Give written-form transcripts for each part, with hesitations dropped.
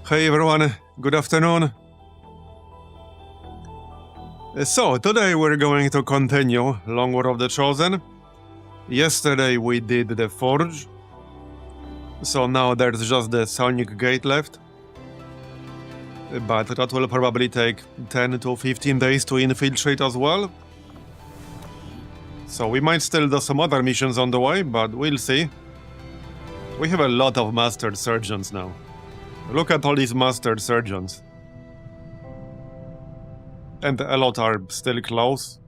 Hey everyone, good afternoon. So, today we're going to continue Long War of the Chosen. Yesterday we did the Forge. So now there's just the Psionic Gate left. But that will probably take 10 to 15 days to infiltrate as well. So we might still do some other missions on the way, but we'll see. We have a lot of Mastered Surgeons now. Look at all these Mastered Surgeons. And a lot are still close.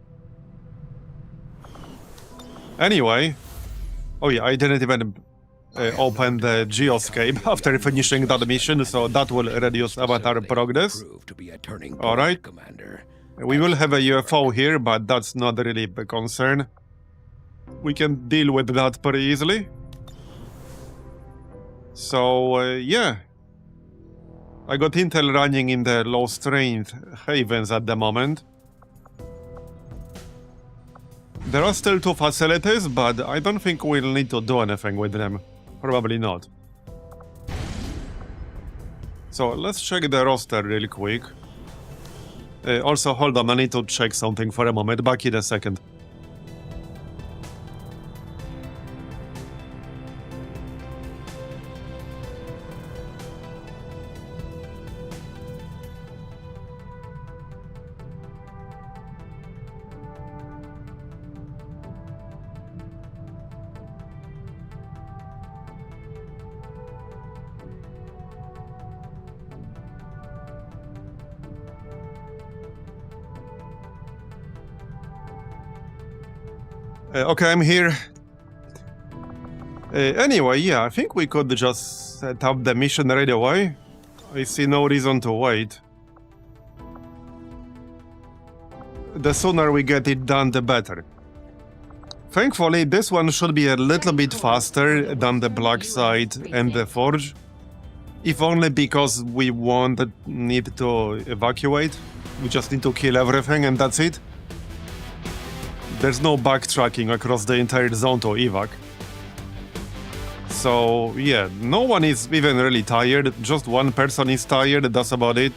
Anyway. Oh yeah, I didn't even open the geoscape after finishing that mission, so that will reduce avatar progress. Alright. We will have a UFO here, but that's not really a concern. We can deal with that pretty easily. So, yeah. I got intel running in the low strength havens at the moment. There are still 2 facilities, but I don't think we'll need to do anything with them. Probably not. So let's check the roster real quick. Also, hold on, I need to check something for a moment. Back in a second. Okay, I'm here. Anyway, yeah, I think we could just set up the mission right away. I see no reason to wait. The sooner we get it done, the better. Thankfully, this one should be a little bit faster than the Black Site and the Forge. If only because we won't need to evacuate. We just need to kill everything and that's it. There's no backtracking across the entire zone to evac. So, yeah, no one is even really tired. Just one person is tired, that's about it.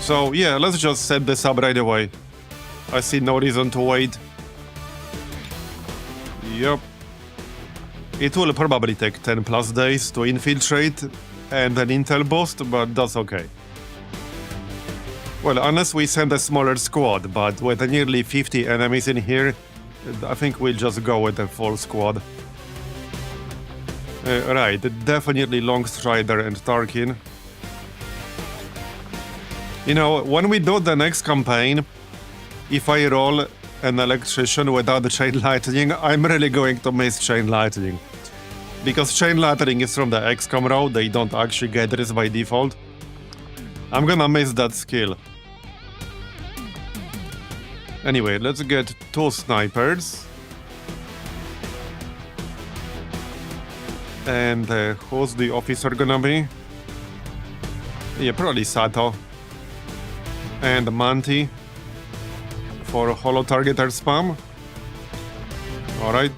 So, yeah, let's just set this up right away. I see no reason to wait. Yep. It will probably take 10 plus days to infiltrate and an intel boost, but that's okay. Well, unless we send a smaller squad, but with nearly 50 enemies in here, I think we'll just go with a full squad. Right, definitely Longstrider and Tarkin. You know, when we do the next campaign, if I roll an electrician without chain lightning, I'm really going to miss chain lightning. Because chain lightning is from the XCOM route, they don't actually get this by default. I'm gonna miss that skill. Anyway, let's get 2 snipers. And who's the officer gonna be? Yeah, probably Sato. And Manti. For holo targeter spam. Alright.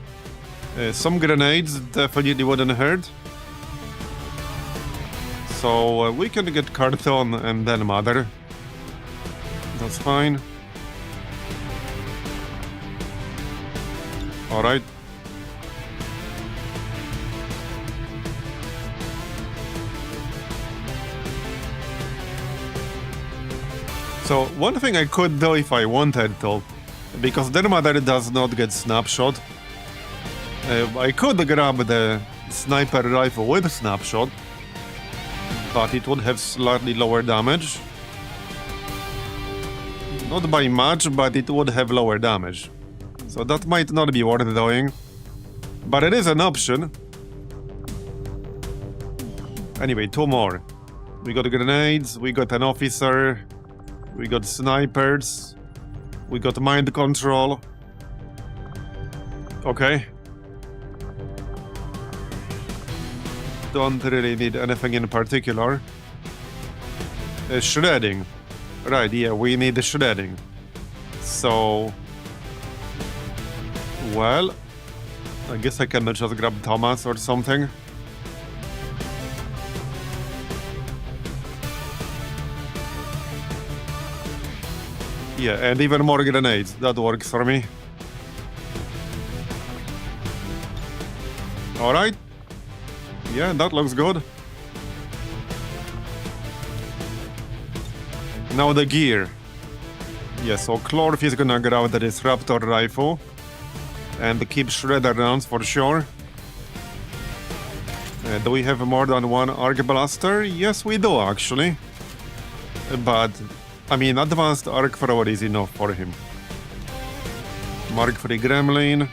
Some grenades definitely wouldn't hurt. So we can get Carton and then Mother. That's fine. Alright. So, one thing I could do if I wanted to, because their Mother does not get snapshot, I could grab the sniper rifle with snapshot, but it would have slightly lower damage. Not by much, but it would have lower damage. So that might not be worth doing. But it is an option. Anyway, 2 more. We got grenades, we got an officer, we got snipers, we got mind control. Okay. Don't really need anything in particular. Shredding. Right, yeah, we need shredding. So... well... I guess I can just grab Thomas or something. Yeah, and even more grenades. That works for me. Alright. Yeah, that looks good. Now the gear. Yeah, so Chlorf is gonna grab the Disruptor Rifle. And keep Shredder rounds for sure. Do we have more than one Arc Blaster? Yes, we do actually. But, I mean, Advanced Arc Thrower is enough for him. Mark III Gremlin.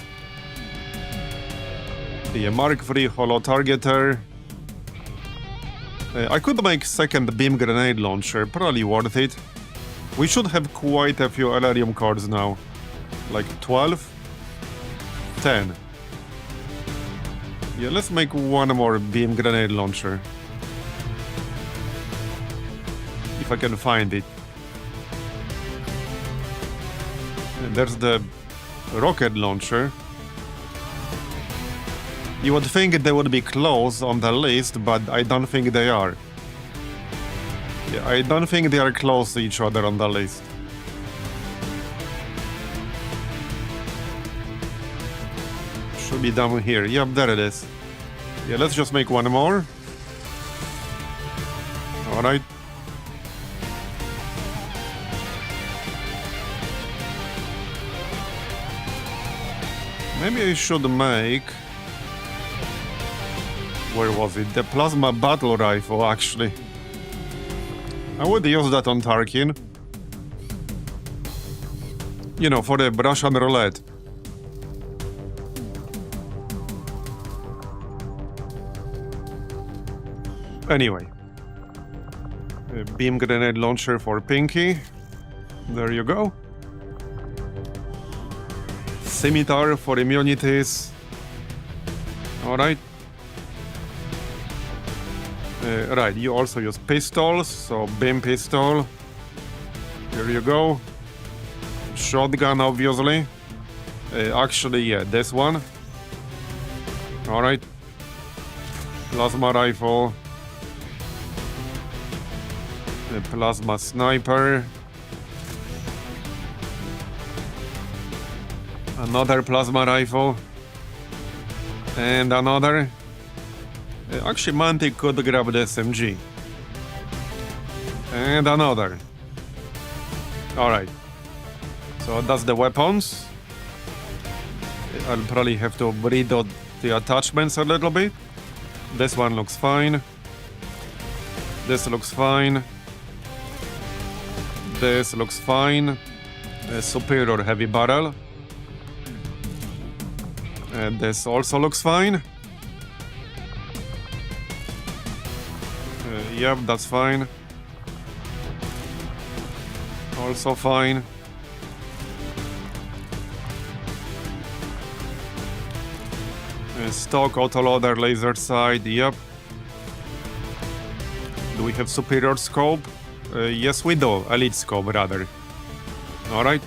Yeah, Mark III Holo Targeter. I could make second Beam Grenade Launcher, probably worth it. We should have quite a few Elerium cores now. Like 12? 10. Yeah, let's make one more Beam Grenade Launcher. If I can find it. And there's the Rocket Launcher. You would think they would be close on the list, but I don't think they are. Yeah, I don't think they are close to each other on the list. Should be down here. Yep, there it is. Yeah, let's just make one more. Alright. Maybe I should make... Where was it? The Plasma Battle Rifle, actually. I would use that on Tarkin. You know, for the Russian roulette. Anyway. A Beam Grenade Launcher for Pinky. There you go. Scimitar for immunities. Alright. Right, you also use pistols, so Beam Pistol. Here you go. Shotgun, obviously. Actually, yeah, this one. Alright. Plasma Rifle. Plasma Sniper. Another Plasma Rifle. And another. Actually, Mantic could grab the SMG. And another. Alright. So that's the weapons. I'll probably have to breed out the attachments a little bit. This one looks fine. This looks fine. This looks fine. A superior heavy barrel. And this also looks fine. Yep, that's fine. Also fine. Stock autoloader laser sight, yep. Do we have superior scope? Yes, we do. Elite scope, rather. Alright.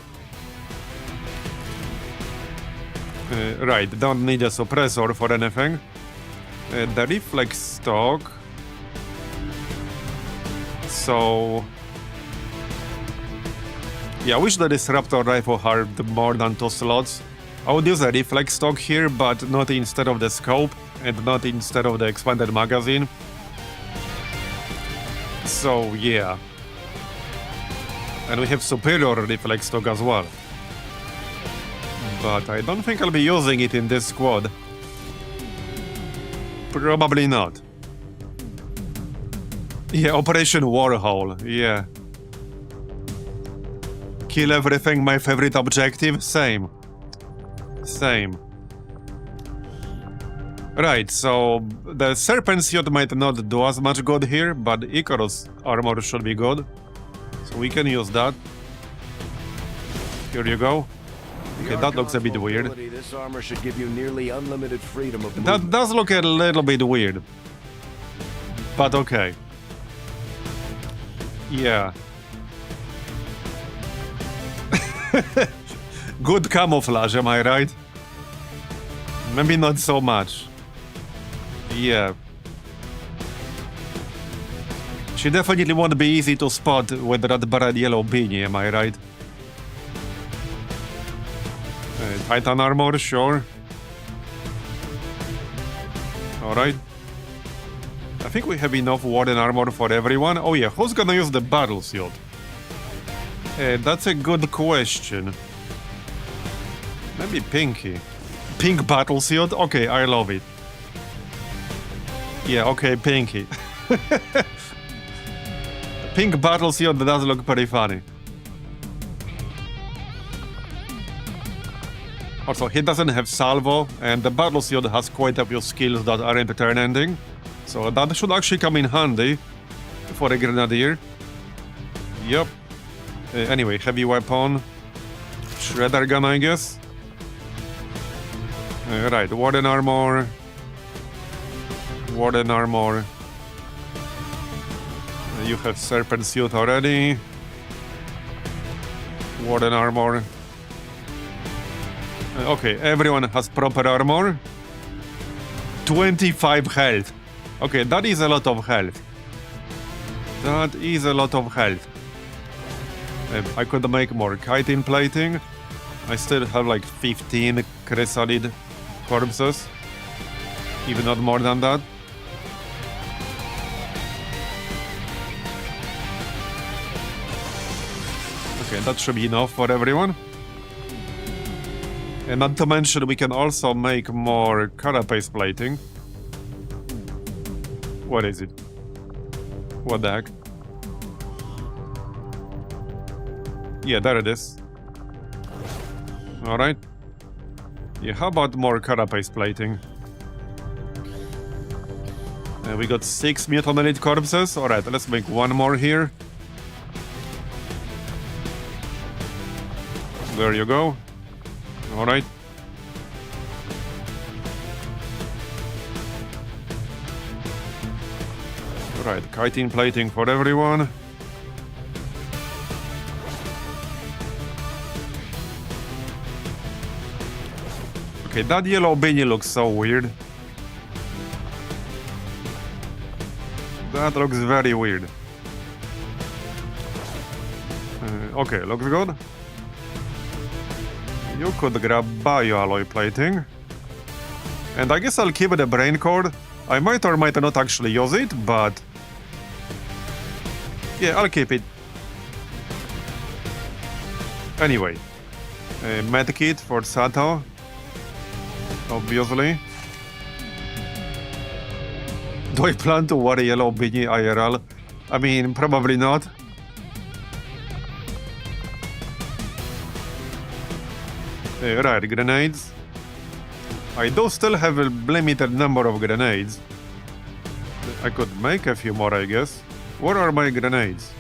Right, don't need a suppressor for anything. The reflex stock. So... Yeah, I wish the Disruptor Rifle had more than 2 slots. I would use a reflex stock here, but not instead of the scope, and not instead of the expanded magazine. So, yeah. And we have superior reflex stock as well. But I don't think I'll be using it in this squad. Probably not. Yeah, Operation Warhol, yeah. Kill everything, my favorite objective? Same. Same. Right, so the Serpent Suit might not do as much good here, but Icarus armor should be good. So we can use that. Here you go. Okay, that looks a bit weird. This armor should give you nearly unlimited freedom of that does look a little bit weird. But okay. Yeah. Good camouflage, am I right? Maybe not so much. Yeah. She definitely won't be easy to spot with that bright yellow beanie, am I right? Titan armor, sure. Alright. I think we have enough Warden armor for everyone. Oh yeah, who's gonna use the battle shield? That's a good question. Maybe Pinky. Pink battle shield? Okay, I love it. Yeah, okay, Pinky. Pink battle shield does look pretty funny. Also, he doesn't have salvo, and the battle shield has quite a few skills that aren't turn-ending. So that should actually come in handy for a grenadier. Yep. Anyway, heavy weapon. Shredder gun, I guess. Right, Warden armor. Warden armor. You have Serpent suit already. Warden armor. Okay, everyone has proper armor. 25 health. Okay, that is a lot of health. That is a lot of health. I could make more chitin plating. I still have like 15 chrysalid corpses. Even not more than that. Okay, that should be enough for everyone. And not to mention, we can also make more carapace plating. What is it? What the heck? Yeah, there it is. Alright. Yeah, how about more carapace plating? We got 6 mutant elite corpses. Alright, let's make one more here. There you go. Alright. Alright, chitin plating for everyone. Okay, that yellow beanie looks so weird. That looks very weird. Okay, looks good. You could grab bioalloy plating. And I guess I'll keep the brain cord. I might or might not actually use it, but... yeah, I'll keep it. Anyway. Medkit for Sato. Obviously. Do I plan to wear a yellow beanie IRL? I mean, probably not. Right, grenades. I do still have a limited number of grenades. I could make a few more, I guess. Where are my grenades?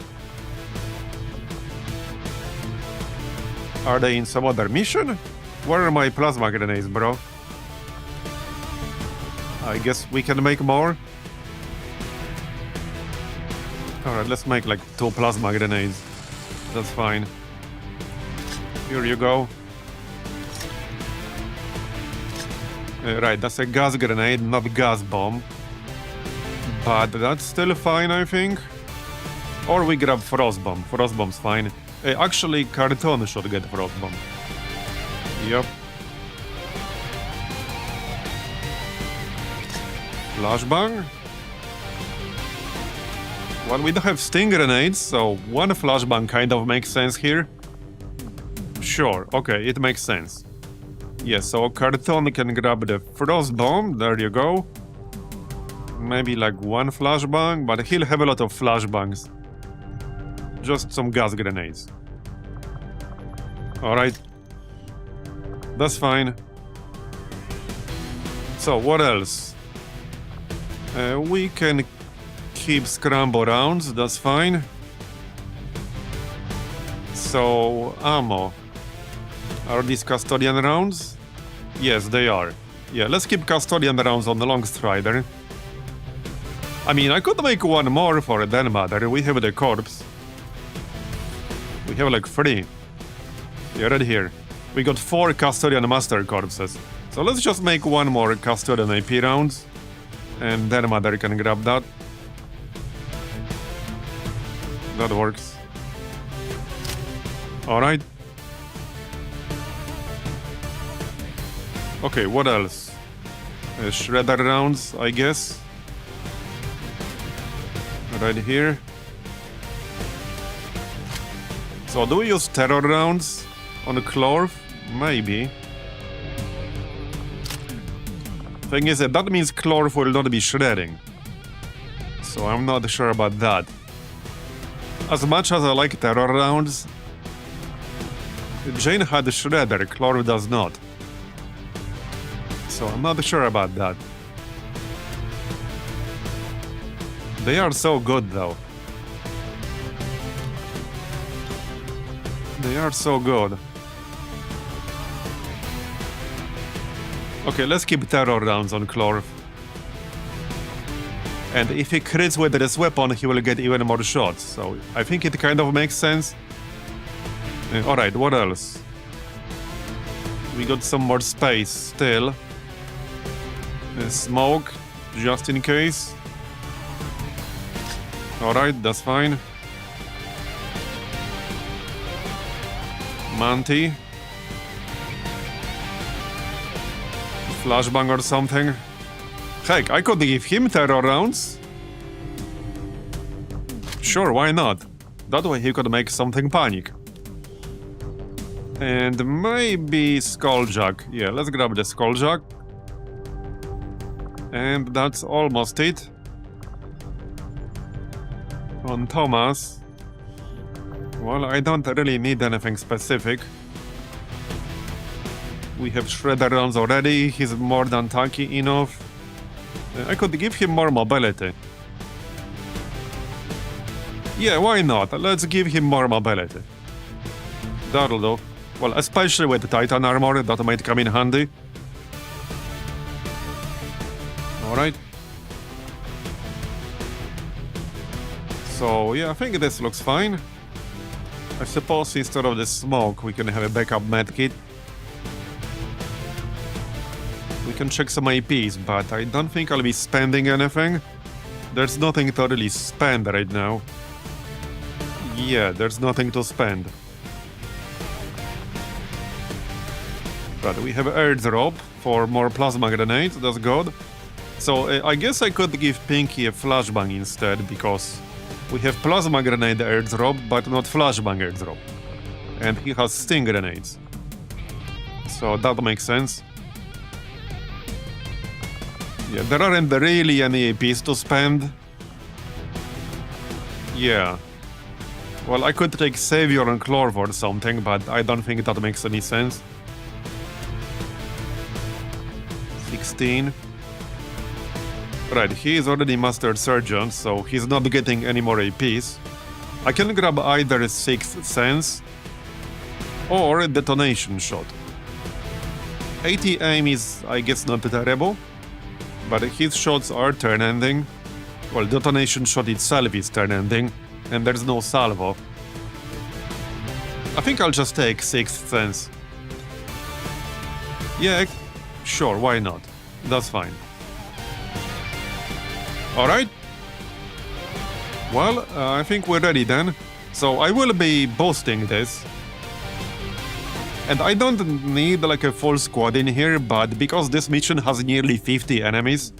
Are they in some other mission? Where are my plasma grenades, bro? I guess we can make more. Alright, let's make like 2 plasma grenades. That's fine. Here you go. Right, that's a gas grenade, not gas bomb. But that's still fine, I think. Or we grab frost bomb. Frost bomb's fine. Actually, Carton should get frost bomb. Yep. Flashbang? Well, we don't have sting grenades, so one flashbang kind of makes sense here. Sure, okay, it makes sense. Yeah, so Carton can grab the frost bomb, there you go. Maybe like one flashbang, but he'll have a lot of flashbangs. Just some gas grenades. Alright. That's fine. So, what else? We can keep scramble rounds, that's fine. So, ammo. Are these custodian rounds? Yes, they are. Yeah, let's keep custodian rounds on the long strider. I mean, I could make one more for Den Mother. We have the corpse. We have like 3. Yeah, right here. We got 4 custodian master corpses. So let's just make one more custodian AP rounds. And Den Mother can grab that. That works. Okay, what else? Shredder rounds, I guess. Right here. So do we use terror rounds on Clorf? Maybe. Thing is that means Clorf will not be shredding. So I'm not sure about that. As much as I like terror rounds, Jane had a shredder, Clorf does not. So I'm not sure about that. They are so good though. They are so good. Okay, let's keep terror rounds on Clorf. And if he crits with this weapon, he will get even more shots. So I think it kind of makes sense. Alright, what else? We got some more space still. Smoke, just in case. Alright, that's fine. Manti. Flashbang or something. Heck, I could give him terror rounds. Sure, why not? That way he could make something panic. And maybe Skulljack. Yeah, let's grab the Skulljack. And that's almost it. On Thomas. Well, I don't really need anything specific. We have Shredder rounds already. He's more than tanky enough. I could give him more mobility. Yeah, why not? Let's give him more mobility. That'll do. Well, especially with the Titan armor, that might come in handy. Alright. So, yeah, I think this looks fine. I suppose instead of the smoke, we can have a backup medkit. We can check some APs, but I don't think I'll be spending anything. There's nothing to really spend right now. Yeah, there's nothing to spend. But we have airdrop for more plasma grenades, that's good. So I guess I could give Pinky a flashbang instead, because we have plasma grenade airdrop, but not flashbang airdrop. And he has sting grenades. So that makes sense. Yeah, there aren't really any APs to spend. Yeah. Well, I could take Savior and Clorf or something, but I don't think that makes any sense. 16. Right, he is already Master Surgeon, so he's not getting any more APs. I can grab either a Sixth Sense or a Detonation Shot. 80 aim is, I guess, not terrible, but his shots are turn-ending. Well, Detonation Shot itself is turn-ending, and there's no salvo. I think I'll just take Sixth Sense. Yeah, sure, why not? That's fine. Alright. Well, I think we're ready then. So I will be boosting this. And I don't need like a full squad in here, but because this mission has nearly 50 enemies,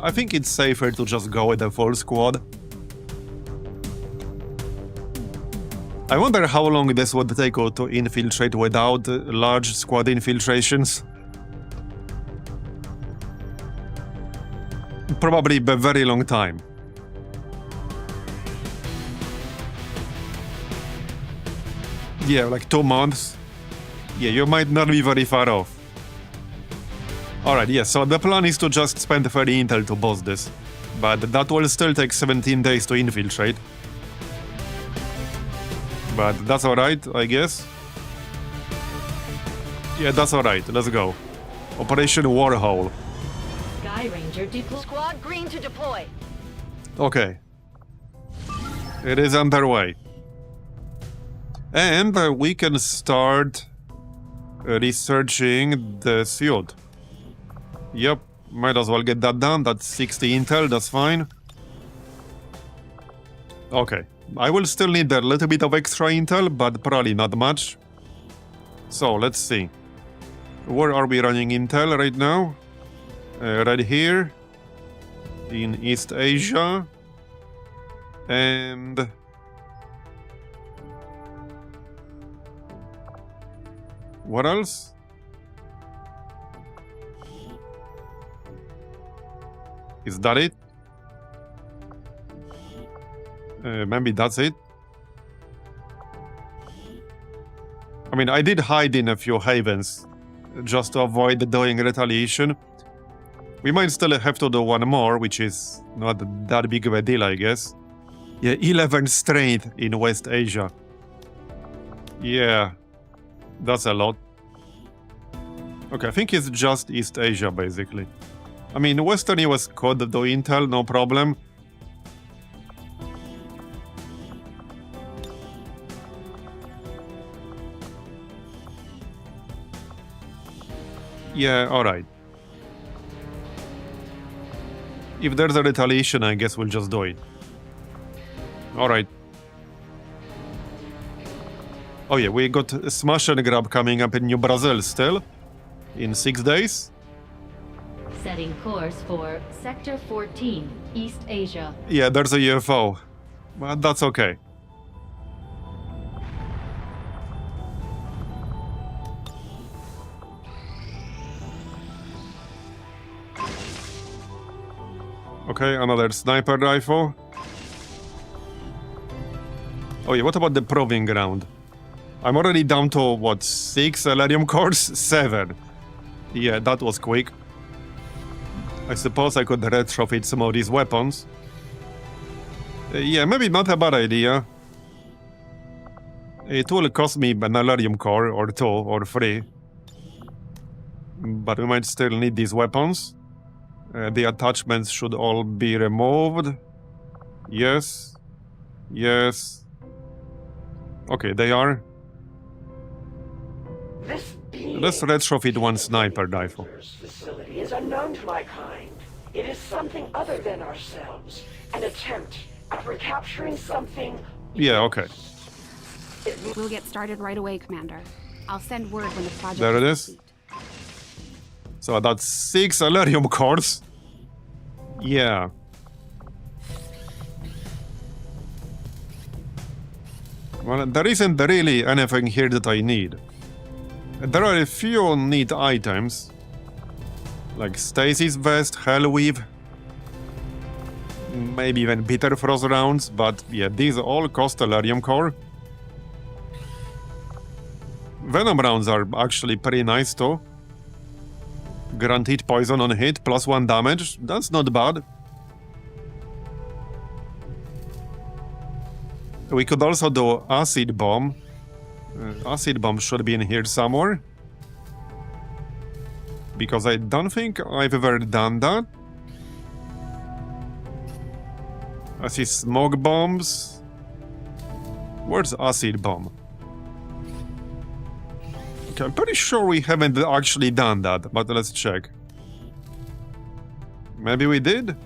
I think it's safer to just go with a full squad. I wonder how long this would take to infiltrate without large squad infiltrations. Probably a very long time. Yeah, like 2 months. Yeah, you might not be very far off. Alright, yeah, so the plan is to just spend 30 intel to boss this. But that will still take 17 days to infiltrate. But that's alright, I guess. Yeah, that's alright, let's go. Operation Warhole. Sky Ranger deploy. Squad green to deploy. Okay. It is underway. And we can start researching the suit. Yep, might as well get that done. That's 60 intel, that's fine. Okay, I will still need a little bit of extra intel, but probably not much. So, let's see. Where are we running intel right now? Right here. In East Asia. And... what else? Is that it? Maybe that's it. I mean, I did hide in a few havens just to avoid doing retaliation. We might still have to do one more, which is not that big of a deal, I guess. Yeah, 11 strength in West Asia. Yeah, that's a lot. Okay, I think it's just East Asia, basically. I mean, Western US could do intel, no problem. Yeah, alright. If there's a retaliation, I guess we'll just do it. Alright. Oh yeah, we got a smash and grab coming up in New Brazil still. In 6 days. Setting course for Sector 14, East Asia. Yeah, there's a UFO. But that's okay. Okay, another sniper rifle. Oh yeah, what about the proving ground? I'm already down to, what, 6 Elerium cores? 7. Yeah, that was quick. I suppose I could retrofit some of these weapons. Yeah, maybe not a bad idea. It will cost me an Elerium core, or 2, or 3. But we might still need these weapons. The attachments should all be removed. Yes. Yes. Okay, they are. Let's retrofit one sniper rifle. Facility is unknown to my kind. It is something other than ourselves. An attempt at recapturing something. Yeah, okay. We'll get started right away, Commander. I'll send word when the project There it is. complete. So that's 6 Elerium cores. Yeah. Well, there isn't really anything here that I need. There are a few neat items. Like Stasis Vest, Hellweave. Maybe even Bitter Frost rounds, but yeah, these all cost Elerium core. Venom rounds are actually pretty nice too. Guaranteed poison on hit, +1 damage. That's not bad. We could also do Acid Bomb. Acid Bomb should be in here somewhere. Because I don't think I've ever done that. I see Smoke Bombs. Where's Acid Bomb? Okay, I'm pretty sure we haven't actually done that, but let's check. Maybe we did?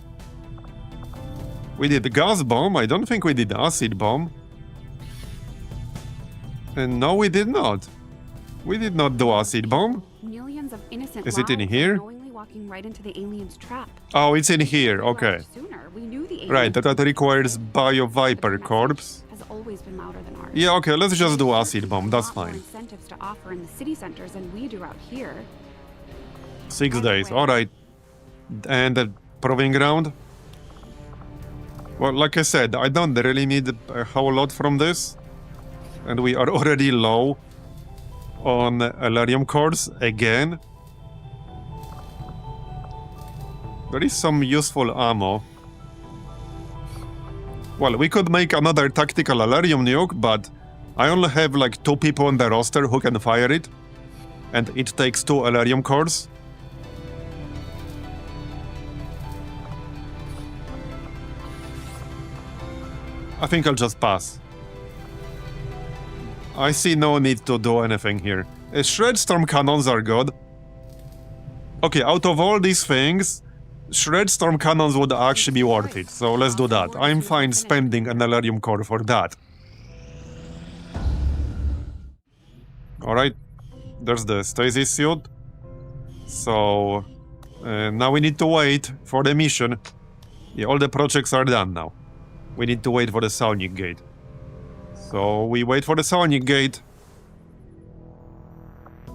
We did Gas Bomb, I don't think we did Acid Bomb. And no, we did not. We did not do Acid Bomb. Millions of innocent Is it in lives here? knowingly walking right into the aliens' trap. Oh, it's in here, If we okay. arrived sooner, we knew the Right, aliens that requires Bio but Viper their message Corpse. has always been louder than ours. Yeah, okay, let's just do Acid Bomb, that's A lot more fine. incentives to offer in the city centers than we do out here. 6 days, alright. And the proving ground? Well, like I said, I don't really need a whole lot from this. And we are already low on Elerium cores again. There is some useful ammo. Well, we could make another tactical Elerium nuke, but I only have like 2 people on the roster who can fire it. And it takes 2 Elerium cores. I think I'll just pass. I see no need to do anything here. Shred Storm Cannons are good. Okay, out of all these things, Shred Storm Cannons would actually be worth it, so let's do that. I'm fine spending an Elerium core for that. Alright, there's the Stasis suit. So now we need to wait for the mission. Yeah, all the projects are done now. We need to wait for the Psionic Gate. So we wait for the Psionic Gate.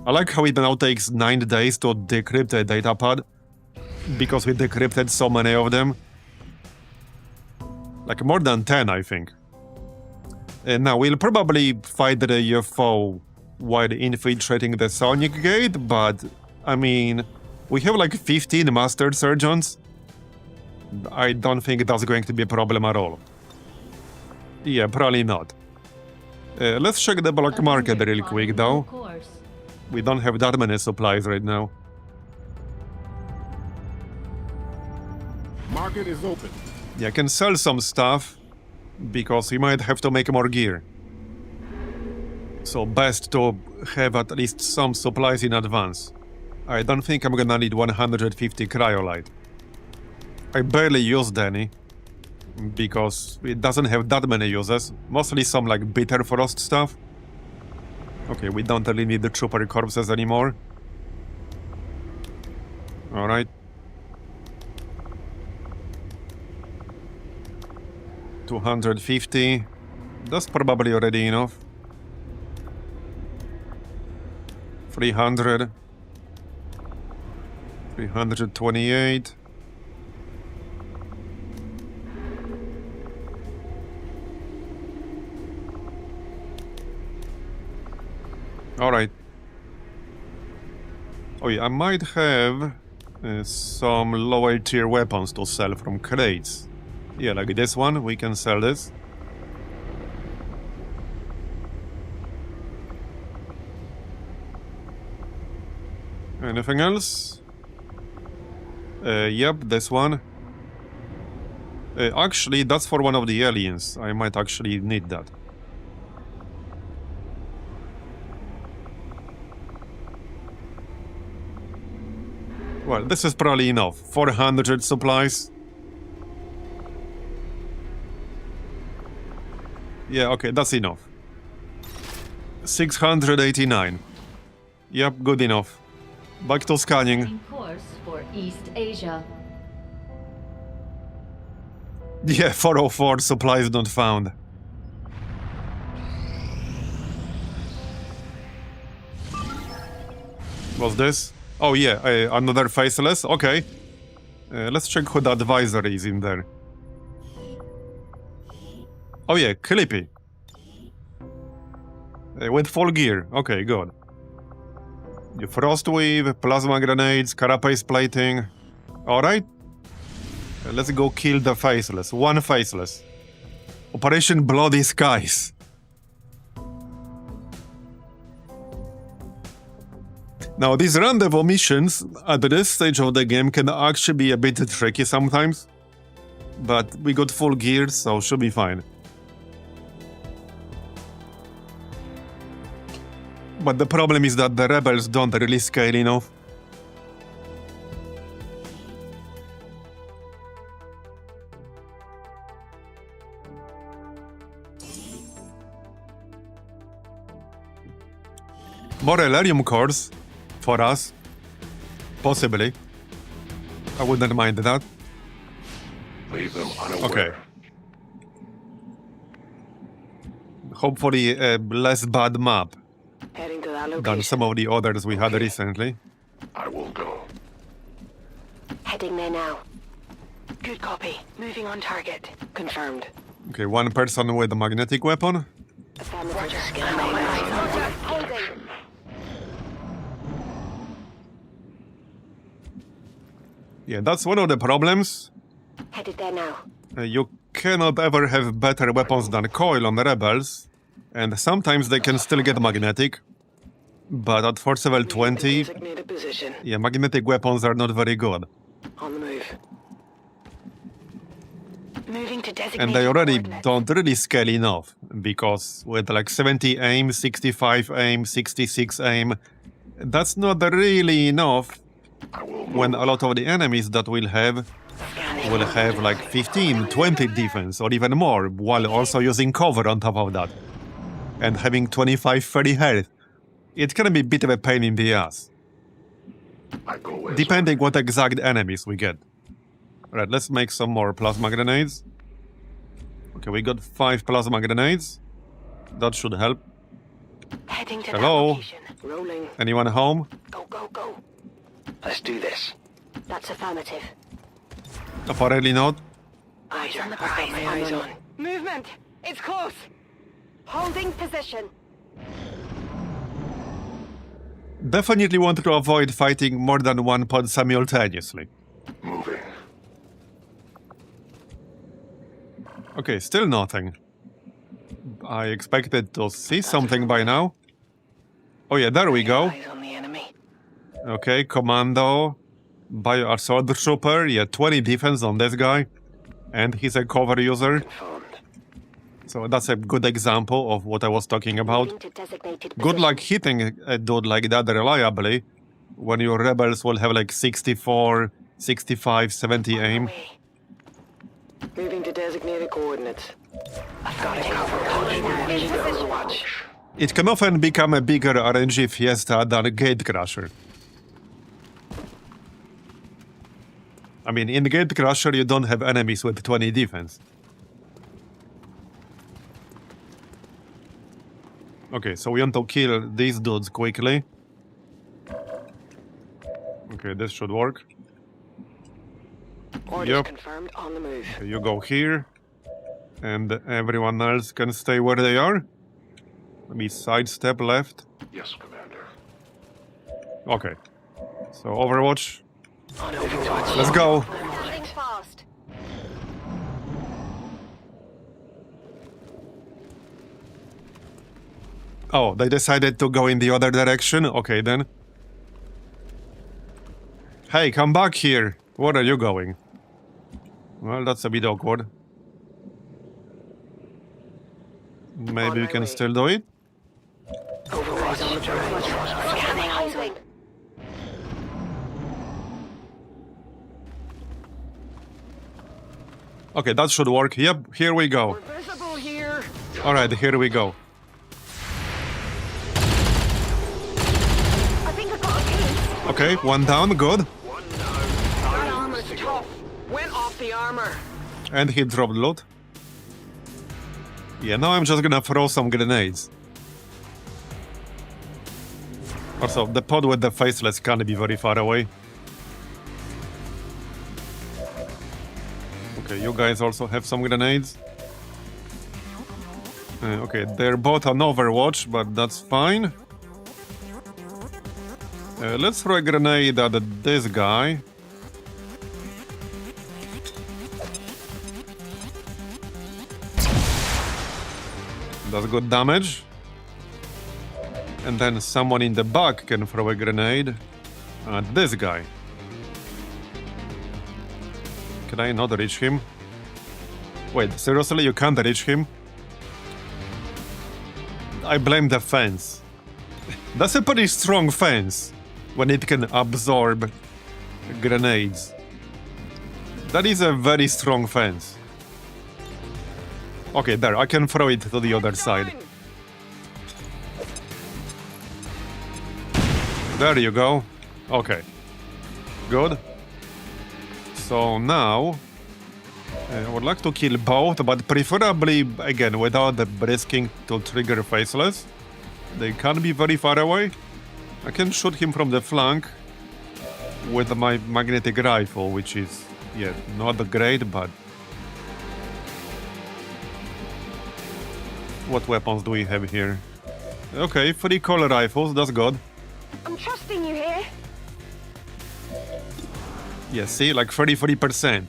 I like how it now takes 9 days to decrypt a datapad, because we decrypted so many of them. Like more than 10, I think. And now we'll probably fight the UFO while infiltrating the Psionic Gate, but I mean, we have like 15 master surgeons. I don't think that's going to be a problem at all. Yeah, probably not. Let's check the black market real quick though. We don't have that many supplies right now. Market is open. Yeah, I can sell some stuff, because we might have to make more gear. So best to have at least some supplies in advance. I don't think I'm gonna need 150 cryolite. I barely used any, because it doesn't have that many uses. Mostly some like bitter frost stuff. Okay, we don't really need the trooper corpses anymore. Alright. 250. That's probably already enough. 300. 328. Alright. Oh yeah, I might have some lower tier weapons to sell from crates. Yeah, like this one, we can sell this. Anything else? Yep, this one. Actually, that's for one of the aliens. I might actually need that. Well, this is probably enough. 400 supplies. Yeah, okay, that's enough. 689. Yep, good enough. Back to scanning. Setting course for East Asia. Yeah, 404 supplies not found. What's this? Oh yeah, another faceless. Okay. Let's check who the advisor is in there. Oh yeah, Clippy. With full gear. Okay, good. Frost weave, plasma grenades, carapace plating. Alright. Let's go kill the faceless. One faceless. Operation Bloody Skies. Now, these rendezvous missions at this stage of the game can actually be a bit tricky sometimes. But we got full gear, so should be fine. But the problem is that the rebels don't really scale enough. More Elerium cores for us. Possibly. I wouldn't mind that. Leave them unaware. Okay. Hopefully a less bad map Heading to that than location. some of the others we had recently. I will go. Heading there now. Good copy. Moving on target. Confirmed. Okay, one person with a magnetic weapon. Affirmative. Scanning. Yeah, that's one of the problems. Headed there now. You cannot ever have better weapons than coil on the rebels, and sometimes they can still get magnetic. But at force level 20, Designated position. yeah, magnetic weapons are not very good. On the move. Moving to designated And they already coordinates. don't really scale enough, because with like 70 aim, 65 aim, 66 aim, that's not really enough when a lot of the enemies that we'll have will have like 15, 20 defense or even more, while also using cover on top of that. And having 25, 30 health. It can be a bit of a pain in the ass. I go as depending what exact enemies we get. Alright, let's make some more plasma grenades. Okay, we got 5 plasma grenades. That should help. Heading to Hello? that location. Rolling. Anyone home? Go, go, go. Let's do this. That's affirmative. Apparently not. Eyes on the prize. my eyes on. Movement. It's close. Holding position. Definitely want to avoid fighting more than one pod simultaneously. moving. Okay, still nothing. I expected to see something by now. Oh yeah, there we go. Eyes on the enemy. Okay, commando. Bio assault trooper. Yeah, 20 defense on this guy. And he's a cover user. Confirmed. So that's a good example of what I was talking about. Moving to designated Good position. luck hitting a dude like that reliably when your rebels will have like 64, 65, 70 aim. Away. Moving to designated coordinates. I've got it covered. Watch. It can often become a bigger RNG fiesta than a Gate Crusher. I mean, in Gate Crusher you don't have enemies with 20 defense. Okay, so we want to kill these dudes quickly. Okay, this should work. Orders Yep. confirmed on the move. Okay, you go here. And everyone else can stay where they are. Let me sidestep left. Yes, Commander. Okay. So Overwatch. On Overwatch. Let's go. Moving fast. Oh, they decided to go in the other direction? Okay, then. Hey, come back here. Where are you going? Well, that's a bit awkward. Maybe we can still do it? Overwatch on the drive. Scanning holding. Okay, that should work. Yep, here we go. Visible here. Alright, here we go. I think I got a piece. Okay, one down, good. That armor's tough. Went off the armor. And he dropped loot. Yeah, now I'm just gonna throw some grenades. Also, the pod with the faceless can't be very far away. Okay, you guys also have some grenades. Okay, they're both on Overwatch, but that's fine. Let's throw a grenade at this guy. Does good damage. And then someone in the back can throw a grenade at this guy. Can I not reach him? Wait, seriously, you can't reach him? I blame the fence. That's a pretty strong fence when it can absorb grenades. That is a very strong fence. Okay, there, I can throw it to the other side. There you go. Okay. Good. So now, I would like to kill both, but preferably, again, without the risking to trigger faceless. They can't be very far away. I can shoot him from the flank with my magnetic rifle, which is, yeah, not great, but... What weapons do we have here? Okay, 3 color rifles, that's good. I'm trusting you here. Yeah, see, like 33%.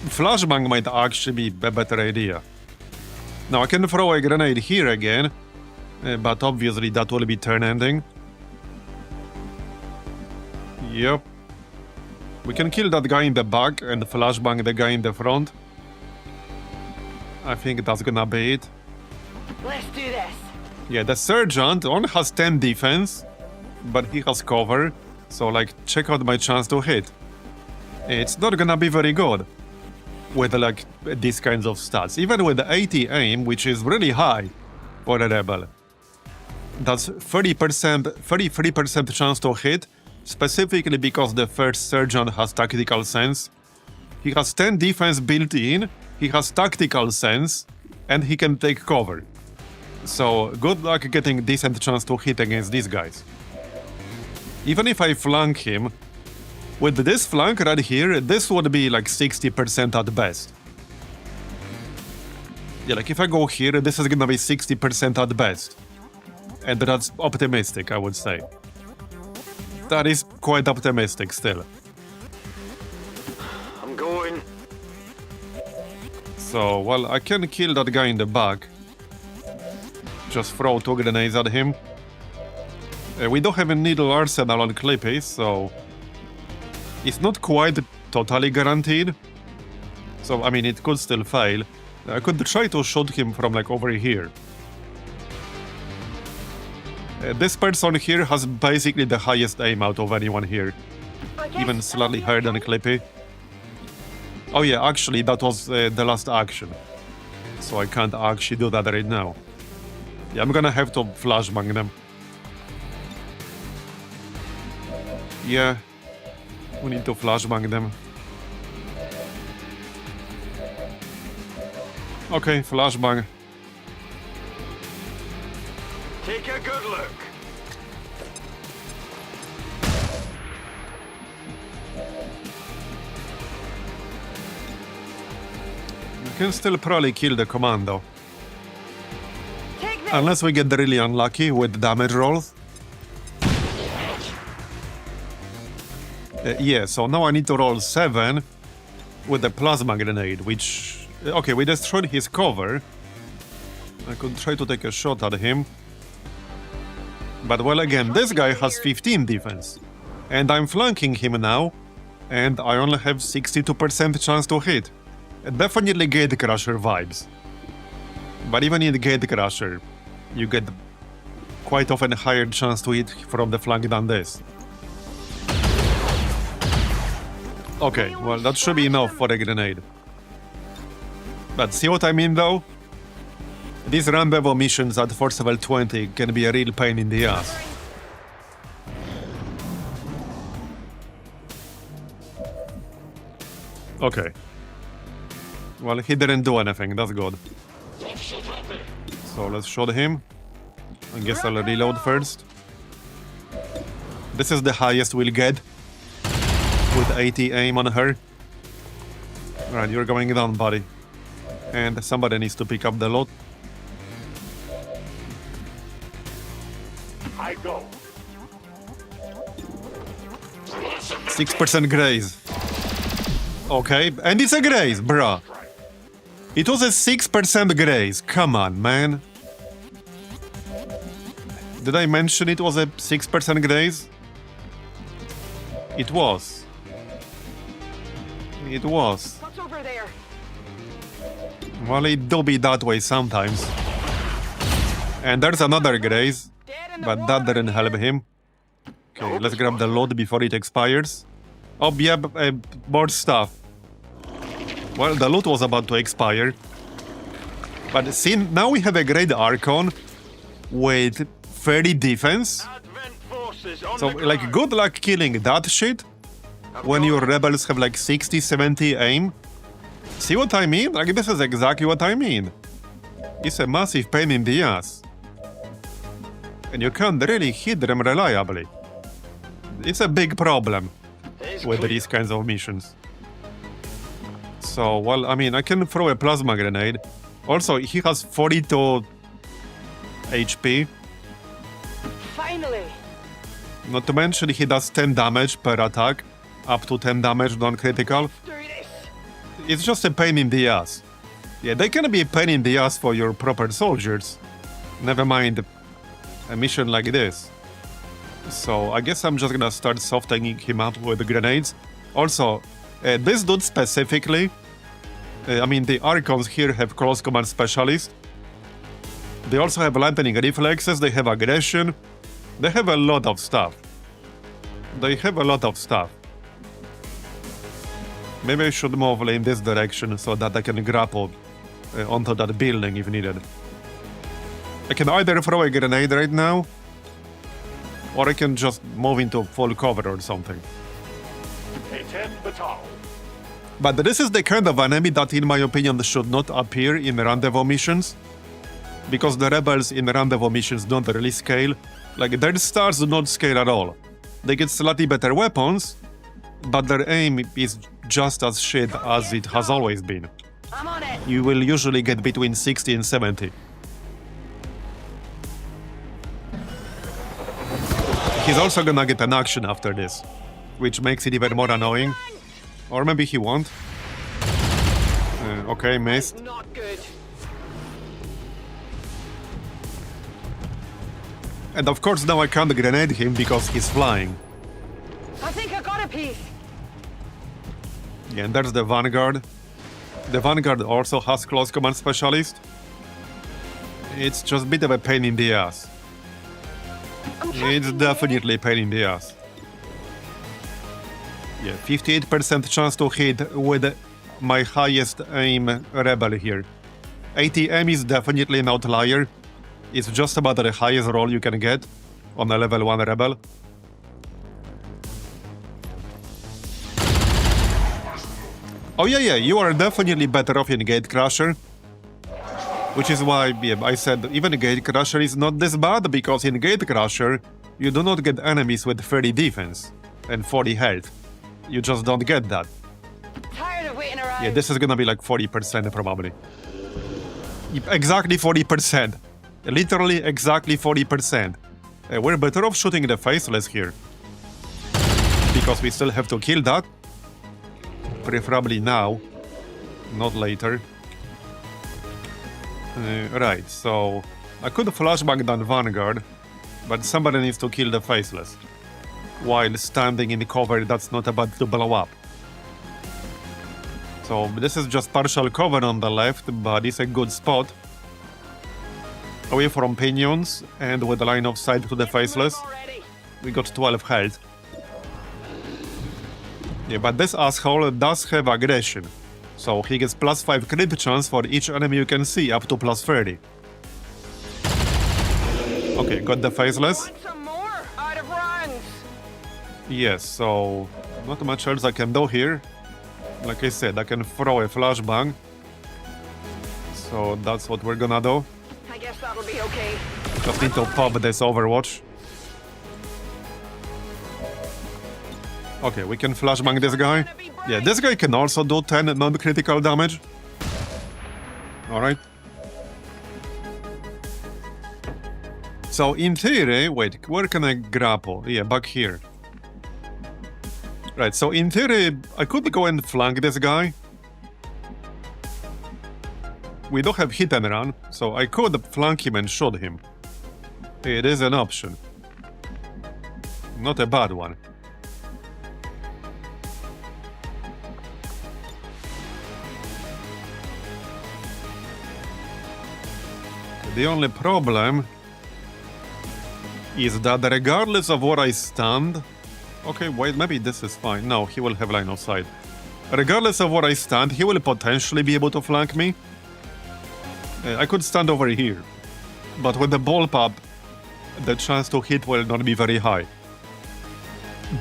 Flashbang might actually be a better idea. Now, I can throw a grenade here again, but obviously that will be turn ending. Yep. We can kill that guy in the back and flashbang the guy in the front. I think that's gonna be it. Let's do this. Yeah, the Sergeant only has 10 defense, but he has cover, so like, check out my chance to hit. It's not gonna be very good with like these kinds of stats. Even with 80 aim, which is really high for a rebel. That's 30%, 33% chance to hit specifically because the first sergeant has tactical sense. He has 10 defense built in, he has tactical sense, and he can take cover. So good luck getting decent chance to hit against these guys. Even if I flank him, with this flank right here, this would be like 60% at best. Yeah, like if I go here, this is gonna be 60% at best. And that's optimistic, I would say. That is quite optimistic still. I'm going. So, well, I can kill that guy in the back. Just throw 2 grenades at him. We don't have a needle arsenal on Clippy, so... it's not quite totally guaranteed. So, I mean, it could still fail. I could try to shoot him from, like, over here. This person here has basically the highest aim out of anyone here. Even slightly higher than Clippy. Oh yeah, actually, that was the last action. So I can't actually do that right now. Yeah, I'm gonna have to flashbang them. Yeah, we need to flashbang them. Okay, flashbang. Take a good look. We can still probably kill the commando. Unless we get really unlucky with damage rolls. Yeah, so now I need to roll 7 with the plasma grenade, which... okay, we destroyed his cover. I could try to take a shot at him. But well, again, this guy has 15 defense. And I'm flanking him now. And I only have 62% chance to hit. Definitely Gatecrasher vibes. But even in Gatecrasher, you get quite often a higher chance to hit from the flank than this. Okay, well, that should be enough for a grenade. But see what I mean, though? These rendezvous missions at force level 20 can be a real pain in the ass. Okay. Well, he didn't do anything, that's good. So let's shoot him. I guess I'll reload first. This is the highest we'll get. With 80 aim on her. Alright, you're going down, buddy. And somebody needs to pick up the loot. I go. 6% graze. Okay, and it's a graze, bruh. It was a 6% graze. Come on, man. Did I mention it was a 6% graze? It was. It was. What's over there? Well, it do be that way sometimes. And there's another graze, but that didn't help him. Okay, let's grab the loot before it expires. Oh, yeah, more stuff. Well, the loot was about to expire. But see, now we have a great Archon with 30 defense. Advent forces on So, the like, guard. good luck killing that shit when your rebels have like 60, 70 aim. See what I mean? Like, this is exactly what I mean. It's a massive pain in the ass. And you can't really hit them reliably. It's a big problem It's with clear. these kinds of missions. So, well, I mean, I can throw a plasma grenade. Also, he has 42 HP. Finally. Not to mention he does 10 damage per attack. Up to 10 damage non-critical. Do this. It's just a pain in the ass. Yeah, they can be a pain in the ass for your proper soldiers. Never mind a mission like this. So I guess I'm just gonna start softening him up with grenades. Also, this dude specifically, I mean the Archons here have close command specialist. They also have lightning reflexes, they have aggression. They have a lot of stuff. They have a lot of stuff. Maybe I should move in this direction so that I can grapple onto that building if needed. I can either throw a grenade right now, Or I can just move into full cover or something. Attend Batal. But this is the kind of enemy that, in my opinion, should not appear in rendezvous missions. Because the rebels in rendezvous missions don't really scale. Like, their stars do not scale at all. They get slightly better weapons, but their aim is just as shit as it has always been. I'm on it. You will usually get between 60 and 70. He's also gonna get an action after this, which makes it even more annoying. Or maybe he won't. Okay, missed. Not good. And of course now I can't grenade him because he's flying. I think I got a piece. Yeah, and there's the Vanguard. The Vanguard also has close command specialist. It's just a bit of a pain in the ass. It's definitely a pain in the ass. Yeah, 58% chance to hit with my highest aim rebel here. 80 aim is definitely an outlier. It's just about the highest roll you can get on a level 1 rebel. Oh yeah, you are definitely better off in Gate Crusher. Which is why I said even Gate Crusher is not this bad, because in Gate Crusher you do not get enemies with 30 defense and 40 health. You just don't get that. Tired of waiting around. Yeah, this is gonna be like 40% probably. Exactly 40%. Literally exactly 40%. We're better off shooting the Faceless here. Because we still have to kill that. Preferably now, not later. Right, so I could flashbang down Vanguard, but somebody needs to kill the Faceless. While standing in cover that's not about to blow up. So this is just partial cover on the left, but it's a good spot. Away from pinions and with a line of sight to the Faceless. Already. We got 12 health. Yeah, but this asshole does have aggression. So he gets +5 crit chance for each enemy you can see, up to +30. Okay, got the Faceless. Want some more? Out of rounds. Yes, so not much else I can do here. Like I said, I can throw a flashbang. So that's what we're gonna do. I guess that'll be okay. Just need to pop this Overwatch. Okay, we can flashbang this guy. Yeah, this guy can also do 10 non-critical damage. Alright. So in theory, wait, where can I grapple? Yeah, back here. Right, so in theory, I could go and flank this guy. We don't have hit and run, so I could flank him and shoot him. It is an option. Not a bad one. The only problem is that regardless of where I stand... Okay, wait, maybe this is fine. No, he will have line of sight. Regardless of where I stand, he will potentially be able to flank me. I could stand over here. But with the ball pop, the chance to hit will not be very high.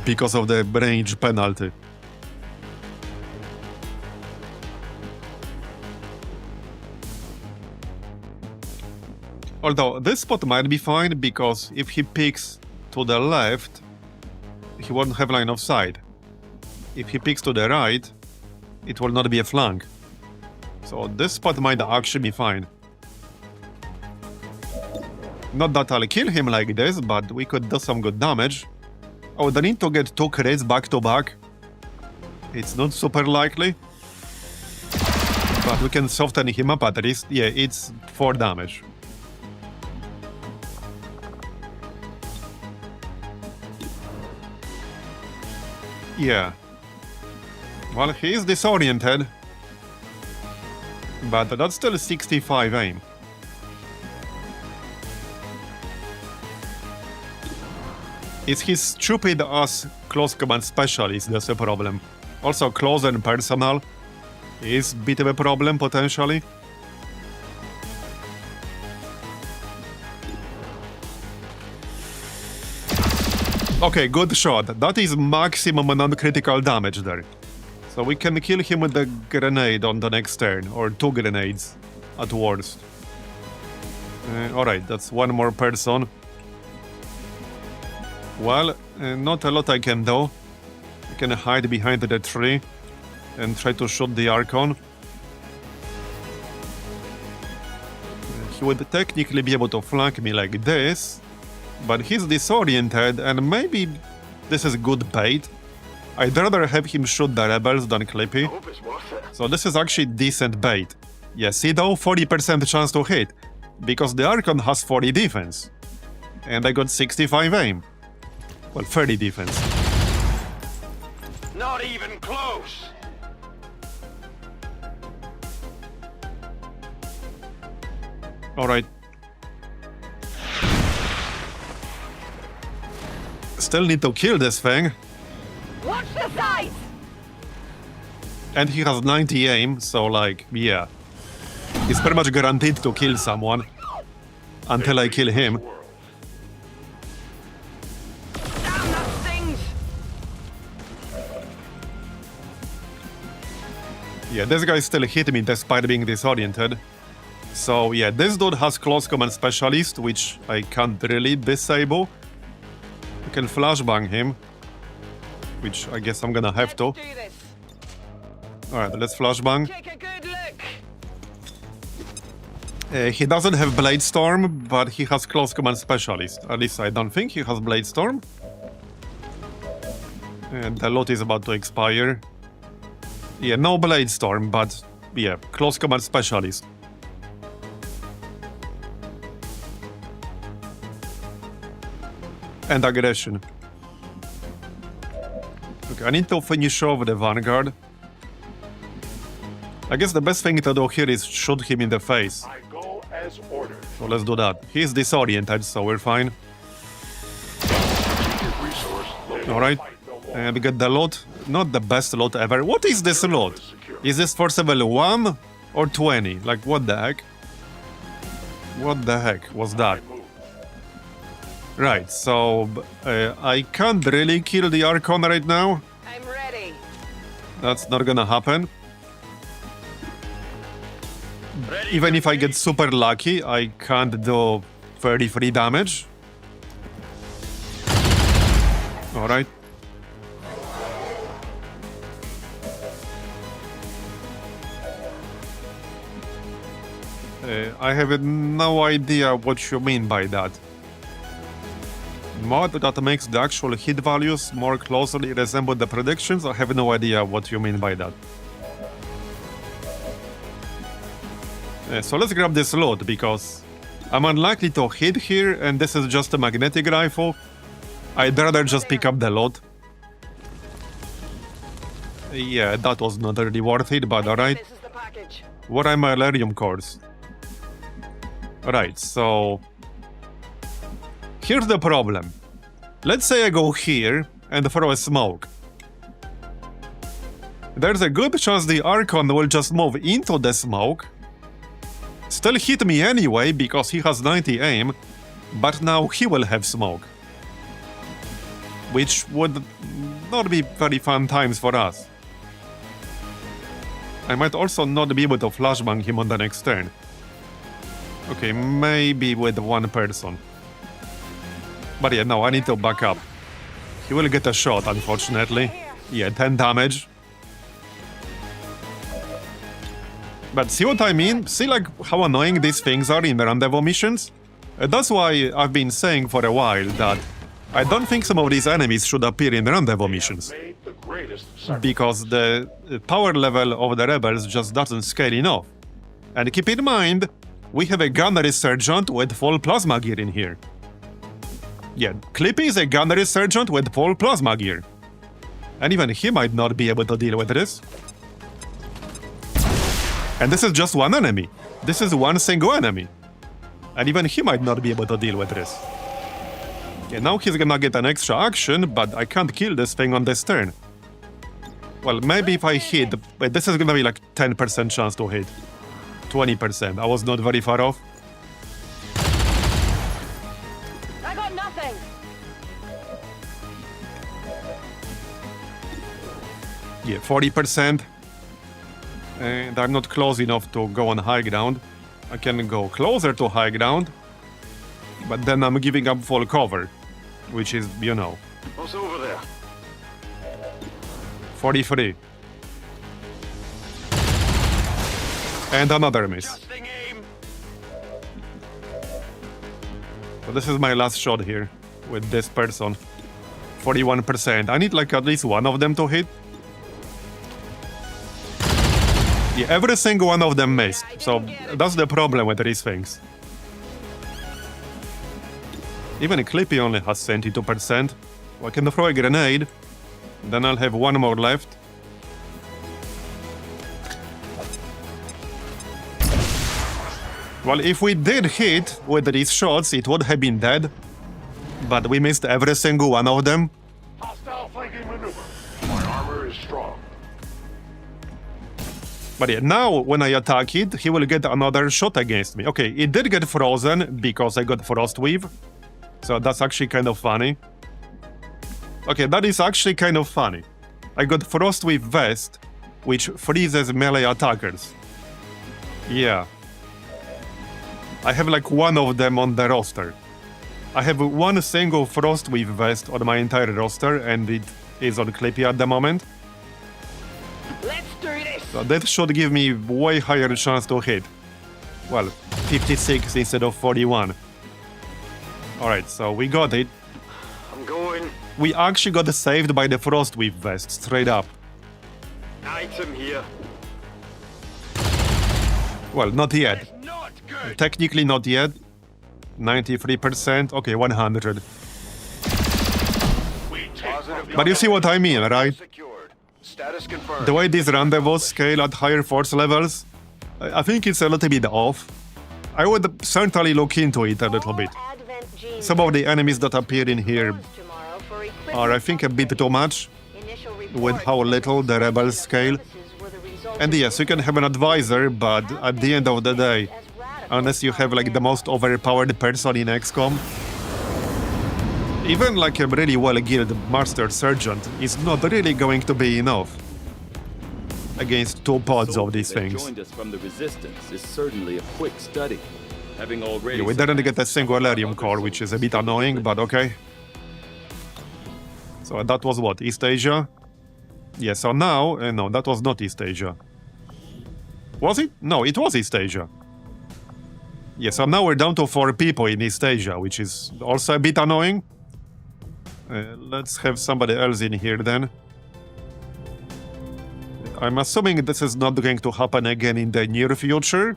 Because of the range penalty. Although this spot might be fine, because if he picks to the left, he won't have line of sight. If he picks to the right, it will not be a flank. So this spot might actually be fine. Not that I'll kill him like this, but we could do some good damage. Oh, the need to get 2 crits back to back. It's not super likely. But we can soften him up at least. Yeah, it's 4 damage. Yeah. Well, he is disoriented. But that's still 65 aim. Is he stupid as close command specialist? That's a problem. Also, close and personal is a bit of a problem, potentially. Okay, good shot. That is maximum non-critical damage there. So we can kill him with the grenade on the next turn, or 2 grenades at worst. Alright, that's one more person. Well, not a lot I can do. I can hide behind the tree and try to shoot the Archon. He would technically be able to flank me like this, but he's disoriented and maybe this is good bait. I'd rather have him shoot the rebels than Clippy. Hope it's worth it. So this is actually decent bait. Yeah, see though, 40% chance to hit, because the Archon has 40 defense. And I got 65 aim. Well, 30 defense. Not even close. Alright. Still need to kill this thing. Watch the sight! And he has 90 aim, so like, yeah. He's pretty much guaranteed to kill someone. Until I kill him. Damn, that stings! Yeah, this guy still hit me despite being disoriented. So yeah, this dude has close command specialist, which I can't really disable. I can flashbang him, which I guess I'm gonna have to. Let's do this. Alright, let's flashbang. Take a good look. He doesn't have Blade Storm, but he has close command specialist. At least I don't think he has Blade Storm. And the lot is about to expire. Yeah, no Blade Storm, but yeah, close command specialist. And aggression. Okay, I need to finish off the Vanguard. I guess the best thing to do here is shoot him in the face. I go as ordered. So let's do that. He's disoriented, so we're fine. Resource loaded. Alright. Fight no more. And we get the loot. Not the best loot ever. What is this loot? Is this for level 1 or 20? Like, what the heck? What the heck was that? Right, so I can't really kill the Archon right now. I'm ready. That's not gonna happen. Even if I get super lucky, I can't do 33 damage. Alright. I have no idea what you mean by that. Mod that makes the actual hit values more closely resemble the predictions? I have no idea what you mean by that. So let's grab this loot, because I'm unlikely to hit here, and this is just a magnetic rifle. I'd rather just pick up the loot. Yeah, that was not really worth it, but alright. This is the package. What are my Elerium cores? Alright, so... here's the problem. Let's say I go here and throw a smoke. There's a good chance the Archon will just move into the smoke, still hit me anyway because he has 90 aim, but now he will have smoke. Which would not be very fun times for us. I might also not be able to flashbang him on the next turn. Okay, maybe with one person. But yeah, no, I need to back up. He will get a shot, unfortunately. Yeah, 10 damage. But see what I mean? See like how annoying these things are in the rendezvous missions? That's why I've been saying for a while that I don't think some of these enemies should appear in the rendezvous missions. Made the greatest sacrifice. Because the power level of the rebels just doesn't scale enough. And keep in mind, we have a gunnery sergeant with full plasma gear in here. Yeah, Clippy is a gunnery sergeant with full plasma gear. And even he might not be able to deal with this. And this is just one enemy. This is one single enemy. And even he might not be able to deal with this. Yeah, now he's gonna get an extra action, but I can't kill this thing on this turn. Well, maybe if I hit, but this is gonna be like 10% chance to hit. 20%, I was not very far off. I got nothing. Yeah, 40%. And I'm not close enough to go on high ground. I can go closer to high ground, but then I'm giving up full cover, which is, you know, What's over there? 43. And another miss. Adjusting aim. So this is my last shot here with this person. 41%. I need like at least one of them to hit. Yeah, every single one of them missed. So that's the problem with these things. Even Clippy only has 72%. I can throw a grenade. Then I'll have one more left. Well, if we did hit with these shots, it would have been dead. But we missed every single one of them. Hostile flanking maneuver. My armor is strong. But yeah, now when I attack it, he will get another shot against me. Okay, it did get frozen because I got Frost Weave. So that's actually kind of funny. Okay, that is actually kind of funny. I got Frost Weave Vest, which freezes melee attackers. Yeah. I have like one of them on the roster. I have one single Frost Weave Vest on my entire roster, and it is on Clippy at the moment. Let's do this. So that should give me way higher chance to hit. Well, 56 instead of 41. Alright, so we got it. I'm going. We actually got saved by the Frost Weave Vest, straight up. Item here. Well, not yet. Not good. Technically not yet. 93%, okay, 100. We take But you see what I mean, right? Secured. Status confirmed. The way these rendezvous scale at higher force levels, I think it's a little bit off. I would certainly look into it a little bit. Some of the enemies that appear in here are, I think, a bit too much with how little the rebels scale. And yes, you can have an advisor, but at the end of the day, unless you have like the most overpowered person in XCOM, even like a really well-geared Master Sergeant is not really going to be enough against two pods of these things. Joined us from the Resistance is certainly a quick study. Having already Yeah, we didn't get a single Elerium core, which is a bit annoying, but okay. So that was what, East Asia? Yeah, so now, no, that was not East Asia. Was it? No, it was East Asia. Yeah, so now we're down to 4 people in East Asia, which is also a bit annoying. Let's have somebody else in here then. I'm assuming this is not going to happen again in the near future,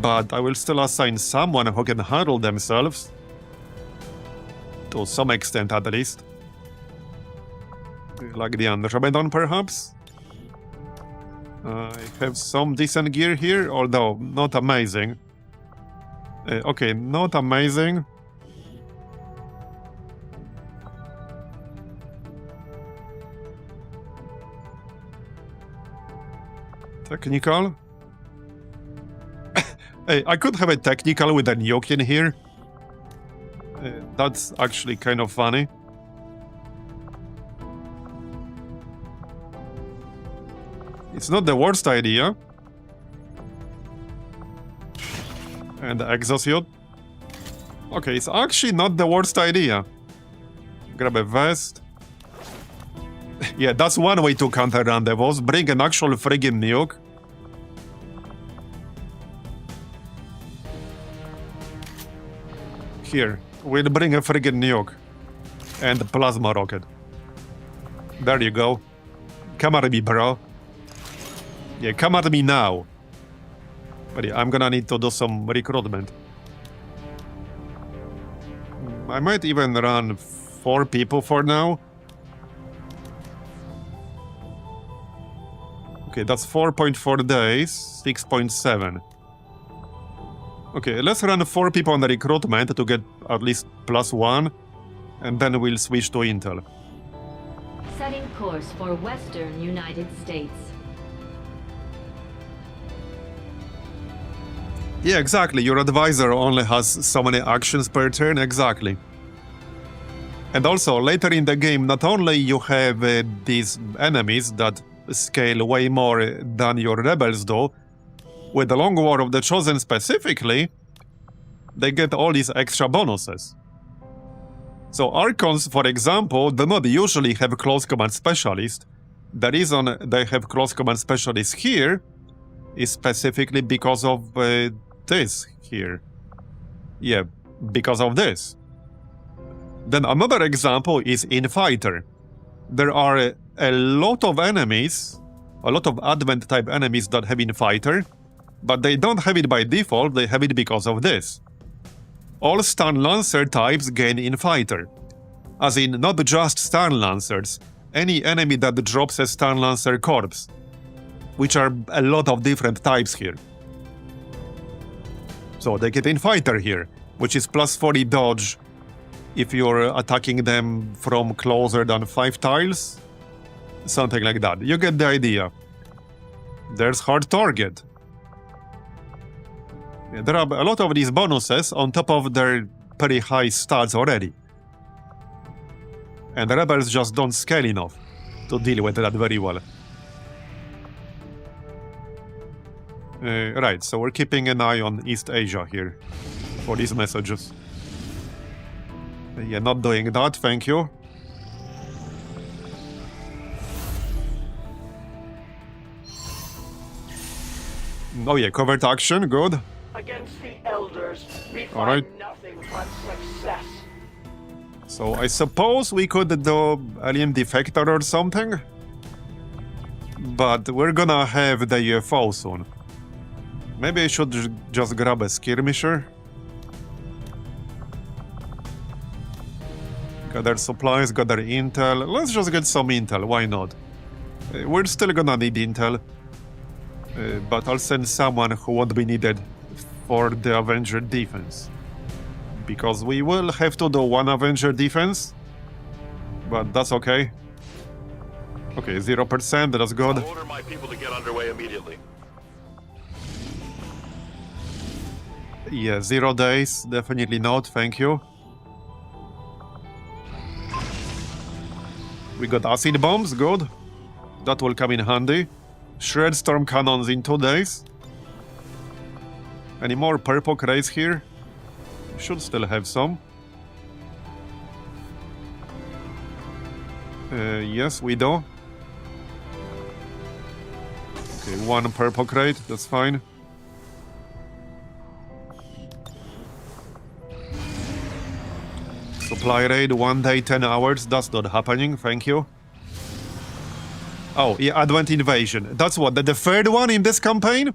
but I will still assign someone who can handle themselves. To some extent, at least. Like the Andromedon, perhaps? I have some decent gear here, although not amazing. Okay, not amazing. Technical? Hey, I could have a technical with a nuke in here. That's actually kind of funny. It's not the worst idea. And the exosuit. Okay, it's actually not the worst idea. Grab a vest. Yeah, that's one way to counter rendezvous. Bring an actual friggin' nuke. Here, we'll bring a friggin' nuke. And a plasma rocket. There you go. Come at me, bro. Yeah, come at me now. But yeah, I'm gonna need to do some recruitment. I might even run 4 people for now. Okay, that's 4.4 days, 6.7. Okay, let's run 4 people on the recruitment to get at least +1, and then we'll switch to Intel. Setting course for Western United States. Yeah, exactly. Your advisor only has so many actions per turn, exactly. And also, later in the game, not only you have these enemies that scale way more than your rebels do, with the Long War of the Chosen specifically, they get all these extra bonuses. So Archons, for example, do not usually have close combat specialist. The reason they have close combat specialist here is specifically because of this here. Yeah, because of this. Then another example is in Fighter. There are a lot of enemies, a lot of Advent type enemies that have in Fighter, but they don't have it by default, they have it because of this. All Stun Lancer types gain in Fighter. As in, not just Stun Lancers, any enemy that drops a Stun Lancer corpse, which are a lot of different types here. So they get in Fighter here, which is plus 40 dodge if you're attacking them from closer than 5 tiles. Something like that. You get the idea. There's Hard Target. Yeah, there are a lot of these bonuses on top of their pretty high stats already. And the rebels just don't scale enough to deal with that very well. Right, so we're keeping an eye on East Asia here for these messages. Yeah, not doing that, thank you. Oh yeah, covert action, good. Against the Elders, we find Alright. nothing but success. So I suppose we could do Alien Defector or something? But we're gonna have the UFO soon. Maybe I should just grab a skirmisher. Gather supplies, gather intel. Let's just get some intel, why not? We're still gonna need intel. But I'll send someone who won't be needed for the Avenger defense. Because we will have to do one Avenger defense. But that's okay. Okay, 0%, that's good. I'll order my people to get underway immediately. Yeah, 0 days, definitely not, thank you. We got acid bombs, good. That will come in handy. Shred storm cannons in 2 days. Any more purple crates here? Should still have some. Yes, we do. Okay, 1 purple crate, that's fine. Supply raid, 1 day, 10 hours. That's not happening, thank you. Oh, yeah, Advent Invasion. That's what, the third one in this campaign?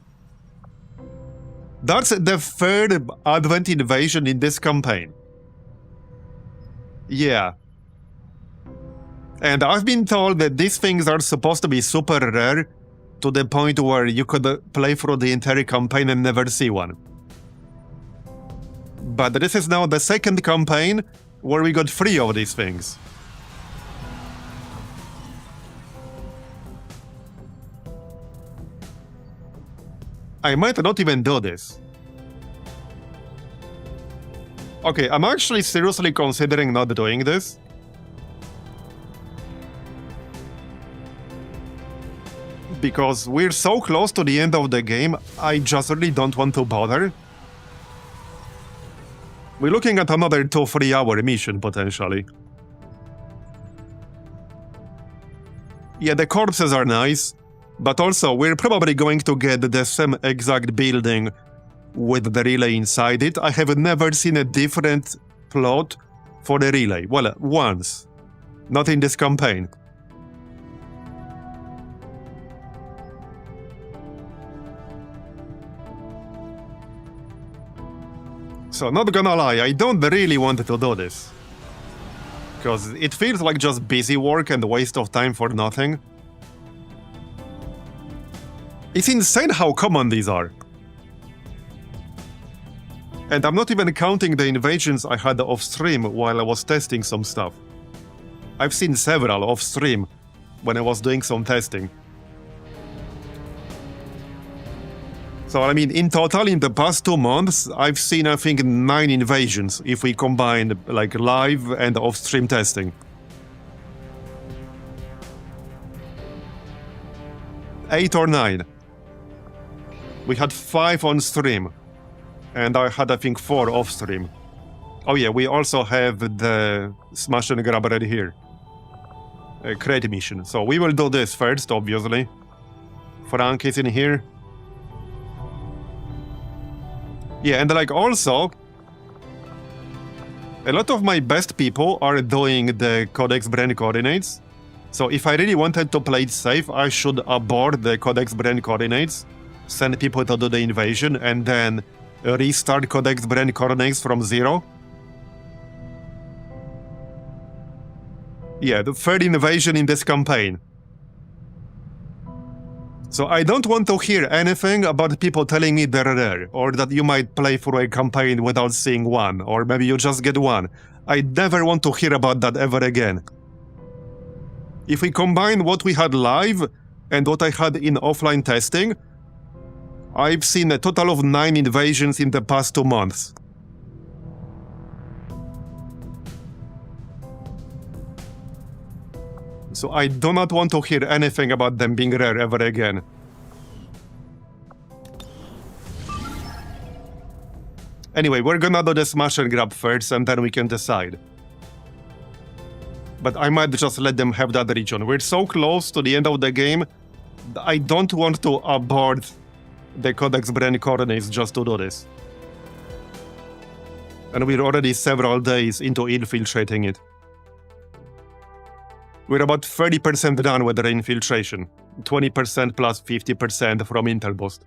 That's the third Advent Invasion in this campaign. Yeah. And I've been told that these things are supposed to be super rare, to the point where you could play through the entire campaign and never see one. But this is now the second campaign where we got 3 of these things. I might not even do this. Okay, I'm actually seriously considering not doing this. Because we're so close to the end of the game, I just really don't want to bother. We're looking at another 2-3 hour mission, potentially. Yeah, the corpses are nice. But also, we're probably going to get the same exact building with the relay inside it. I have never seen a different plot for the relay. Well, once. Not in this campaign. So, not gonna lie, I don't really want to do this. Because it feels like just busy work and waste of time for nothing. It's insane how common these are. And I'm not even counting the invasions I had off-stream while I was testing some stuff. I've seen several off-stream when I was doing some testing. So, I mean, in total, in the past 2 months, I've seen, I think, 9 invasions, if we combine, like, live and off-stream testing. 8 or 9. We had 5 on stream. And I had, I think, 4 off-stream. Oh yeah, we also have the smash and grab right here. Crate mission. So we will do this first, obviously. Frank is in here. Yeah, and like also, a lot of my best people are doing the Codex Brain Coordinates. So if I really wanted to play it safe, I should abort the Codex Brain Coordinates, send people to do the invasion, and then restart Codex Brain Coordinates from 0. Yeah, the third invasion in this campaign. So I don't want to hear anything about people telling me they're rare, or that you might play through a campaign without seeing one, or maybe you just get one. I never want to hear about that ever again. If we combine what we had live and what I had in offline testing, I've seen a total of 9 invasions in the past 2 months. So I do not want to hear anything about them being rare ever again. Anyway, we're gonna do the smash and grab first, and then we can decide. But I might just let them have that region. We're so close to the end of the game, I don't want to abort the Codex Brain Coordinates just to do this. And we're already several days into infiltrating it. We're about 30% done with the infiltration, 20% plus 50% from Intel Boost.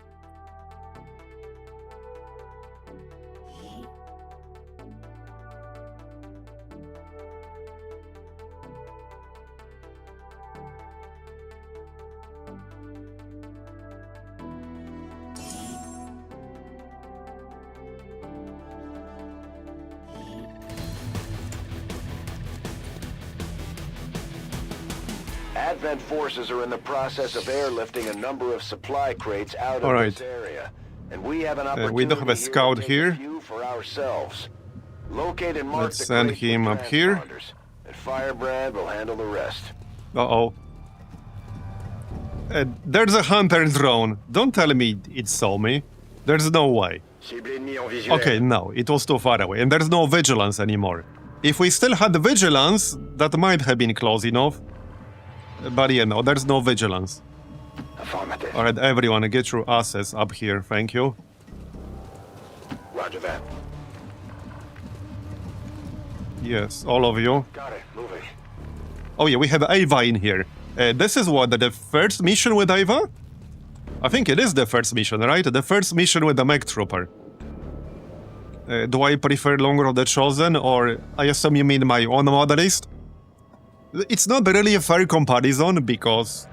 Advent forces are in the process of airlifting a number of supply crates out All of right. this area, and we have an opportunity we do have a scout to take here. a few for ourselves. Locate and mark Let's the send crates with him up here. transponders, and Firebrand will handle the rest. Uh-oh. There's a hunter drone. Don't tell me it saw me. There's no way. Okay, no, it was too far away, and there's no vigilance anymore. If we still had vigilance, that might have been close enough. But yeah, no, there's no vigilance. Affirmative. Alright, everyone, get your asses up here, thank you. Roger that. Yes, all of you. Got it. Moving. Oh yeah, we have Ava in here. This is what, the first mission with Ava? I think it is the first mission, right? The first mission with the mech trooper. Do I prefer Longer of the Chosen, or I assume you mean my own modelist? It's not really a fair comparison, because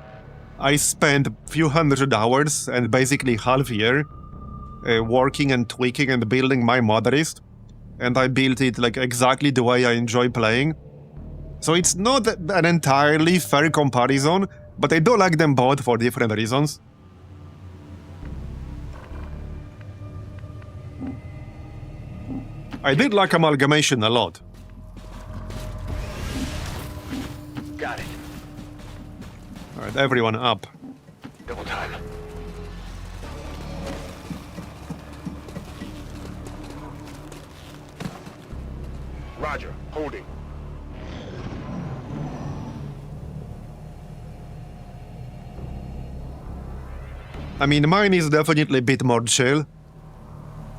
I spent a few hundred hours and basically half year working and tweaking and building my modelist, and I built it like exactly the way I enjoy playing. So it's not an entirely fair comparison, but I do like them both for different reasons. I did like Amalgamation a lot. Got it. Alright, everyone up. Double time. Roger. Holding. I mean, mine is definitely a bit more chill.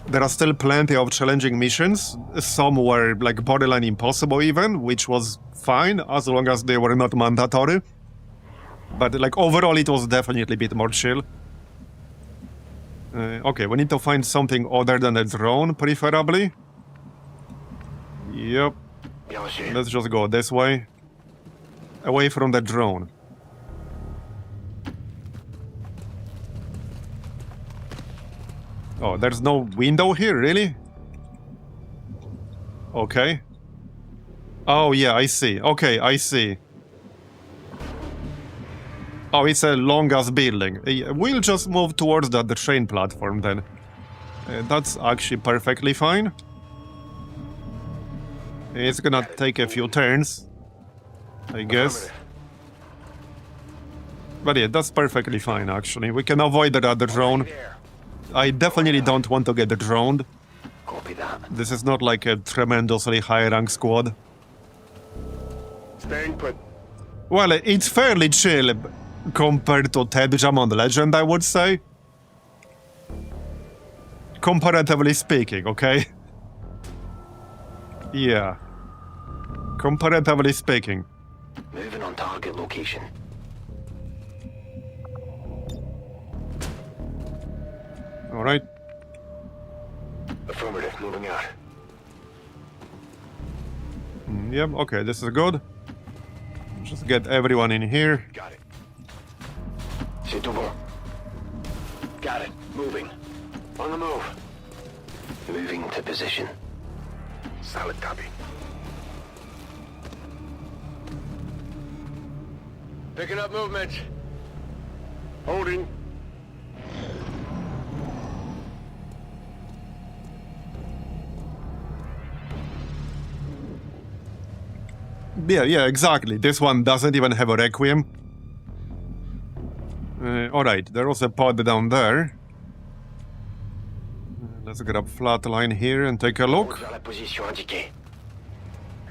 There are still plenty of challenging missions. Some were like borderline impossible even, which was fine as long as they were not mandatory. But like overall it was definitely a bit more chill. Okay, we need to find something other than a drone, preferably. Yep. Let's just go this way. Away from the drone. Oh, there's no window here, really? Okay. Oh, yeah, I see. Okay, I see. Oh, it's a long-ass building. We'll just move towards that train platform then. That's actually perfectly fine. It's gonna take a few turns, I guess. But yeah, that's perfectly fine, actually. We can avoid that other drone. I definitely don't want to get droned. Copy that. This is not like a tremendously high-rank squad. Staying put. Well, it's fairly chill compared to TedJam on Legend, I would say. Comparatively speaking, okay? Yeah. Comparatively speaking. Moving on target location. Alright. Affirmative, moving out. Yep, okay, this is good. Just get everyone in here. Got it. C'est tout bon. Got it. Moving. On the move. Moving to position. Solid copy. Picking up movement. Holding. Yeah, exactly. This one doesn't even have a Requiem. Alright, there was a pod down there. Let's grab flatline here and take a look.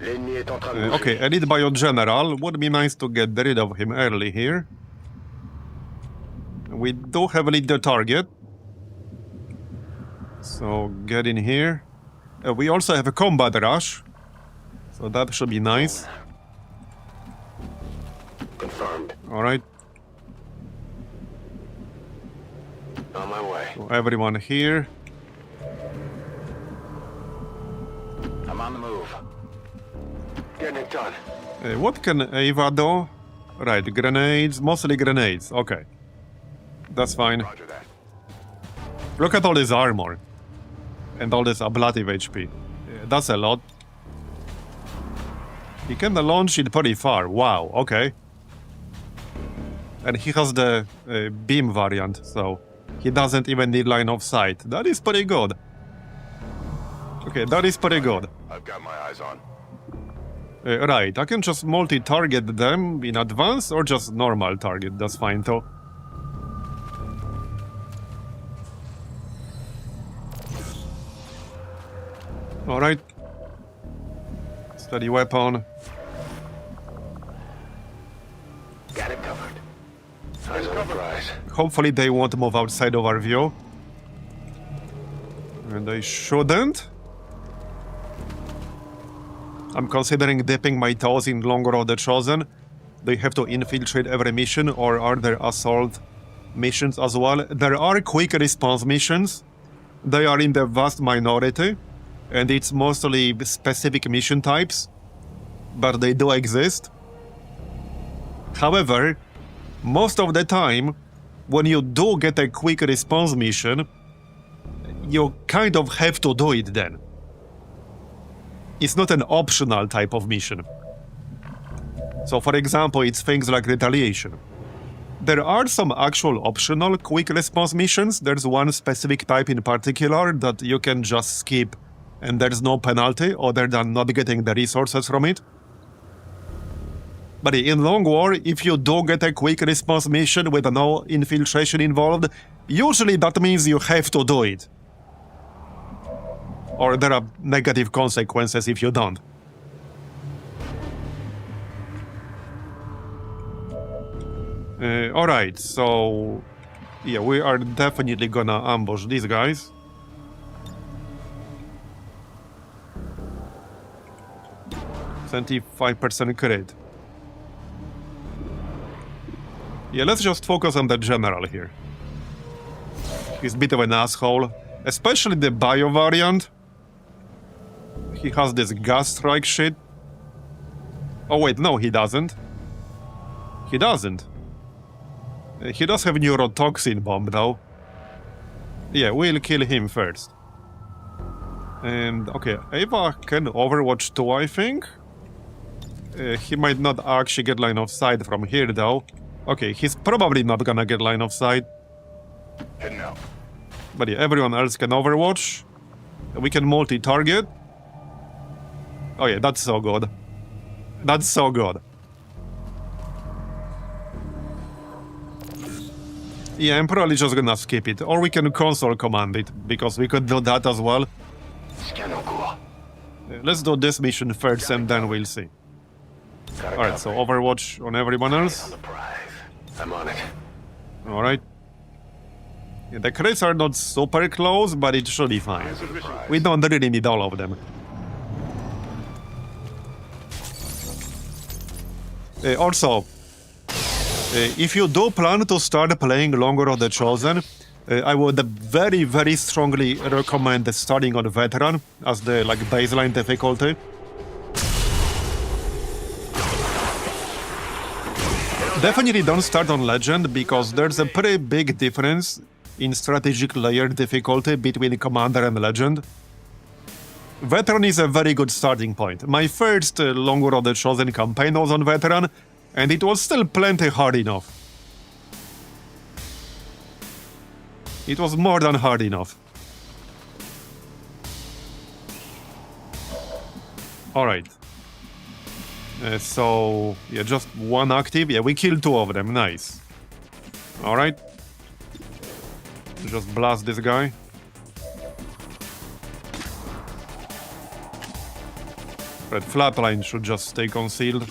Okay, Elite Bio General. Would be nice to get rid of him early here. We do have lead the target. So get in here. We also have a combat rush. So that should be nice. Confirmed. Alright. On my way. So everyone here. I'm on the move. Getting it done. What can Ava do? Right, grenades. Mostly grenades. Okay. That's fine. Roger that. Look at all this armor. And all this ablative HP. That's a lot. He can launch it pretty far. Wow, okay. And he has the beam variant, so he doesn't even need line of sight. That is pretty good. Okay, that is pretty good. I've got my eyes on. Right, I can just multi-target them in advance or just normal target. That's fine too. Alright. Steady weapon. Got it covered. Eyes on the prize. Hopefully they won't move outside of our view. And they shouldn't. I'm considering dipping my toes in Long Road the Chosen. They have to infiltrate every mission, or are there assault missions as well? There are quick response missions. They are in the vast minority, and it's mostly specific mission types, but they do exist. However, most of the time, when you do get a quick response mission, you kind of have to do it then. It's not an optional type of mission. So for example, it's things like Retaliation. There are some actual optional quick response missions. There's one specific type in particular that you can just skip and there's no penalty other than not getting the resources from it. But in Long War, if you do get a quick response mission with no infiltration involved, usually that means you have to do it. Or there are negative consequences if you don't. Alright, so... yeah, we are definitely gonna ambush these guys. %5% crit. Yeah, let's just focus on the general here. He's a bit of an asshole. Especially the bio variant. He has this gas strike shit. Oh wait, no, he doesn't. He doesn't. He does have neurotoxin bomb though. Yeah, we'll kill him first. And okay, Ava can Overwatch 2, I think. He might not actually get line of sight from here though. Okay, he's probably not gonna get line of sight. Heading out. But yeah, everyone else can overwatch. We can multi-target. Oh yeah, that's so good. That's so good. Yeah, I'm probably just gonna skip it. Or we can console command it, because we could do that as well. Scan au cours. Let's do this mission first and then we'll see. Got a Alright, so cover. Overwatch on everyone On else. the prize. I'm on it. Alright. Yeah, the crates are not super close, but it should be fine. We don't really need all of them. Also, if you do plan to start playing Longer of the Chosen, I would very, very strongly recommend starting on Veteran as the baseline difficulty. Definitely don't start on Legend, because there's a pretty big difference in strategic layer difficulty between Commander and Legend. Veteran is a very good starting point. My first Longer of the Chosen campaign was on Veteran, and it was still plenty hard enough. It was more than hard enough. Alright. So, yeah, just one active. Yeah, we killed 2 of them. Nice. Alright. Just blast this guy. Red flatline should just stay concealed.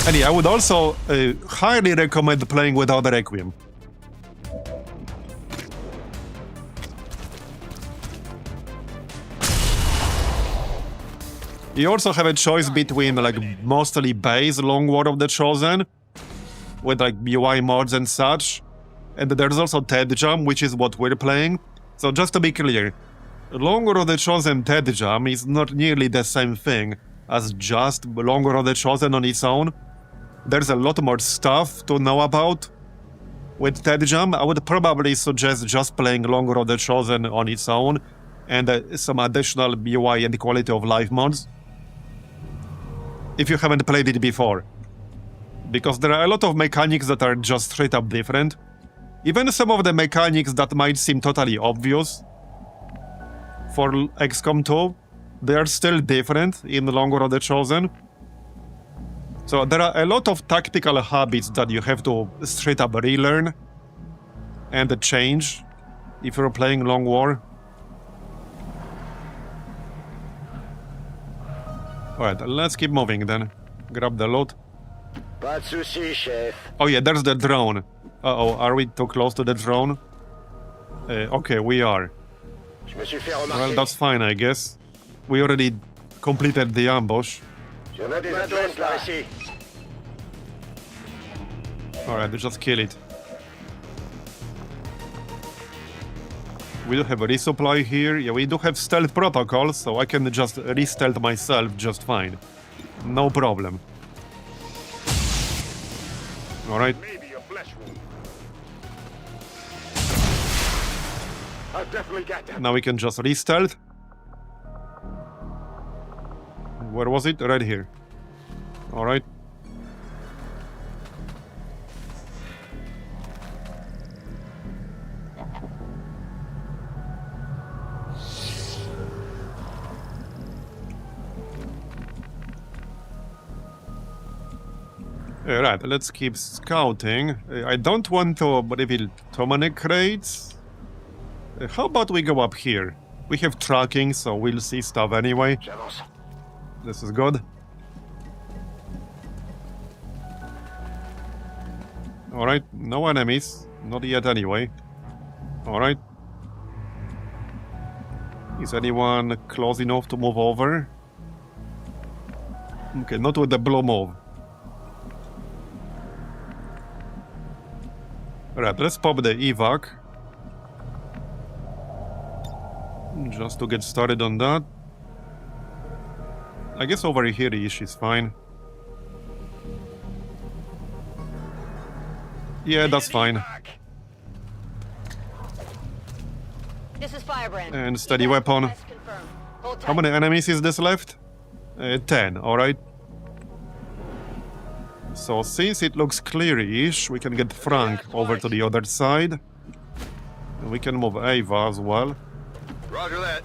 And yeah, I would also highly recommend playing without the Requiem. You also have a choice between mostly base Long War of the Chosen with UI mods and such, and there's also TedJam, which is what we're playing. So just to be clear, Long War of the Chosen TedJam is not nearly the same thing as just Long War of the Chosen on its own. There's a lot more stuff to know about. With TedJam, I would probably suggest just playing Long War of the Chosen on its own and some additional UI and quality of life mods, if you haven't played it before. Because there are a lot of mechanics that are just straight up different. Even some of the mechanics that might seem totally obvious for XCOM 2, they are still different in Long War of the Chosen. So there are a lot of tactical habits that you have to straight up relearn and change if you're playing Long War. Alright, let's keep moving then. Grab the loot. Pas de soucis, chef. Oh yeah, there's the drone. Uh-oh, are we too close to the drone? Okay, we are. Je me suis fait remarquer. Well, that's fine, I guess. We already completed the ambush. J'en ai des adresses là. Ici. Alright, just kill it. We do have a resupply here. Yeah, we do have stealth protocols, so I can just re-stealth myself just fine. No problem. Alright. Maybe a flesh wound. I've definitely got that. Now we can just re-stealth. Where was it? Right here. Alright. Right, let's keep scouting. I don't want to reveal too many crates. How about we go up here? We have tracking, so we'll see stuff anyway. J'avance. This is good. Alright, no enemies. Not yet anyway. Alright. Is anyone close enough to move over? Okay, not with the blue move. Alright, let's pop the evac. Just to get started on that. I guess over here-ish is fine. Yeah, that's fine. This is Firebrand. And steady weapon. Confirmed. Hold How tight. many enemies is this left? 10, alright. So since it looks clear-ish, we can get Frank over to the other side. And we can move Ava as well. Roger that.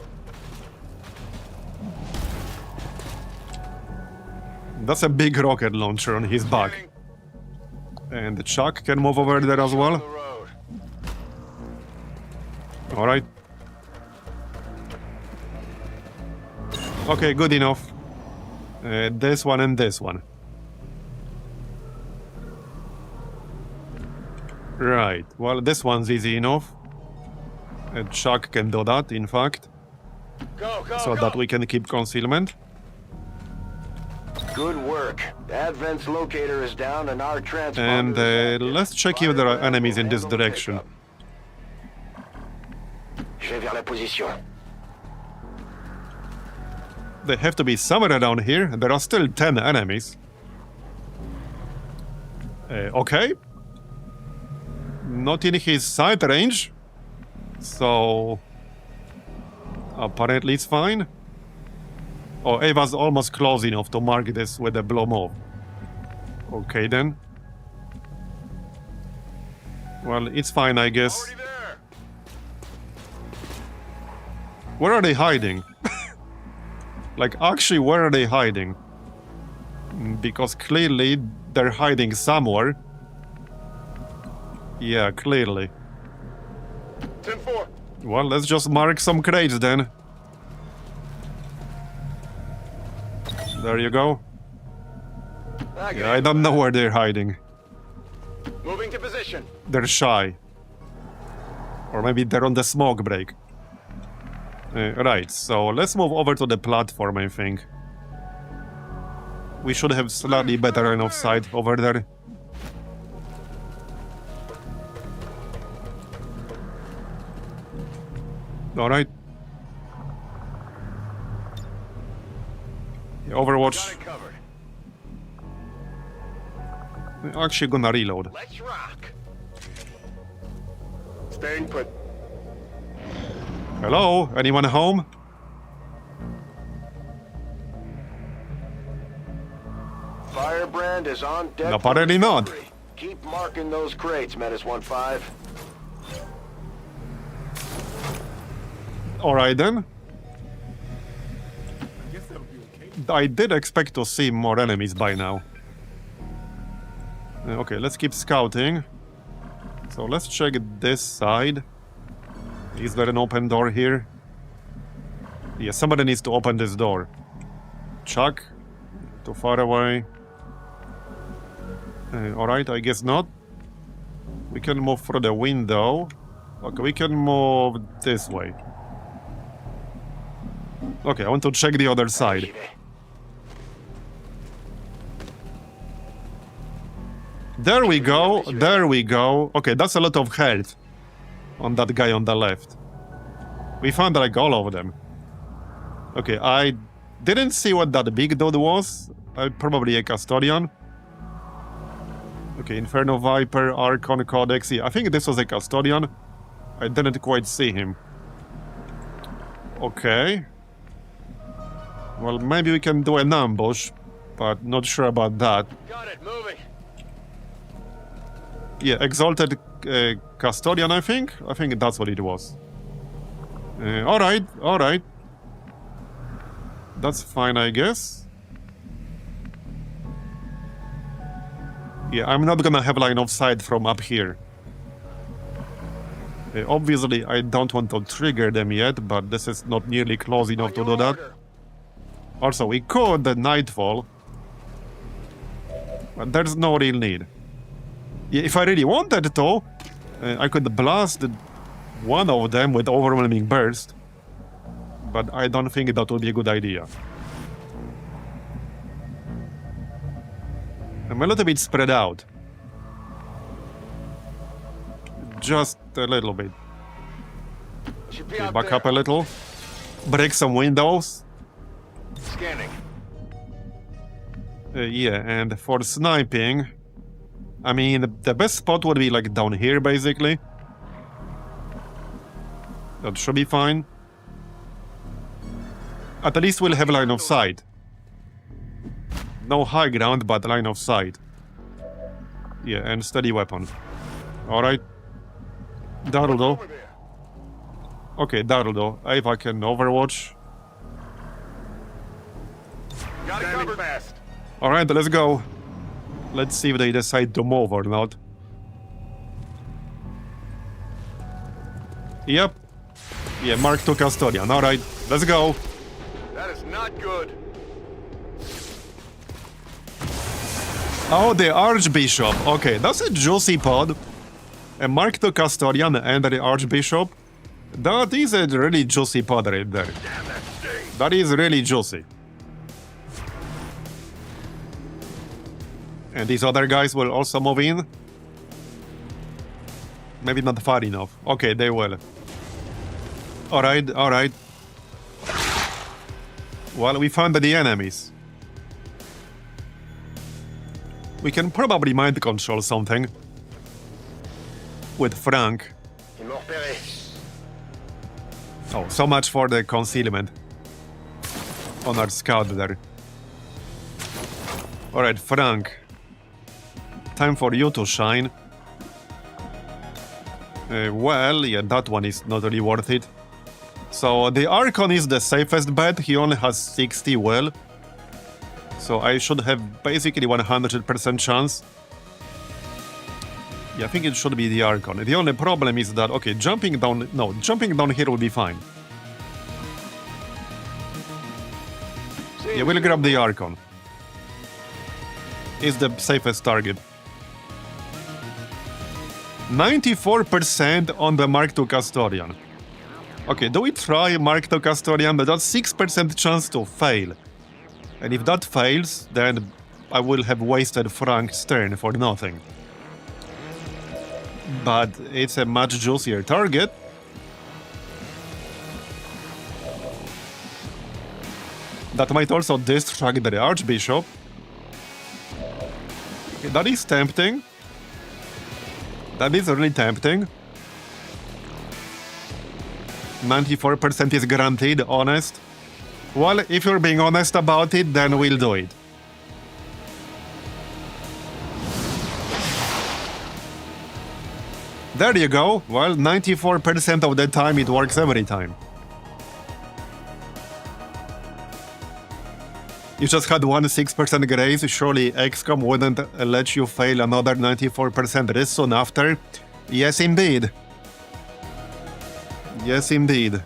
That's a big rocket launcher on his back. And Chuck can move over there as well. Alright. Okay, good enough. This one and this one. Right, well, this one's easy enough. Chuck can do that, in fact. So that we can keep concealment. Good work. The Advent's locator is down and our transponder And is active. let's check if there are enemies in this direction. Je vais vers la position. They have to be somewhere around here. There are still 10 enemies. Okay. Not in his sight range. So... apparently it's fine. Oh, Ava's almost close enough to mark this with a blow move. Okay then. Well, it's fine, I guess. Where are they hiding? Like, actually, where are they hiding? Because clearly they're hiding somewhere. Yeah, clearly. 10-4. Well, let's just mark some crates then. There you go. Yeah, I don't know where they're hiding. Moving to position. They're shy. Or maybe they're on the smoke break. Right, so let's move over to the platform, I think. We should have slightly better line of sight over there. Alright. Yeah, Overwatch. Covered. Actually gonna reload. Let's rock. Staying put. Hello? Anyone home? Firebrand is on deck. Apparently not. Keep marking those crates, Menace 1-5. Alright then. I did expect to see more enemies by now. Okay, let's keep scouting. So let's check this side. Is there an open door here? Yeah, somebody needs to open this door. Chuck? Too far away. Alright, I guess not. We can move through the window. Okay, we can move this way. Okay, I want to check the other side. There we go, there we go. Okay, that's a lot of health on that guy on the left. We found like all of them. Okay, I didn't see what that big dude was. Probably a custodian. Okay, Inferno Viper, Archon Codex. Yeah, I think this was a custodian. I didn't quite see him. Okay. Well, maybe we can do an ambush, but not sure about that. Got it. Moving. Yeah, Exalted Custodian, I think? I think that's what it was. Alright, alright. That's fine, I guess. Yeah, I'm not gonna have line of sight from up here. Obviously, I don't want to trigger them yet, but this is not nearly close enough to do that. Also, we could at nightfall, but there's no real need. Yeah, if I really wanted to, I could blast one of them with overwhelming burst, but I don't think that would be a good idea. I'm a little bit spread out. Just a little bit. Should be Okay, out back there. up a little. Break some windows. Scanning. Yeah, and for sniping, I mean, the best spot would be like down here, basically. That should be fine. At least we'll have line of sight. No high ground, but line of sight. Yeah, and steady weapon. Alright. That'll do. Okay, that'll do. If I can overwatch. Got it covered. Fast. Alright, let's go. Let's see if they decide to move or not. Yep. Yeah, Mark II Custodian. Alright, let's go. That is not good. Oh, the Archbishop. Okay, that's a juicy pod. A Mark II Custodian and the Archbishop. That is a really juicy pod right there. That is really juicy. And these other guys will also move in. Maybe not far enough. Okay, they will. Alright, alright. Well, we found the enemies. We can probably mind control something. With Frank. Oh, so much for the concealment. On our scout there. Alright, Frank. Time for you to shine. Well, yeah, that one is not really worth it. So the Archon is the safest bet. He only has 60 will. So I should have basically 100% chance. Yeah, I think it should be the Archon. The only problem is that, okay, jumping down here will be fine. Yeah, we'll grab the Archon. It's the safest target. 94% on the Mark II Custodian. Okay, do we try Mark II Custodian? But that's 6% chance to fail. And if that fails, then I will have wasted Frank's turn for nothing. But it's a much juicier target. That might also distract the Archbishop. Okay, that is tempting. That is really tempting. 94% is guaranteed, honest. Well, if you're being honest about it, then we'll do it. There you go. Well, 94% of the time it works every time. You just had 6% grace. Surely XCOM wouldn't let you fail another 94% this soon after. Yes, indeed. Yes, indeed.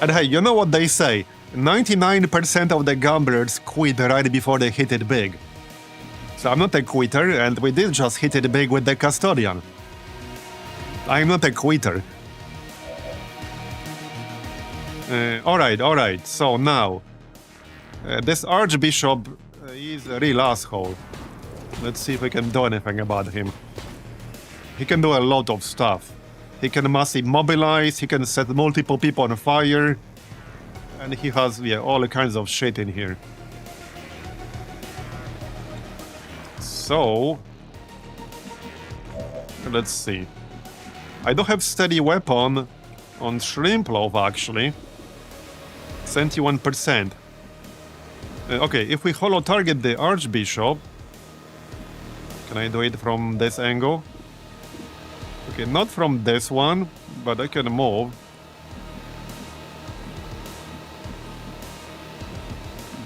And hey, you know what they say? 99% of the gamblers quit right before they hit it big. So I'm not a quitter, and we did just hit it big with the Custodian. I'm not a quitter. Alright, so now... this Archbishop is a real asshole. Let's see if we can do anything about him. He can do a lot of stuff. He can mass immobilize, he can set multiple people on fire, and he has, yeah, all kinds of shit in here. So... let's see. I do have steady weapon on Shrimploaf, actually. 71%. Okay, if we holo target the Archbishop... Can I do it from this angle? Okay, not from this one, but I can move.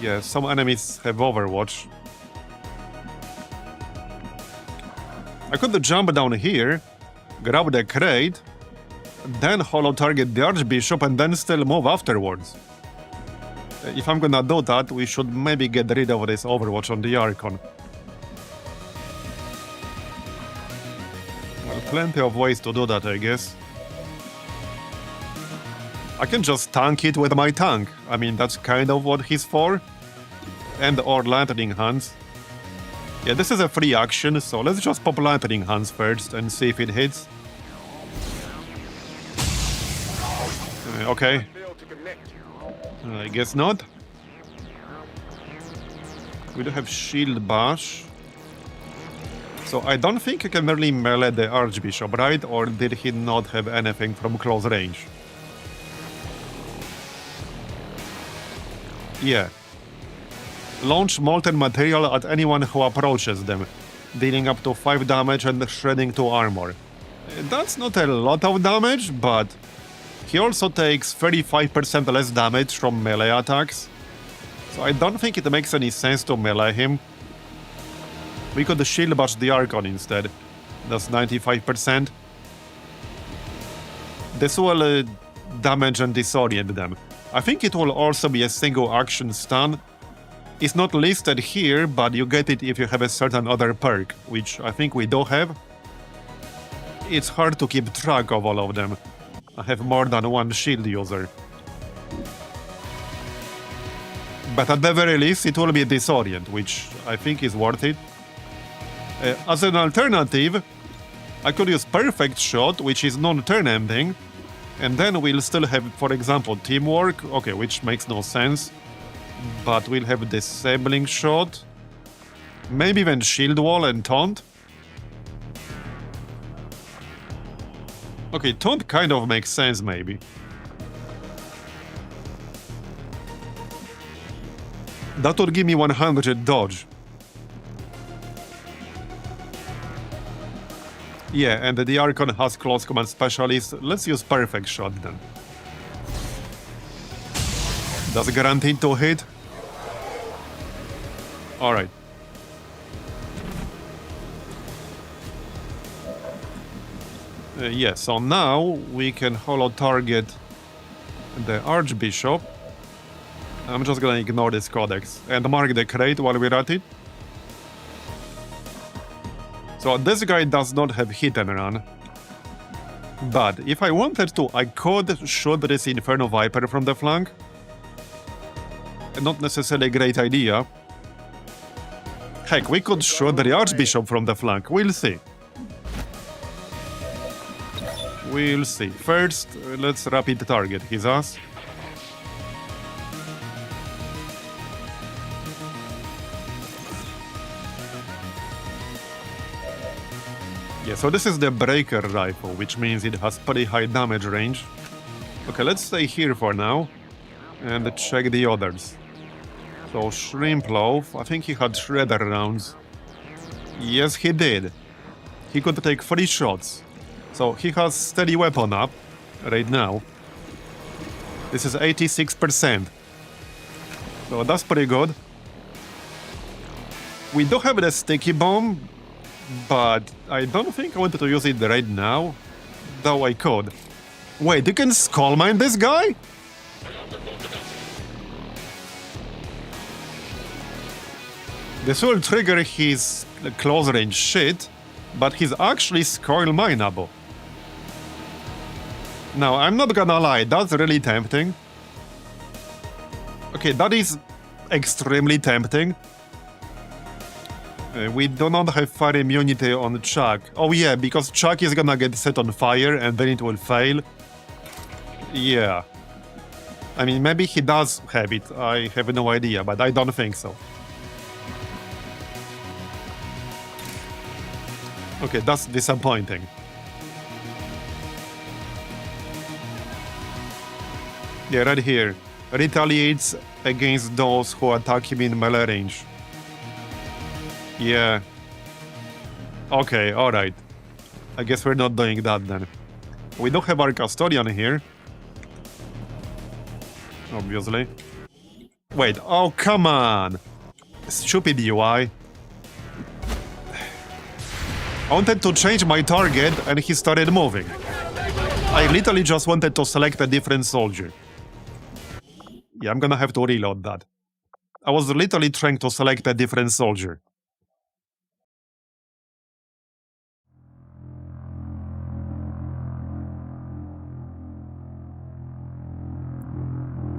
Yeah, some enemies have Overwatch. I could jump down here, grab the crate, then holo target the Archbishop and then still move afterwards. If I'm gonna do that, we should maybe get rid of this Overwatch on the Archon. Well, plenty of ways to do that, I guess. I can just tank it with my tank. I mean, that's kind of what he's for. And or Lightning Hands. Yeah, this is a free action, so let's just pop Lightning Hands first and see if it hits. Okay. I guess not. We do have Shield Bash. So I don't think I can really melee the Archbishop, right? Or did he not have anything from close range? Launch molten material at anyone who approaches them, dealing up to 5 damage and shredding 2 armor. That's not a lot of damage, but he also takes 35% less damage from melee attacks. So I don't think it makes any sense to melee him. We could shield bash the Archon instead. That's 95%. This will damage and disorient them. I think it will also be a single action stun. It's not listed here, but you get it if you have a certain other perk, which I think we do have. It's hard to keep track of all of them. I have more than one shield user. But at the very least, it will be a disorient, which I think is worth it. As an alternative, I could use Perfect Shot, which is non-turn ending, and then we'll still have, for example, Teamwork, okay, which makes no sense, but we'll have Disabling Shot, maybe even Shield Wall and Taunt. Okay, Taunt kind of makes sense, maybe. That would give me 100 dodge. Yeah, and the Archon has Close Command Specialist. Let's use Perfect Shot then. That's guaranteed to hit. Alright. Yeah, so now we can holo target the Archbishop. I'm just gonna ignore this codex and mark the crate while we're at it. So this guy does not have hit and run. But if I wanted to, I could shoot this Inferno Viper from the flank. Not necessarily a great idea. Heck, we could shoot the Archbishop from the flank. We'll see. We'll see. First, let's rapid target his ass. Yeah, so this is the Breaker Rifle, which means it has pretty high damage range. Okay, let's stay here for now and check the others. So Shrimp Loaf, I think he had Shredder rounds. Yes, he did. He could take 3 shots. So he has steady weapon up right now. This is 86%. So that's pretty good. We do have the Sticky Bomb, but I don't think I wanted to use it right now. Though I could. Wait, you can Skull Mine this guy? This will trigger his close range shit, but he's actually Skull Mineable. Now, I'm not gonna lie, that's really tempting. Okay, that is extremely tempting. We do not have fire immunity on Chuck. Oh yeah, because Chuck is gonna get set on fire and then it will fail. Yeah. I mean, maybe he does have it, I have no idea, but I don't think so. Okay, that's disappointing. Yeah, right here. Retaliates against those who attack him in melee range. Yeah. Okay, alright. I guess we're not doing that then. We do have our Custodian here. Obviously. Wait, oh come on! Stupid UI. I wanted to change my target and he started moving. I literally just wanted to select a different soldier. Yeah, I'm gonna have to reload that. I was literally trying to select a different soldier.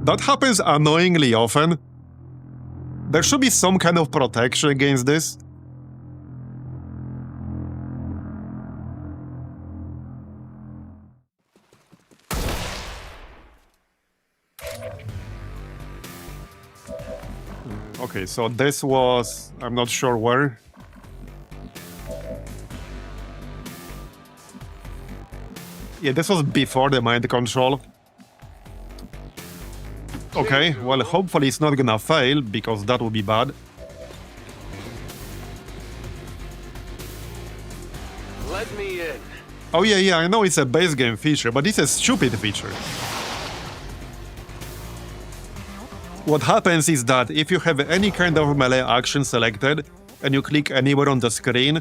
That happens annoyingly often. There should be some kind of protection against this. Okay, so this was... I'm not sure where. Yeah, this was before the mind control. Okay, well, hopefully it's not gonna fail, because that would be bad. Let me in. Oh yeah, I know it's a base game feature, but it's a stupid feature. What happens is that if you have any kind of melee action selected, and you click anywhere on the screen,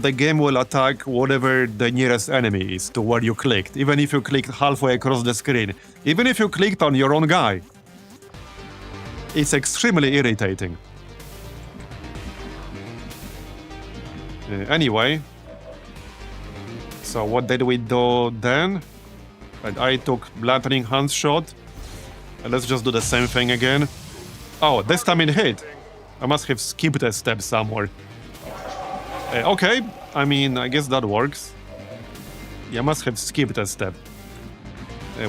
the game will attack whatever the nearest enemy is to where you clicked, even if you clicked halfway across the screen, even if you clicked on your own guy. It's extremely irritating. Anyway, so what did we do then? I took Blattering Hand Shot. Let's just do the same thing again. Oh, this time it hit. I must have skipped a step somewhere. Okay, I mean, I guess that works. Yeah, I must have skipped a step.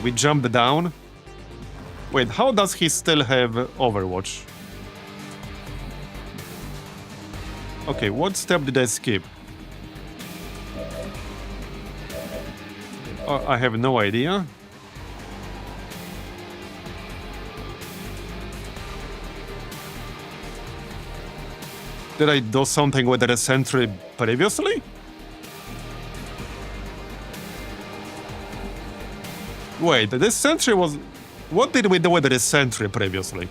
We jumped down. Wait, how does he still have Overwatch? Okay, what step did I skip? I have no idea. Did I do something with the sentry previously? Wait, this sentry was... What did we do with the sentry previously?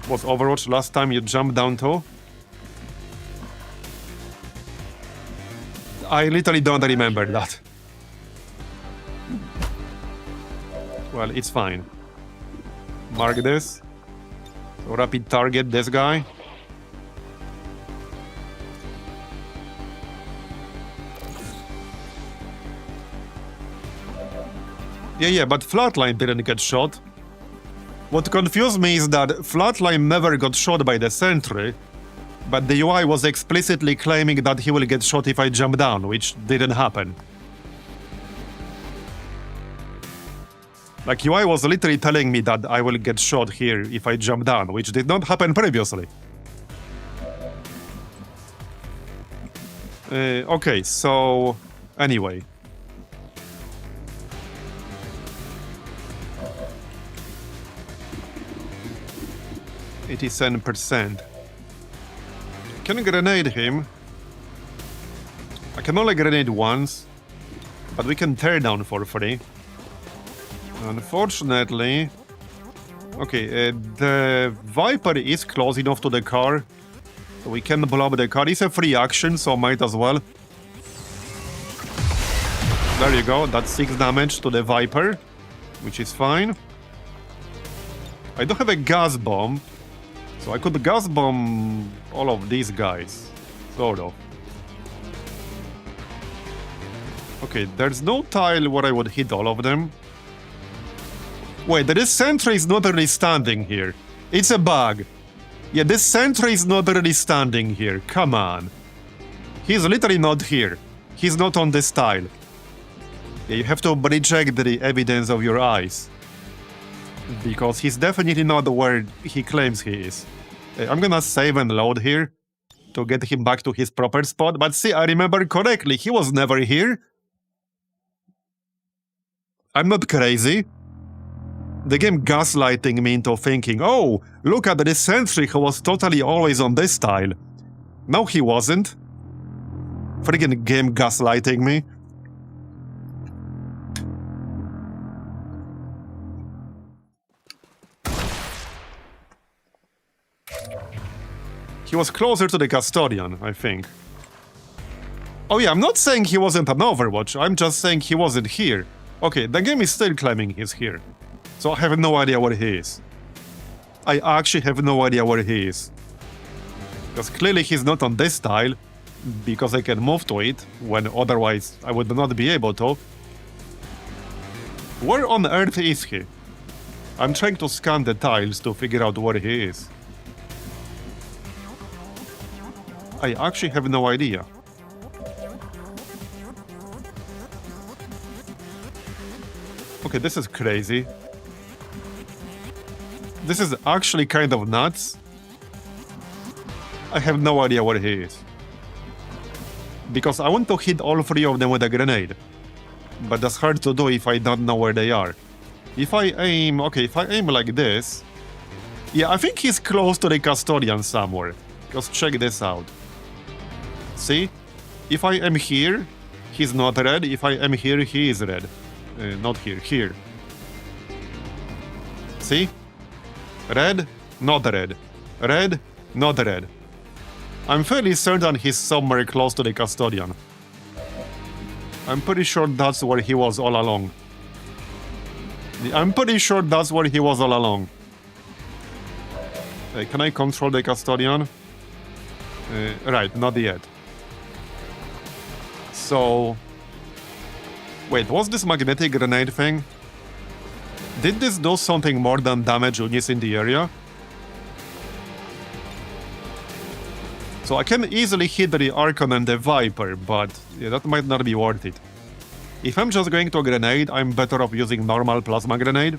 Was Overwatch last time you jumped down to? I literally don't remember that. Well, it's fine. Mark this. So rapid target this guy. Yeah, but Flatline didn't get shot. What confused me is that Flatline never got shot by the sentry, but the UI was explicitly claiming that he will get shot if I jump down, which didn't happen. Like, UI was literally telling me that I will get shot here if I jump down, which did not happen previously. Okay, so... Anyway. %. Can I grenade him? I can only grenade once, but we can tear down for free. Unfortunately... Okay, the Viper is close enough to the car. So we can blow up the car. It's a free action, so might as well. There you go, that's 6 damage to the Viper, which is fine. I don't have a gas bomb, so I could gas bomb all of these guys. Sort of. Okay, there's no tile where I would hit all of them. Wait, this sentry is not really standing here. It's a bug. Yeah, this sentry is not really standing here. Come on. He's literally not here. He's not on this tile. Yeah, you have to reject the evidence of your eyes. Because he's definitely not where he claims he is. I'm gonna save and load here to get him back to his proper spot. But see, I remember correctly, he was never here. I'm not crazy. The game gaslighting me into thinking, oh, look at this sentry who was totally always on this tile. No, he wasn't. Friggin' game gaslighting me. He was closer to the custodian, I think. Oh yeah, I'm not saying he wasn't on Overwatch, I'm just saying he wasn't here. Okay, the game is still claiming he's here. So I have no idea where he is. I actually have no idea where he is. Because clearly he's not on this tile, because I can move to it, when otherwise I would not be able to. Where on earth is he? I'm trying to scan the tiles to figure out where he is. I actually have no idea. Okay, this is crazy. This is actually kind of nuts. I have no idea where he is. because I want to hit all 3 of them with a grenade. But that's hard to do if I don't know where they are. If I aim... Okay, if I aim like this... Yeah, I think he's close to the custodian somewhere. Just check this out. See? If I am here, he's not red. If I am here, he is red. Not here, here. See? Red, not red. Red, not red. I'm fairly certain he's somewhere close to the custodian. I'm pretty sure that's where he was all along. I'm pretty sure that's where he was all along. Can I control the custodian? Right, not yet. So... Wait, what's this magnetic grenade thing? Did this do something more than damage units in the area? So I can easily hit the Archon and the Viper, but yeah, that might not be worth it. If I'm just going to a grenade, I'm better off using normal plasma grenade.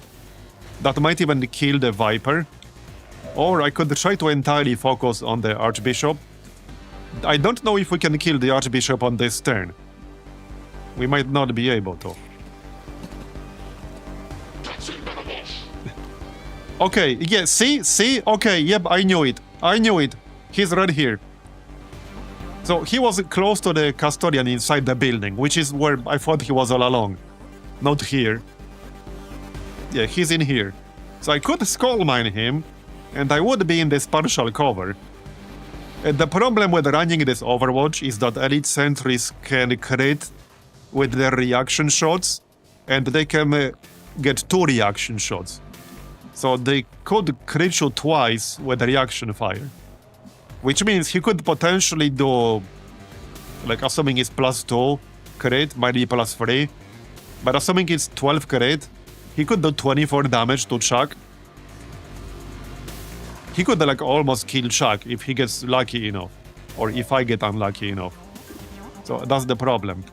That might even kill the Viper. Or I could try to entirely focus on the Archbishop. I don't know if we can kill the Archbishop on this turn. We might not be able to. Okay, yeah, see? Okay, yep, I knew it. He's right here. So he was close to the custodian inside the building, which is where I thought he was all along. Not here. Yeah, he's in here. So I could skull mine him, and I would be in this partial cover. And the problem with running this Overwatch is that elite sentries can crit with their reaction shots, and they can get 2 reaction shots. So they could crit you twice with reaction fire. Which means he could potentially do, like assuming it's +2 crit, might be +3, but assuming it's 12 crit, he could do 24 damage to Chuck. He could like almost kill Chuck if he gets lucky enough, or if I get unlucky enough. So that's the problem.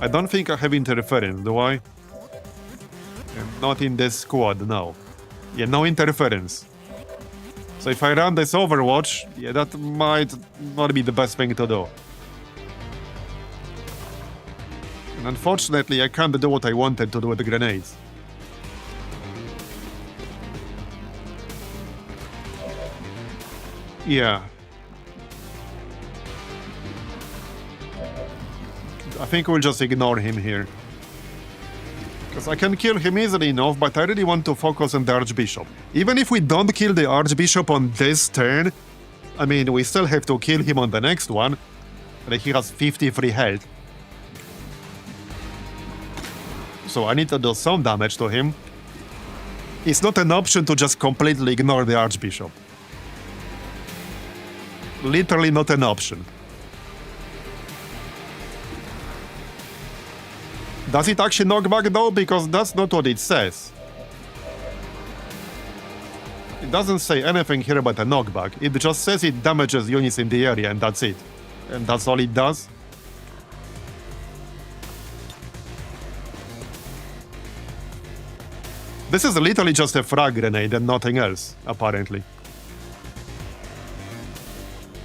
I don't think I have interference, do I? Not in this squad, no. Yeah, no interference. So if I run this Overwatch, yeah, that might not be the best thing to do. And unfortunately, I can't do what I wanted to do with the grenades. Yeah. I think we'll just ignore him here. Because I can kill him easily enough, but I really want to focus on the Archbishop. Even if we don't kill the Archbishop on this turn, I mean, we still have to kill him on the next one. And he has 53 health. So I need to do some damage to him. It's not an option to just completely ignore the Archbishop. Literally not an option. Does it actually knock back though? Because that's not what it says. It doesn't say anything here about a knockback. It just says it damages units in the area and that's it. And that's all it does. This is literally just a frag grenade and nothing else, apparently.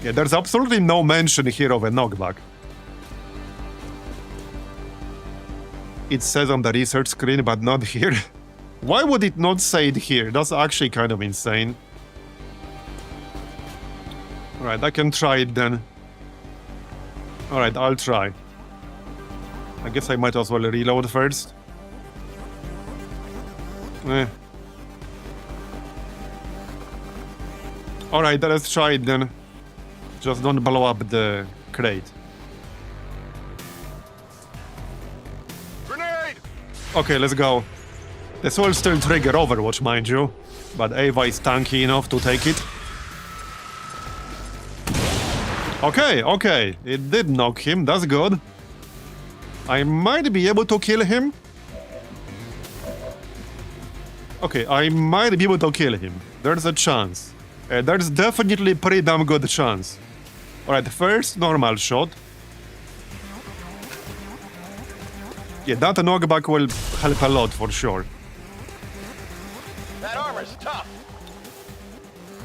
Yeah, there's absolutely no mention here of a knockback. It says on the research screen, but not here. Why would it not say it here? That's actually kind of insane. Alright, I can try it then. Alright, I'll try. I guess I might as well reload first. Alright, let's try it then. Just don't blow up the crate. Grenade! Okay, let's go. This will still trigger Overwatch, mind you. But Ava is tanky enough to take it. Okay. It did knock him, that's good. I might be able to kill him. Okay, I might be able to kill him. There's a chance. There's definitely a pretty damn good chance. Alright, first normal shot. Yeah, that knockback will help a lot for sure. That armor's tough.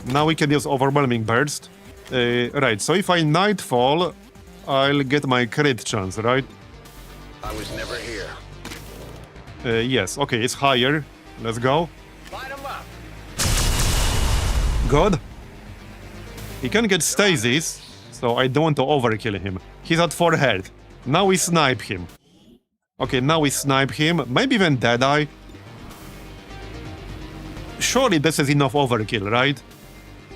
Now we can use Overwhelming Burst. Right, so if I Nightfall, I'll get my crit chance, right? I was never here. Yes, okay, it's higher. Let's go. Light 'em up. Good. He can get stasis, so I don't want to overkill him. He's at 4 health. Now we snipe him. Okay, now we snipe him. Maybe even Deadeye. Surely this is enough overkill, right?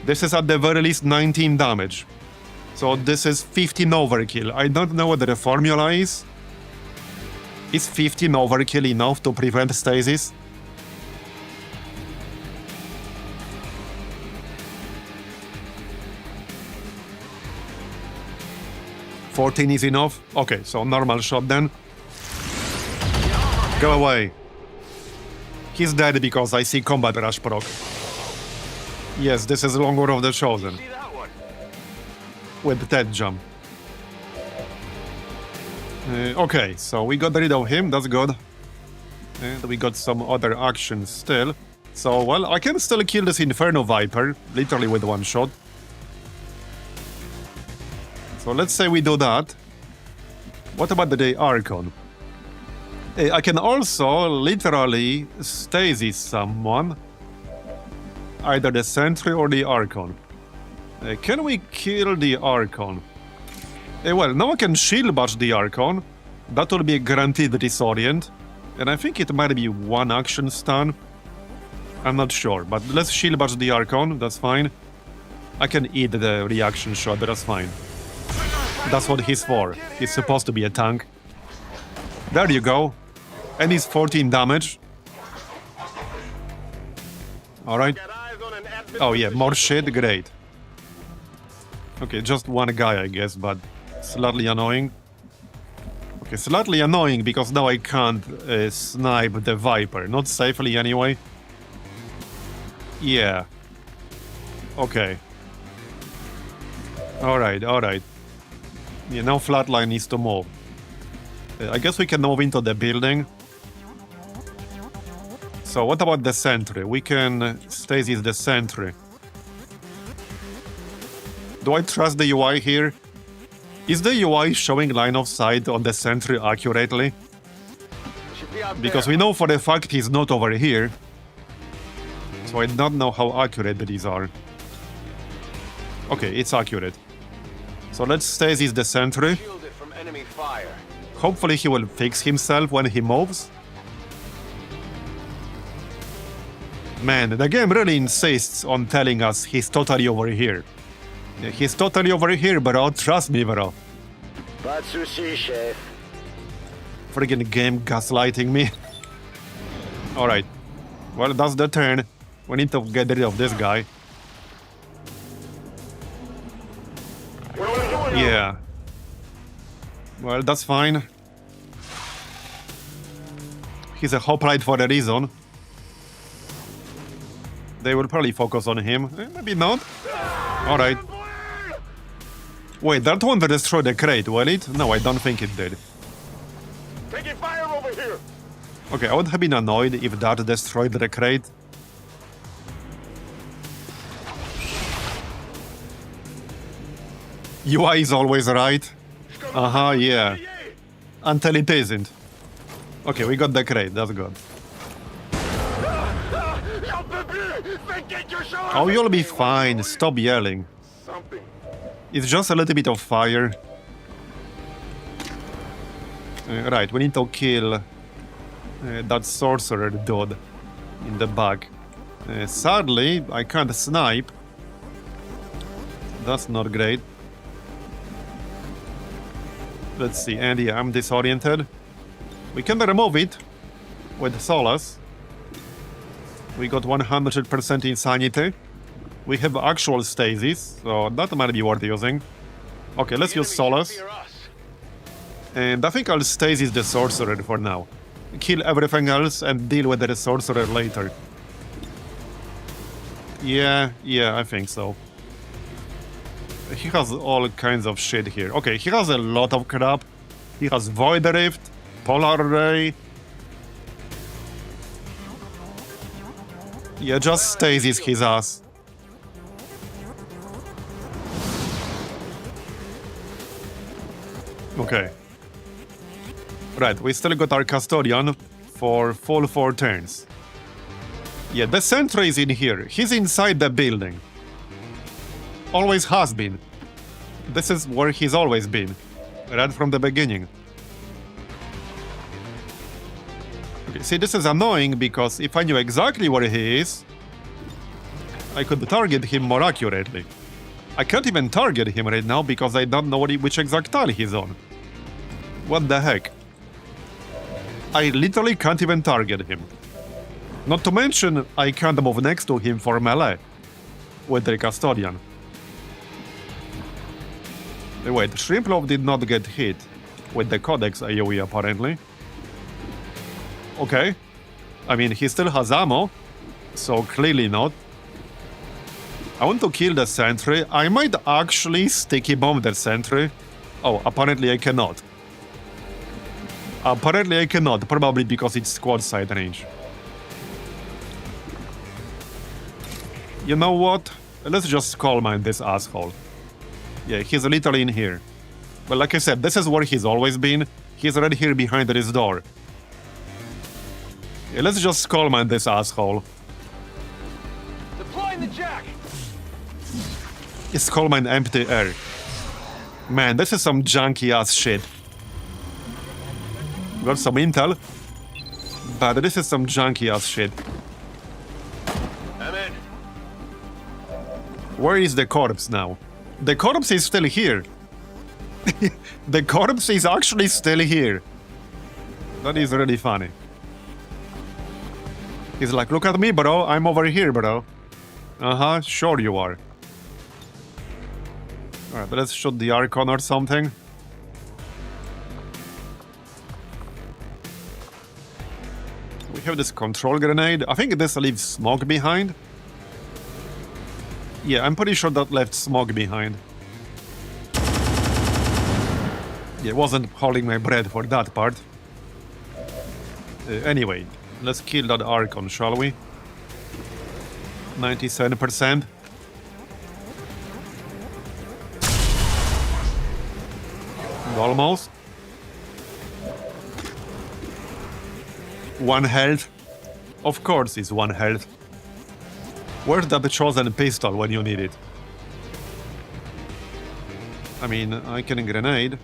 This is at the very least 19 damage. So this is 15 overkill. I don't know what the formula is. Is 15 overkill enough to prevent stasis? $14 is enough? Okay, so normal shot then. Go away. He's dead because I see combat rush proc. Yes, this is Long War of the Chosen. See that one? With TedJam. Okay, so we got rid of him, that's good. And we got some other actions still. So, well, I can still kill this Inferno Viper, literally with one shot. So let's say we do that. What about the Archon? I can also literally stasis someone. Either the Sentry or the Archon. Can we kill the Archon? Well, now I can shield bash the Archon. That will be a guaranteed disorient. And I think it might be one action stun. I'm not sure, but let's shield bash the Archon, that's fine. I can eat the reaction shot, that's fine. That's what he's for. He's supposed to be a tank. There you go. And he's 14 damage. Alright. Oh yeah, more shit, great. Okay, just one guy I guess, but slightly annoying. Okay, slightly annoying because now I can't snipe the Viper. Not safely anyway. Yeah. Okay. Alright, alright. Yeah, now Flatline needs to move. I guess we can move into the building. So what about the Sentry? We can stasis the Sentry. Do I trust the UI here? Is the UI showing line of sight on the Sentry accurately? Because we know for a fact he's not over here. So I don't know how accurate these are. Okay, it's accurate. So let's stasis the Sentry. Shielded from enemy fire. Hopefully he will fix himself when he moves. Man, the game really insists on telling us he's totally over here. He's totally over here, bro. Trust me, bro. Pas de soucis, chef. Friggin' game gaslighting me. Alright. Well, that's the turn. We need to get rid of this guy. Yeah. Well, that's fine. He's a hoplite for a reason. They will probably focus on him. Maybe not. Alright. Wait, that won't destroy the crate, will it? No, I don't think it did. Taking fire over here. Okay, I would have been annoyed if that destroyed the crate. UI is always right. Uh-huh, yeah. Until it isn't. Okay, we got the crate, that's good. Oh, you'll be fine, stop yelling. Something. It's just a little bit of fire. Right, we need to kill that sorcerer dude in the back. Sadly, I can't snipe. That's not great. Let's see, and yeah, I'm disoriented. We can remove it with Solace. We got 100% insanity. We have actual stasis, so that might be worth using. Okay, let's use Solace. And I think I'll stasis the sorcerer for now. Kill everything else and deal with the sorcerer later. Yeah, I think so. He has all kinds of shit here. Okay, he has a lot of crap. He has Void Rift, Polar Ray. Yeah, just stasis his ass. Okay. Right, we still got our custodian for full 4 turns. Yeah, the sentry is in here. He's inside the building. Always has been. This is where he's always been. Right from the beginning. Okay, see, this is annoying because if I knew exactly where he is, I could target him more accurately. I can't even target him right now because I don't know which exact tile he's on. What the heck? I literally can't even target him. Not to mention, I can't move next to him for melee with the custodian. Wait, Shrimplov did not get hit with the Codex AoE apparently. Okay. I mean, he still has ammo, so clearly not. I want to kill the sentry. I might actually sticky bomb the sentry. Oh, apparently I cannot. Apparently I cannot, probably because it's squad side range. You know what? Let's just call mine this asshole. Yeah, he's literally in here. But like I said, this is where he's always been. He's right here behind this door. Yeah, let's just call mine this asshole. Deploying the jack. It's called mine empty air. Man, this is some junky ass shit. Got some intel, but this is some junky ass shit. I'm in. Where is the corpse now? The corpse is still here. The corpse is actually still here. That is really funny. He's like, look at me, bro. I'm over here, bro. Uh-huh, sure you are. Alright, let's shoot the Archon or something. We have this control grenade. I think this leaves smoke behind. Yeah, I'm pretty sure that left smoke behind. Yeah, wasn't holding my breath for that part. Anyway, let's kill that Archon, shall we? 97%. Almost. 1 health. Of course it's 1 health. Where's that chosen pistol when you need it? I mean, I can grenade.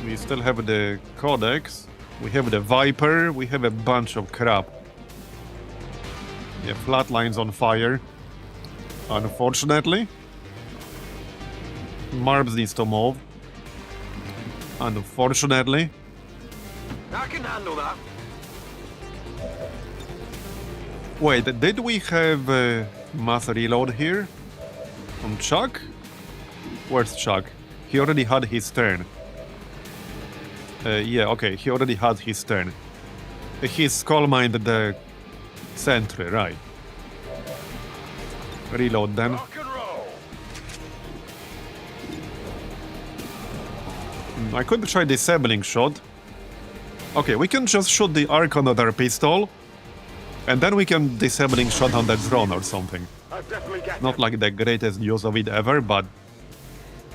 We still have the Codex. We have the Viper. We have a bunch of crap. Yeah, Flatline's on fire. Unfortunately. Marbs needs to move. Unfortunately. I can handle that. Wait, did we have mass reload here? On Chuck? Where's Chuck? He already had his turn. Yeah, okay, he already had his turn. He skull-mined the sentry, right. Reload then. Rock and roll. I could try disabling shot. Okay, we can just shoot the Archon with our pistol. And then we can disabling shot on the drone or something. I've definitely got Not like the greatest use of it ever, but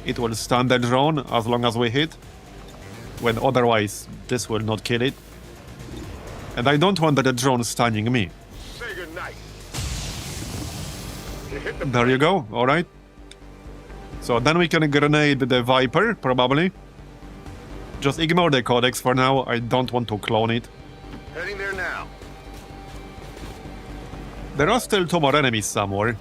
it will stun the drone as long as we hit. When otherwise, this will not kill it. And I don't want the drone stunning me. Say goodnight. There you go, alright. So then we can grenade the Viper, probably. Just ignore the Codex for now, I don't want to clone it. Heading there now. There are still 2 more enemies somewhere.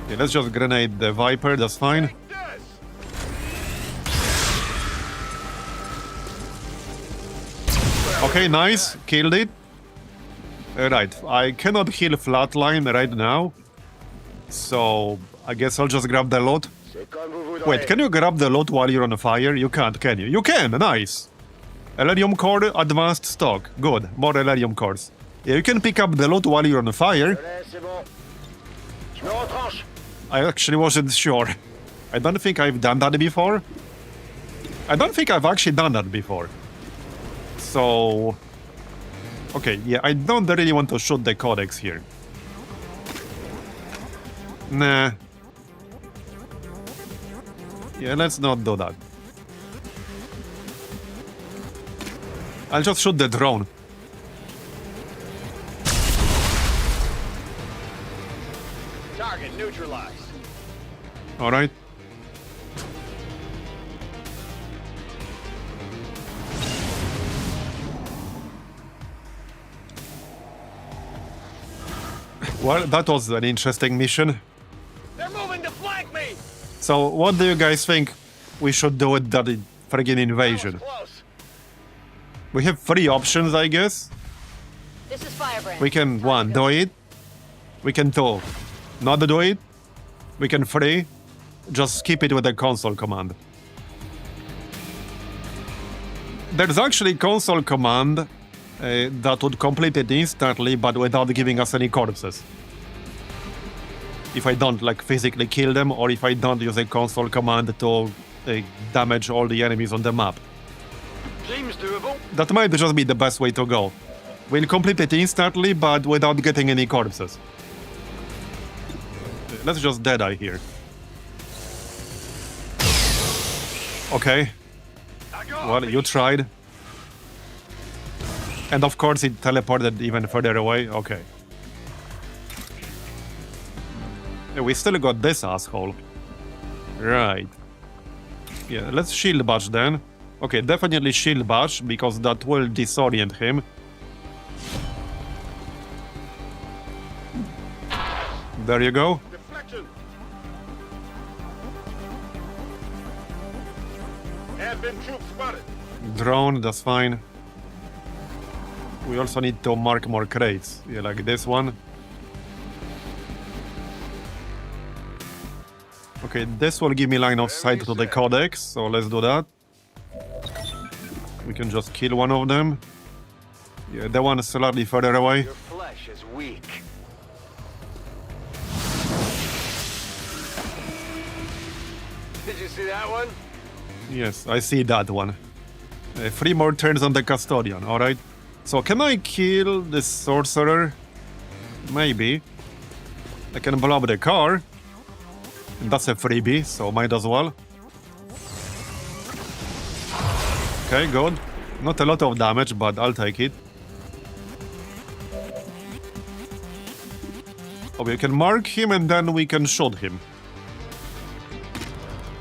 Okay, let's just grenade the Viper, that's fine. Take this. Okay, nice, killed it. Right, I cannot heal Flatline right now. So, I guess I'll just grab the loot. C'est comme vous voudrez. Wait, can you grab the loot while you're on fire? You can't, can you? You can, nice! Elerium core, advanced stock. Good, more Elerium cores. Yeah, you can pick up the loot while you're on fire. Allez, c'est bon. Je me retranche. I actually wasn't sure. I don't think I've done that before. I don't think I've actually done that before. So... Okay, yeah, I don't really want to shoot the Codex here. Nah. Yeah, let's not do that. I'll just shoot the drone. Target neutralized. Alright. Well, that was an interesting mission. They're moving to flank me. So, what do you guys think we should do with that friggin' invasion? Close. We have 3 options, I guess. This is Firebrand. We can, 1, do it. We can 2, not do it. We can 3, just skip it with the console command. There's actually console command that would complete it instantly, but without giving us any corpses. If I don't, like, physically kill them, or if I don't use a console command to damage all the enemies on the map. Seems doable. That might just be the best way to go. We'll complete it instantly, but without getting any corpses. Let's just Deadeye here. Okay. Well, you tried. And of course it teleported even further away. Okay. We still got this asshole. Right. Yeah, let's shield bash then. Okay, definitely shield bash, because that will disorient him. There you go. Deflection. Advent troop spotted. Drone, that's fine. We also need to mark more crates. Yeah, like this one. Okay, this will give me line of sight to the codex, so let's do that. We can just kill one of them. Yeah, the one is slightly further away. Your flesh is weak. Did you see that one? Yes, I see that one. 3 more turns on the Custodian, alright? So can I kill this sorcerer? Maybe. I can blow up the car. And that's a freebie, so might as well. Okay, good. Not a lot of damage, but I'll take it. Oh, we can mark him and then we can shoot him.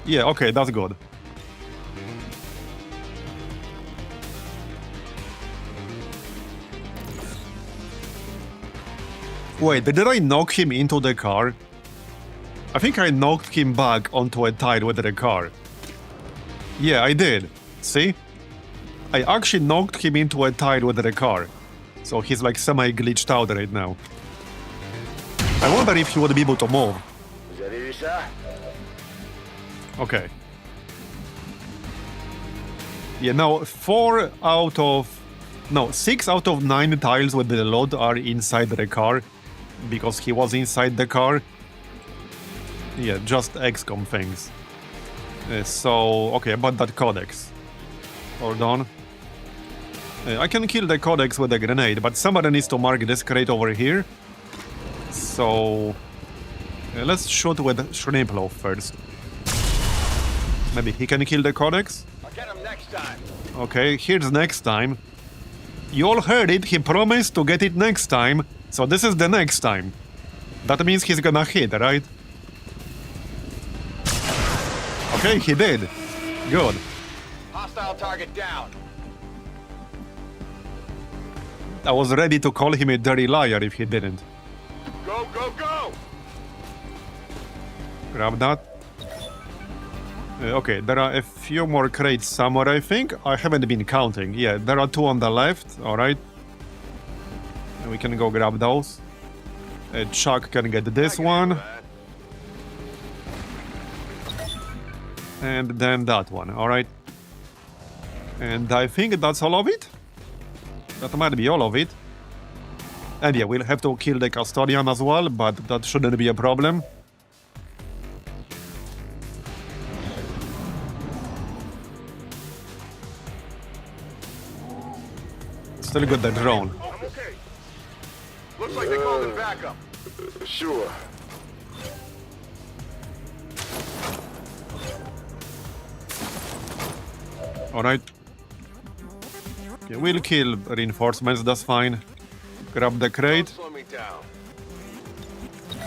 Yeah, okay, that's good. Wait, did I knock him into the car? I think I knocked him back onto a tile with the car. Yeah, I did. See? I actually knocked him into a tile with the car. So he's like semi-glitched out right now. I wonder if he would be able to move. Okay. Yeah, now 6 out of 9 tiles with the load are inside the car. Because he was inside the car. Yeah, just XCOM things. So, okay, about that codex. Hold on. I can kill the codex with a grenade, but somebody needs to mark this crate over here. So, let's shoot with Shrimplow first. Maybe he can kill the codex? I'll get him next time. Okay, here's next time. You all heard it, he promised to get it next time. So this is the next time. That means he's gonna hit, right? Okay, he did. Good. Hostile target down. I was ready to call him a dirty liar if he didn't. Go, go, go! Grab that. Okay, there are a few more crates somewhere, I think. I haven't been counting. Yeah, there are 2 on the left, alright. We can go grab those. Chuck can get this one. And then that one, alright. And I think that's all of it? That might be all of it. And yeah, we'll have to kill the Custodian as well, but that shouldn't be a problem. Still got the drone. I'm okay. Looks like they called it backup. Sure. Alright. Okay, we'll kill reinforcements, that's fine. Grab the crate. Slow me down.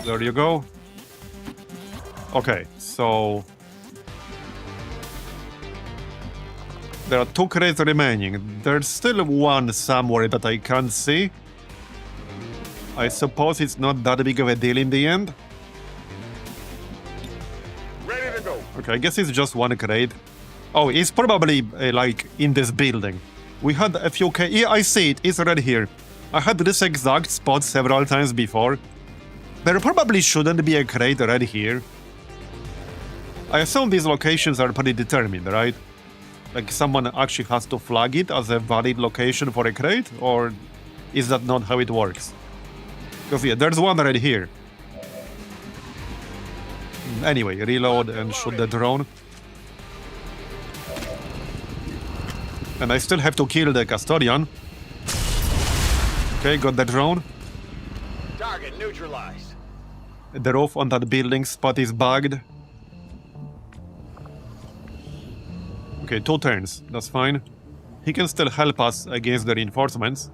There you go. Okay, so... there are 2 crates remaining. There's still one somewhere that I can't see. I suppose it's not that big of a deal in the end. Ready to go. Okay, I guess it's just one crate. Oh, it's probably like in this building. We had a few yeah, I see it. It's right here. I had this exact spot several times before. There probably shouldn't be a crate right here. I assume these locations are pretty determined, right? Like someone actually has to flag it as a valid location for a crate, or is that not how it works? Because yeah, there's one right here. Anyway, reload and shoot the drone. And I still have to kill the custodian. Okay, got the drone. Target neutralized. The roof on that building spot is bugged. Okay, 2 turns. That's fine. He can still help us against the reinforcements.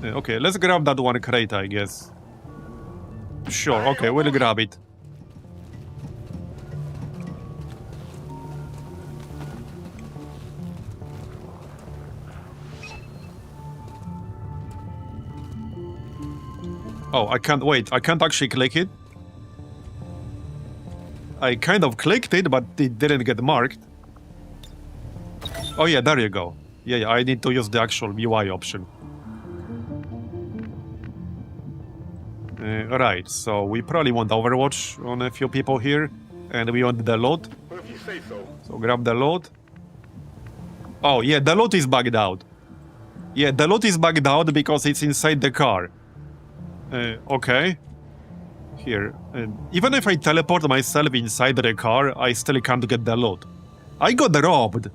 Okay, let's grab that one crate, I guess. Sure, okay, we'll grab it. Oh, I can't wait. I can't actually click it. I kind of clicked it, but it didn't get marked. Oh yeah, there you go. Yeah, I need to use the actual UI option. Alright, so we probably want Overwatch on a few people here. And we want the load. Well, if you say so. So grab the load. Oh yeah, the load is bugged out. Yeah, the load is bugged out because it's inside the car. Okay. Here. Even if I teleport myself inside the car, I still can't get the loot. I got robbed.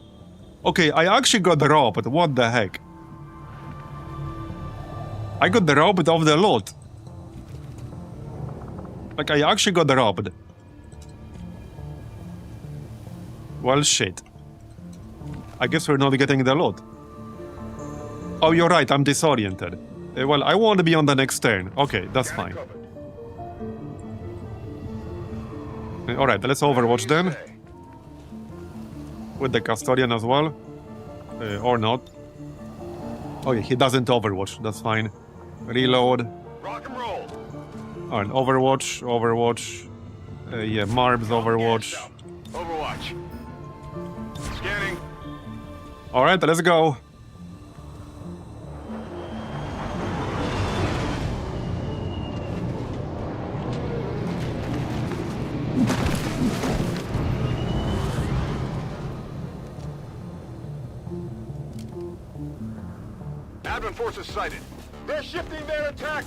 Okay, I actually got robbed. What the heck? I got robbed of the loot. Like, I actually got robbed. Well, shit. I guess we're not getting the loot. Oh, you're right, I'm disoriented. Well, I want to be on the next turn. Okay, that's fine. Alright, let's Overwatch then. With the Custodian as well. Or not. Oh yeah, he doesn't Overwatch, that's fine. Reload. Rock and roll. Alright, Overwatch, Overwatch. Yeah, Marb's Overwatch. Overwatch. Scanning. Alright, let's go. Admin forces sighted. They're shifting their attack.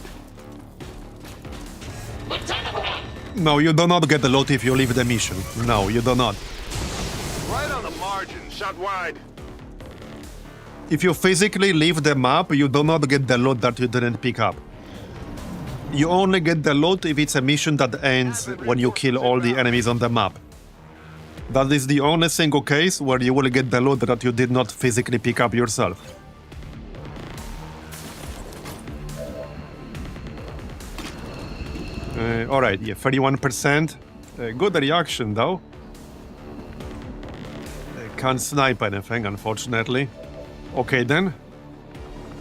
No, you do not get the loot if you leave the mission. No, you do not. Right on the margin. Shot wide. If you physically leave the map, you do not get the loot that you didn't pick up. You only get the loot if it's a mission that ends when you kill all the enemies on the map. That is the only single case where you will get the loot that you did not physically pick up yourself. Alright, yeah, 31%. Good reaction, though. Can't snipe anything, unfortunately. Okay, then.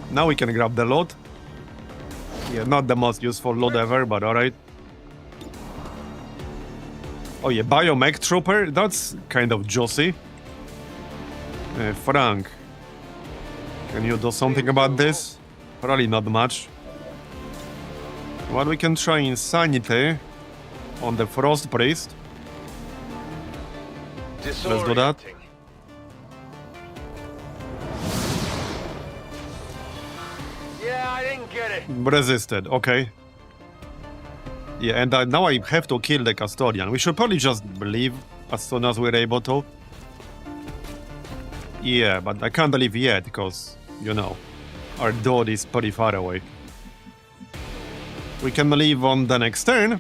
Now we can grab the loot. Yeah, not the most useful loot ever, but alright. Oh yeah, Biomech Trooper, that's kind of juicy. Frank. Can you do something about this? Probably not much. Well, we can try Insanity on the Frost Priest. Let's do that. Yeah, I didn't get it. Resisted, okay. Yeah, and now I have to kill the Custodian. We should probably just leave as soon as we're able to. Yeah, but I can't leave yet, because, you know, our dude is pretty far away. We can leave on the next turn,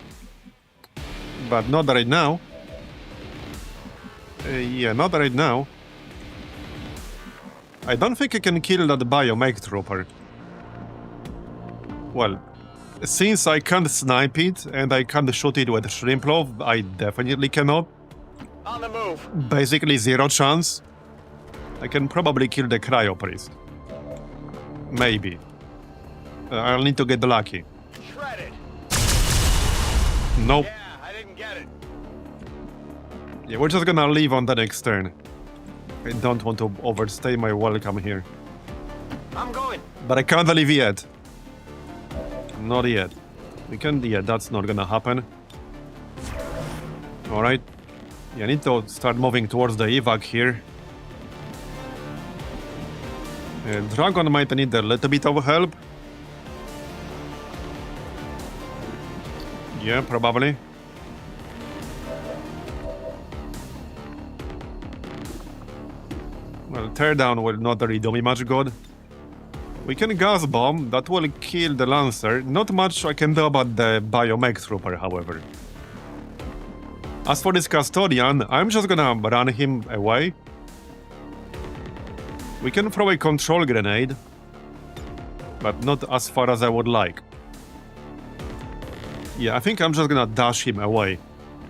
but not right now. Yeah, not right now. I don't think I can kill that biomech trooper. Well, since I can't snipe it and I can't shoot it with shrimp loaf, I definitely cannot. On the move. Basically 0 chance. I can probably kill the cryo priest. Maybe. I'll need to get lucky. Shredded. Nope. Yeah, I didn't get it. Yeah, we're just gonna leave on the next turn. I don't want to overstay my welcome here. I'm going. But I can't leave yet. Not yet. We can... Yeah, that's not gonna happen. Alright. Yeah, I need to start moving towards the evac here. Dragon might need a little bit of help. Yeah, probably. Well, teardown will not really do me much good. We can gas bomb, that will kill the Lancer. Not much I can do about the biomech trooper, however. As for this custodian, I'm just gonna run him away. We can throw a control grenade, but not as far as I would like. Yeah, I think I'm just gonna dash him away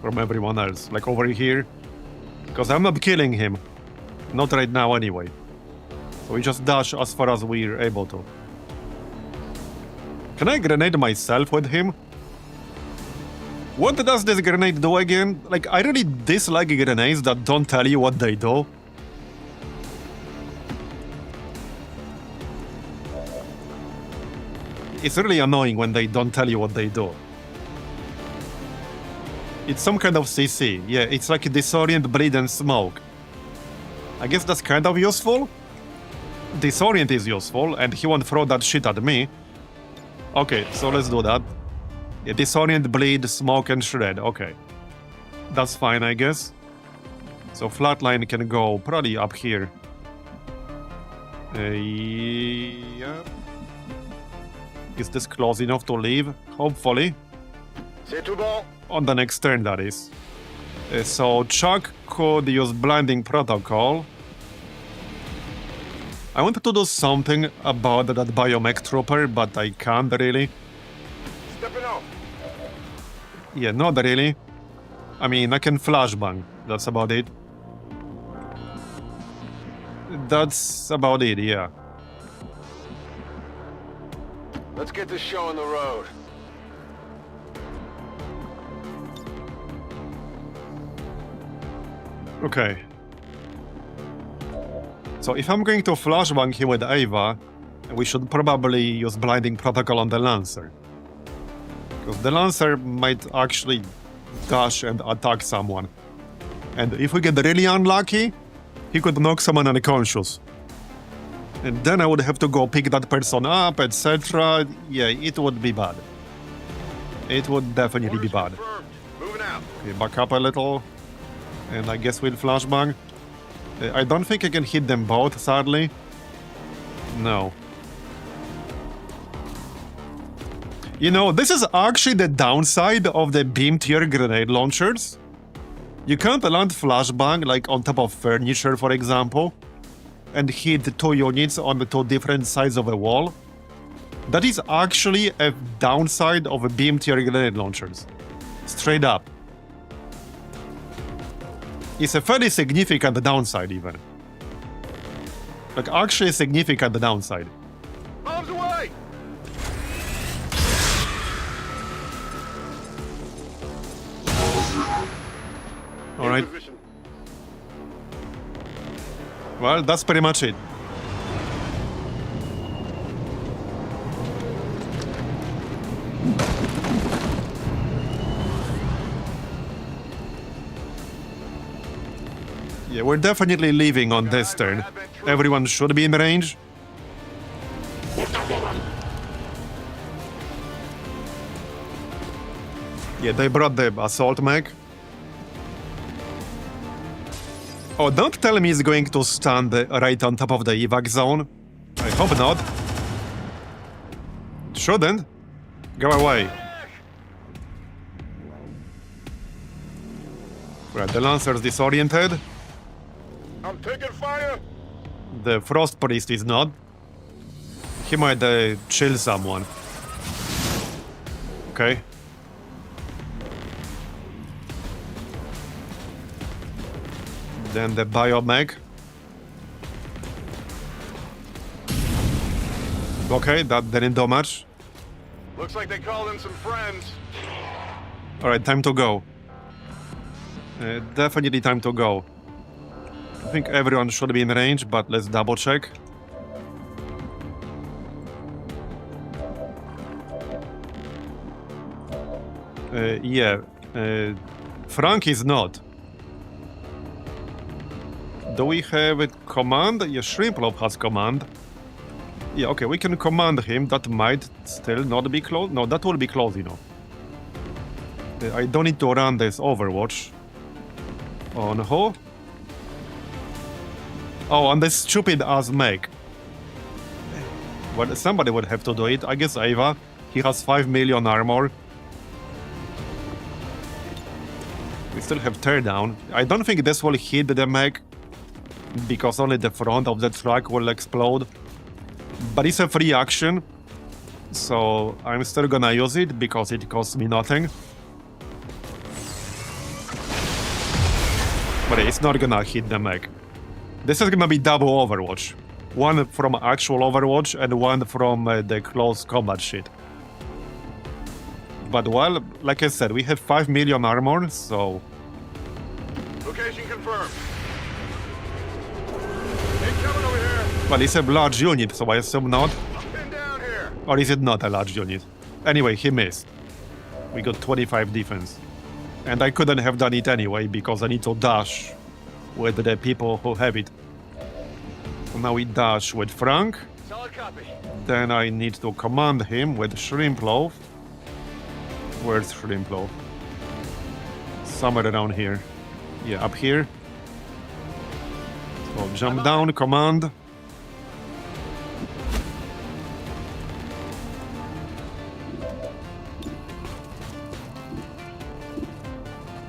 from everyone else, like over here. Because I'm not killing him. Not right now anyway. So we just dash as far as we're able to. Can I grenade myself with him? What does this grenade do again? Like, I really dislike grenades that don't tell you what they do. It's really annoying when they don't tell you what they do. It's some kind of CC. Yeah, it's like disorient, bleed, and smoke. I guess that's kind of useful. Disorient is useful, and he won't throw that shit at me. Okay, so let's do that. Yeah, disorient, bleed, smoke, and shred. Okay. That's fine, I guess. So flatline can go probably up here. Yeah. Is this close enough to leave? Hopefully. C'est tout bon. On the next turn, that is. So Chuck could use blinding protocol. I wanted to do something about that biomech trooper, but I can't really. Stepping off. Yeah, not really. I mean, I can flashbang. That's about it. That's about it, yeah. Let's get this show on the road. Okay. So if I'm going to flashbang him with Ava, we should probably use blinding protocol on the Lancer. Because the Lancer might actually dash and attack someone. And if we get really unlucky, he could knock someone unconscious. And then I would have to go pick that person up, etc. Yeah, it would be bad. It would definitely be bad. Confirmed. Moving out. Okay, back up a little. And I guess we'll flashbang. I don't think I can hit them both, sadly. No. You know, this is actually the downside of the beam tier grenade launchers. You can't land flashbang like on top of furniture, for example, and hit 2 units on the 2 different sides of a wall. That is actually a downside of a beam tier grenade launchers. Straight up. It's a fairly significant downside, even. Like, actually a significant downside. Bombs away! Alright. In position. Well, that's pretty much it. Yeah, we're definitely leaving on this turn. Everyone should be in range. Yeah, they brought the assault mech. Oh, don't tell me he's going to stand right on top of the evac zone. I hope not. Shouldn't. Go away. Right, the Lancer's disoriented. I'm taking fire. The Frost Priest is not. He might chill someone. Okay. Then the Biomech. Okay, that didn't do much. Looks like they called in some friends. Alright, time to go. Definitely time to go. I think everyone should be in range, but let's double check. Yeah. Frank is not. Do we have a command? Yeah, Shrimplov has command. Yeah, okay, we can command him. That might still not be close. No, that will be close enough. I don't need to run this Overwatch. On who? Oh, on this stupid ass mech. Well, somebody would have to do it. I guess Ava. He has 5 million armor. We still have teardown. I don't think this will hit the mech, because only the front of the truck will explode. But it's a free action, so I'm still gonna use it because it costs me nothing. But it's not gonna hit the mech. This is gonna be double Overwatch. One from actual Overwatch and one from the close combat shit. But well, like I said, we have 5 million armor, so... Location confirmed. Incoming over here. Well, it's a large unit, so I assume not. I'm pinned down here. Or is it not a large unit? Anyway, he missed. We got 25 defense. And I couldn't have done it anyway, because I need to dash with the people who have it. So now we dash with Frank. Solid copy. Then I need to command him with Shrimplov. Where's Shrimplov? Somewhere around here. Yeah, up here. So jump down, command.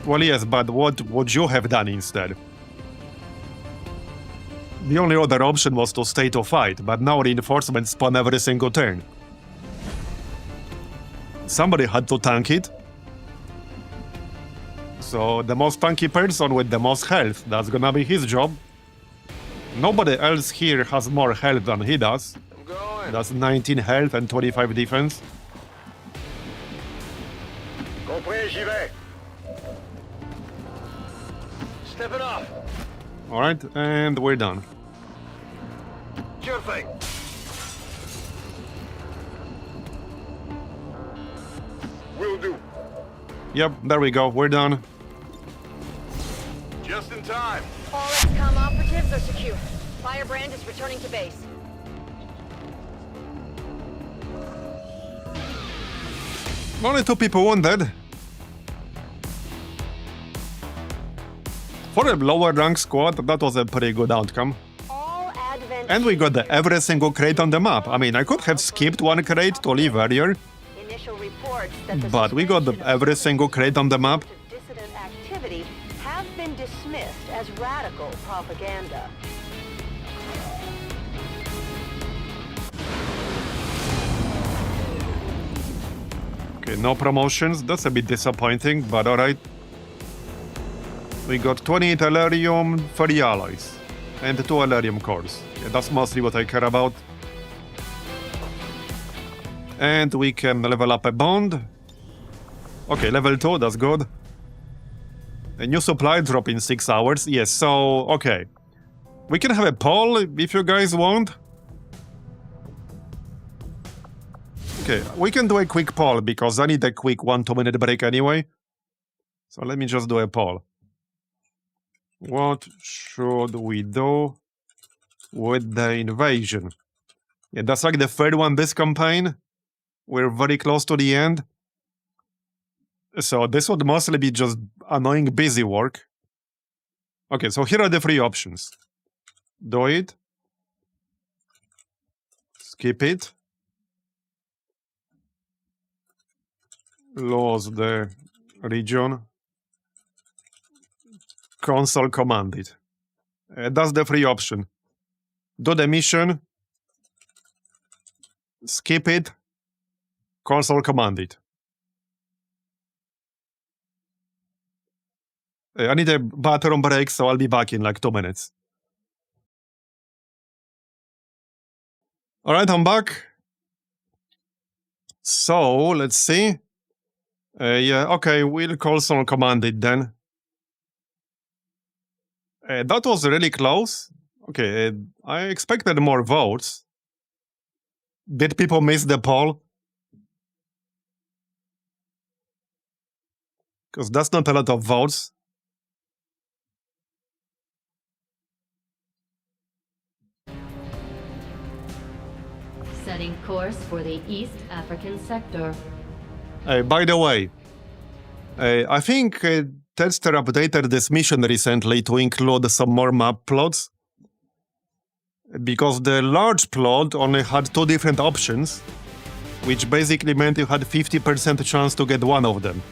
Well, yes, but what would you have done instead? The only other option was to stay to fight, but now reinforcements spawn every single turn. Somebody had to tank it. So the most tanky person with the most health, that's gonna be his job. Nobody else here has more health than he does. I'm going. That's 19 health and 25 defense. Compris, j'y vais. Stepping off. Alright, and we're done. Sure thing. Will do. Yep, there we go, we're done. Just in time. All XCOM operatives are secure. Firebrand is returning to base. Only 2 people wounded. For a lower rank squad, that was a pretty good outcome. All Advent. And we got every single crate on the map. I mean, I could have skipped one crate to leave earlier, Initial reports that the but we got suspension of every single crate on the map. dissident activity have been dismissed as radical propaganda. Okay, no promotions. That's a bit disappointing, but alright. We got 28 Elerium, 30 allies, and 2 Elerium cores. Yeah, that's mostly what I care about. And we can level up a bond. Okay, level 2, that's good. A new supply drop in 6 hours. Yes, so, okay. We can have a poll if you guys want. Okay, we can do a quick poll because I need a quick 1-2 minute break anyway. So let me just do a poll. What should we do with the invasion? Yeah, that's like the third one this campaign. We're very close to the end. So this would mostly be just annoying busy work. Okay, so here are the 3 options. Do it. Skip it. Lose the region. Console command it. That's the free option. Do the mission. Skip it. Console command it. I need a bathroom break, so I'll be back in like 2 minutes. Alright, I'm back. So, let's see. Yeah, okay, we'll console command it then. That was really close. Okay, I expected more votes. Did people miss the poll? Because that's not a lot of votes. Setting course for the East African sector. By the way, I think Tedster updated this mission recently to include some more map plots. Because the large plot only had 2 different options, which basically meant you had 50% chance to get one of them.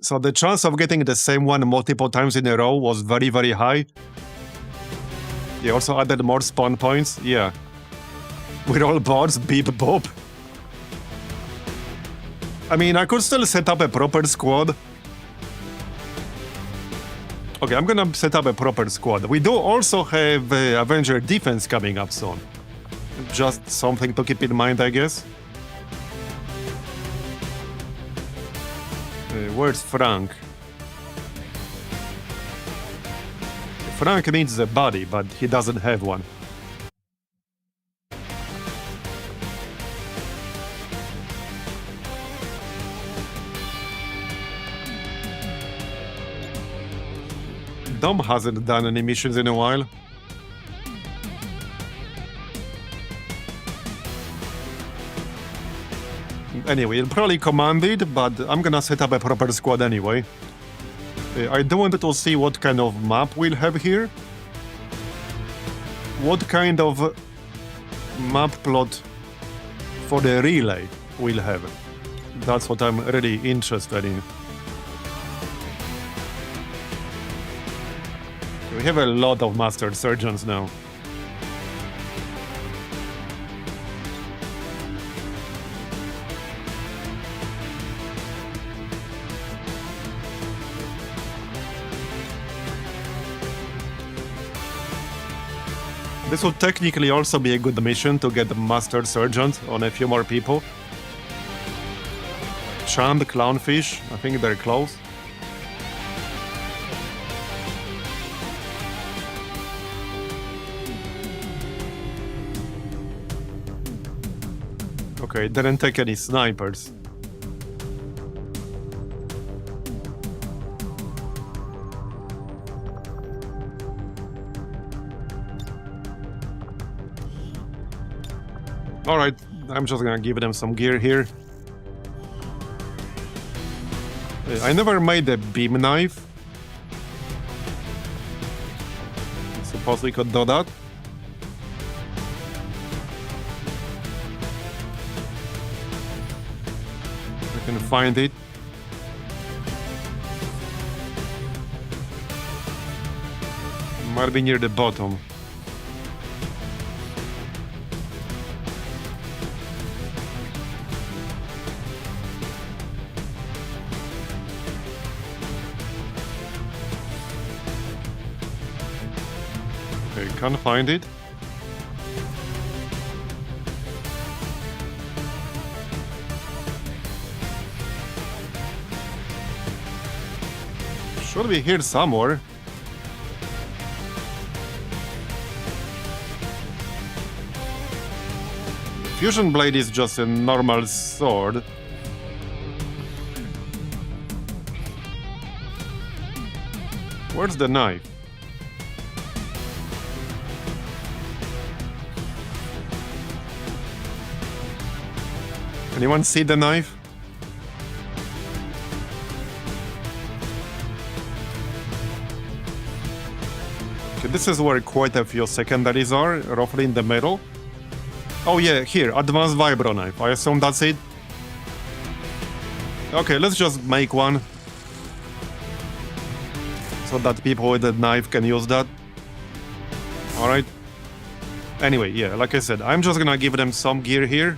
So the chance of getting the same one multiple times in a row was very, very high. They also added more spawn points. Yeah. We're all bots, beep boop. I mean, I could still set up a proper squad. Okay, I'm gonna set up a proper squad. We do also have Avenger Defense coming up soon. Just something to keep in mind, I guess. Where's Frank? Frank needs a body, but he doesn't have one. Dom hasn't done any missions in a while. Anyway, it'll probably command it, but I'm gonna set up a proper squad anyway. I do want to see what kind of map we'll have here. What kind of map plot for the relay we'll have. That's what I'm really interested in. We have a lot of master surgeons now. This would technically also be a good mission to get master surgeons on a few more people. Chand, Clownfish, I think they're close. Okay, didn't take any snipers. Alright, I'm just gonna give them some gear here. I never made a beam knife. Suppose we could do that. I can find it. Might be near the bottom. Okay, can't find it. Should be here somewhere. Fusion blade is just a normal sword. Where's the knife? Anyone see the knife? Okay, this is where quite a few secondaries are, roughly in the middle. Oh yeah, here, advanced vibro knife. I assume that's it. Okay, let's just make one. So that people with a knife can use that. Alright. Anyway, yeah, like I said, I'm just gonna give them some gear here.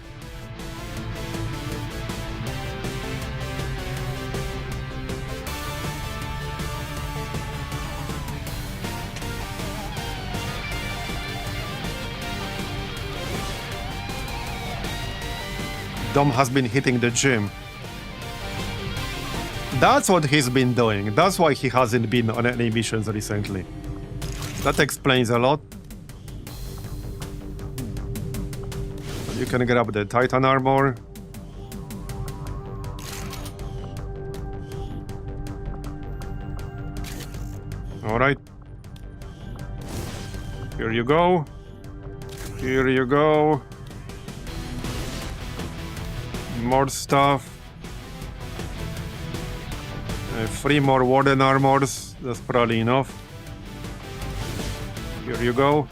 Dom has been hitting the gym. That's what he's been doing. That's why he hasn't been on any missions recently. That explains a lot. You can grab the Titan armor. Alright. Here you go. Here you go. More stuff. 3 more Warden armors. That's probably enough. Here you go.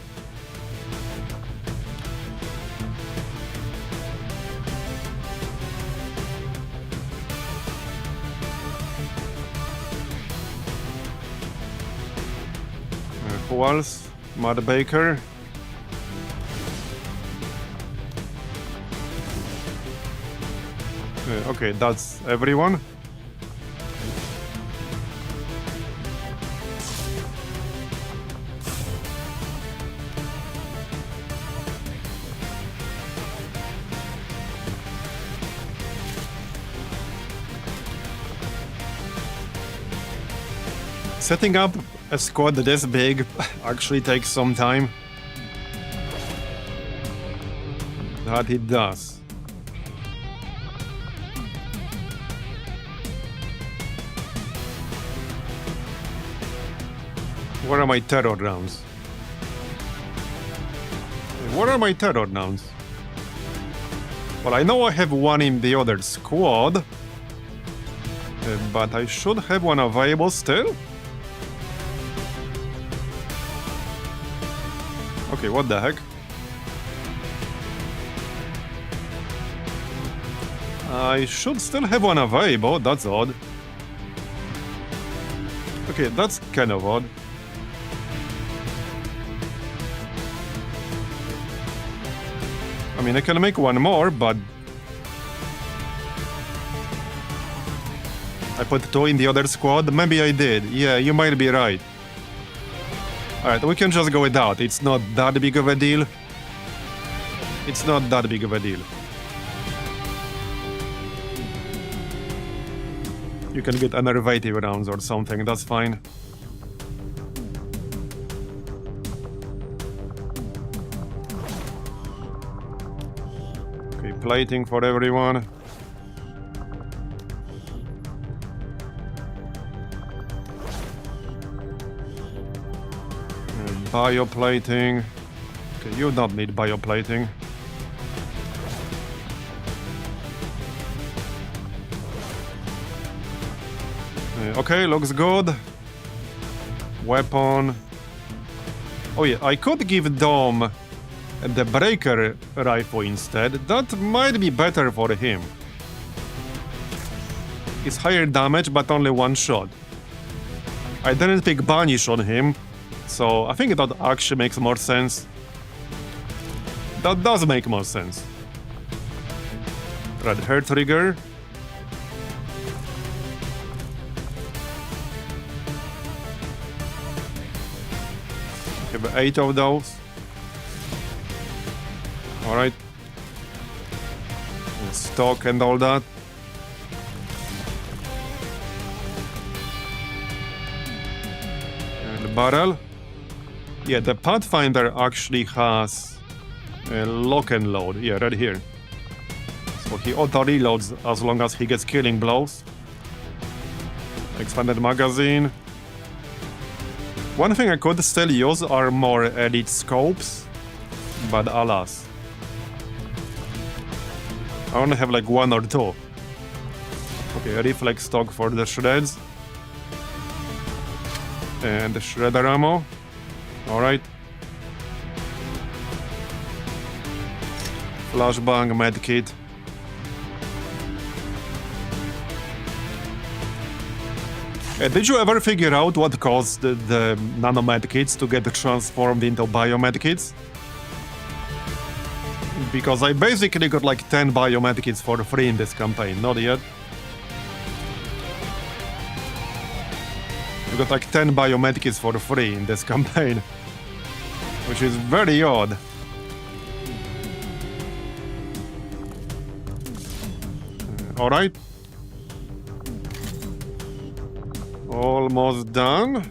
Who else? Matt Baker. Okay, that's everyone. Setting up a squad this big actually takes some time. That it does. Where are my terror rounds? Where are my terror rounds? Well, I know I have one in the other squad, but I should have one available still? Okay, what the heck? I should still have one available, that's odd. Okay, that's kind of odd. I mean, I can make one more, but... I put 2 in the other squad? Maybe I did. Yeah, you might be right. Alright, we can just go without. It's not that big of a deal. It's not that big of a deal. You can get innovative rounds or something, that's fine. Okay, plating for everyone. Bioplating. Okay, you don't need bioplating. Okay, looks good. Weapon. Oh yeah, I could give Dom the breaker rifle instead. That might be better for him. It's higher damage, but only 1 shot. I didn't pick Banish on him, so I think that actually makes more sense. That does make more sense. Red hair trigger. Have 8 of those. Alright. Stock and all that. And the barrel. Yeah, the Pathfinder actually has a lock and load. Yeah, right here. So he auto reloads as long as he gets killing blows. Expanded magazine. One thing I could still use are more elite scopes, but alas. I only have like 1 or 2. Okay, reflex stock for the shreds. And the shredder ammo. Alright. Flashbang, medkit. Did you ever figure out what caused the nano medkits to get transformed into bio medkits? Because I basically got like 10 biomedkits for free in this campaign, not yet. I got like 10 biomedkits for free in this campaign, which is very odd. Alright. Almost done.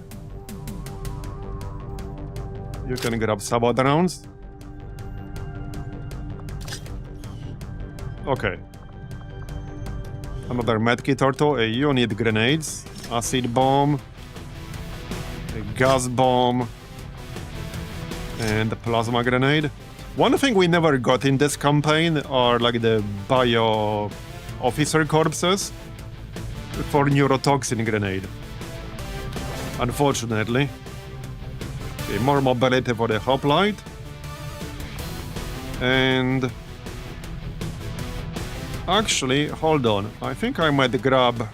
You can grab some other rounds. Okay. Another medkit or two. You need grenades, acid bomb, a gas bomb, and a plasma grenade. One thing we never got in this campaign are like the bio officer corpses for neurotoxin grenade. Unfortunately. Okay, more mobility for the hoplite. And actually, hold on. I think I might grab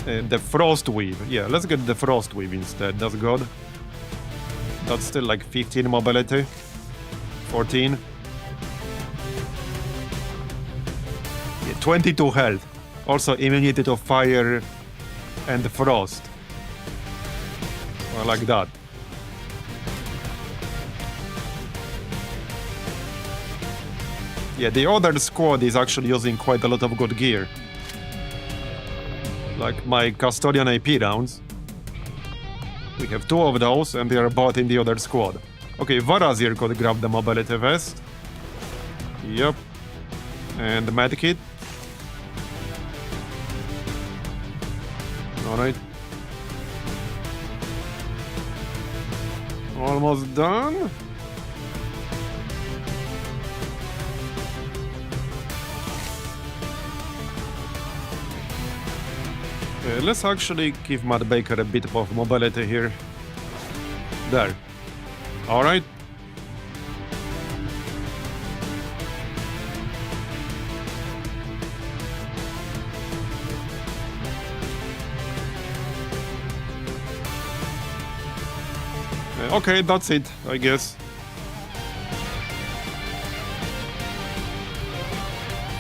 the frost weave. Yeah, let's get the frost weave instead. That's good. That's still like 15 mobility. 14. Yeah, 22 health. Also immunity to fire and frost. I like that. Yeah, the other squad is actually using quite a lot of good gear. Like my custodian AP rounds. We have 2 of those and they are both in the other squad. Okay, Marbozir could grab the mobility vest. Yep. And the medkit. Alright. Almost done. Let's actually give Matt Baker a bit of mobility here. There. Alright. Okay, that's it, I guess.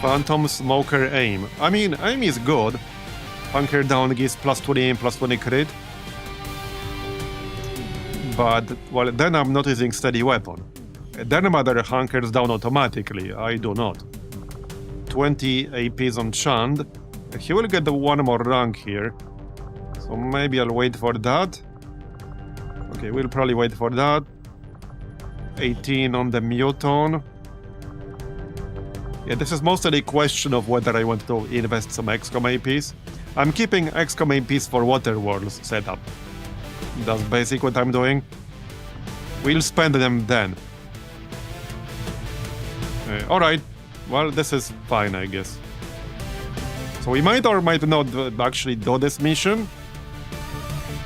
Phantom Smoker aim. I mean, aim is good. Hunker down gives +20 aim, +20 crit. But, well, then I'm not using steady weapon. Then Mother hunkers down automatically. I do not. 20 APs on Chand. He will get the 1 more rank here. So maybe I'll wait for that. Okay, we'll probably wait for that. 18 on the Muton. Yeah, this is mostly a question of whether I want to invest some XCOM APs. I'm keeping XCOM APs for Water Worlds setup. That's basically what I'm doing. We'll spend them then. Alright, well, this is fine, I guess. So we might or might not actually do this mission.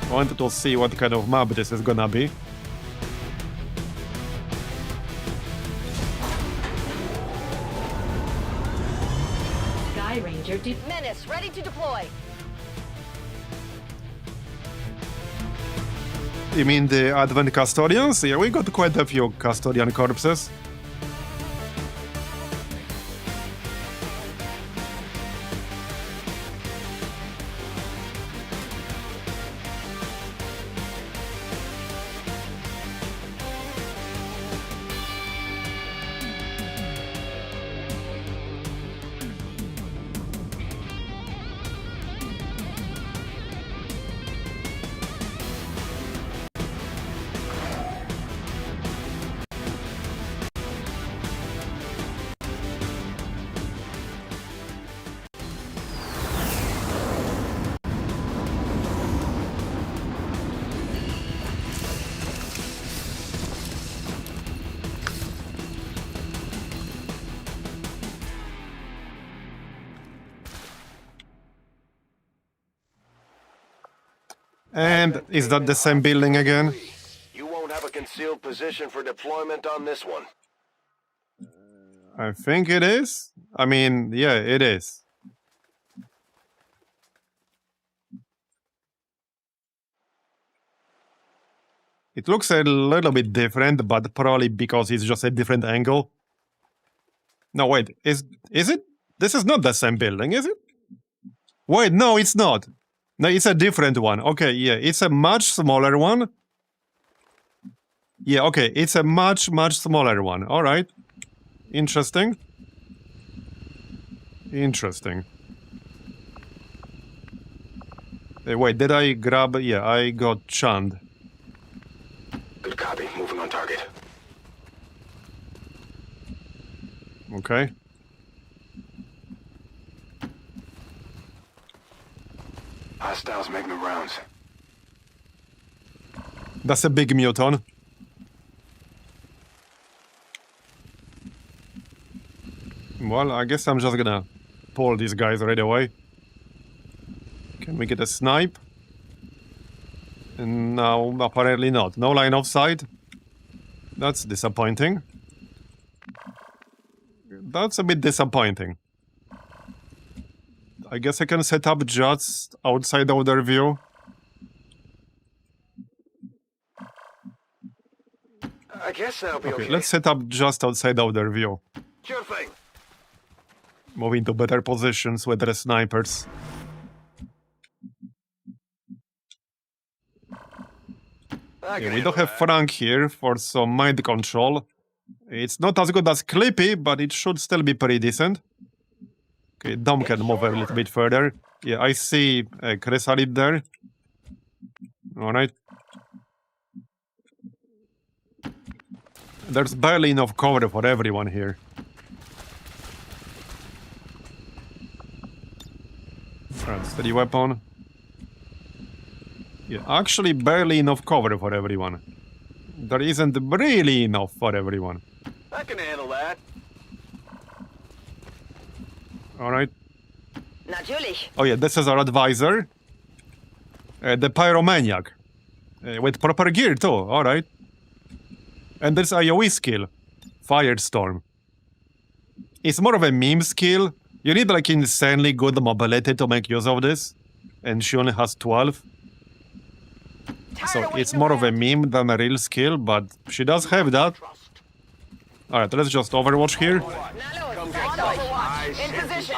I wanted to see what kind of map this is gonna be. Sky Ranger Menace, ready to deploy. You mean the Advent Custodians? Yeah, we got quite a few Custodian corpses. And is that the same building again? You won't have a concealed position for deployment on this one. I think it is. I mean, yeah, it is. It looks a little bit different, but probably because it's just a different angle. No, wait. Is it? This is not the same building, is it? Wait, no, it's not. No, it's a different one. Okay, yeah, it's a much smaller one. Yeah, okay, it's a much smaller one. All right. Interesting. Interesting. Wait, did I grab... Yeah, I got Chand. Good copy. Moving on target. Okay. Hostiles making the rounds. That's a big muton. Well, I guess I'm just gonna pull these guys right away. Can we get a snipe? No, apparently not. No line of sight. That's disappointing. That's a bit disappointing. I guess I can set up just outside of their view. I guess that'll be okay. Let's set up just outside of their view. Sure thing. Moving to better positions with the snipers. Yeah, we don't have Frank here for some mind control. It's not as good as Clippy, but it should still be pretty decent. Okay, Dom can move a little bit further. Yeah, I see Chrysalid there. Alright. There's barely enough cover for everyone here. Alright, steady weapon. Yeah, actually barely enough cover for everyone. There isn't really enough for everyone. I can handle that. Alright. Natürlich. Oh yeah, this is our advisor. The Pyromaniac. With proper gear too, alright. And there's AoE skill. Firestorm. It's more of a meme skill. You need like insanely good mobility to make use of this. And she only has 12. So it's more of a meme than a real skill, but she does have that. Alright, let's just Overwatch here. In position.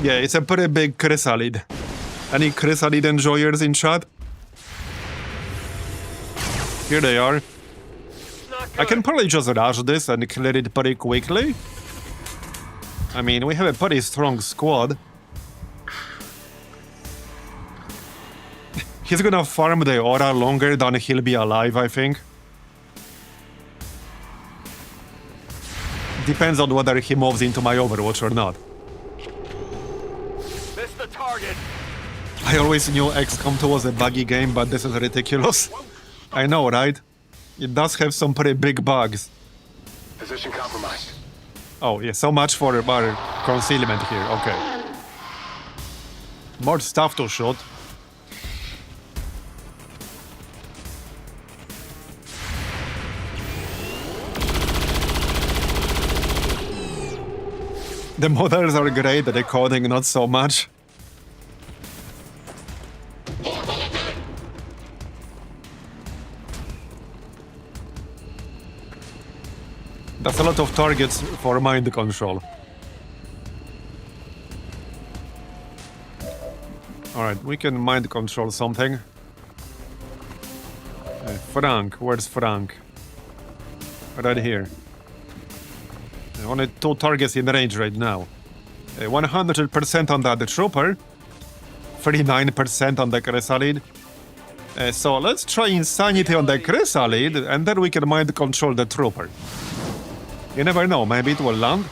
Yeah, it's a pretty big Chrysalid. Any Chrysalid enjoyers in chat? Here they are. I can probably just rush this and clear it pretty quickly. I mean, we have a pretty strong squad. He's gonna farm the aura longer than he'll be alive, I think. Depends on whether he moves into my Overwatch or not. Missed the target. I always knew XCOM 2 was a buggy game, but this is ridiculous. I know, right? It does have some pretty big bugs. Position compromised. Oh, yeah, so much for our concealment here, okay. More stuff to shoot. The models are great, the coding not so much. That's a lot of targets for mind control. Alright, we can mind control something. Frank, where's Frank? Right here. Only 2 targets in range right now. 100% on the trooper. 39% on the Chrysalid. So let's try Insanity on the Chrysalid, and then we can mind control the trooper. You never know, maybe it will land.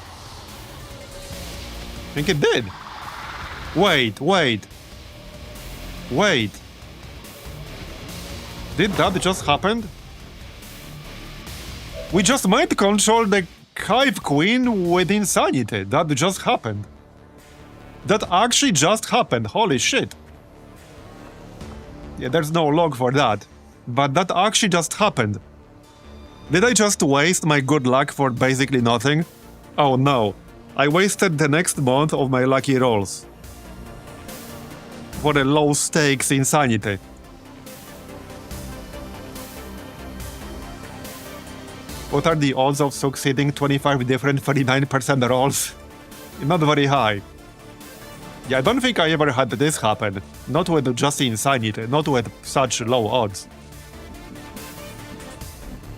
I think it did. Wait. Did that just happen? We just mind control the Hive Queen with Insanity. That just happened. That actually just happened. Holy shit. Yeah, there's no log for that. But that actually just happened. Did I just waste my good luck for basically nothing? Oh no. I wasted the next month of my lucky rolls. For a low stakes Insanity. What are the odds of succeeding 25 different 39% rolls? Not very high. Yeah, I don't think I ever had this happen. Not with just Insanity, not with such low odds.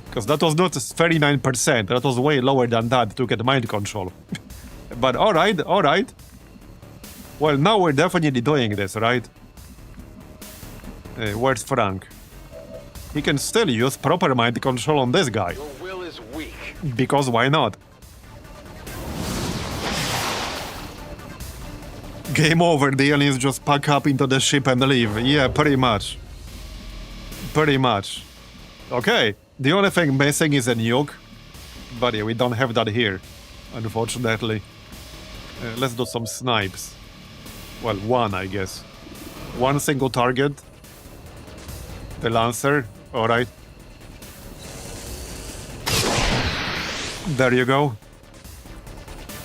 Because that was not 39%, that was way lower than that to get mind control. But alright, alright. Well, now we're definitely doing this, right? Where's Frank? He can still use proper mind control on this guy. Your will is weak. Because why not? Game over, the aliens just pack up into the ship and leave. Yeah, pretty much. Pretty much. Okay, the only thing missing is a nuke. But yeah, we don't have that here, unfortunately. Let's do some snipes. Well, one, I guess. One single target. The Lancer, alright. There you go.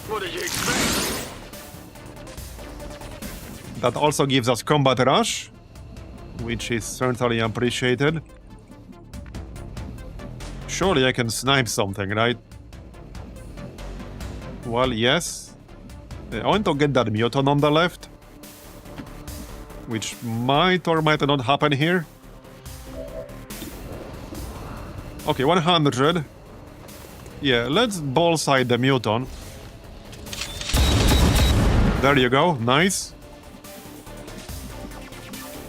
What did you expect? That also gives us combat rush, which is certainly appreciated. Surely I can snipe something, right? Well, yes. I want to get that muton on the left, which might or might not happen here. Okay, 100. Yeah, let's bullseye the muton. There you go, nice.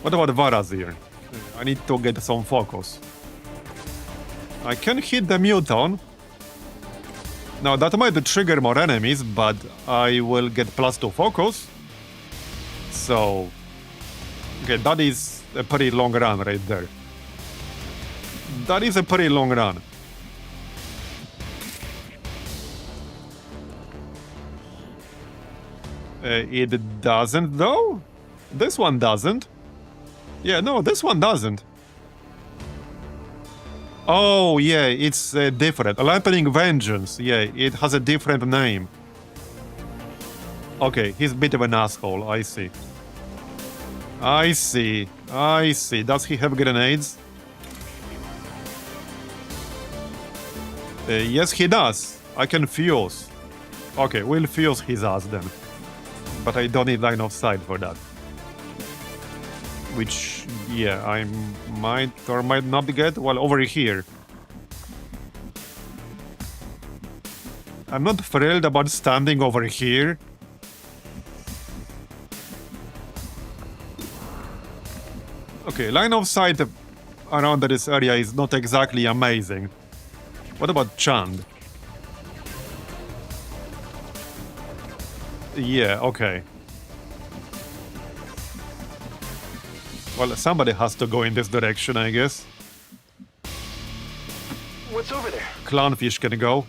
What about Marbozir? I need to get some focus. I can hit the muton. Now that might trigger more enemies, but I will get +2 focus. So... okay, that is a pretty long run right there. That is a pretty long run. It doesn't though? This one doesn't. Yeah, no, this one doesn't. Oh, yeah, it's different. Lightning Vengeance. Yeah, it has a different name. Okay, he's a bit of an asshole. I see. I see. I see. Does he have grenades? Yes, he does. I can fuse. Okay, we'll fuse his ass then. But I don't need line of sight for that. Which, yeah, I might or might not get. Well, over here. I'm not thrilled about standing over here. Okay, line of sight around this area is not exactly amazing. What about Chand? Yeah, okay. Well, somebody has to go in this direction, I guess. What's over there? Clownfish can go.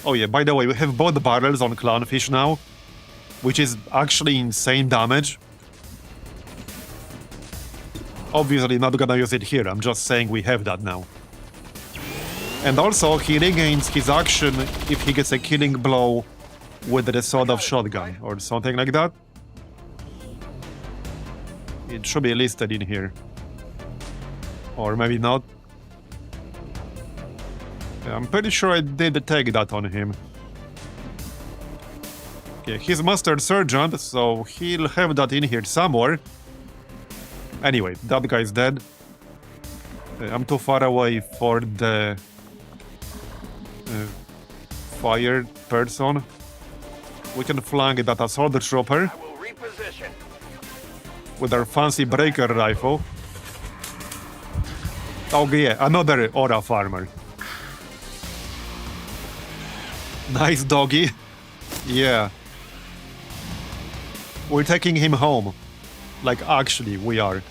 Oh yeah, by the way, we have both barrels on Clownfish now, which is actually insane damage. Obviously not gonna use it here, I'm just saying we have that now. And also, he regains his action if he gets a killing blow with the sword of shotgun, or something like that. It should be listed in here. Or maybe not. I'm pretty sure I did take that on him. Okay, he's Master Sergeant, so he'll have that in here somewhere. Anyway, that guy's dead. I'm too far away for the fire person. We can flank that assault trooper I will reposition. with our fancy breaker rifle. Oh yeah, another aura farmer. Nice doggy. Yeah. We're taking him home. Like, actually, we are.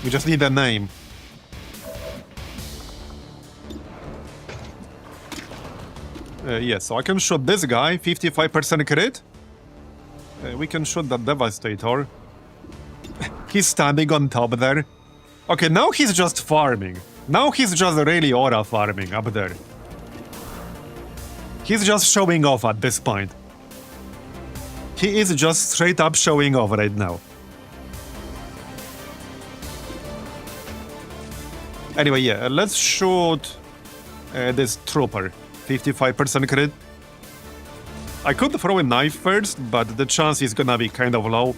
We just need a name. Yeah, so I can shoot this guy, 55% crit. We can shoot that Devastator. He's standing on top there. Okay, now he's just farming. Now he's just really aura farming up there. He's just showing off at this point. He is just straight up showing off right now. Anyway, yeah, let's shoot this trooper. 55% crit. I could throw a knife first, but the chance is gonna be kind of low,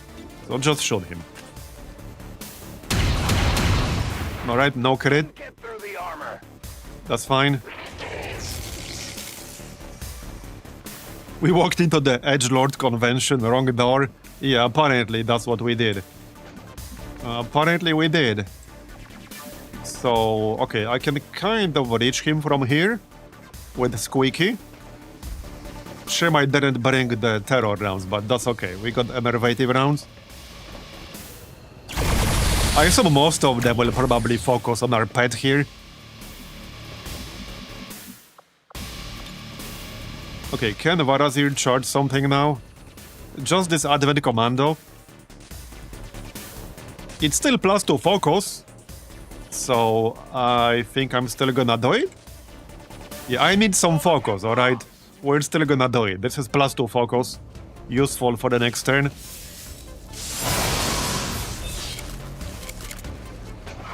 so just shoot him. Alright, no crit. Get through the armor. That's fine. We walked into the Edgelord convention, wrong door. Yeah, apparently that's what we did. Apparently we did. So, okay, I can kind of reach him from here with Squeaky. Shame I didn't bring the terror rounds, but that's okay. We got innovative rounds. I assume most of them will probably focus on our pet here. Okay, can Marbozir charge something now? Just this Advent Commando. It's still +2 focus, so I think I'm still gonna do it. Yeah, I need some focus, alright? We're still gonna do it. This is +2 focus. Useful for the next turn.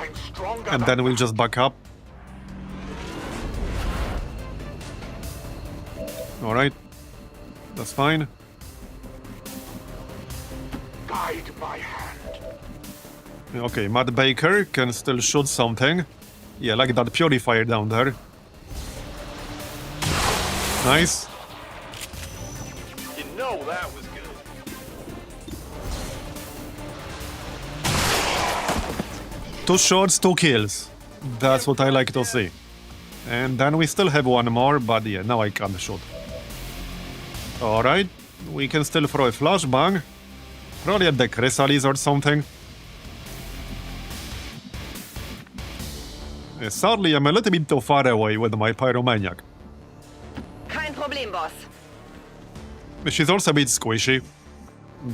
I'm stronger. And then we'll just back up. Alright. That's fine. Guide my hand. Okay, Matt Baker can still shoot something. Yeah, like that purifier down there. Nice. You know that was good. Two shots, 2 kills. That's what I like to see. And then we still have one more, but yeah, now I can't shoot. Alright, we can still throw a flashbang. Probably at the chrysalis or something. Sadly, I'm a little bit too far away with my pyromaniac. Kein Problem, Boss. She's also a bit squishy,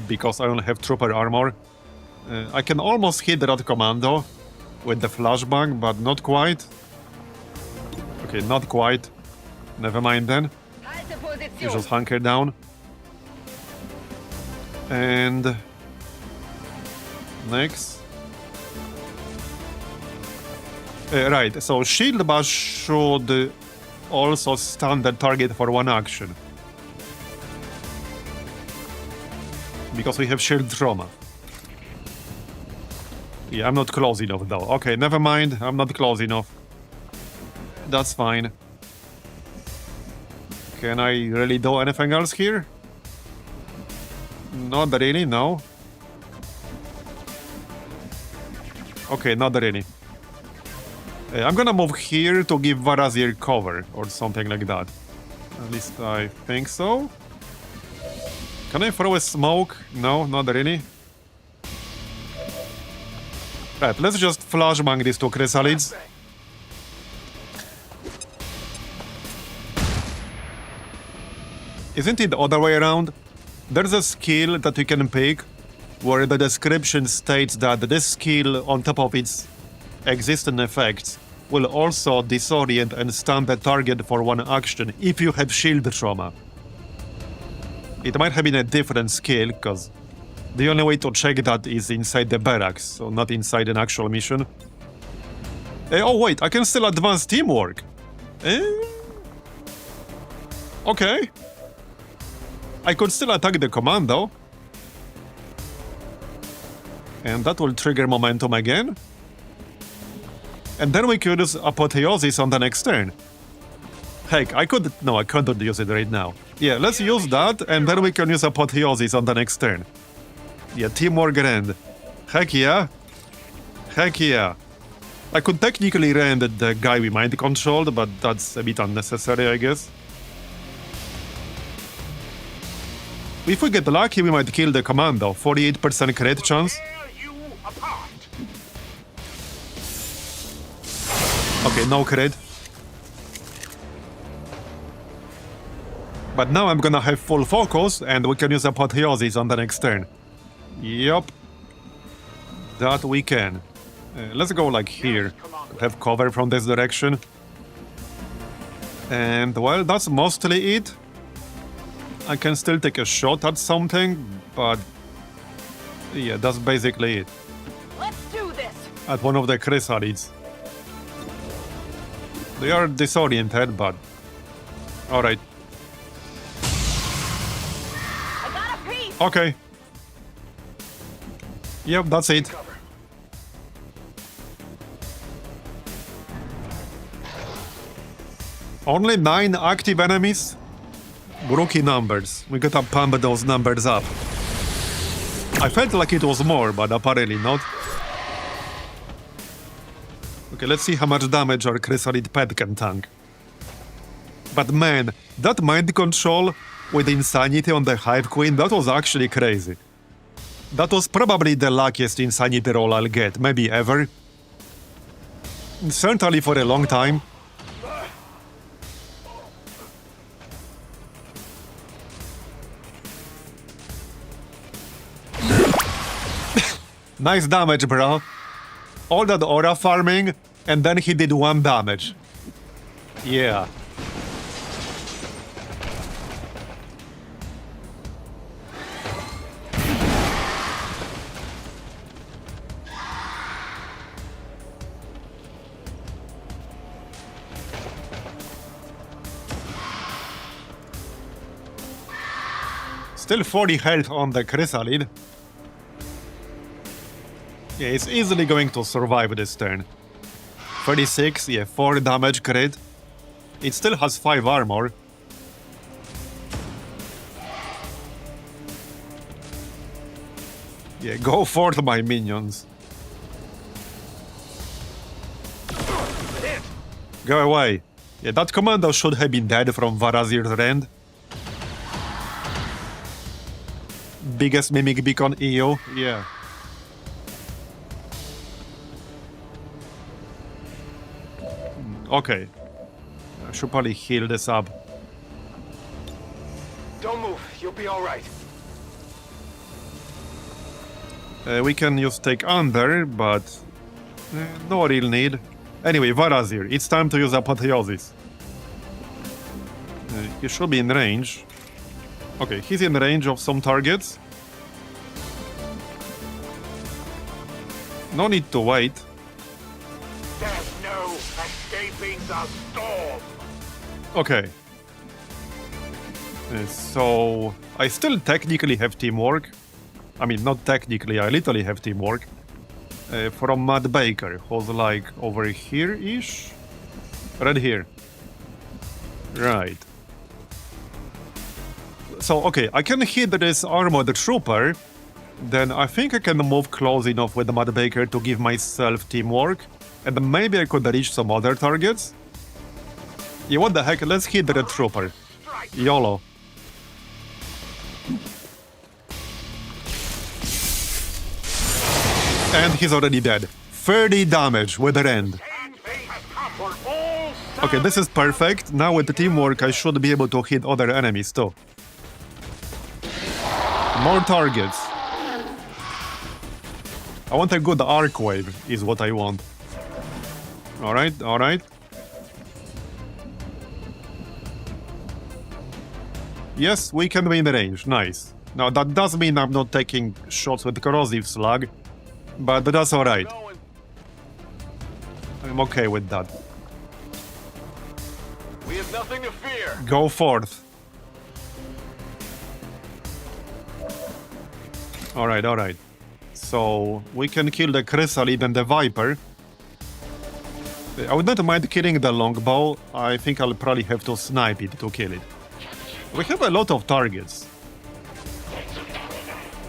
because I only have trooper armor. I can almost hit that commando with the flashbang, but not quite. Okay, not quite. Never mind then. Halte You Position. just hunker down. And... next. Right, so Shield Bash should also stun the target for 1 action. Because we have Shield Trauma. Yeah, I'm not close enough though. Okay, never mind, I'm not close enough. That's fine. Can I really do anything else here? Not really, no. Okay, not really. I'm gonna move here to give Marbozir cover, or something like that. At least I think so. Can I throw a smoke? No, not really. Right, let's just flashbang these 2 chrysalids. Isn't it the other way around? There's a skill that you can pick where the description states that this skill, on top of its existing effects, will also disorient and stun the target for 1 action if you have shield trauma. It might have been a different skill, because the only way to check that is inside the barracks, so not inside an actual mission. Oh wait, I can still advance teamwork. Okay. I could still attack the commando. And that will trigger momentum again. And then we could use Apotheosis on the next turn. Heck, I could... no, I couldn't use it right now. Yeah, let's use that, and then we can use Apotheosis on the next turn. Yeah, teamwork grand. Heck yeah. Heck yeah. I could technically rend the guy we mind controlled, but that's a bit unnecessary, I guess. If we get lucky, we might kill the commando. 48% crit chance. Tear you apart. Okay, no crit. But now I'm gonna have full focus, and we can use Apotheosis on the next turn. Yup. That we can. Let's go like here. Have cover from this direction. And, well, that's mostly it. I can still take a shot at something, but... yeah, that's basically it. Let's do this. At one of the chrysalids. They are disoriented, but... Alright. I got a piece. Okay. Yep, that's it. Only 9 active enemies? Rookie numbers. We gotta pump those numbers up. I felt like it was more, but apparently not. Okay, let's see how much damage our Chrysalid pet can tank. But man, that mind control with Insanity on the Hive Queen, that was actually crazy. That was probably the luckiest Insanity roll I'll get, maybe ever. Certainly for a long time. Nice damage, bro. All that aura farming, and then he did 1 damage. Yeah. Still 40 health on the Chrysalid. Yeah, it's easily going to survive this turn. 36, yeah, 4 damage crit. It still has 5 armor. Yeah, go forth, my minions. Go away. Yeah, that commando should have been dead from Varazir's end. Biggest mimic beacon EU, yeah. Okay. I should probably heal this up. Don't move. You'll be all right. We can just take under, but no real need. Anyway, Varazir, it's time to use Apotheosis. He should be in range. Okay, he's in range of some targets. No need to wait. There's no escaping the storm. Okay. So, I still technically have teamwork. I mean, not technically, I literally have teamwork. From Matt Baker, who's like over here-ish? Right here. Right. So, okay, I can hit this armored trooper. Then I think I can move close enough with Matt Baker to give myself teamwork. And maybe I could reach some other targets. Yeah, what the heck, let's hit the trooper. YOLO. And he's already dead. 30 damage with the end. Okay, this is perfect. Now with the teamwork, I should be able to hit other enemies too. More targets. I want a good arc wave, is what I want. Alright, alright. Yes, we can be in range. Nice. Now, that does mean I'm not taking shots with corrosive slug, but that's alright. I'm okay with that. We have nothing to fear. Go forth. Alright, alright. So, we can kill the Chrysalid and the Viper. I would not mind killing the longbow. I think I'll probably have to snipe it to kill it. We have a lot of targets.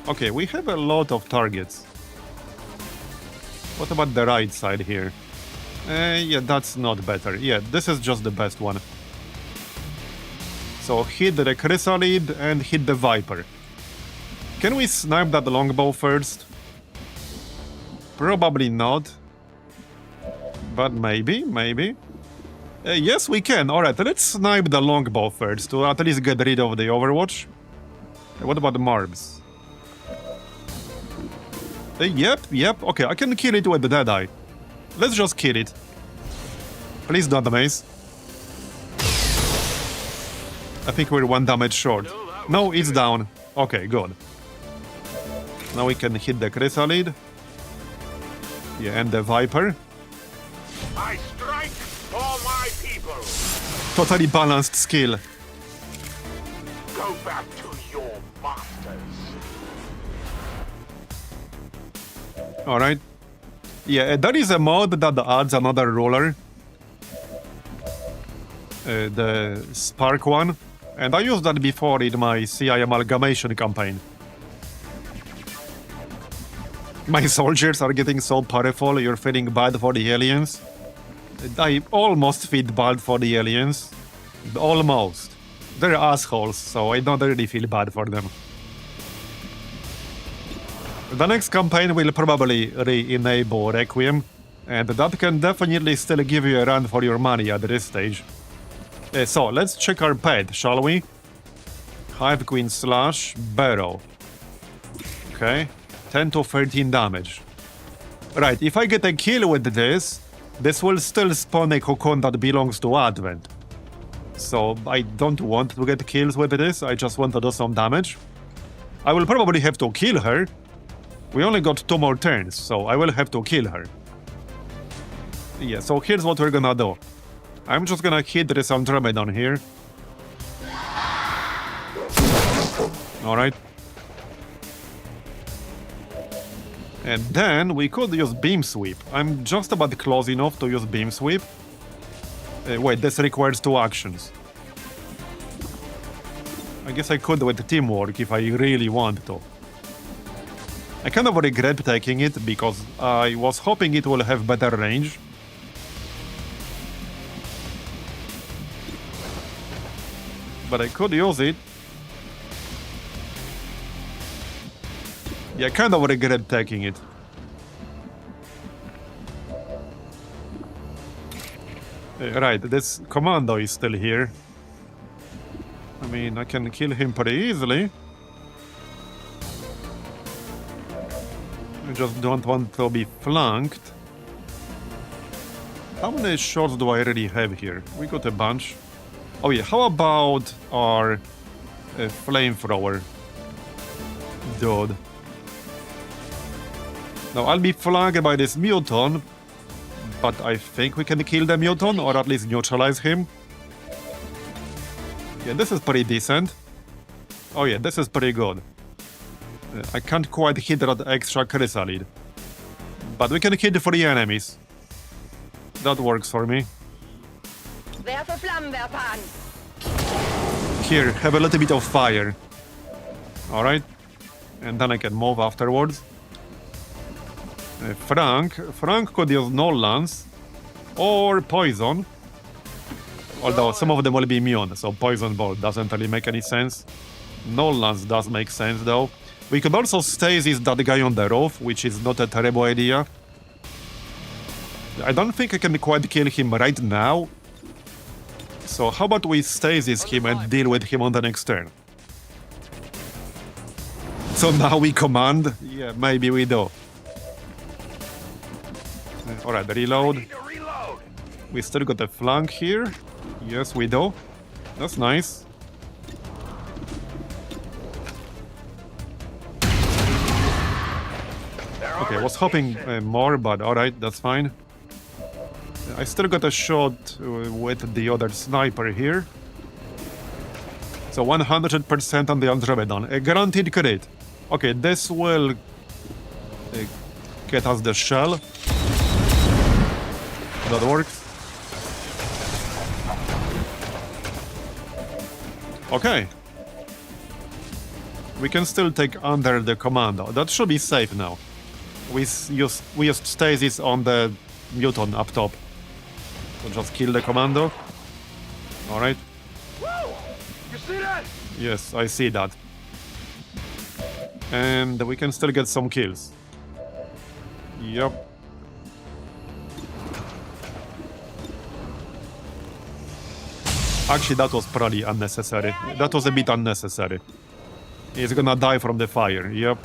Okay, we have a lot of targets. What about the right side here? Yeah, that's not better. Yeah, this is just the best one. So hit the Chrysalid and hit the Viper. Can we snipe that longbow first? Probably not. But maybe, maybe. Yes, we can. Alright, let's snipe the longbow first to at least get rid of the Overwatch. What about the Marbs? Yep. Okay, I can kill it with the Deadeye. Let's just kill it. Please don't amaze. I think we're 1 damage short. No, it's down. Okay, good. Now we can hit the Chrysalid. Yeah, and the Viper. I strike for my people. totally balanced skill. Go back to your masters. Alright. Yeah, there is a mod that adds another roller. The Spark one. And I used that before in my CI amalgamation campaign. My soldiers are getting so powerful, you're feeling bad for the aliens. I almost feel bad for the aliens. Almost. They're assholes, so I don't really feel bad for them. The next campaign will probably re-enable Requiem, and that can definitely still give you a run for your money at this stage. So, let's check our pet, shall we? Hive Queen Slash, Barrow. Okay, 10 to 13 damage. Right, if I get a kill with this, this will still spawn a cocoon that belongs to Advent. So, I don't want to get kills with this, I just want to do some damage. I will probably have to kill her. We only got 2 more turns, so I will have to kill her. Yeah, so here's what we're gonna do. I'm just gonna hit this Andromedon here. Alright. And then we could use Beam Sweep. I'm just about close enough to use Beam Sweep. Wait, this requires 2 actions. I guess I could with teamwork if I really want to. I kind of regret taking it because I was hoping it will have better range. But I could use it. Yeah, I kind of regret taking it. Right, this commando is still here. I mean, I can kill him pretty easily. I just don't want to be flanked. How many shots do I already have here? We got a bunch. Oh yeah, how about our flamethrower? Dude. Now I'll be flanked by this muton, but I think we can kill the muton, or at least neutralize him. Yeah, this is pretty decent. Oh yeah, this is pretty good. I can't quite hit that extra chrysalid. But we can hit 3 enemies. That works for me. Here, have a little bit of fire. Alright. And then I can move afterwards. Frank could use Null Lance or Poison. Although some of them will be immune, so Poison Bolt doesn't really make any sense. Null Lance does make sense though. We could also stasis that guy on the roof, which is not a terrible idea. I don't think I can quite kill him right now. So how about we stasis him and deal with him on the next turn? So now we command? Yeah, maybe we do. Alright, reload. We still got a flank here. Yes, we do. That's nice. Okay, I was hoping more, but alright, that's fine. I still got a shot with the other sniper here. So 100% on the Andromedon. A guaranteed crit. Okay, this will get us the shell. That works. Okay. We can still take under the commando. That should be safe now. We used stasis on the muton up top. So just kill the commando. Alright. You see that? Yes, I see that. And we can still get some kills. Yep. Actually, that was probably unnecessary. That was a bit unnecessary. He's gonna die from the fire, yep.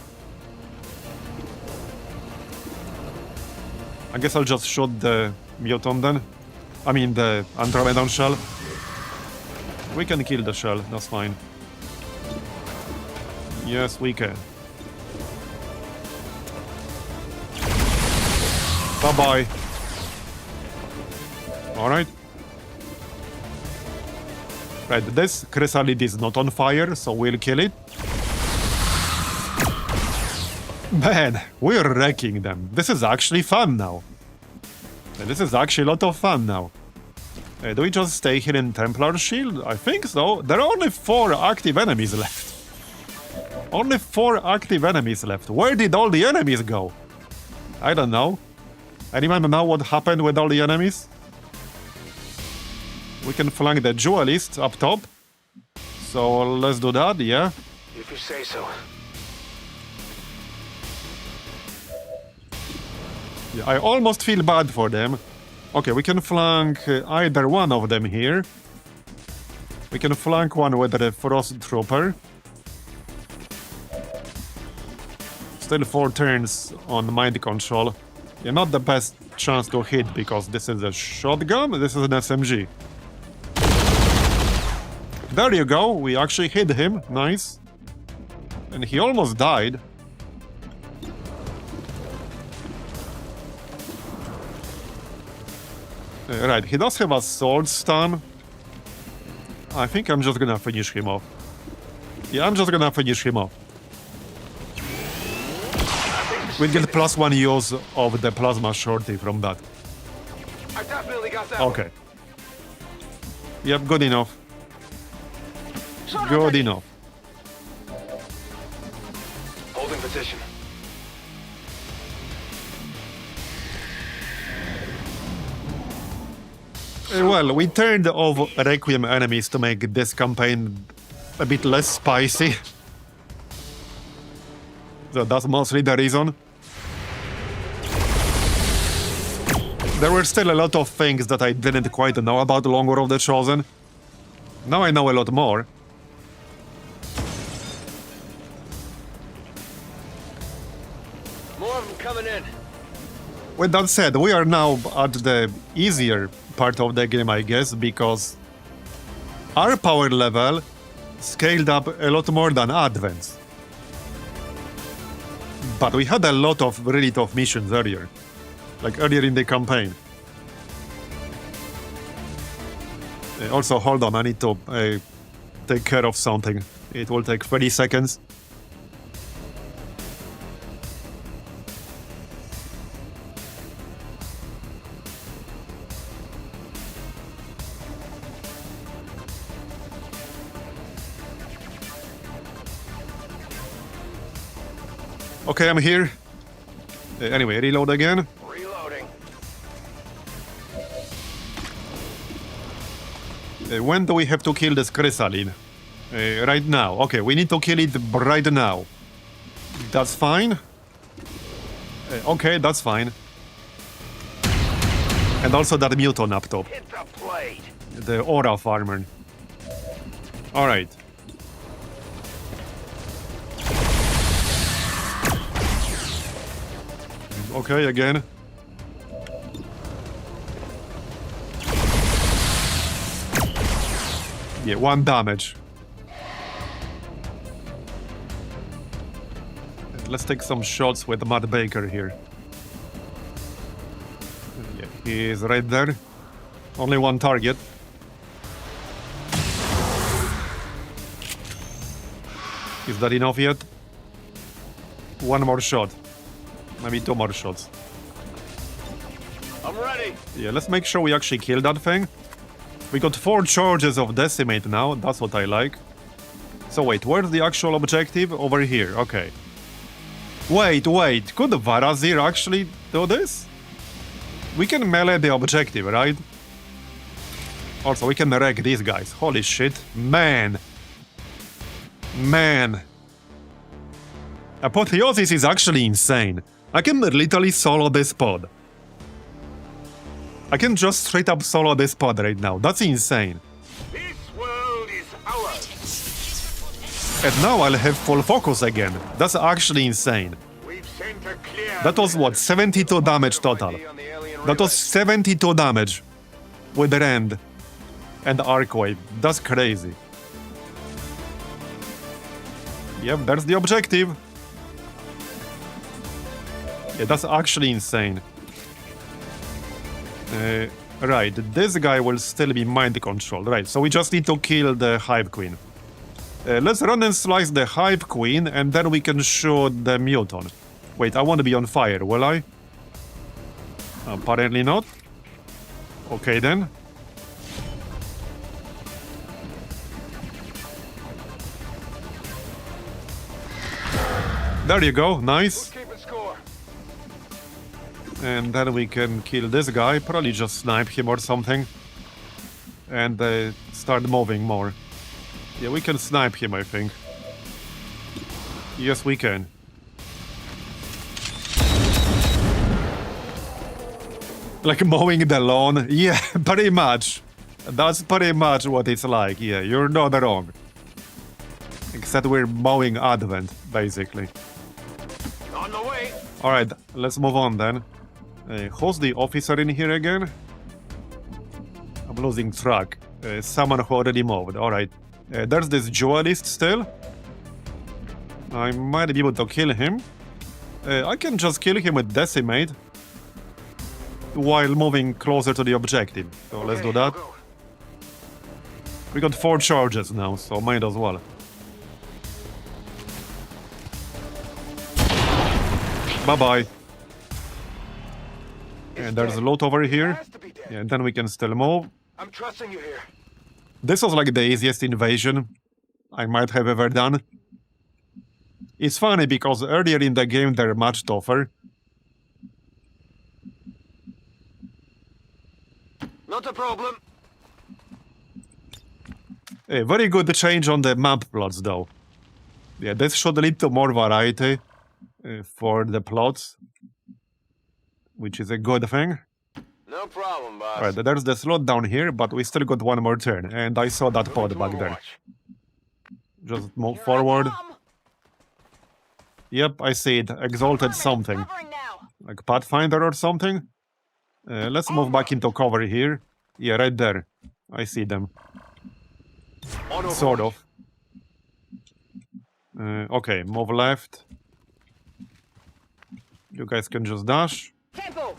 I guess I'll just shoot the muton then. I mean the Andromedon shell. We can kill the shell, that's fine. Yes, we can. Bye-bye. Alright. Right, this chrysalid is not on fire, so we'll kill it. Man, we're wrecking them. This is actually fun now. This is actually a lot of fun now. Do we just stay here in Templar Shield? I think so. There are only 4 active enemies left. Only 4 active enemies left. Where did all the enemies go? I don't know. Anyone know what happened with all the enemies? We can flank the duelist up top. So let's do that, yeah. If you say so. Yeah, I almost feel bad for them. Okay, we can flank either one of them here. We can flank one with the Frost Trooper. Still 4 turns on mind control. Yeah, not the best chance to hit because this is a shotgun, this is an SMG. There you go, we actually hit him, nice. And he almost died. Right, he does have a sword stun. I think I'm just gonna finish him off. Yeah, I'm just gonna finish him off. We get +1 use of the plasma shorty from that. I definitely got that. Okay. Yep, good enough. Good enough. Holding position. Well, we turned off Requiem enemies to make this campaign a bit less spicy. So that's mostly the reason. There were still a lot of things that I didn't quite know about Long War of the Chosen. Now I know a lot more. More of them coming in. With that said, we are now at the easier part of the game, I guess, because our power level scaled up a lot more than Advent's. But we had a lot of really tough missions earlier. Like earlier in the campaign. Also, hold on, I need to take care of something. It will take 30 seconds. Okay, I'm here. Anyway, reload again. Reloading. When do we have to kill this chrysalid? Right now. Okay, we need to kill it right now. That's fine. Okay, that's fine. And also that muton up top. Hit the plate. The aura farmer. Alright. Okay, again. Yeah, 1 damage. Let's take some shots with Matt Baker here. Yeah, he is right there. Only 1 target. Is that enough yet? 1 more shot. Maybe 2 more shots. I'm ready. Yeah, let's make sure we actually kill that thing. We got 4 charges of Decimate now, that's what I like. So wait, where's the actual objective? Over here, okay. Wait, could Varazir actually do this? We can melee the objective, right? Also, we can wreck these guys. Holy shit. Man. Apotheosis is actually insane. I can literally solo this pod. I can just straight up solo this pod right now. That's insane. This world is ours. And now I'll have full focus again. That's actually insane. We've sent a clear. That was what, 72 damage total. That was 72 damage with Rend and Arcwave. That's crazy. Yep, there's the objective. Yeah, that's actually insane. Right, this guy will still be mind controlled. Right, so we just need to kill the Hive Queen. Let's run and slice the Hive Queen, and then we can shoot the mutant. Wait, I want to be on fire, will I? Apparently not. Okay then. There you go, nice. Keeping score. And then we can kill this guy, probably just snipe him or something. And start moving more. Yeah, we can snipe him, I think. Yes, we can. Like mowing the lawn? Yeah, pretty much. That's pretty much what it's like, yeah, you're not wrong. Except we're mowing Advent, basically. On the way. Alright, let's move on then. Who's the officer in here again? I'm losing track. Someone who already moved, alright. There's this duelist still. I might be able to kill him. I can just kill him with Decimate while moving closer to the objective. So let's do that. We got 4 charges now, so might as well. Bye-bye. And there's a loot over here. Yeah, and then we can still move. I'm trusting you here. This was like the easiest invasion I might have ever done. It's funny because earlier in the game they're much tougher. Not a problem. A very good change on the map plots though. Yeah, this should lead to more variety for the plots, which is a good thing. No problem, boss. Alright, there's the slot down here, but we still got one more turn, and I saw that pod back there. Just move forward. Yep, I see it. Exalted something. Like Pathfinder or something? Let's move back into cover here. Yeah, right there. I see them. Sort of. Okay, move left. You guys can just dash. Tempo.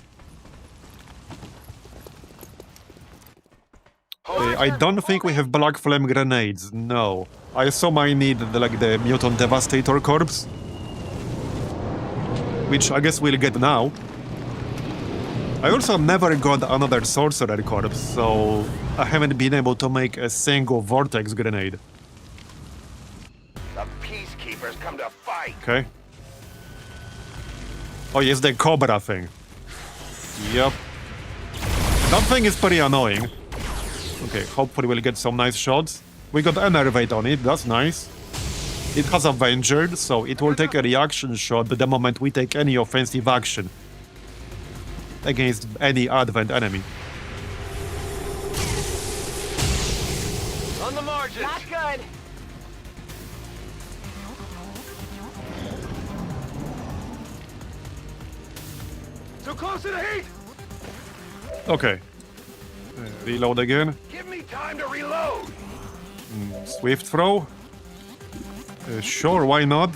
I don't think we have Black Flame grenades, no. I assume I need the Mutant Devastator Corpse. Which I guess we'll get now. I also never got another Sorcerer Corpse, so I haven't been able to make a single Vortex grenade. The Peacekeepers come to fight. Okay. Oh yes, the Cobra thing. Yep. That thing is pretty annoying. Okay, hopefully we'll get some nice shots. We got Enervate on it, that's nice. It has Avenged, so it will take a reaction shot the moment we take any offensive action against any Advent enemy. On the margin. Not good. Too close to the heat. Okay. Reload again. Give me time to reload. Swift throw. Sure, why not?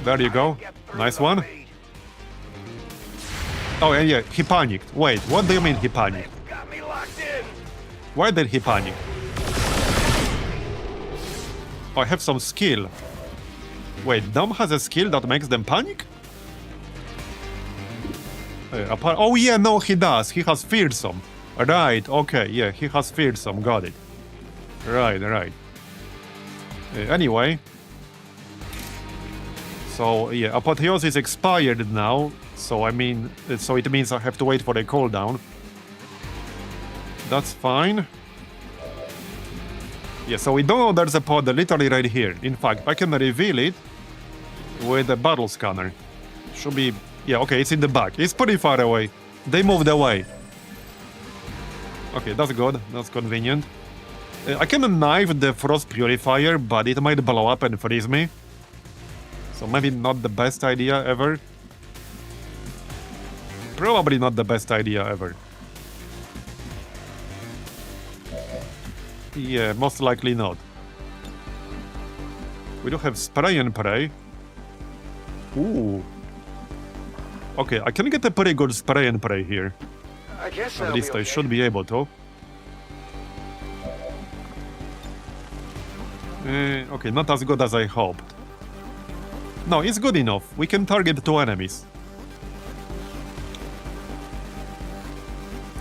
There you go. Nice one. Oh, and yeah, he panicked. Wait, what do you mean he panicked? Got me locked in. Why did he panic? Oh, I have some skill. Wait, Dom has a skill that makes them panic? Oh yeah, no, he does. He has Fearsome. Right, okay, yeah, he has Fearsome, got it. Right. Anyway. So, yeah, Apotheosis expired now, so I mean, so it means I have to wait for a cooldown. That's fine. Yeah, so we don't know there's a pod literally right here. In fact, I can reveal it with a battle scanner. Should be... Yeah, okay, it's in the back. It's pretty far away. They moved away. Okay, that's good. That's convenient. I can knife the Frost Purifier, but it might blow up and freeze me. So maybe not the best idea ever. Probably not the best idea ever. Yeah, most likely not. We do have Spray and Pray. Ooh. Okay, I can get a pretty good spray and pray here. I guess At least I should be able to. Okay, not as good as I hoped. No, it's good enough. We can target 2 enemies.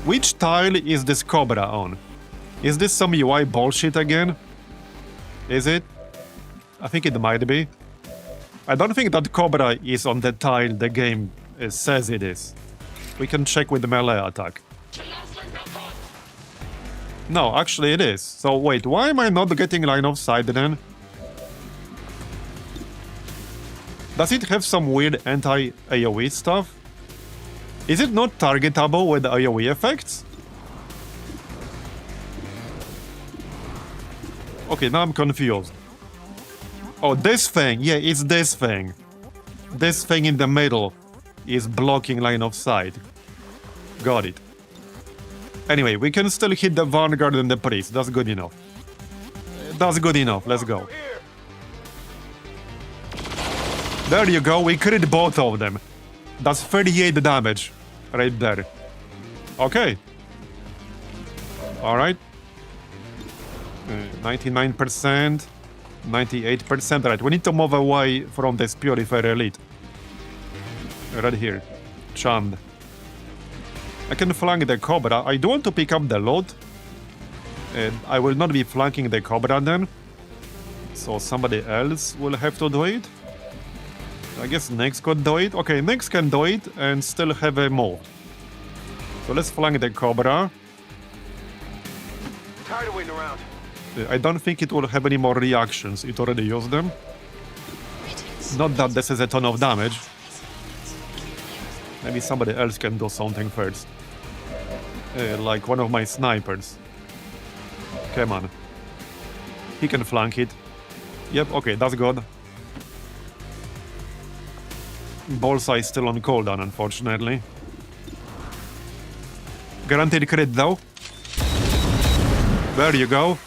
Which tile is this Cobra on? Is this some UI bullshit again? Is it? I think it might be. I don't think that Cobra is on the tile the game says it is. We can check with the melee attack. No, actually it is. So wait, why am I not getting line of sight then? Does it have some weird anti-AoE stuff? Is it not targetable with AoE effects? Okay, now I'm confused. Oh, this thing. Yeah, it's this thing. This thing in the middle is blocking line of sight. Got it. Anyway, we can still hit the Vanguard and the Priest. That's good enough. That's good enough. Let's go. There you go. We crit both of them. That's 38 damage right there. Okay. Alright. 99%. 98%. Right, we need to move away from this Purifier Elite. Right here. Chand. I can flank the Cobra. I do want to pick up the loot. And I will not be flanking the Cobra then. So somebody else will have to do it. I guess Nyx could do it. Okay, Nyx can do it and still have a move. So let's flank the Cobra. Tired of waiting around. I don't think it will have any more reactions. It already used them. Not that this is a ton of damage. Maybe somebody else can do something first. Like one of my snipers. Come on. He can flank it. Yep, okay, that's good. Bullseye is still on cooldown, unfortunately. Guaranteed crit, though. There you go.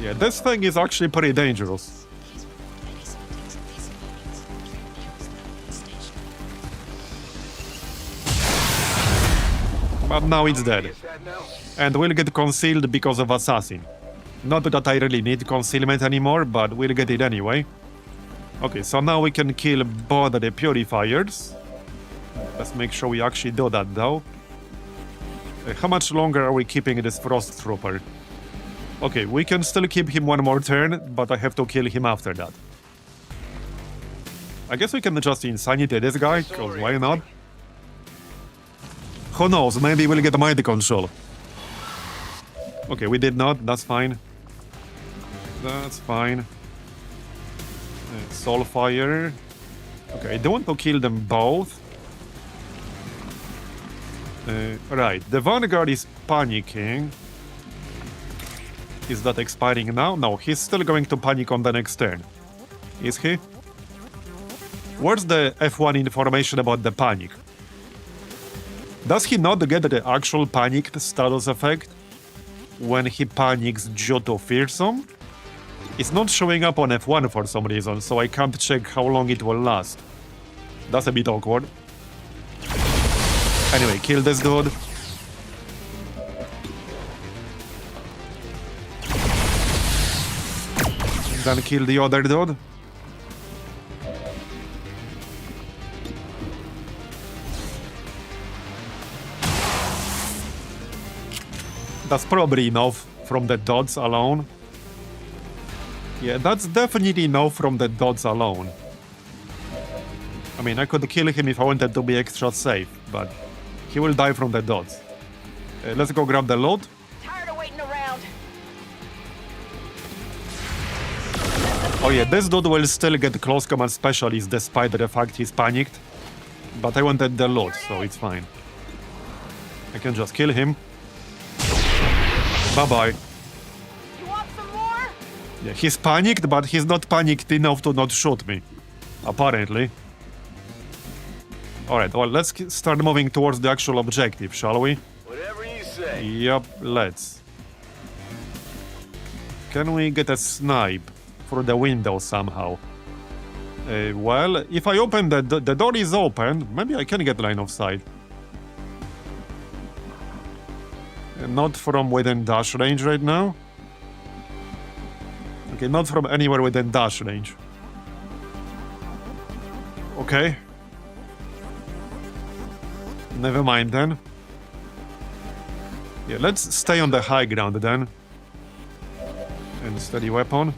Yeah, this thing is actually pretty dangerous. But now it's dead. And will get concealed because of Assassin. Not that I really need concealment anymore, but we'll get it anyway. Okay, so now we can kill both the Purifiers. Let's make sure we actually do that, though. How much longer are we keeping this Frost Trooper? Okay, we can still keep him one more turn, but I have to kill him after that. I guess we can just Insanity this guy, because why not? Who knows, maybe we'll get Mighty Control. Okay, we did not, that's fine. That's fine. Soulfire. Okay, I don't want to kill them both. Right, the Vanguard is panicking. Is that expiring now? No, he's still going to panic on the next turn. Is he? Where's the F1 information about the panic? Does he not get the actual panicked status effect when he panics due to fearsome? It's not showing up on F1 for some reason, so I can't check how long it will last. That's a bit awkward. Anyway, kill this dude. Then kill the other dude. That's probably enough from the dots alone. Yeah, that's definitely enough from the dots alone. I mean, I could kill him if I wanted to be extra safe, but he will die from the dots. Let's go grab the loot. Tired of waiting around. Oh yeah, this dude will still get close combat specialist despite the fact he's panicked. But I wanted the loot, so it's fine. I can just kill him. Bye-bye. You want some more? Yeah, he's panicked, but he's not panicked enough to not shoot me. Apparently. Alright, well, let's start moving towards the actual objective, shall we? Whatever you say. Yup, let's. Can we get a snipe through the window somehow? Well, if I open the door is open, maybe I can get line of sight. Not from within dash range right now. Okay, not from anywhere within dash range. Okay. Never mind then. Yeah, let's stay on the high ground then. And steady weapon.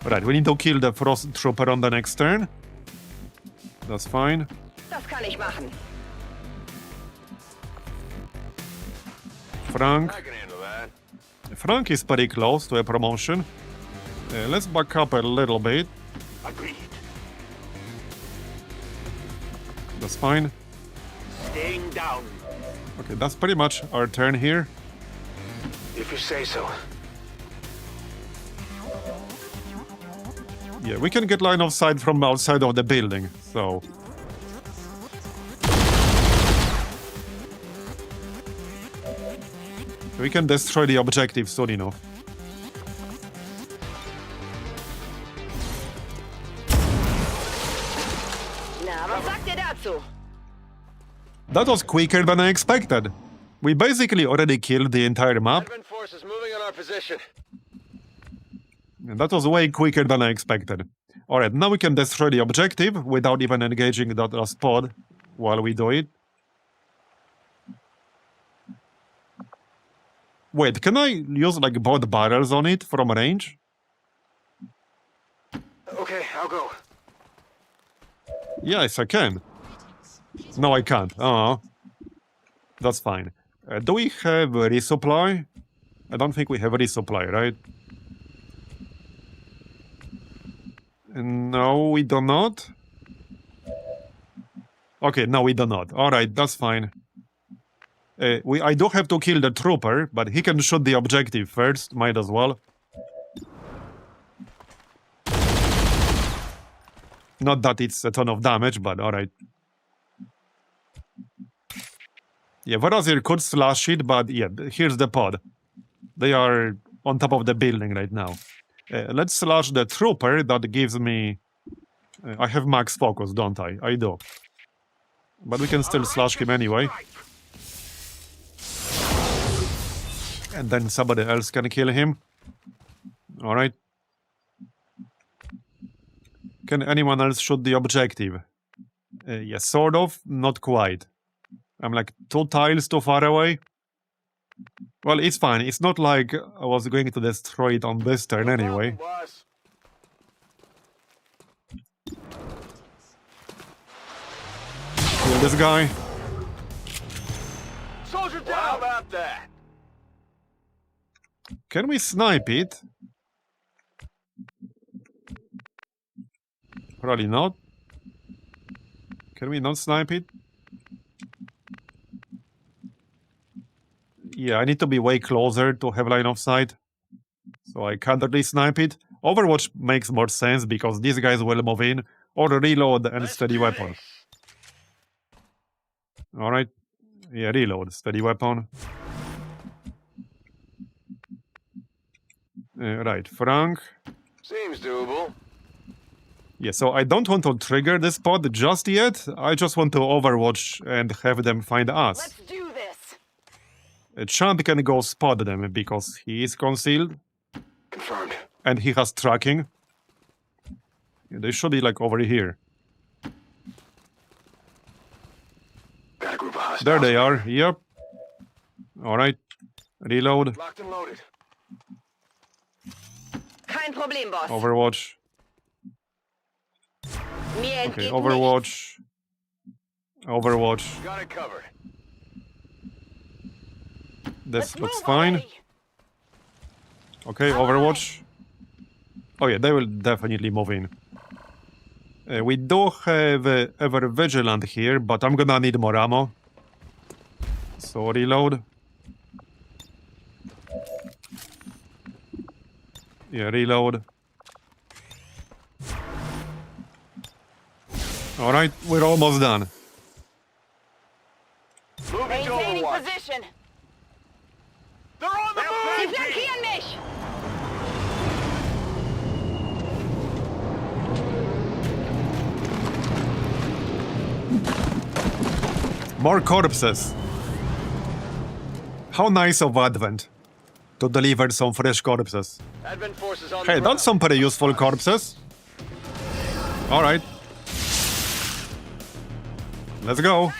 Right, we need to kill the Frost Trooper on the next turn. That's fine. Das kann ich machen. Frank. I can handle that. Frank is pretty close to a promotion. Let's back up a little bit. Agreed. That's fine. Staying down. Okay, that's pretty much our turn here. If you say so. Yeah, we can get line of sight from outside of the building, so... We can destroy the objective soon enough. Na, was sagt ihr dazu? That was quicker than I expected. We basically already killed the entire map, Advent forces moving on our position. and that was way quicker than I expected. Alright, now we can destroy the objective without even engaging that last pod while we do it. Wait, can I use like both barrels on it from range? Okay, I'll go. Yes, I can. No, I can't. Oh, that's fine. Do we have a resupply? I don't think we have a resupply, right? No, we do not. Okay, no, we do not. All right, that's fine. I do have to kill the trooper, but he can shoot the objective first. Might as well. Not that it's a ton of damage, but all right. Yeah, Marbozir could slash it, but yeah, here's the pod. They are on top of the building right now. Let's slash the trooper. That gives me... I have max focus, don't I? I do. But we can still slash him anyway. And then somebody else can kill him. Alright. Can anyone else shoot the objective? Yes, sort of. Not quite. I'm like 2 tiles too far away. Well, it's fine. It's not like I was going to destroy it on this turn anyway. Boss. Kill this guy. Soldier down. How about that? Can we snipe it? Probably not. Can we not snipe it? Yeah, I need to be way closer to have line of sight. So I can't really snipe it. Overwatch makes more sense because these guys will move in or reload and steady weapon. Alright. Yeah, reload, steady weapon. Right, Frank. Seems doable. Yeah, so I don't want to trigger this pod just yet. I just want to overwatch and have them find us. Let's do this. Champ can go spot them because he is concealed. Confirmed. And he has tracking. Yeah, they should be like over here. Got a group of hostiles. There they are, yep. Alright. Reload. Locked and loaded. Kein Problem, Boss. Overwatch. Mir Okay, entgeht Overwatch. Overwatch. Got it covered. This Let's looks move fine. already. Okay, Overwatch. Oh yeah, they will definitely move in. We do have Ever Vigilant here, but I'm gonna need more ammo. So reload. Yeah, reload. Alright, we're almost done. Moving to Maintaining Overwatch. position. They're on the Sie move! flankieren mich. More corpses. How nice of Advent to deliver some fresh corpses. Advent forces on Hey, the that's some pretty useful corpses. Alright. Let's go.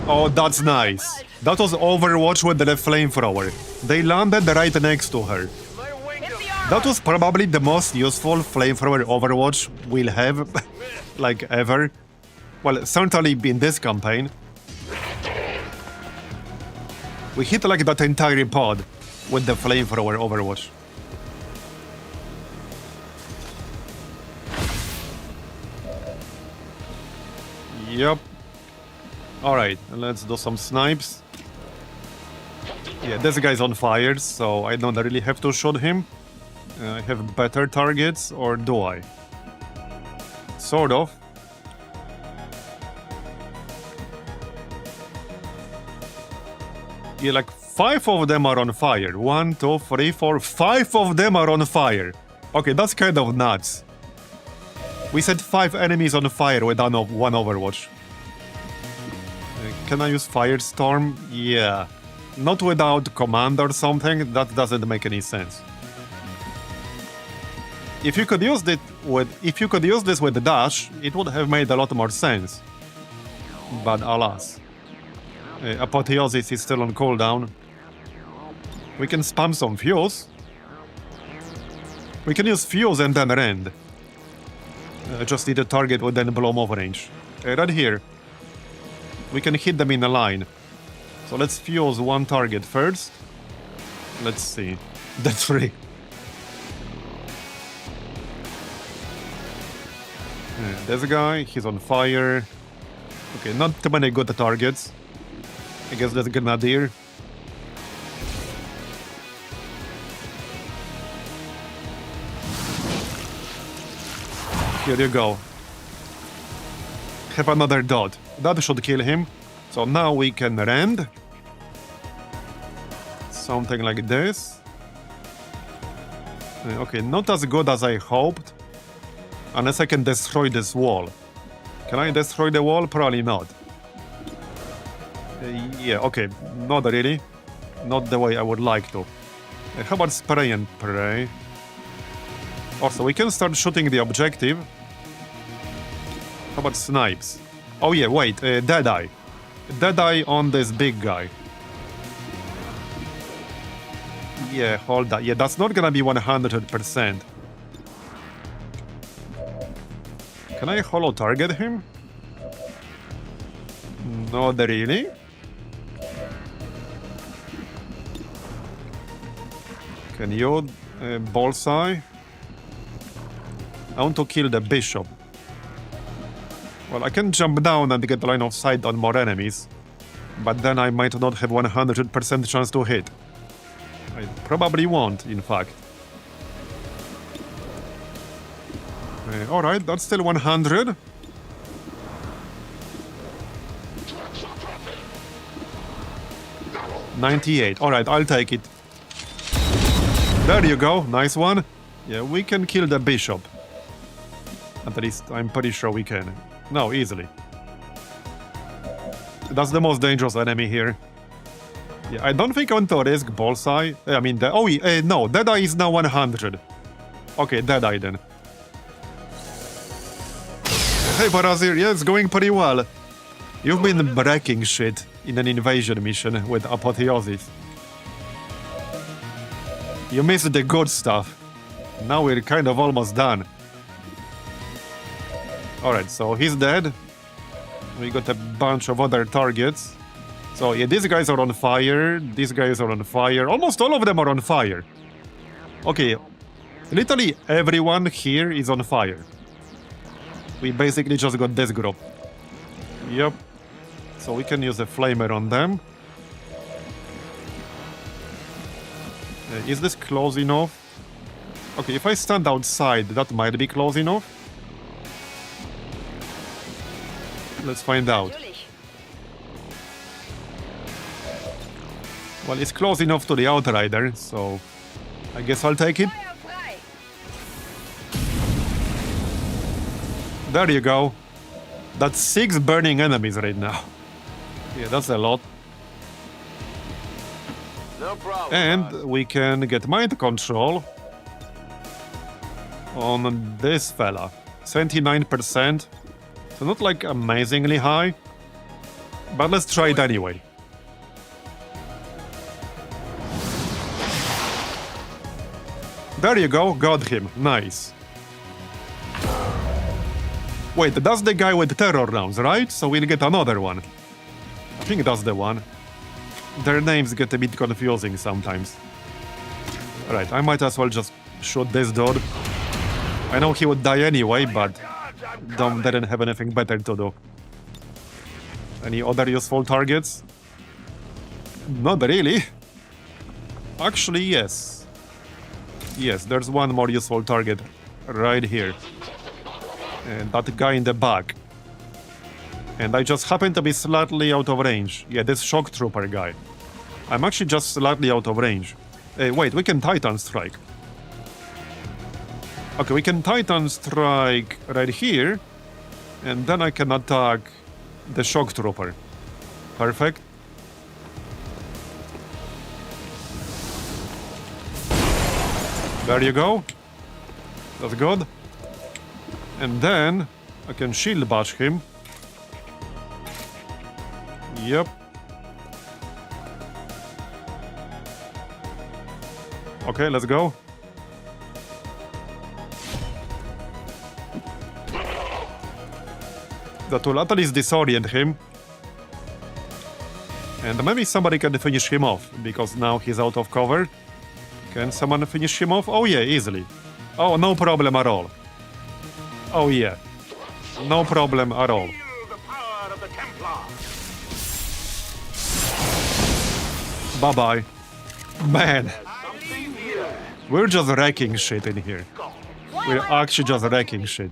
Oh, that's nice. That was Overwatch with the flamethrower. They landed right next to her. My wing That was probably the most useful flamethrower Overwatch we'll have, like, ever. Well, certainly in this campaign. We hit like that entire pod with the flamethrower Overwatch. Yep. Alright, let's do some snipes. Yeah, this guy's on fire, so I don't really have to shoot him. I have better targets, or do I? Sort of. Yeah, like 5 of them are on fire. 1, 2, 3, 4, 5 of them are on fire. Okay, that's kind of nuts. We set 5 enemies on fire with one Overwatch. Can I use Firestorm? Yeah. Not without command or something, that doesn't make any sense. If you could use this with the dash, it would have made a lot more sense. But alas. Apotheosis is still on cooldown. We can spam some fuse. We can use fuse and then rend. Just need a target within blow off range. Right here. We can hit them in a line. So let's fuse one target first. Let's see. The 3. This guy, he's on fire. Okay, not too many good targets. I guess that's Grenadier. Here you go. Have another dot. That should kill him. So now we can rend. Something like this. Okay, not as good as I hoped. Unless I can destroy this wall. Can I destroy the wall? Probably not. Yeah, okay, not really. Not the way I would like to. How about spray and pray? Also, we can start shooting the objective. How about snipes? Oh yeah, wait, Deadeye. Deadeye on this big guy. Yeah, hold that. Yeah, that's not gonna be 100%. Can I holo target him? Not really. Can you bullseye? I want to kill the bishop. Well, I can jump down and get line of sight on more enemies, but then I might not have 100% chance to hit. I probably won't, in fact. Alright, that's still 100. $98. Alright, I'll take it. There you go, nice one. Yeah, we can kill the bishop. At least, I'm pretty sure we can. No, easily. That's the most dangerous enemy here. Yeah, I don't think I want to risk bullseye. I mean, no, Deadeye is now 100. Okay, Deadeye then. Hey, Marbozir, yeah, it's going pretty well. You've been breaking shit in an invasion mission with Apotheosis. You missed the good stuff. Now we're kind of almost done. Alright, so he's dead. We got a bunch of other targets. So yeah, these guys are on fire. These guys are on fire. Almost all of them are on fire. Okay, literally everyone here is on fire. We basically just got this group. Yep. So we can use a flamer on them. Is this close enough? Okay, if I stand outside, that might be close enough. Let's find out. Well, it's close enough to the Outrider, so I guess I'll take it. There you go. That's 6 burning enemies right now. Yeah, that's a lot. No problem. And we can get mind control on this fella. 79%. So not like amazingly high. But let's try it anyway. There you go, got him. Nice. Wait, that's the guy with terror rounds, right? So we'll get another one. I think that's the one. Their names get a bit confusing sometimes. Alright, I might as well just shoot this dude. I know he would die anyway, but didn't have anything better to do. Any other useful targets? Not really. Actually, yes. Yes, there's one more useful target right here. And that guy in the back. And I just happen to be slightly out of range. Yeah, this shock trooper guy. I'm actually just slightly out of range. Wait, we can Titan Strike. Okay, we can Titan Strike right here. And then I can attack the shock trooper. Perfect. There you go. That's good. And then I can shield bash him. Yep. Okay, let's go. That will at least disorient him. And maybe somebody can finish him off, because now he's out of cover. Can someone finish him off? Oh yeah, easily. Oh, no problem at all. Oh yeah. No problem at all. Bye-bye. Man. We're just wrecking shit in here. We're actually just wrecking shit.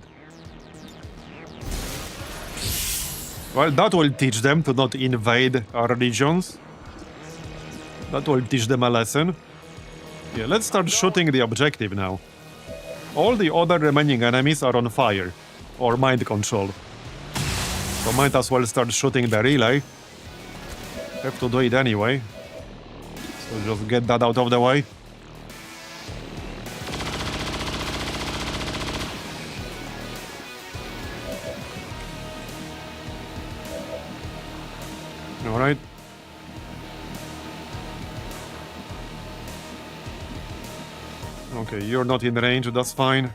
Well, that will teach them to not invade our regions. That will teach them a lesson. Yeah, let's start shooting the objective now. All the other remaining enemies are on fire. Or mind control. So might as well start shooting the relay. Have to do it anyway. So just get that out of the way. Alright. Okay, you're not in range, that's fine.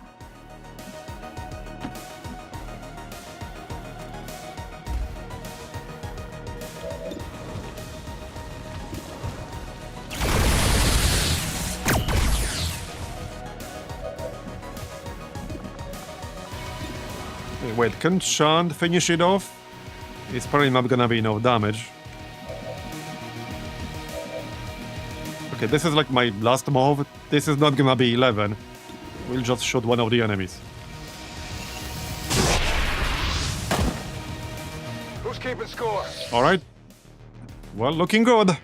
Wait, can Shand finish it off? It's probably not gonna be enough damage. Okay, this is like my last move. This is not gonna be 11. We'll just shoot one of the enemies. Who's keeping score? Alright. Well, looking good.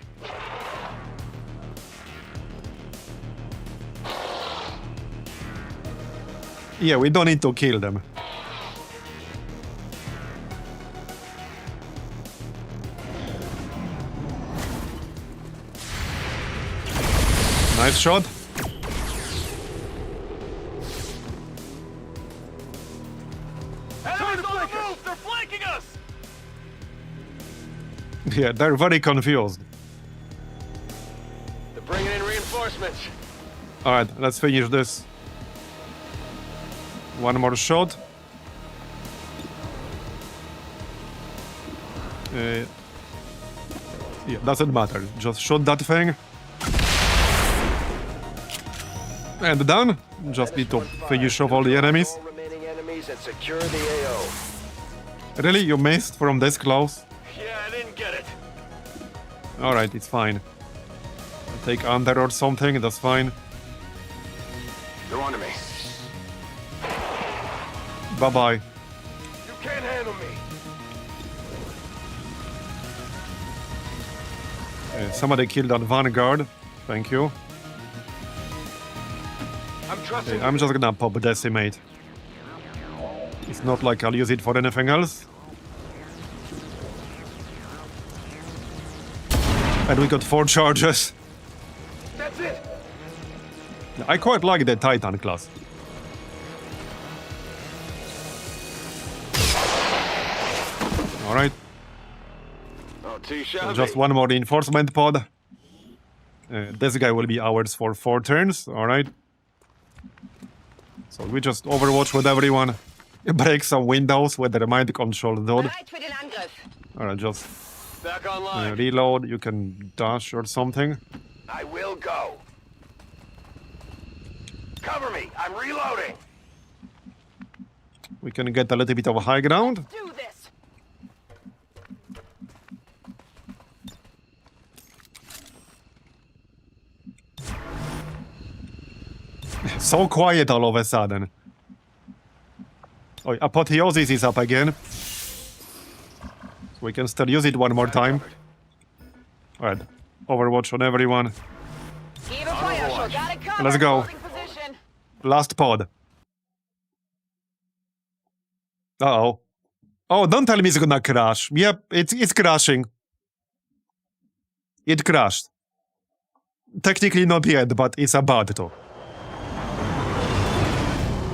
Yeah, we don't need to kill them. Nice shot. Enemies on the move! They're flanking us! Yeah, they're very confused. They're bringing in reinforcements. Alright, let's finish this. One more shot. Yeah, doesn't matter. Just shoot that thing. And done. Just need to finish off all the enemies. Remaining enemies and secure the AO. Really? You missed from this close? Yeah, I didn't get it. Alright, it's fine. Take under or something, that's fine. They're on to me. Bye-bye. You can't handle me. Somebody killed that vanguard. Thank you. I'm trusting I'm just gonna pop Decimate. It's not like I'll use it for anything else. And we got 4 charges. That's it. I quite like the Titan class. Alright, Oh, too shabby. just one more reinforcement pod. This guy will be ours for 4 turns, alright. So we just overwatch with everyone. Break some windows with the mind control node. Bereit für den Angriff. Alright, just Back online. reload. You can dash or something. I will go. Cover me. I'm reloading. We can get a little bit of high ground. Do this. So quiet all of a sudden. Oh, Apotheosis is up again. So we can still use it one more time. Alright, overwatch on everyone. Gebe Feuerschutz. Got it covered. Let's go. Holding position. Last pod. Uh-oh. Oh, don't tell me it's gonna crash. Yep, it's crashing. It crashed. Technically not yet, but it's about to.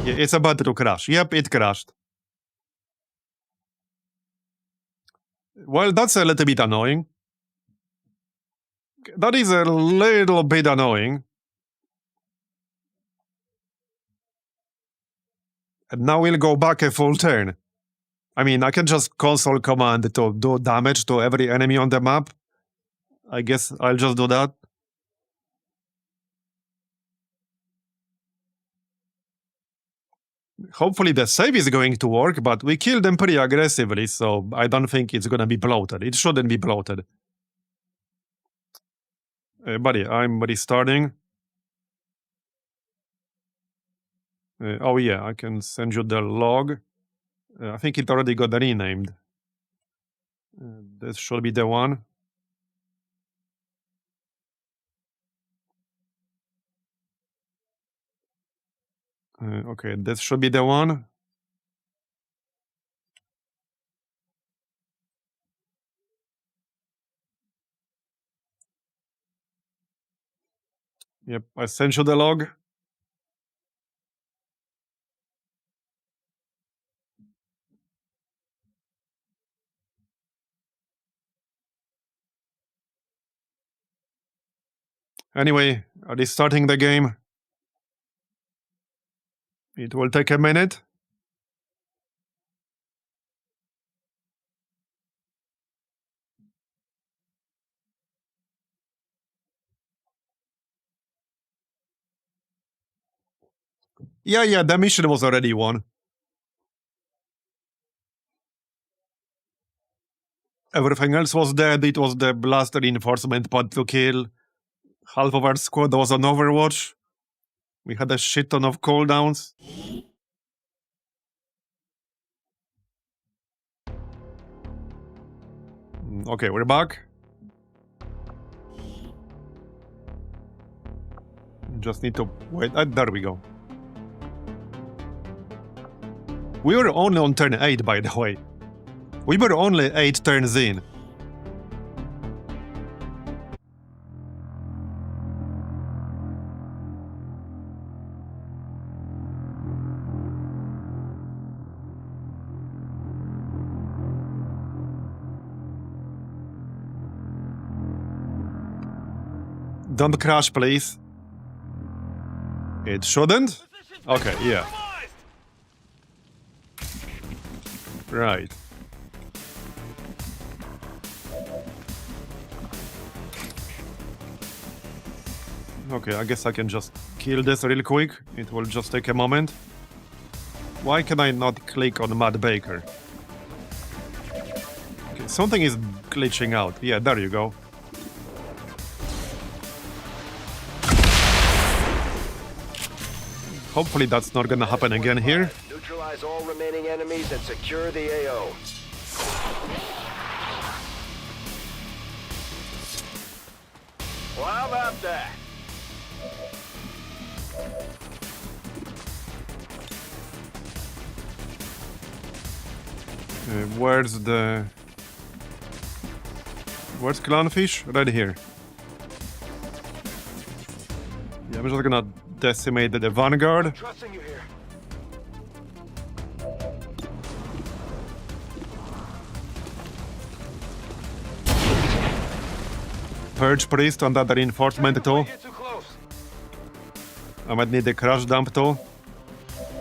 Yeah, it's about to crash. Yep, it crashed. Well, that's a little bit annoying. That is a little bit annoying. And now we'll go back a full turn. I mean, I can just console command to do damage to every enemy on the map. I guess I'll just do that. Hopefully the save is going to work, but we killed them pretty aggressively, so I don't think it's gonna be bloated. It shouldn't be bloated. Buddy, I'm restarting. Oh yeah, I can send you the log. I think it already got renamed. This should be the one. Okay, this should be the one. Yep, I sent you the log. Anyway, restarting the game. It will take a minute. Yeah, the mission was already won. Everything else was dead. It was the blast reinforcement pod to kill. Half of our squad was on Overwatch. We had a shit ton of cooldowns. Okay, we're back. Just need to wait. There we go. We were only on turn 8, by the way. We were only 8 turns in. Don't crash, please. It shouldn't? Okay, yeah. Right. Okay, I guess I can just kill this real quick. It will just take a moment. Why can I not click on Matt Baker? Okay, something is glitching out. Yeah, there you go. Hopefully that's not gonna happen again here. Neutralize all remaining enemies and secure the AO. Well, how about that? Where's the... Where's Clownfish? Right here. Yeah, I'm just gonna decimate the Vanguard. Trusting you here. Purge Priest on that reinforcement too. Get too close. I might need the Crash Dump too.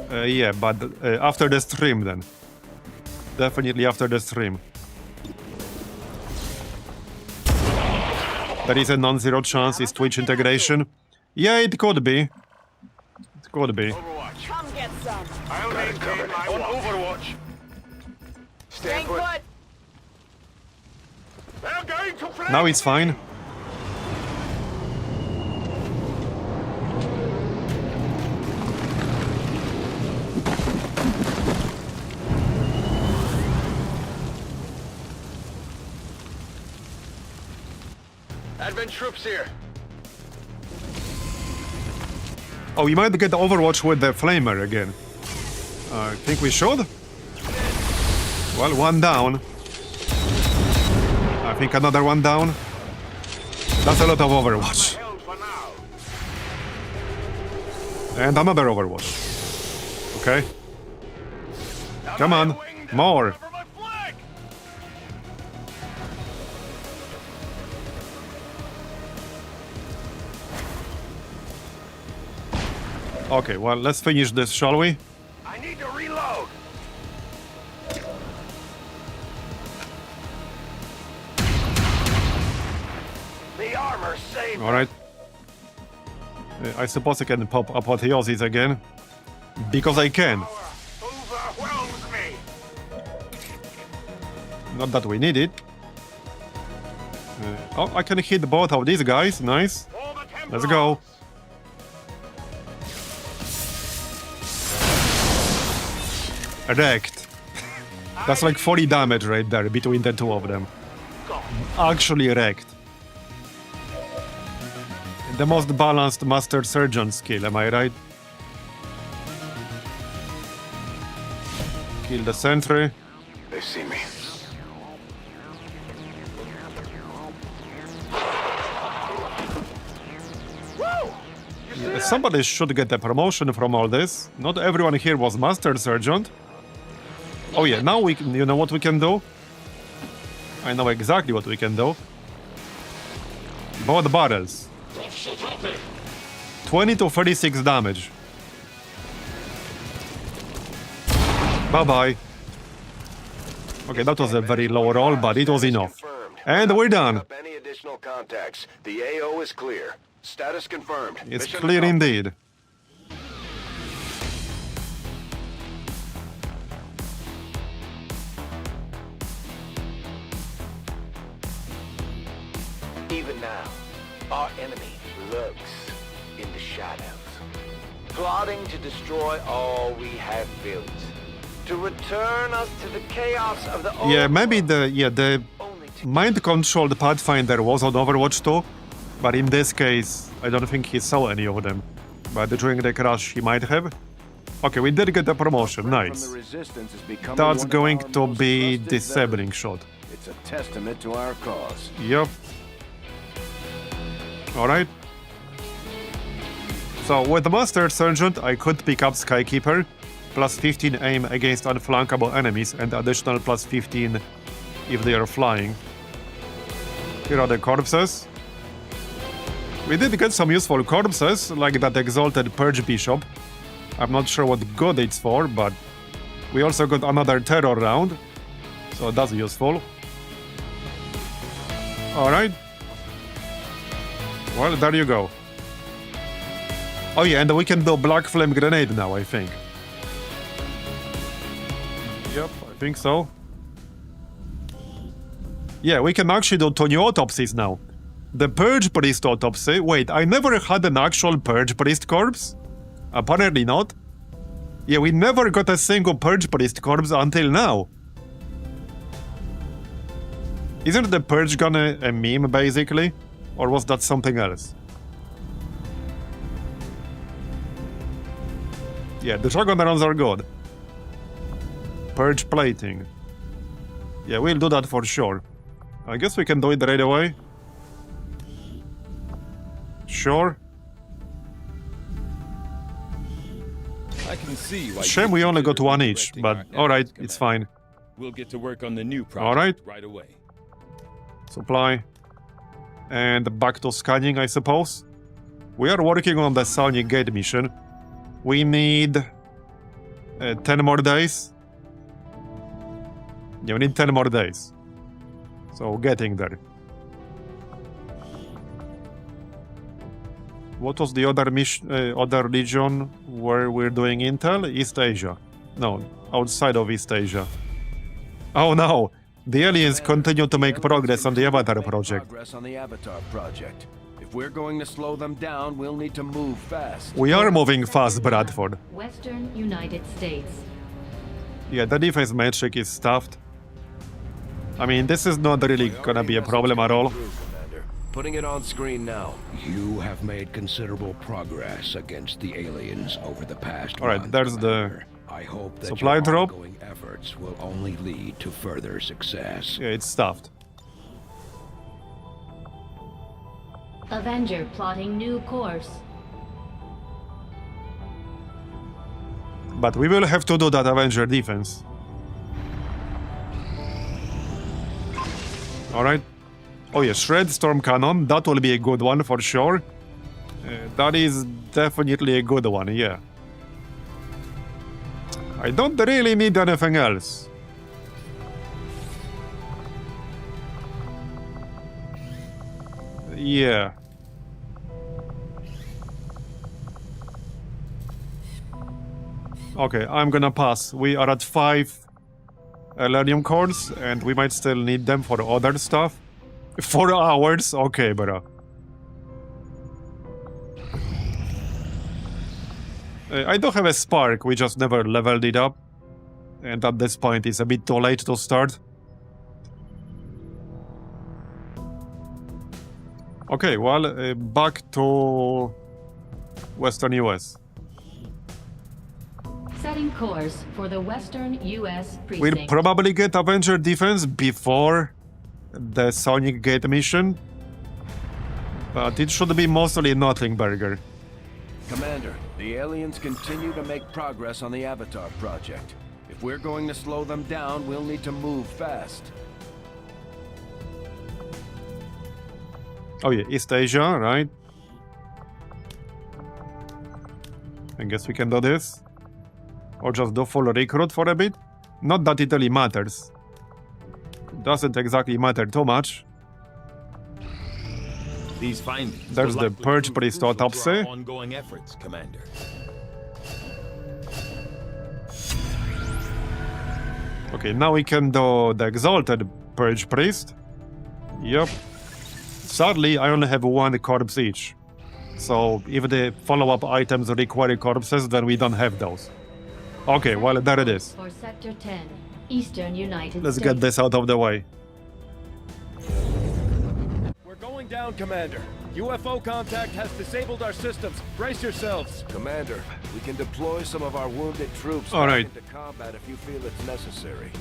Yeah, but after the stream then. Definitely after the stream. There is a non-zero chance it's Twitch integration. Yeah, it could be. It could be. Overwatch. Come get some. I'll maintain my on Overwatch. Stay Stand put. put. They're going to play. Now it's fine. Advent troops here. Oh, we might get Overwatch with the Flamer again. I think we should. Well, one down. I think another one down. That's a lot of Overwatch. Held for now. And another Overwatch. Okay. Come on. More. Cover my flag. Okay, well, let's finish this, shall we? I need to reload. The armor saved. Alright. I suppose I can pop Apotheosis again. Because I can. Overwhelms me. Not that we need it. Oh, I can hit both of these guys. Nice. For the Templars. Let's go. Wrecked. That's like 40 damage right there between the two of them. Actually wrecked. The most balanced Master Surgeon skill, am I right? Kill the sentry. They see me. Somebody should get a promotion from all this. Not everyone here was Master Sergeant. Oh yeah, now you know what we can do? I know exactly what we can do. Both barrels. 20 to 36 damage. Bye-bye. Okay, that was a very low roll, but it was enough. Confirmed. And we're done. Up any additional contacts. The AO is clear. Status confirmed. It's Mission clear accomplished. indeed. Even now, our enemy lurks in the shadows, plotting to destroy all we have built, to return us to the chaos of the old Yeah, maybe world, the only to mind-controlled Pathfinder was on Overwatch 2, but in this case, I don't think he saw any of them. But during the crash, he might have. Okay, we did get a promotion, nice. From the resistance is becoming That's one of going our to most be trusted disabling veterans. shot. It's a testament to our cause. Yep. Alright. So, with the Master Sergeant, I could pick up Skykeeper, plus 15 aim against unflankable enemies, and additional plus 15 if they are flying. Here are the corpses. We did get some useful corpses, like that exalted Purge Bishop. I'm not sure what good it's for, but we also got another terror round, so that's useful. Alright. Well, there you go. Oh yeah, and we can do Black Flame Grenade now, I think. Yep, I think so. Yeah, we can actually do 2 new autopsies now. The Purge Priest autopsy. Wait, I never had an actual Purge Priest corpse? Apparently not. Yeah, we never got a single Purge Priest corpse until now. Isn't the Purge gun a meme, basically? Or was that something else? Yeah, the shotgun rounds are good. Purge plating. Yeah, we'll do that for sure. I guess we can do it right away. Sure. I can see why. Shame we only got one each, but alright, it's fine. We'll get to work on the new project Alright. right away. Supply. And back to scanning, I suppose. We are working on the Psionic Gate mission. We need 10 more days. Yeah, we need 10 more days. So getting there. What was the other mission, other region where we're doing intel? East Asia. No, outside of East Asia. Oh no! The aliens continue to make progress on the Avatar project. Progress on the Avatar project. If we're going to slow them down, we'll need to move fast. We are moving fast, Bradford. Western United States. Yeah, the defense matrix is stuffed. I mean, this is not really gonna be a problem at all. Commander. Putting it on screen now. You have made considerable progress against the aliens over the past Alright, month, there's Commander. I hope that supply your drop. ongoing efforts will only lead to further success. Yeah, it's stuffed. Avenger plotting new course. But we will have to do that Avenger defense. Alright. Oh yeah, Shred Storm Cannon, that will be a good one for sure. That is definitely a good one, yeah. I don't really need anything else. Yeah. Okay, I'm gonna pass. We are at 5 Elenium cores, and we might still need them for other stuff. 4 hours? Okay, bro. I do have a spark, we just never leveled it up. And at this point, it's a bit too late to start. Okay, well, back to Western US. Setting course for the Western U.S. We'll precinct. probably get Avenger defense before the Psionic Gate mission. But it should be mostly nothing burger. Commander, the aliens continue to make progress on the Avatar project. If we're going to slow them down, we'll need to move fast. Oh yeah, East Asia, right? I guess we can do this. Or just do full recruit for a bit. Not that it really matters. Doesn't exactly matter too much. These findings There's will the likely Purge prove Priest crucial to our autopsy. ongoing efforts, Commander. Okay, now we can do the Exalted Purge Priest. Yup. Sadly, I only have 1 corpse each. So, if the follow-up items require corpses, then we don't have those. Okay, well, there it is. For Sector 10, Eastern United Let's States. get this out of the way. We're going down, Commander. UFO contact has disabled our systems. Brace yourselves. Commander, we can deploy some of our wounded troops All right. into combat if you feel it's necessary.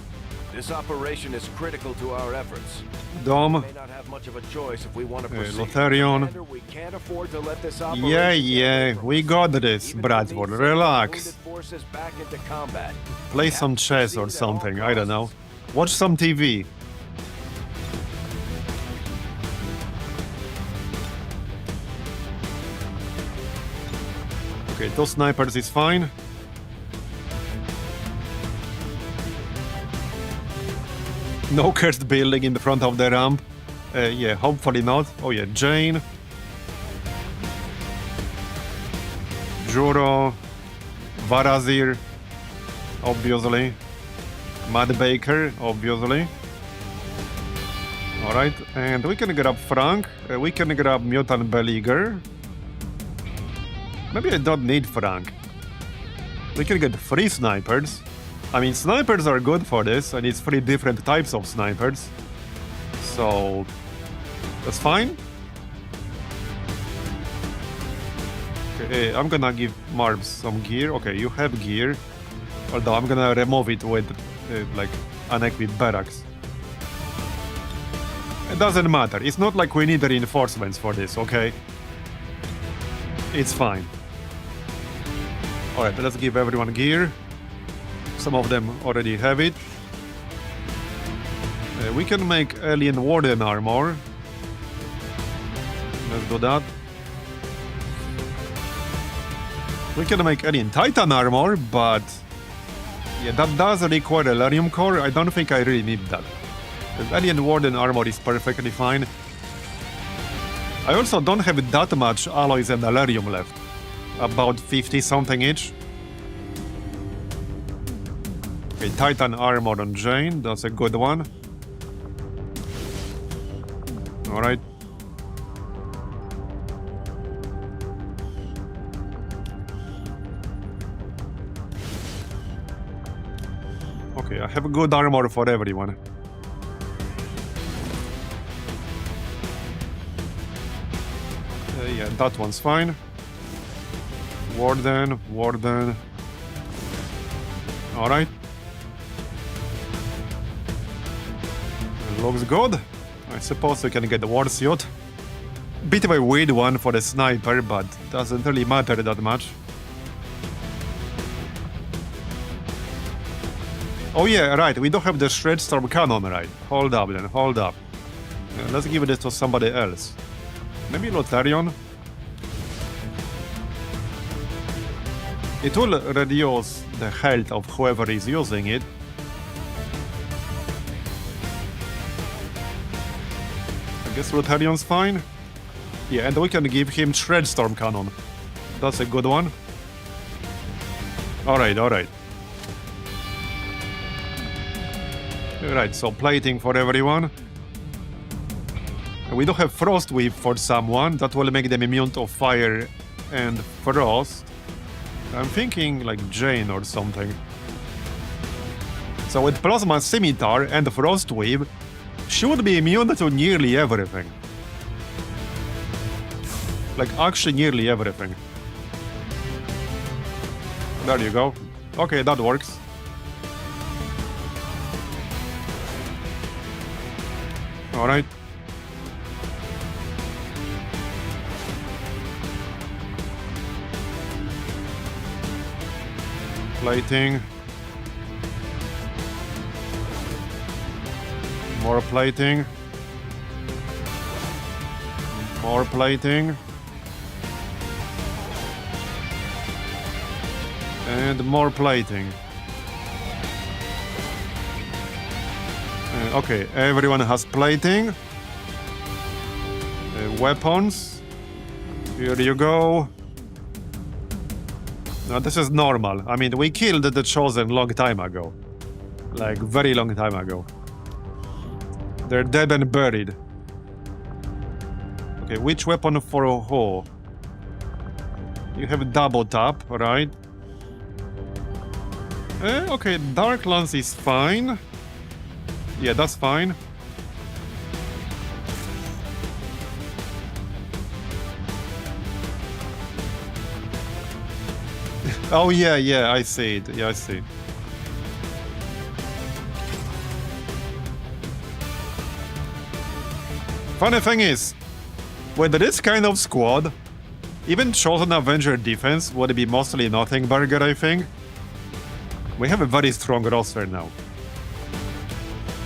This operation is critical to our efforts. Dome. We may not have much of a choice if we want to proceed. Lotharion. Commander, we can't afford to let this operation Yeah, go we got this, Even if it Bradford. means sending Relax. wounded forces back into combat. Play We some have to chess or proceed at all something, I don't know. costs. Watch some TV. Okay, 2 snipers is fine. No cursed building in the front of the ramp. Yeah, hopefully not. Oh yeah, Jane. Juro. Varazir. Obviously. Mad Baker, obviously. Alright, and we can grab Frank. We can grab Mutant Beleaguer. Maybe I don't need Frank. We can get 3 snipers. I mean, snipers are good for this, and it's 3 different types of snipers. So, that's fine. Okay, I'm gonna give Marbs some gear. Okay, you have gear. Although I'm gonna remove it with, like, unequipped barracks. It doesn't matter. It's not like we need the reinforcements for this, okay? It's fine. Alright, let's give everyone gear. Some of them already have it. We can make Alien Warden armor. Let's do that. We can make Alien Titan armor, but... yeah, that does require a Elerium core. I don't think I really need that. The Alien Warden armor is perfectly fine. I also don't have that much alloys and Elerium left. About 50 something each. Okay, Titan armor on Jane, that's a good one. Alright. Okay, I have a good armor for everyone. Yeah, that one's fine. Warden. Alright. Looks good. I suppose we can get the warsuit. Bit of a weird one for the sniper, but doesn't really matter that much. Oh yeah, right, we don't have the Shred Storm Cannon, right? Hold up then, hold up. Let's give this to somebody else. Maybe Lotharion? It will reduce the health of whoever is using it. I guess Lotharion's fine. Yeah, and we can give him Shred Storm Cannon. That's a good one. Alright. Right, so plating for everyone. We don't have Frost Whip for someone. That will make them immune to fire and frost. I'm thinking like Jane or something. So with Plasma Scimitar and Frost Whip, she would be immune to nearly everything. Like actually nearly everything. There you go. Okay, that works. Alright. Plating. More plating. More plating. And more plating. Okay, everyone has plating. Weapons. Here you go. Now this is normal. I mean, we killed the Chosen long time ago. Like, very long time ago. They're dead and buried. Okay, which weapon for who? You have double tap, right? Okay, Dark Lance is fine. Yeah, that's fine. Oh yeah, I see it. Yeah, I see. Funny thing is, with this kind of squad, even Chosen Avenger defense would be mostly nothing burger, I think. We have a very strong roster now.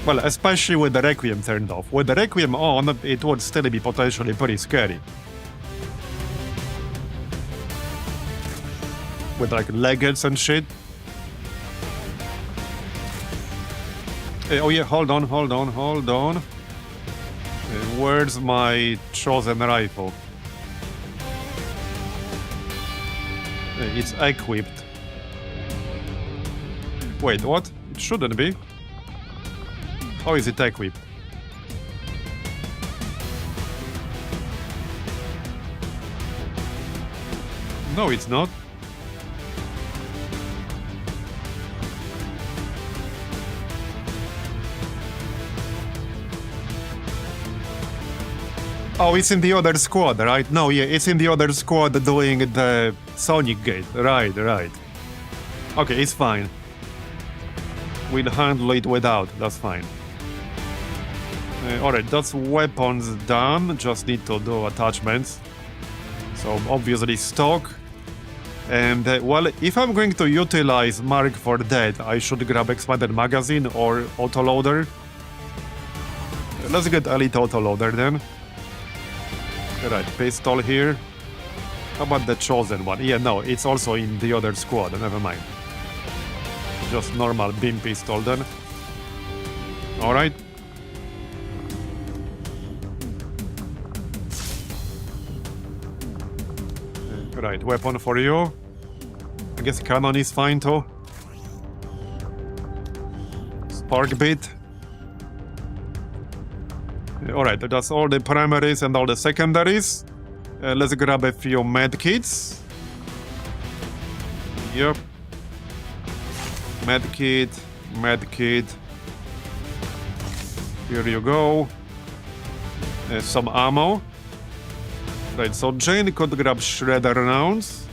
Well, especially with the Requiem turned off. With the Requiem on, it would still be potentially pretty scary. With like legates and shit. Oh yeah, hold on. Where's my Chosen rifle? It's equipped. Wait, what? It shouldn't be. How is it equipped? No, it's not. Oh, it's in the other squad, right? No, yeah, it's in the other squad doing the Psionic Gate. Right. Okay, it's fine. We'll handle it without, that's fine. Alright, that's weapons done. Just need to do attachments. So obviously stock. And well, if I'm going to utilize Mark for that, I should grab expanded magazine or autoloader. Let's get elite autoloader then. Right, pistol here. How about the chosen one? Yeah, no, it's also in the other squad. Never mind. Just normal beam pistol then. Alright. Right, weapon for you. I guess cannon is fine too. Spark bit. Alright, that's all the primaries and all the secondaries. Let's grab a few medkits. Yep. Medkit. Here you go. Some ammo. Right, so Jane could grab shredder rounds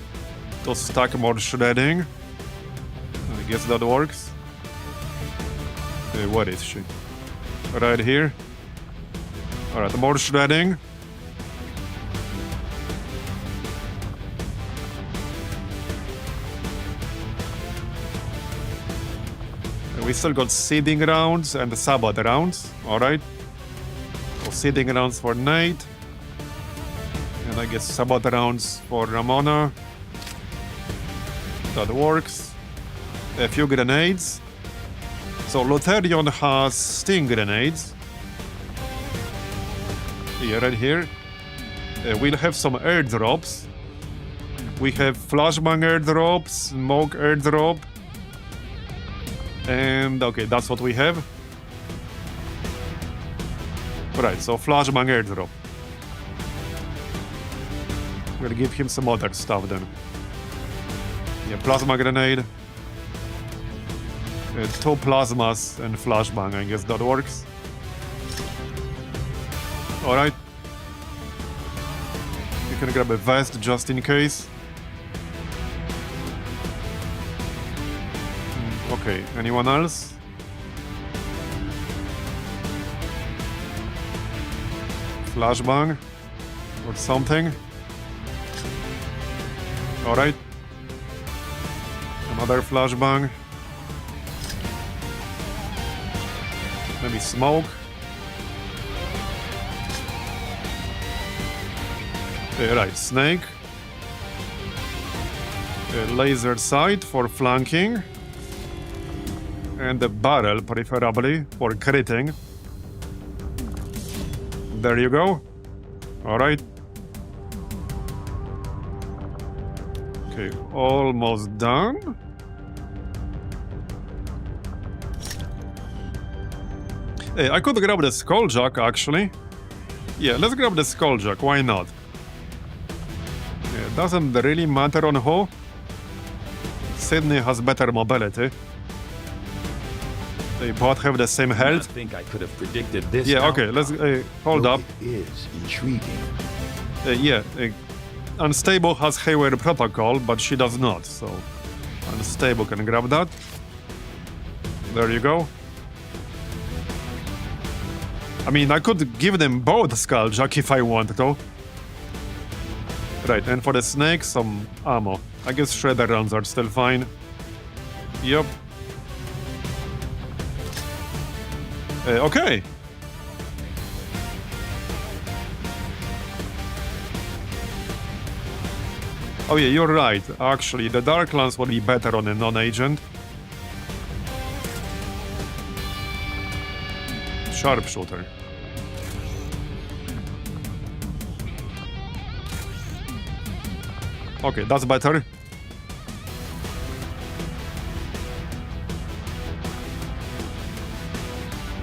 to stack more shredding. I guess that works. Where is she? Right here. Alright, more shredding. We still got seeding rounds and sabot rounds. Alright. So seeding rounds for Nate. And I guess sabot rounds for Ramona. That works. A few grenades. So Lutherion has sting grenades. Yeah, right here. We'll have some airdrops. We have flashbang airdrop, smoke airdrop. And okay, that's what we have. Right, so flashbang airdrop. We'll give him some other stuff then. Yeah, plasma grenade. 2 plasmas and flashbang, I guess that works. Alright. You can grab a vest just in case. Okay, anyone else? Flashbang or something. Alright. Another flashbang. Maybe smoke. Right, snake. Laser sight for flanking. And a barrel, preferably, for critting. There you go. Alright. Okay, almost done. Hey, I could grab the skulljack, actually. Yeah, let's grab the skulljack, why not? Yeah, doesn't really matter on who. Sydney has better mobility. They both have the same health. I think I could have predicted this. Yeah, okay, let's hold up. It is intriguing. Yeah, Unstable has Haywire Protocol, but she does not, so Unstable can grab that. There you go. I mean, I could give them both Skulljack if I wanted to. Right, and for the snake, some ammo. I guess shredder rounds are still fine. Yep. Okay. Oh yeah, you're right. Actually, the Dark Lance would be better on a non-agent. Sharpshooter. Okay, that's better.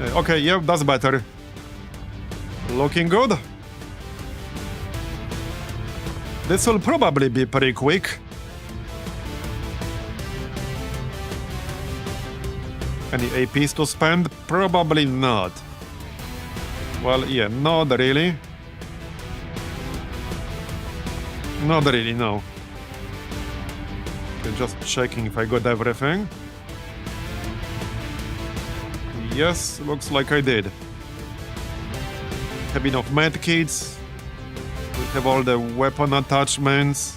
Okay, yeah, that's better. Looking good. This will probably be pretty quick. Any APs to spend? Probably not. Well, yeah, not really. Not really, no. Okay, just checking if I got everything. Yes, looks like I did. have enough medkits. We have all the weapon attachments.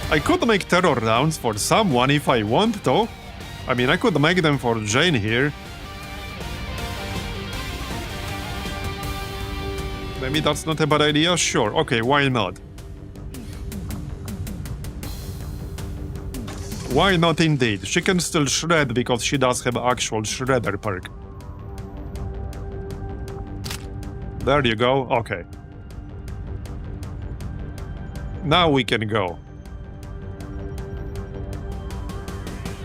I could make terror rounds for someone if I want to. I mean, I could make them for Jane here. Maybe that's not a bad idea? Sure, okay, why not? Why not indeed? She can still shred because she does have actual shredder perk. There you go, okay. Now we can go.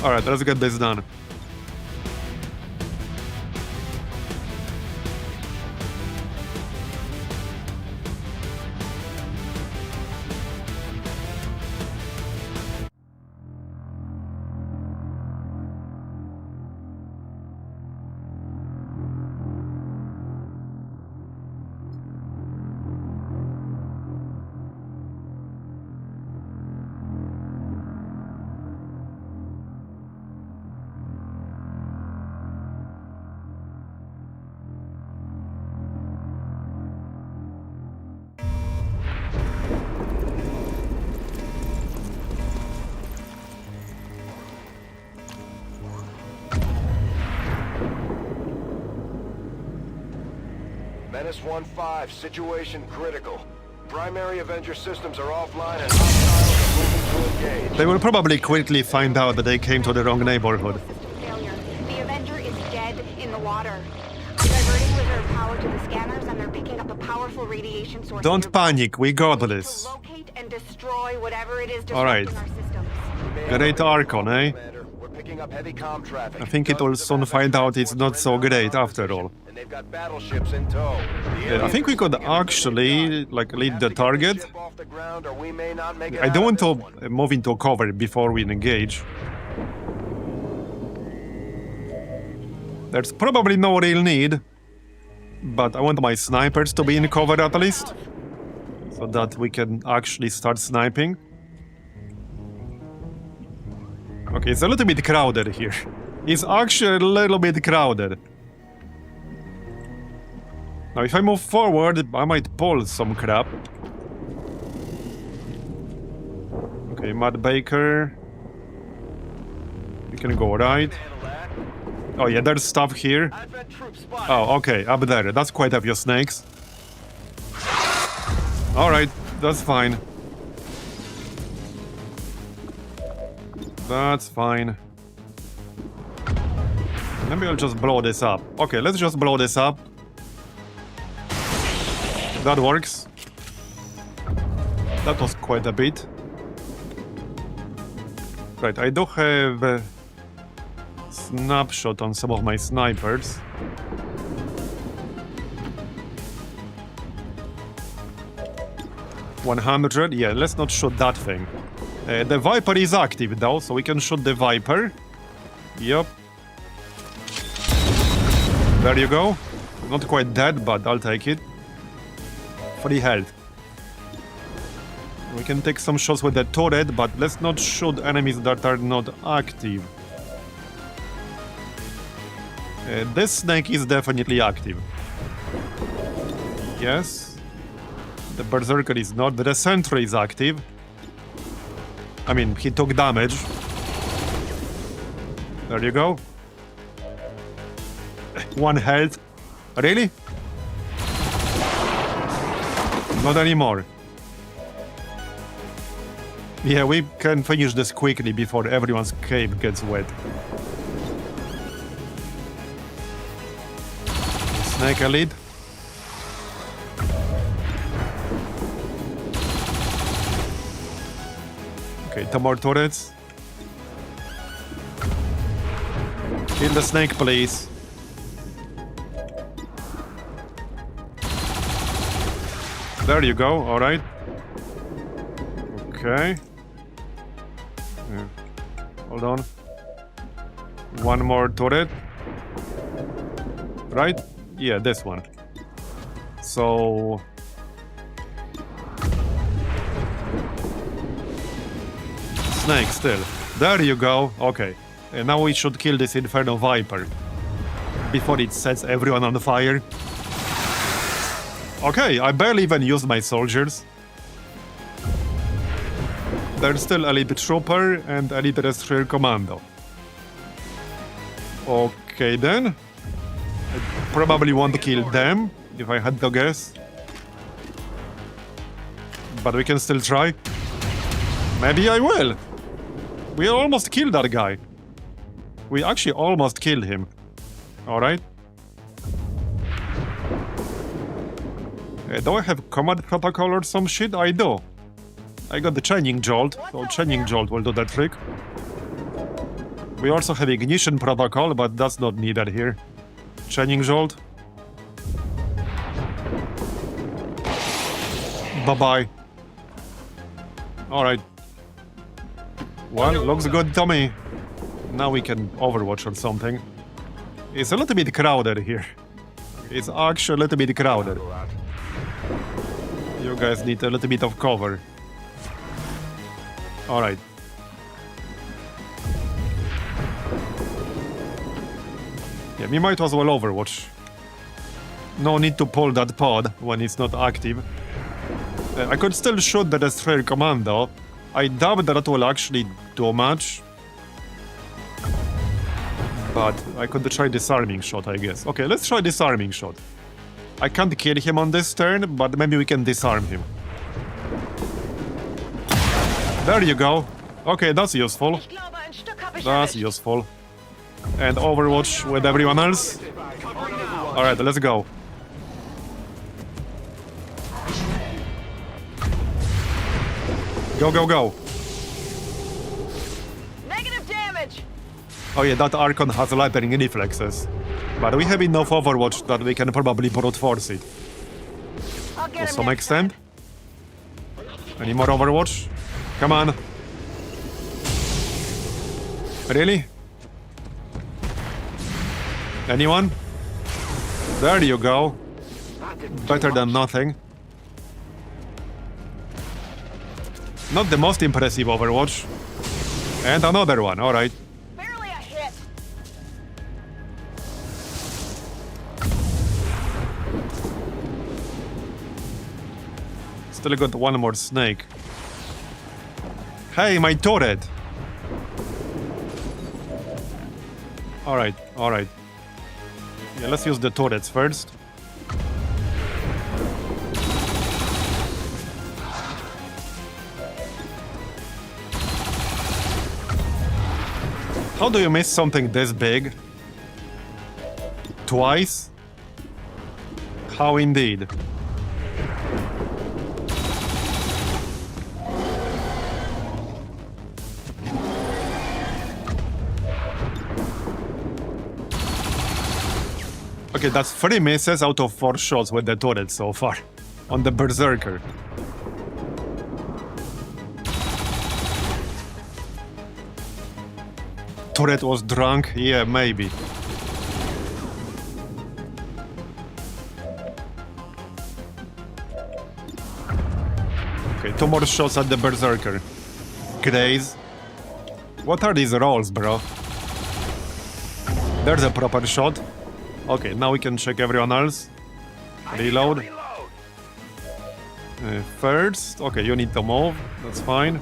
Alright, let's get this done. Menace 1-5, situation critical. Primary Avenger systems are offline and hostiles are moving to engage. They will probably quickly find out that they came to the wrong neighborhood. Failure. The Avenger is dead in the water. I'm diverting reserve power to the scanners, and they're picking up a powerful radiation source. Don't panic, we got this. To locate and destroy whatever it is Alright. disrupting our systems. Great Archon, eh? We're picking up heavy comm traffic. I think it will soon find out it's not so great after all. And they've got battleships in tow. I think we could actually, like, lead the target. I don't want to move into cover before we engage. There's probably no real need, but I want my snipers to be in cover at least, so that we can actually start sniping. Okay, it's a little bit crowded here. It's actually a little bit crowded. Now, if I move forward, I might pull some crap. Okay, Matt Baker. We can go right. Oh yeah, there's stuff here. Oh, okay, up there. That's quite a few snakes. Alright, that's fine. That's fine. Maybe I'll just blow this up. Okay, let's just blow this up. That works. That was quite a bit. Right, I do have a snapshot on some of my snipers. $100? Yeah, let's not shoot that thing. The Viper is active though, so we can shoot the Viper. Yup. There you go. Not quite dead, but I'll take it. 3 health. We can take some shots with the turret, but let's not shoot enemies that are not active. This snake is definitely active. Yes. The Berserker is not. The Sentry is active. I mean, he took damage. There you go. 1 health. Really? Not anymore. Yeah, we can finish this quickly before everyone's cape gets wet. Snake elite. Okay, 2 more turrets. Kill the snake, please. There you go, alright. Okay. Yeah. Hold on. 1 more turret. Right? Yeah, this one. So... Snake still. There you go. Okay. And now we should kill this Inferno Viper. before it sets everyone on fire. Okay, I barely even used my soldiers. There's still Elite Trooper and Elite Destroyer Commando. Okay then. I probably want to kill them, if I had to guess. But we can still try. Maybe I will. We almost killed that guy. We actually almost killed him. Alright. Do I have combat protocol or some shit? I do. I got the chaining jolt, so chaining jolt will do that trick. We also have ignition protocol, but that's not needed here. Chaining jolt. Bye-bye. Alright. Well, looks good to me. Now we can Overwatch or something. It's a little bit crowded here. It's actually a little bit crowded. You guys need a little bit of cover. Alright. Yeah, we might as well Overwatch. No need to pull that pod when it's not active. I could still shoot the Destroyer Commando. I doubt that will actually do much. But I could try disarming shot, I guess. Okay, let's try disarming shot. I can't kill him on this turn, but maybe we can disarm him. There you go. Okay, that's useful. That's useful. And Overwatch with everyone else. Alright, let's go. Go, go, go. Negative damage. Oh yeah, that Archon has lightning reflexes. But we have enough Overwatch that we can probably brute force it. To some extent. Any more Overwatch? Come on. Really? Anyone? There you go. Better than nothing. Not the most impressive Overwatch. And another one, alright. Barely a hit. Still got one more snake. Hey, my turret! Alright, alright. Yeah, let's use the turrets first. How do you miss something this big? Twice? How indeed? Okay, that's 3 misses out of 4 shots with the turret so far. On the Berserker. Turret was drunk? Yeah, maybe. Okay, 2 more shots at the Berserker. Graze. What are these rolls, bro? There's a proper shot. Okay, now we can check everyone else. Reload. First. Okay, you need to move. That's fine.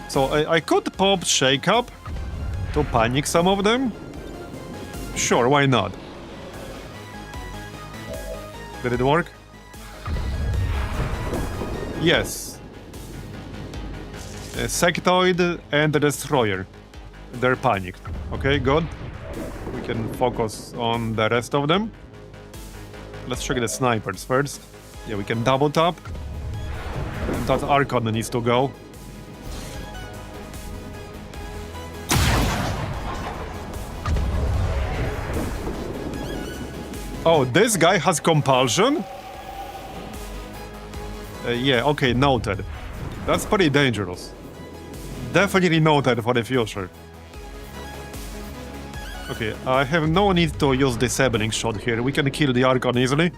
So I could pop Shake Up to panic some of them. Sure, why not? Did it work? Yes. Sectoid and the Destroyer. They're panicked. Okay, good. We can focus on the rest of them. Let's check the snipers first. Yeah, we can double tap. And that Archon needs to go. Oh, this guy has compulsion? Yeah, okay, noted. That's pretty dangerous. Definitely noted for the future. Okay, I have no need to use disabling shot here. We can kill the Archon easily.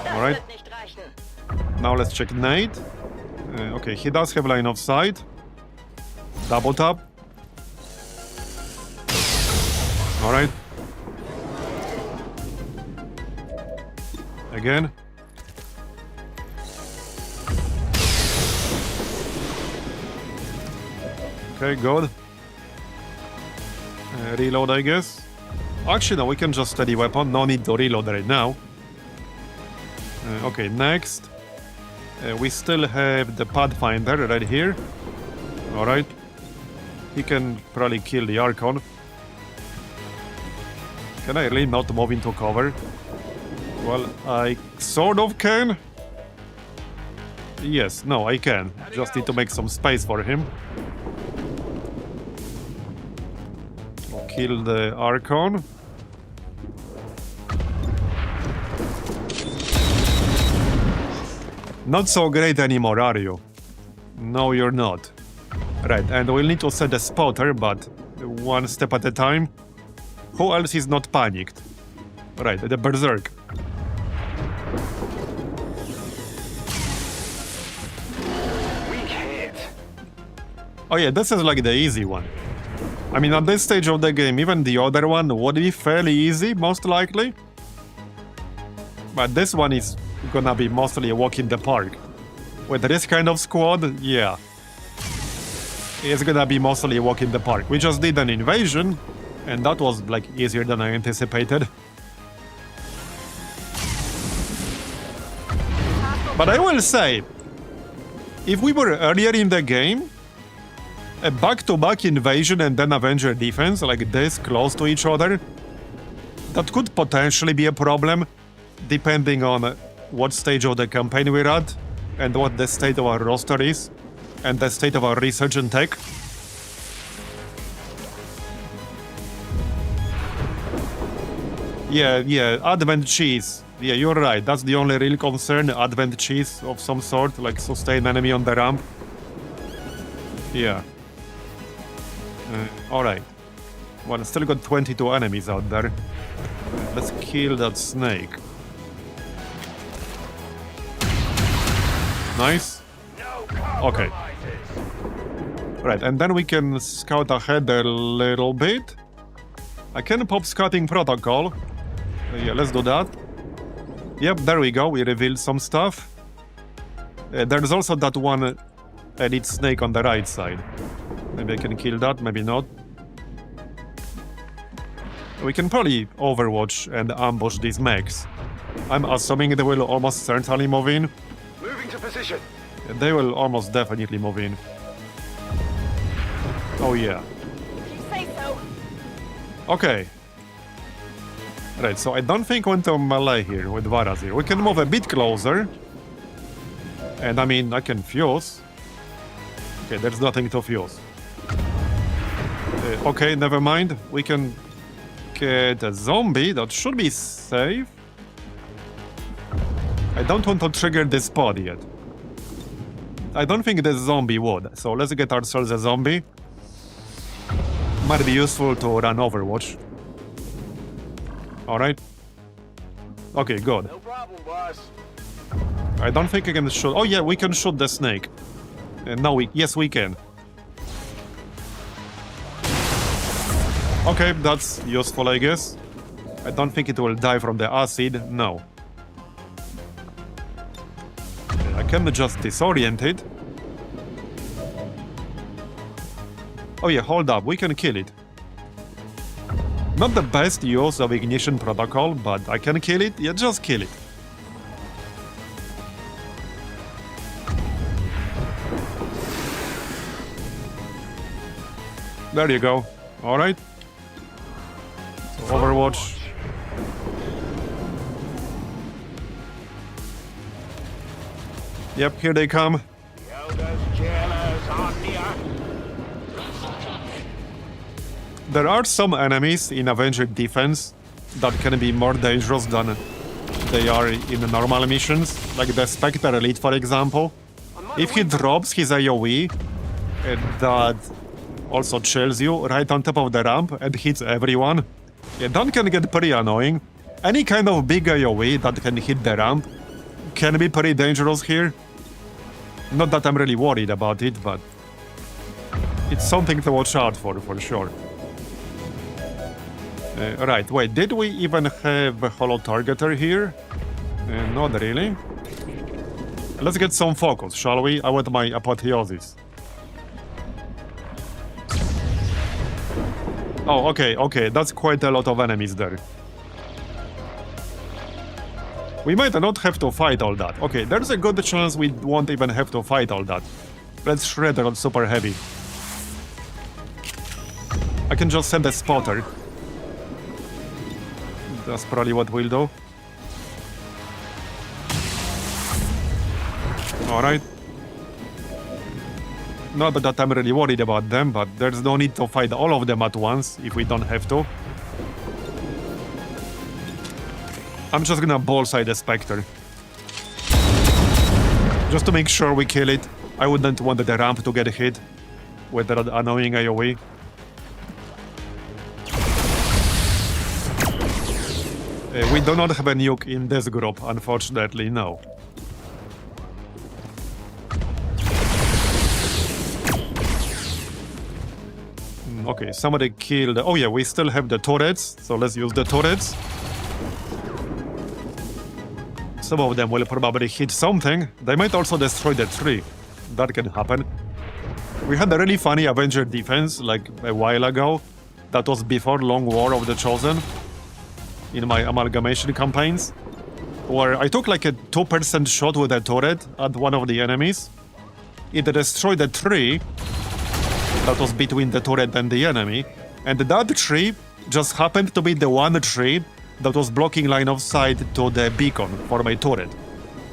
Alright. Now let's check Nate. Okay, he does have line of sight. Double tap. Alright. Again. Okay, good. Reload, I guess. Actually, no, we can just steady weapon. No need to reload right now. Okay, next. We still have the Pathfinder right here. Alright. He can probably kill the Archon. Can I really not move into cover? Well, I sort of can. Yes, no, I can. Just need to make some space for him. Kill the Archon. Not so great anymore, are you? No, you're not. Right, and we'll need to set a spotter, but one step at a time. Who else is not panicked? Right, the Berserk. Weak hit. Oh yeah, this is like the easy one. I mean, at this stage of the game, even the other one would be fairly easy, most likely. But this one is gonna be mostly a walk in the park. With this kind of squad, yeah. It's gonna be mostly a walk in the park. We just did an invasion, and that was, like, easier than I anticipated. But I will say, if we were earlier in the game, a back-to-back invasion and then Avenger defense, like this, close to each other, that could potentially be a problem, depending on what stage of the campaign we're at, and what the state of our roster is, and the state of our research and tech. Yeah, Advent cheese. Yeah, you're right, that's the only real concern, Advent cheese of some sort, like sustain enemy on the ramp. Yeah. Alright. Well, still got 22 enemies out there. Let's kill that snake. Nice. Okay. Right, and then we can scout ahead a little bit. I can pop scouting protocol. Yeah, let's do that. Yep, there we go, we revealed some stuff. There's also that one elite snake on the right side. Maybe I can kill that, maybe not. We can probably overwatch and ambush these mechs. I'm assuming they will almost certainly move in. Moving to position. They will almost definitely move in. Oh yeah. You say so. Okay. Right, so I don't think we went to melee here with Marbozir. We can move a bit closer. And I mean, I can fuse. Okay, there's nothing to fuse. Okay, never mind. We can get a zombie. That should be safe. I don't want to trigger this pod yet. I don't think this zombie would. So let's get ourselves a zombie. Might be useful to run Overwatch. Alright. Okay, good. No problem, boss. I don't think I can shoot. Oh yeah, we can shoot the snake. No, yes, we can. Okay, that's useful, I guess. I don't think it will die from the acid. No. I can just disorient it. Oh yeah, hold up. We can kill it. Not the best use of ignition protocol, but I can kill it. Yeah, just kill it. There you go. Alright. So Overwatch. Yep, here they come. There are some enemies in Avenger defense that can be more dangerous than they are in normal missions, like the Spectre Elite, for example. If he drops his AoE, that also chills you right on top of the ramp and hits everyone. Yeah, that can get pretty annoying. Any kind of big AoE that can hit the ramp can be pretty dangerous here. Not that I'm really worried about it, but It's something to watch out for sure. Right, wait, did we even have a holo targeter here? Not really. Let's get some focus, shall we? I want my apotheosis. Oh, okay, that's quite a lot of enemies there. We might not have to fight all that. Okay, there's a good chance we won't even have to fight all that. Let's shred on super heavy. I can just send a spotter. That's probably what we'll do. Alright. Not that I'm really worried about them, but there's no need to fight all of them at once if we don't have to. I'm just gonna bullseye the Spectre. Just to make sure we kill it. I wouldn't want the ramp to get hit with that annoying AoE. We do not have a nuke in this group, unfortunately, no. Okay, somebody killed... Oh yeah, we still have the turrets, so let's use the turrets. Some of them will probably hit something. They might also destroy the tree. That can happen. We had a really funny Avenger defense, like, a while ago. That was before Long War of the Chosen. In my amalgamation campaigns, where I took like a 2% shot with a turret at one of the enemies. It destroyed a tree that was between the turret and the enemy, and that tree just happened to be the one tree that was blocking line of sight to the beacon for my turret.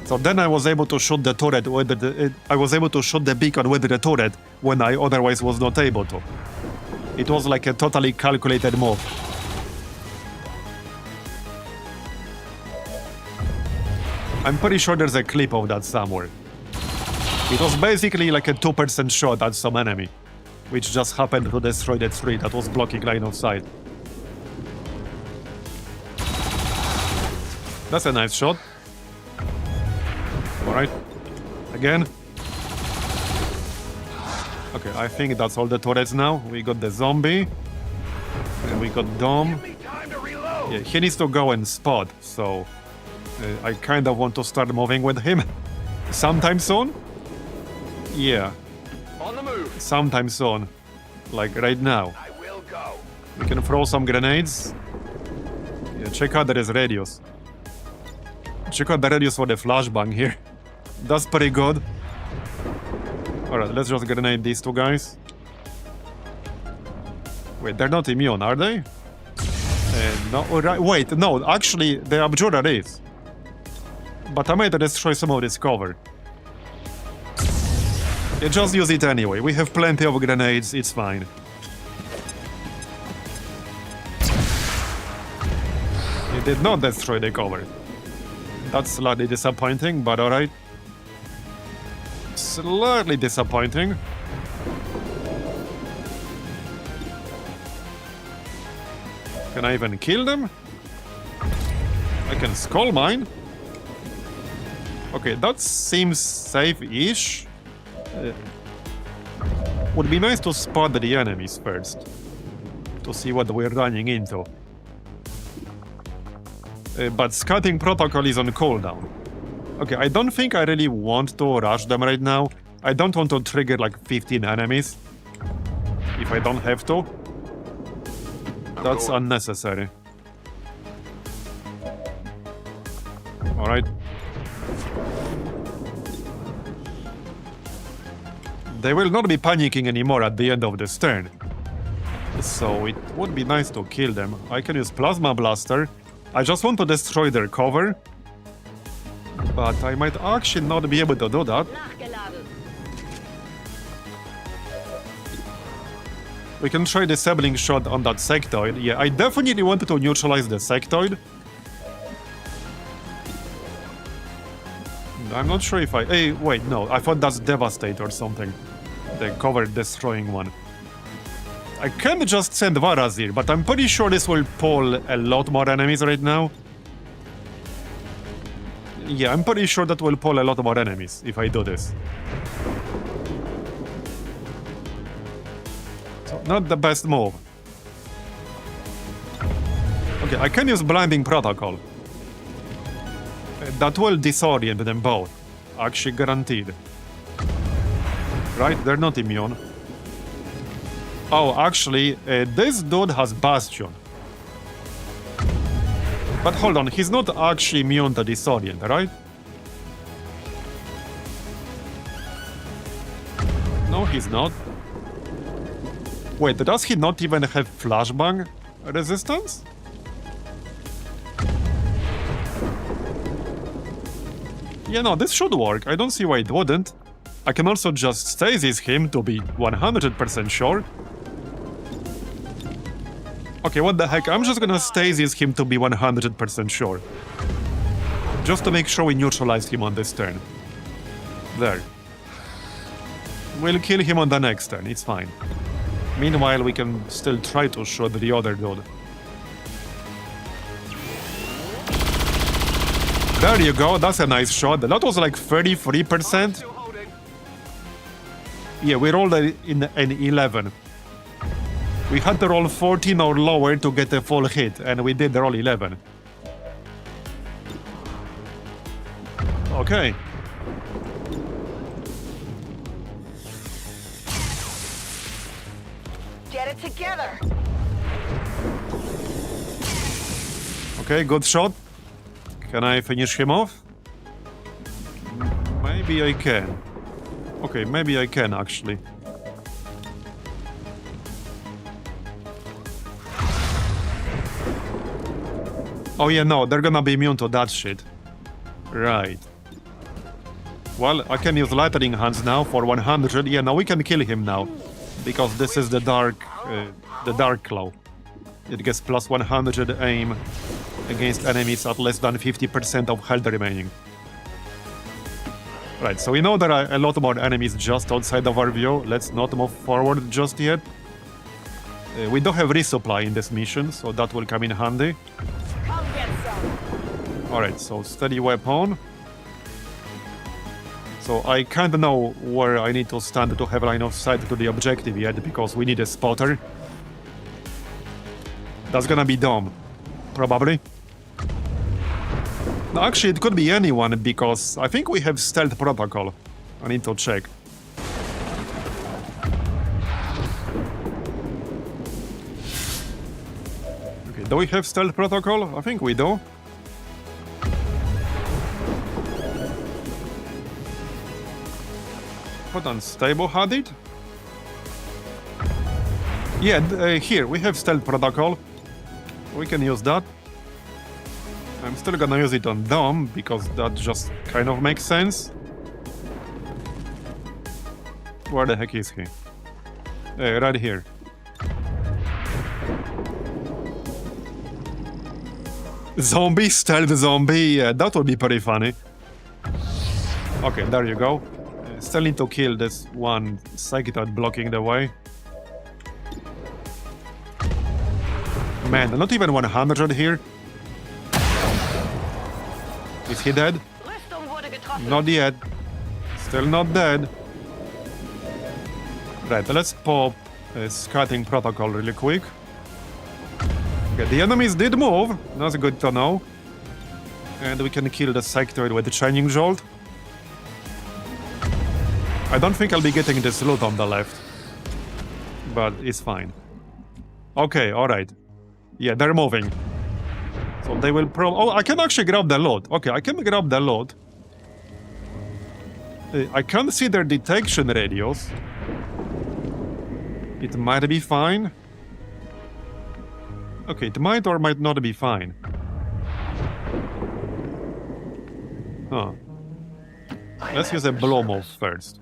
So then I was able to shoot the turret with the beacon with the turret when I otherwise was not able to. It was like a totally calculated move. I'm pretty sure there's a clip of that somewhere. It was basically like a 2% shot at some enemy, which just happened to destroy the tree that was blocking line of sight. That's a nice shot. Alright. Again. Okay, I think that's all the turrets now. We got the zombie. And we got Dom. Yeah, he needs to go and spot, so... I kind of want to start moving with him. Sometime soon? Yeah. On the move. Sometime soon. Like right now. I will go. We can throw some grenades. Yeah, check out this radius. Check out the radius for the flashbang here. That's pretty good. Alright, let's just grenade these two guys. Wait, they're not immune, are they? No, right, wait, no, actually, the Abjurer is. But I might destroy some of this cover. Yeah, just use it anyway. We have plenty of grenades, it's fine. It did not destroy the cover. That's slightly disappointing, but alright. Slightly disappointing. Can I even kill them? I can skull mine. Okay, that seems safe-ish. Would be nice to spot the enemies first. To see what we're running into. But scouting protocol is on cooldown. Okay, I don't think I really want to rush them right now. I don't want to trigger like 15 enemies. If I don't have to. That's unnecessary. Alright. They will not be panicking anymore at the end of this turn. So it would be nice to kill them. I can use Plasma Blaster. I just want to destroy their cover. But I might actually not be able to do that. We can try disabling shot on that sectoid. Yeah, I definitely wanted to neutralize the sectoid. I'm not sure if I... Hey, wait, no. I thought that's Devastate or something. The cover-destroying one. I can just send Marbozir, but I'm pretty sure this will pull a lot more enemies right now. Yeah, I'm pretty sure that will pull a lot more enemies if I do this. So not the best move. Okay, I can use blinding protocol. That will disorient them both. Actually guaranteed. Right? They're not immune. Oh, actually, this dude has Bastion. But hold on, he's not actually immune to disorient, right? No, he's not. Wait, does he not even have flashbang resistance? Yeah, no, this should work. I don't see why it wouldn't. I can also just stasis him to be 100% sure. Okay, what the heck? I'm just gonna stasis him to be 100% sure. Just to make sure we neutralize him on this turn. There. We'll kill him on the next turn, it's fine. Meanwhile, we can still try to shoot the other dude. There you go, that's a nice shot. That was like 33%. Yeah, we rolled in an 11. We had to roll 14 or lower to get a full hit, and we did roll 11. Okay. Get it together. Okay, good shot. Can I finish him off? Maybe I can. Okay, maybe I can actually. Oh yeah, no, they're gonna be immune to that shit. Right. Well, I can use Lightning Hands now for 100. Yeah, now we can kill him now. Because this is the Dark Claw. It gets plus 100 aim against enemies at less than 50% of health remaining. Right, so we know there are a lot more enemies just outside of our view. Let's not move forward just yet. We don't have resupply in this mission, so that will come in handy. Come get some. Alright, so steady weapon. So I can't know where I need to stand to have line of sight to the objective yet, because we need a spotter. That's gonna be Dom. Probably. No, actually, it could be anyone, because I think we have stealth protocol. I need to check. Okay, do we have stealth protocol? I think we do. What unstable had it? Yeah, here, we have stealth protocol. We can use that. I'm still gonna use it on Dom, because that just kind of makes sense. Where the heck is he? Right here. Zombie, stealth zombie, yeah, that would be pretty funny. Okay, there you go. Still need to kill this one Psychic blocking the way. Man, not even 100 here. Is he dead? Not yet. Still not dead. Right, let's pop a scouting protocol really quick. Okay, the enemies did move. That's good to know. And we can kill the Sectoid with the Shining Jolt. I don't think I'll be getting this loot on the left. But it's fine. Okay, alright. Yeah, they're moving. So they will oh, I can actually grab the loot. Okay, I can grab the loot. I can't see their detection radius. It might be fine. Okay, it might or might not be fine. Huh. Let's use a blow move first.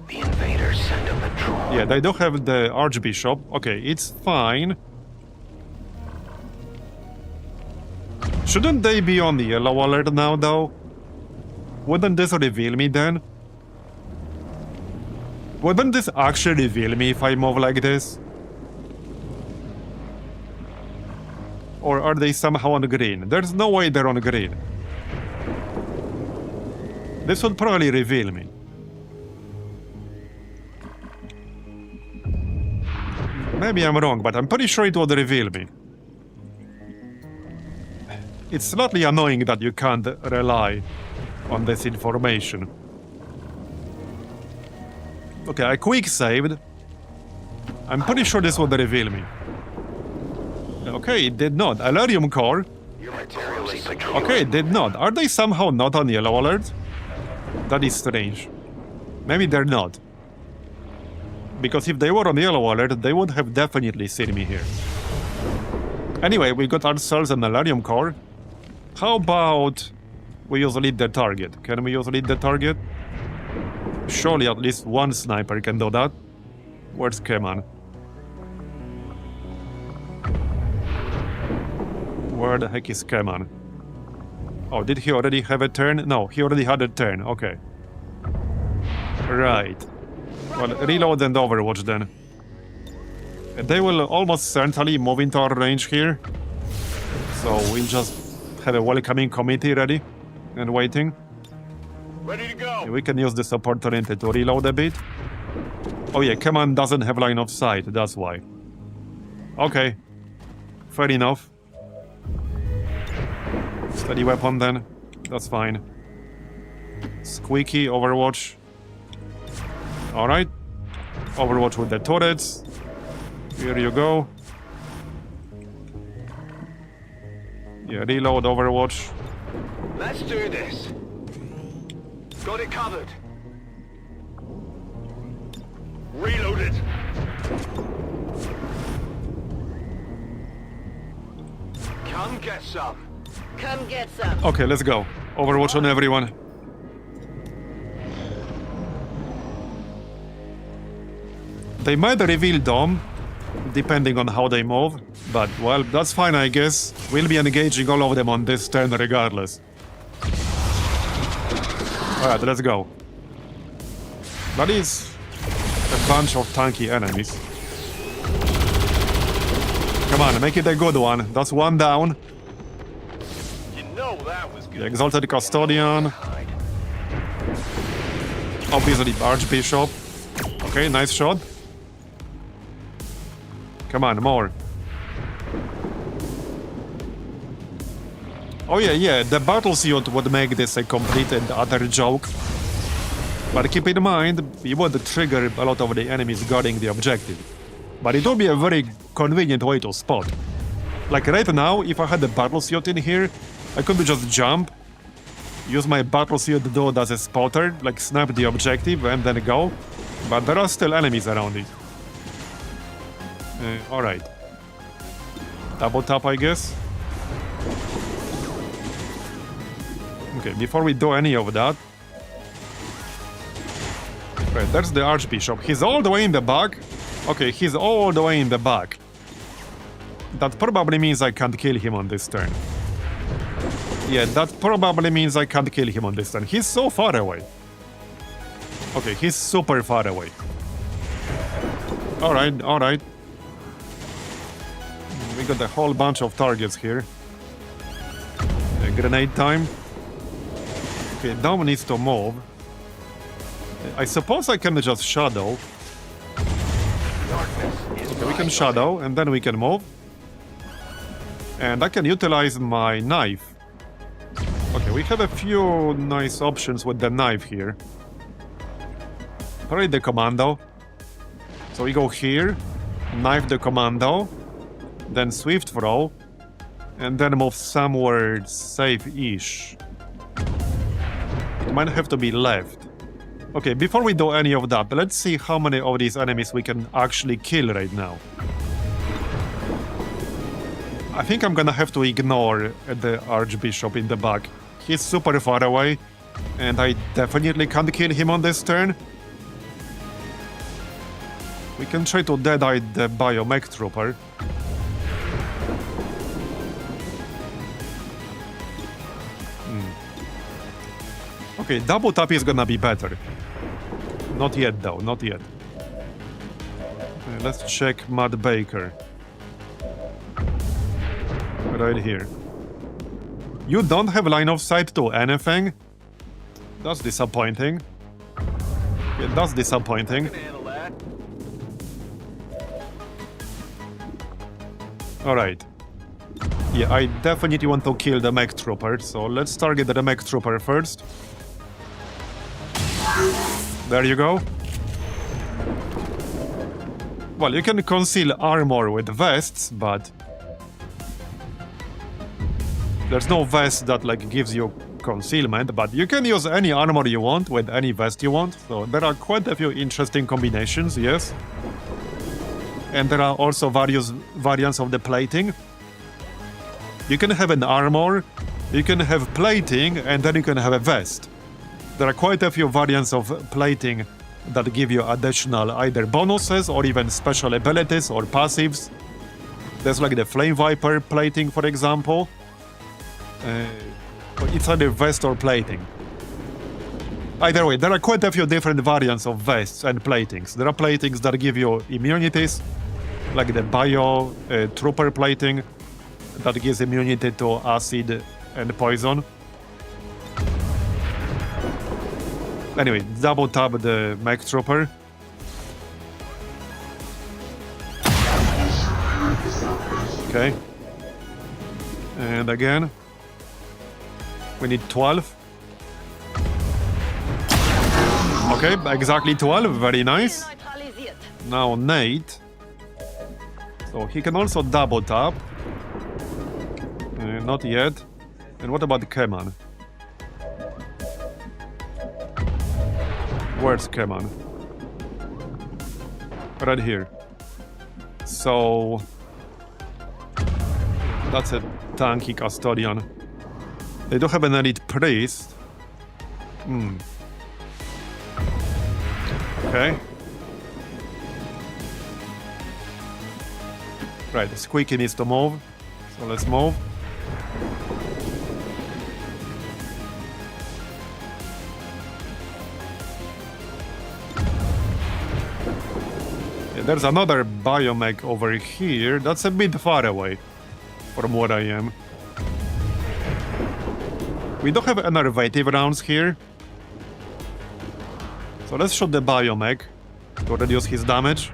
The invaders send a patrol. Yeah, they do have the Archbishop. Okay, it's fine. Shouldn't they be on the yellow alert now, though? Wouldn't this reveal me then? Wouldn't this actually reveal me if I move like this? Or are they somehow on green? There's no way they're on green. This would probably reveal me. Maybe I'm wrong, but I'm pretty sure it would reveal me. It's slightly annoying that you can't rely on this information. Okay, I quick saved. I'm pretty sure this would reveal me. Okay, it did not. Alerium core. Okay, it did not. Are they somehow not on yellow alert? That is strange. Maybe they're not. Because if they were on yellow alert, they would have definitely seen me here. Anyway, we got ourselves an Alerium core. How about we use lead the target? Can we use lead the target? Surely at least one sniper can do that. Where's Keman? Where the heck is Keman? Oh, did he already have a turn? No, he already had a turn. Okay. Right. Well, reload and overwatch then. They will almost certainly move into our range here. So we'll just have a welcoming committee ready and waiting. Ready to go. We can use this opportunity to reload a bit. Oh yeah, Keman doesn't have line of sight, that's why. Okay. Fair enough. Steady weapon then. That's fine. Squeaky, overwatch. Alright. Overwatch with the turrets. Here you go. Yeah, reload, overwatch. Let's do this. Got it covered. Reloaded. Come get some. Come get some. Okay, let's go. Overwatch on everyone. They might reveal Dom, depending on how they move, but, well, that's fine, I guess. We'll be engaging all of them on this turn regardless. Alright, let's go. That is a bunch of tanky enemies. Come on, make it a good one. That's one down. You know that was The good. Exalted Custodian. Obviously, Archbishop. Okay, nice shot. Come on, more. Oh yeah, the battle suit would make this a complete and utter joke. But keep in mind, it would trigger a lot of the enemies guarding the objective. But it would be a very convenient way to spot. Like right now, if I had the battle suit in here, I could just jump, use my battle suit dude as a spotter, like snap the objective and then go. But there are still enemies around it. Alright. Double tap, I guess. Okay, before we do any of that... Right, there's the Archbishop. He's all the way in the back. Okay, he's all the way in the back. That probably means I can't kill him on this turn. Yeah, that probably means I can't kill him on this turn. He's so far away. Okay, he's super far away. Alright, alright. We got a whole bunch of targets here. Grenade time. Okay, Dom needs to move. I suppose I can just shadow. Okay, we can shadow and then we can move. And I can utilize my knife. Okay, we have a few nice options with the knife here. Alright, the commando. So we go here, knife the commando, then swift throw, and then move somewhere safe-ish. It might have to be left. Okay, before we do any of that, let's see how many of these enemies we can actually kill right now. I think I'm gonna have to ignore the Archbishop in the back. He's super far away, and I definitely can't kill him on this turn. We can try to dead-eye the Biomech Trooper. Okay, double tap is gonna be better. Not yet though, not yet. Let's check Matt Baker. Right here. You don't have line of sight to anything? That's disappointing. Yeah, that's disappointing. Alright. Yeah, I definitely want to kill the mech trooper, so let's target the mech trooper first. There you go. Well, you can conceal armor with vests, but there's no vest that like gives you concealment, but you can use any armor you want with any vest you want. So there are quite a few interesting combinations, yes. And there are also various variants of the plating. You can have an armor, you can have plating, and then you can have a vest. There are quite a few variants of plating that give you additional either bonuses or even special abilities or passives. There's like the Flame Viper plating, for example. It's either vest or plating. Either way, there are quite a few different variants of vests and platings. There are platings that give you immunities, like the Bio Trooper plating that gives immunity to acid and poison. Anyway, double tap the mech trooper. Okay. And again. We need 12. Okay, exactly 12. Very nice. Now Nate. So he can also double tap. Not yet. And what about Keman? Where's Keman? Right here. So that's a tanky custodian. They do have an elite priest. Okay. Right, Squeaky needs to move. So let's move. There's another biomech over here. That's a bit far away from where I am. We don't have innovative rounds here. So let's shoot the biomech to reduce his damage.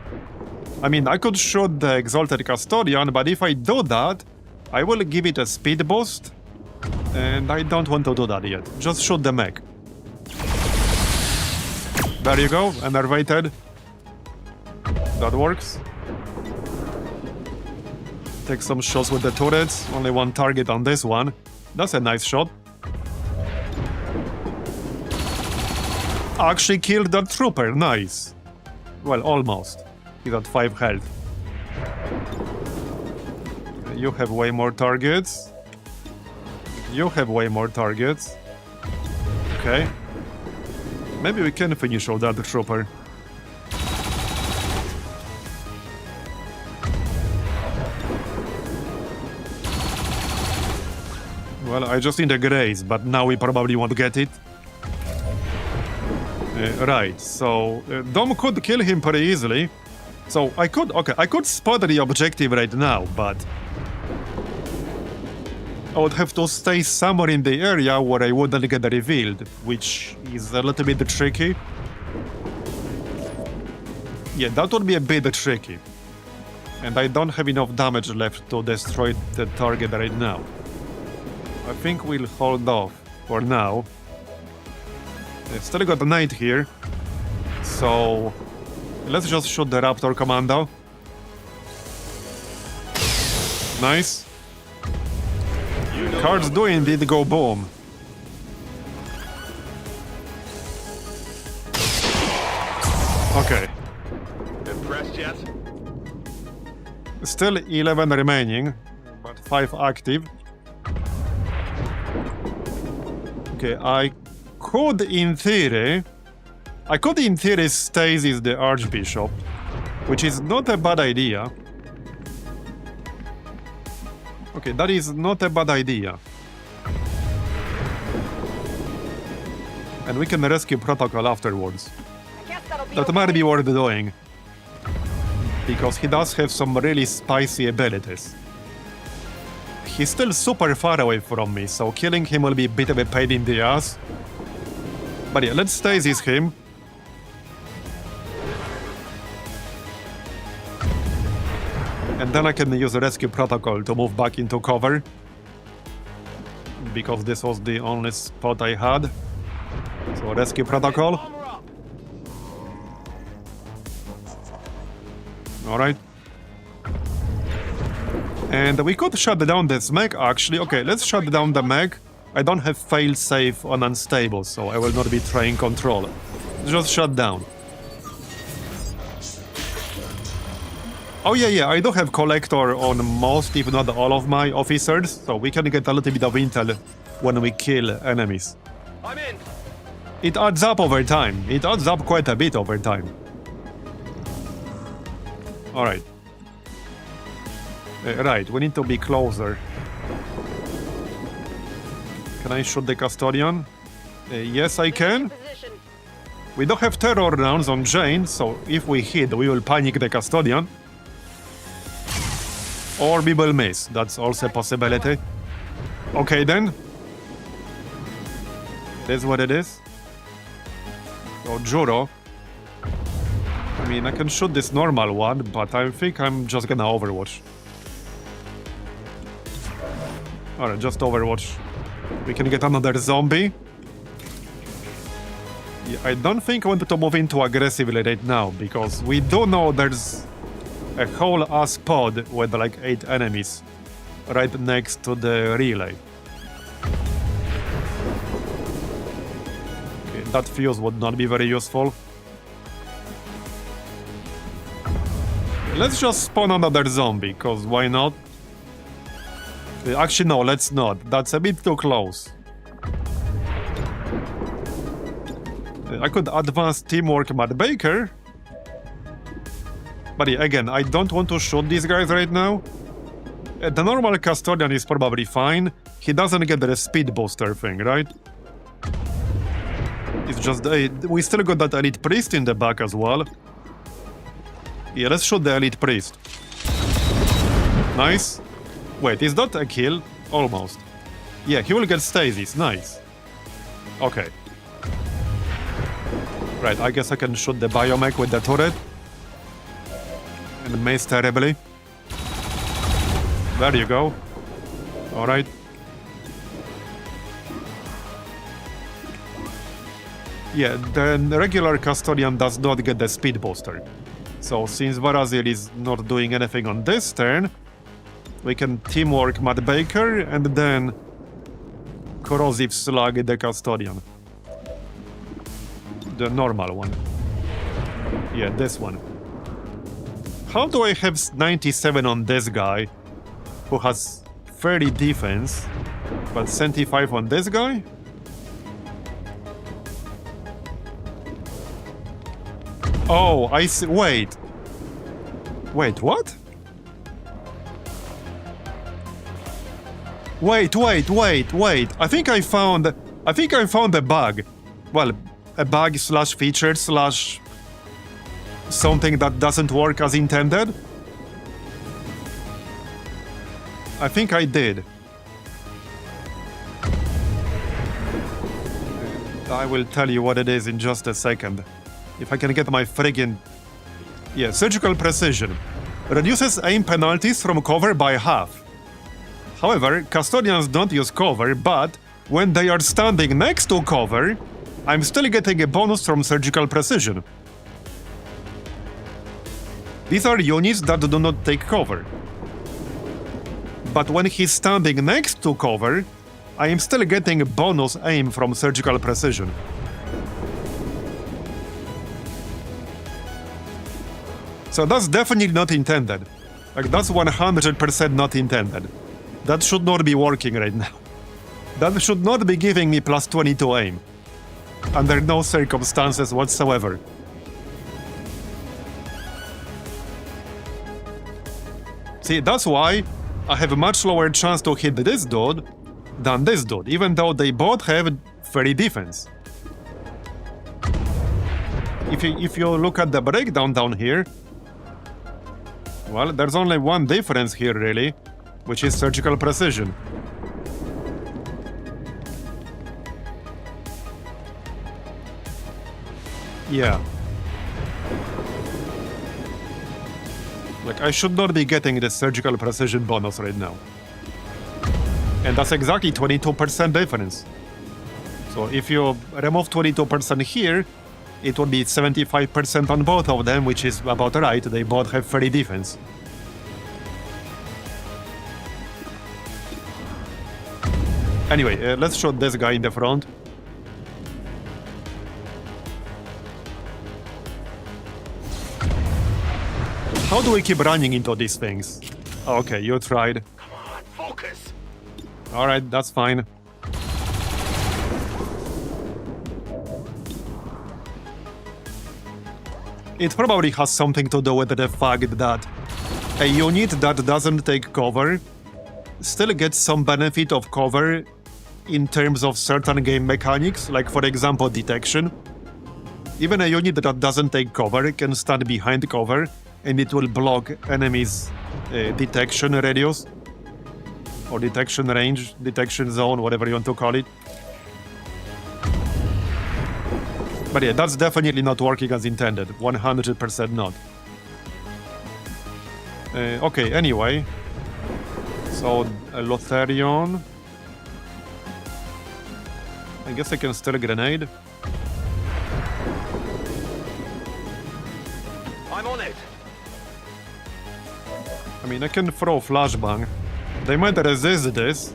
I mean, I could shoot the Exalted Custodian, but if I do that, I will give it a speed boost. And I don't want to do that yet. Just shoot the mech. There you go, enervated. That works. Take some shots with the turrets. Only one target on this one. That's a nice shot. Actually killed that trooper. Nice. Well, almost. He's at 5 health. You have way more targets. You have way more targets. Okay. Maybe we can finish all that trooper. Well, I just need a grace, but now we probably won't get it. Right, so Dom could kill him pretty easily. So I could spot the objective right now, but I would have to stay somewhere in the area where I wouldn't get revealed, which is a little bit tricky. Yeah, that would be a bit tricky. And I don't have enough damage left to destroy the target right now. I think we'll hold off for now. I've still got a knight here. So let's just shoot the Raptor Commando. Nice. Cards do indeed go boom. Okay. Impressed yet? Still 11 remaining, but 5 active. Okay, I could in theory stasis the Archbishop, which is not a bad idea. Okay, that is not a bad idea. And we can rescue Protocol afterwards. That might be worth doing. Because he does have some really spicy abilities. He's still super far away from me, so killing him will be a bit of a pain in the ass. But yeah, let's stasis him. And then I can use the rescue protocol to move back into cover. Because this was the only spot I had. So rescue protocol. Alright. And we could shut down this mech actually. Okay, let's shut down the mech. I don't have fail-safe on unstable, so I will not be trying control. Just shut down. Oh yeah, I do have collector on most, if not all of my officers, so we can get a little bit of intel when we kill enemies. I'm in. It adds up over time. It adds up quite a bit over time. Alright. Right, we need to be closer. Can I shoot the custodian? Yes, I can. We don't have terror rounds on Jane, so if we hit, we will panic the custodian. Or we will miss. That's also a possibility. Okay, then. That's what it is. So, Juro. I mean, I can shoot this normal one, but I think I'm just gonna Overwatch. Alright, just Overwatch. We can get another zombie. Yeah, I don't think I want to move into aggressively right now, because we do know there's a whole ass pod with like 8 enemies right next to the relay. Okay, that fuse would not be very useful. Let's just spawn another zombie, cause why not? Actually no, let's not. That's a bit too close. I could advance teamwork Matt Baker. But yeah, again, I don't want to shoot these guys right now. The normal custodian is probably fine. He doesn't get the speed booster thing, right? It's just... we still got that elite priest in the back as well. Yeah, let's shoot the elite priest. Nice. Wait, is that a kill? Almost. Yeah, he will get stasis. Nice. Okay. Right, I guess I can shoot the biomech with the turret. And mace terribly. There you go. Alright. Yeah, the regular custodian does not get the speed booster. So since Marbozir is not doing anything on this turn, we can teamwork Matt Baker and then corrosive slug the custodian. The normal one. Yeah, this one. How do I have 97 on this guy, who has 30 defense, but 75 on this guy? Oh, I see. Wait. Wait, what? Wait. I think I found a bug. Well, a bug slash feature slash something that doesn't work as intended. I think I did. I will tell you what it is in just a second. If I can get my friggin... Yeah, surgical precision. Reduces aim penalties from cover by half. However, custodians don't use cover, but when they are standing next to cover, I'm still getting a bonus from surgical precision. These are units that do not take cover. But when he's standing next to cover, I am still getting a bonus aim from surgical precision. So that's definitely not intended. Like, that's 100% not intended. That should not be working right now. That should not be giving me plus 22 aim. Under no circumstances whatsoever. See, that's why I have a much lower chance to hit this dude than this dude, even though they both have 30 defense. If you look at the breakdown down here, well, there's only one difference here, really, which is surgical precision. Yeah. Like, I should not be getting the surgical precision bonus right now. And that's exactly 22% difference. So if you remove 22% here, it would be 75% on both of them, which is about right. They both have 30 defense. Anyway, let's shoot this guy in the front. How do we keep running into these things? Okay, you tried. Come on, focus. Alright, that's fine. It probably has something to do with the fact that a unit that doesn't take cover still gets some benefit of cover in terms of certain game mechanics, like for example detection. Even a unit that doesn't take cover can stand behind cover and it will block enemies' detection radius or detection range, detection zone, whatever you want to call it. But yeah, that's definitely not working as intended. 100% not. Okay, anyway. So, Lotharion. I guess I can still grenade. I'm on it. I mean, I can throw flashbang. They might resist this,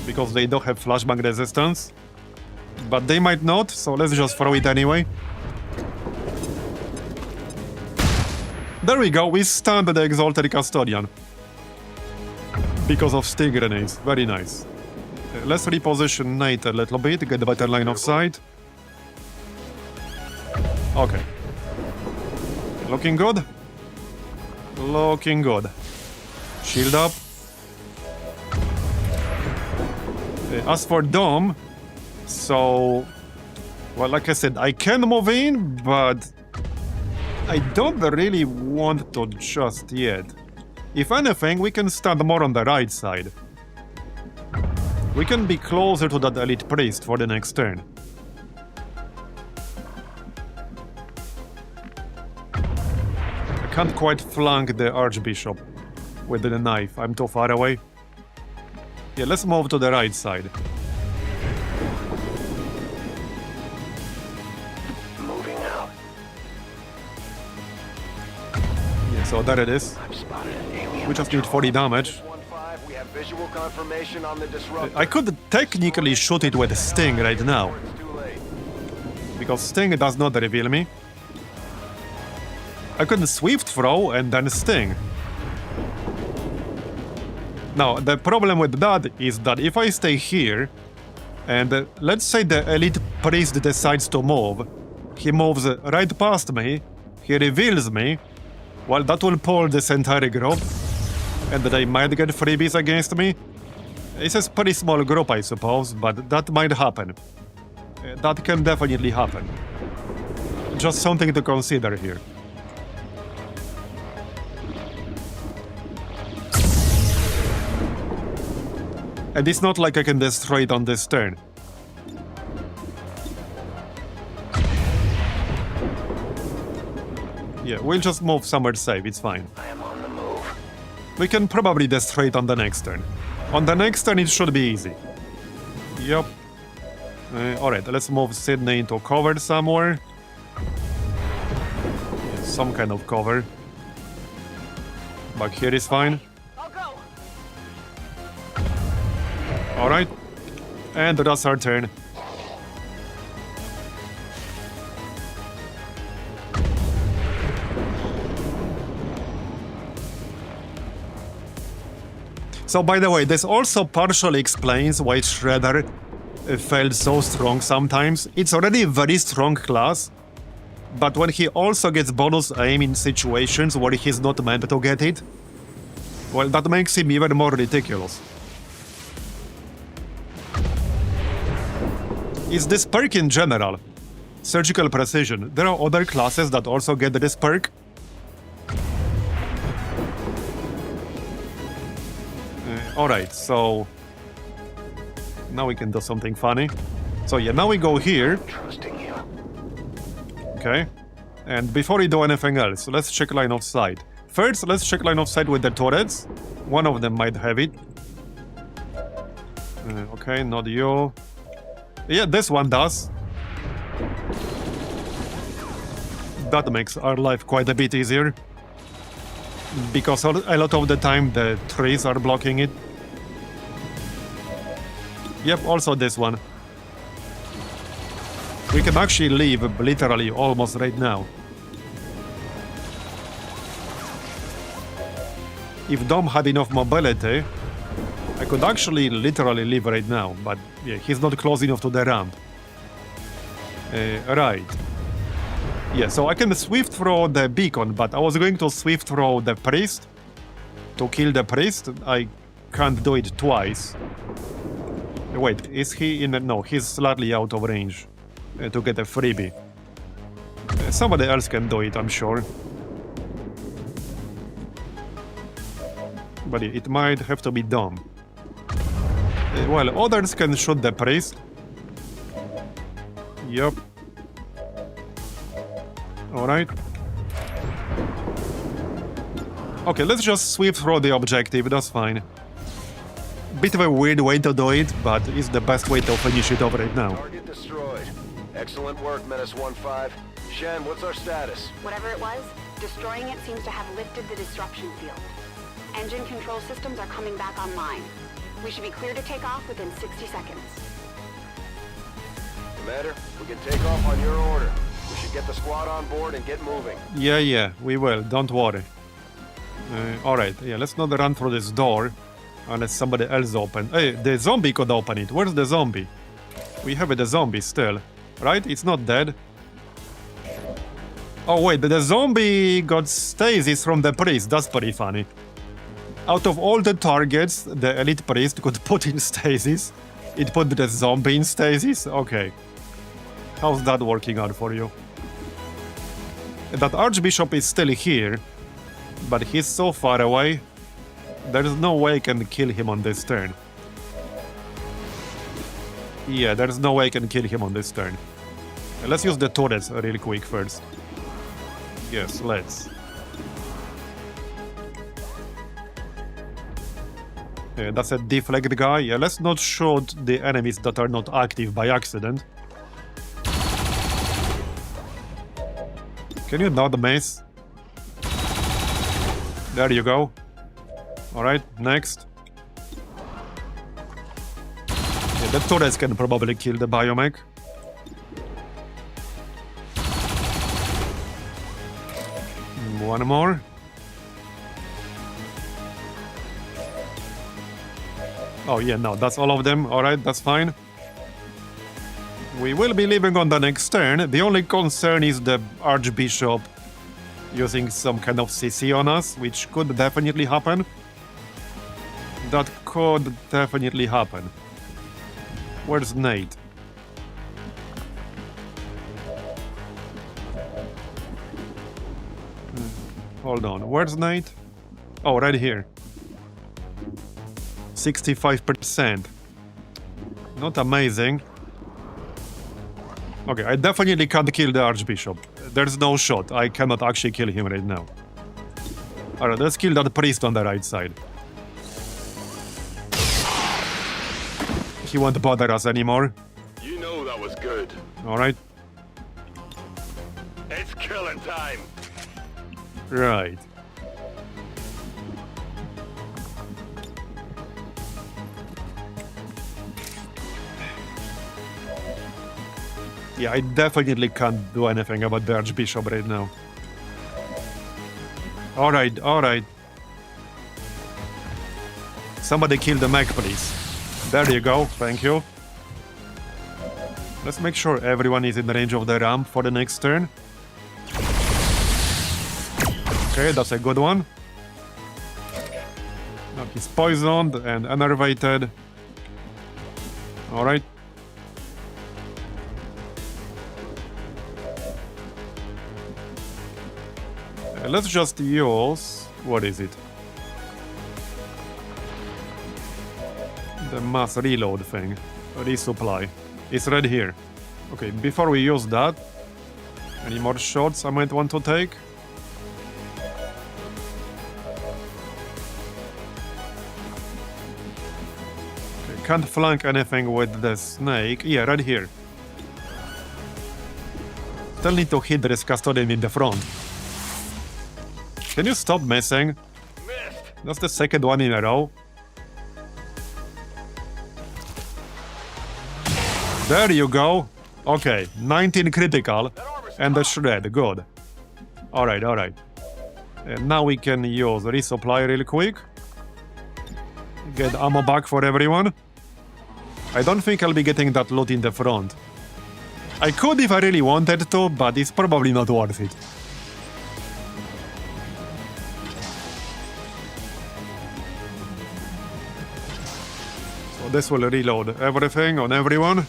because they don't have flashbang resistance. But they might not, so let's just throw it anyway. There we go, we stunned the Exalted Custodian. Because of sting grenades, very nice. Let's reposition Nate a little bit to get a better line of sight. Okay. Looking good? Looking good. Shield up. As for Dome, so... Well, like I said, I can move in, but... I don't really want to just yet. If anything, we can stand more on the right side. We can be closer to that Elite Priest for the next turn. I can't quite flank the Archbishop with the knife. I'm too far away. Yeah, let's move to the right side. Moving out. Yeah, so there it is. I've spotted an alien. We just need 40 damage. We have visual confirmation on the disruptor. I could technically shoot it with Sting right now, It's too late. because Sting does not reveal me. I could Swift Throw and then Sting. Now, the problem with that is that if I stay here, and let's say the Elite Priest decides to move, he moves right past me, he reveals me, well, that will pull this entire group, and they might get freebies against me. It's a pretty small group, I suppose, but that might happen. That can definitely happen. Just something to consider here. And it's not like I can destroy it on this turn. Yeah, we'll just move somewhere safe, it's fine. I am on the move. We can probably destroy it on the next turn. On the next turn it should be easy. Yup. Alright, let's move Sydney into cover somewhere. Yeah, some kind of cover. Back here is fine. I'll go. Alright. And that's our turn. So, by the way, this also partially explains why Shredder felt so strong sometimes. It's already a very strong class, but when he also gets bonus aim in situations where he's not meant to get it, well, that makes him even more ridiculous. Is this perk in general? Surgical Precision. There are other classes that also get this perk. Alright, so... now we can do something funny. So yeah, now we go here. Trusting you. Okay. And before we do anything else, let's check line of sight. First, let's check line of sight with the turrets. One of them might have it. Okay, not you. Yeah, this one does. That makes our life quite a bit easier. Because a lot of the time the trees are blocking it. Yep, also this one. We can actually leave literally almost right now. If Dom had enough mobility, I could actually literally leave right now, but yeah, he's not close enough to the ramp. Right. Yeah, so I can swift throw the beacon, but I was going to swift throw the priest to kill the priest. I can't do it twice. Wait, is he in the... No, he's slightly out of range to get a freebie. Somebody else can do it, I'm sure. But it might have to be Dom. Well, others can shoot the priest. Yup. Alright. Okay, let's just sweep through the objective, that's fine. Bit of a weird way to do it, but it's the best way to finish it off right now. Target destroyed. Excellent work, Menace 1-5. Shen, what's our status? Whatever it was, destroying it seems to have lifted the disruption field. Engine control systems are coming back online. We should be clear to take off within 60 seconds. Commander, we can take off on your order. We should get the squad on board and get moving. Yeah, we will, don't worry. Alright, yeah, let's not run through this door. Unless somebody else open. Hey, the zombie could open it. Where's the zombie? We have the zombie still. Right? It's not dead. Oh wait, the zombie got stasis from the priest. That's pretty funny. Out of all the targets the elite priest could put in stasis, it put the zombie in stasis? Okay. How's that working out for you? That archbishop is still here, but he's so far away. There's no way I can kill him on this turn. Yeah, there's no way I can kill him on this turn. Let's use the turrets real quick first. Yes, let's. Yeah, that's a deflect guy. Yeah, let's not shoot the enemies that are not active by accident. Can you not mace? There you go. Alright, next. Yeah, the turrets can probably kill the biomech. One more. Oh yeah, no, that's all of them. Alright, that's fine. We will be leaving on the next turn. The only concern is the Archbishop using some kind of CC on us, which could definitely happen. That could definitely happen. Where's Nate? Hold on, where's Nate? Oh, right here. 65%. Not amazing. Okay, I definitely can't kill the Archbishop. There's no shot. I cannot actually kill him right now. Alright, let's kill that priest on the right side. He won't bother us anymore. You know that was good. Alright. It's killing time. Right. Yeah, I definitely can't do anything about the Archbishop right now. Alright, alright. Somebody kill the mech, please. There you go, thank you. Let's make sure everyone is in range of the ramp for the next turn. Okay, that's a good one. Now he's poisoned and enervated. Alright. Let's just use... what is it? The mass reload thing. Resupply. It's right here. Okay, before we use that... any more shots I might want to take? can't flank anything with the snake. Yeah, right here. Still need to hit this custodian in the front. Can you stop missing? That's the second one in a row. There you go. Okay, 19 critical and a shred. Good. Alright, alright. And now we can use resupply real quick. Get ammo back for everyone. I don't think I'll be getting that loot in the front. I could if I really wanted to, but it's probably not worth it. So this will reload everything on everyone.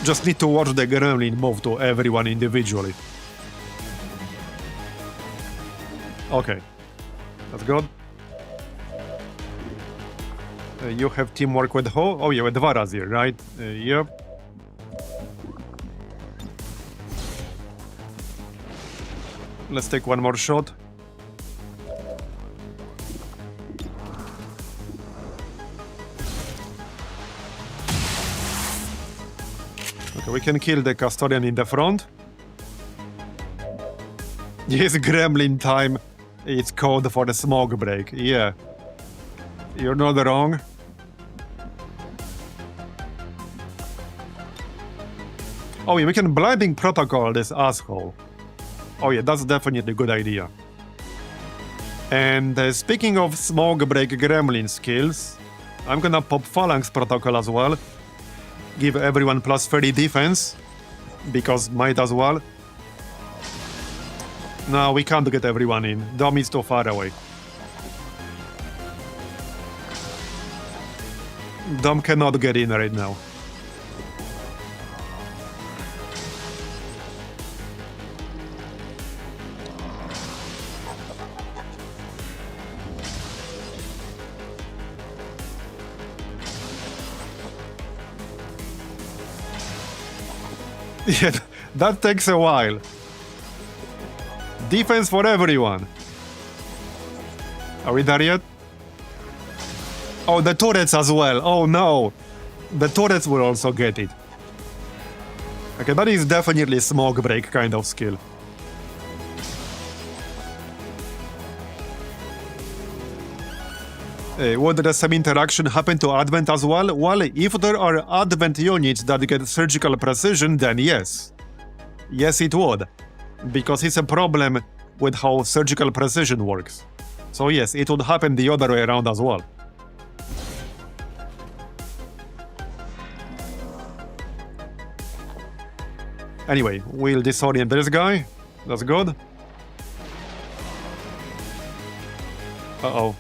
Just need to watch the gremlin move to everyone individually. Okay. That's good. You have teamwork with who? Oh yeah, with Marbozir, right? Yep. Let's take one more shot. Okay, we can kill the custodian in the front. Yes, gremlin time. It's code for the smoke break. Yeah. You're not wrong. Oh yeah, we can blinding protocol this asshole. Oh yeah, that's definitely a good idea. And speaking of smoke break gremlin skills, I'm gonna pop phalanx protocol as well. Give everyone plus 30 defense, because might as well. No, we can't get everyone in. Dom is too far away. Dom cannot get in right now. Yeah, that takes a while. Defense for everyone. Are we there yet? Oh, the turrets as well. Oh no. The turrets will also get it. Okay, that is definitely smoke break kind of skill. Would the same interaction happen to Advent as well? Well, if there are Advent units that get surgical precision, then yes. Yes, it would. Because it's a problem with how surgical precision works. So yes, it would happen the other way around as well. Anyway, we'll disorient this guy. That's good. Uh-oh.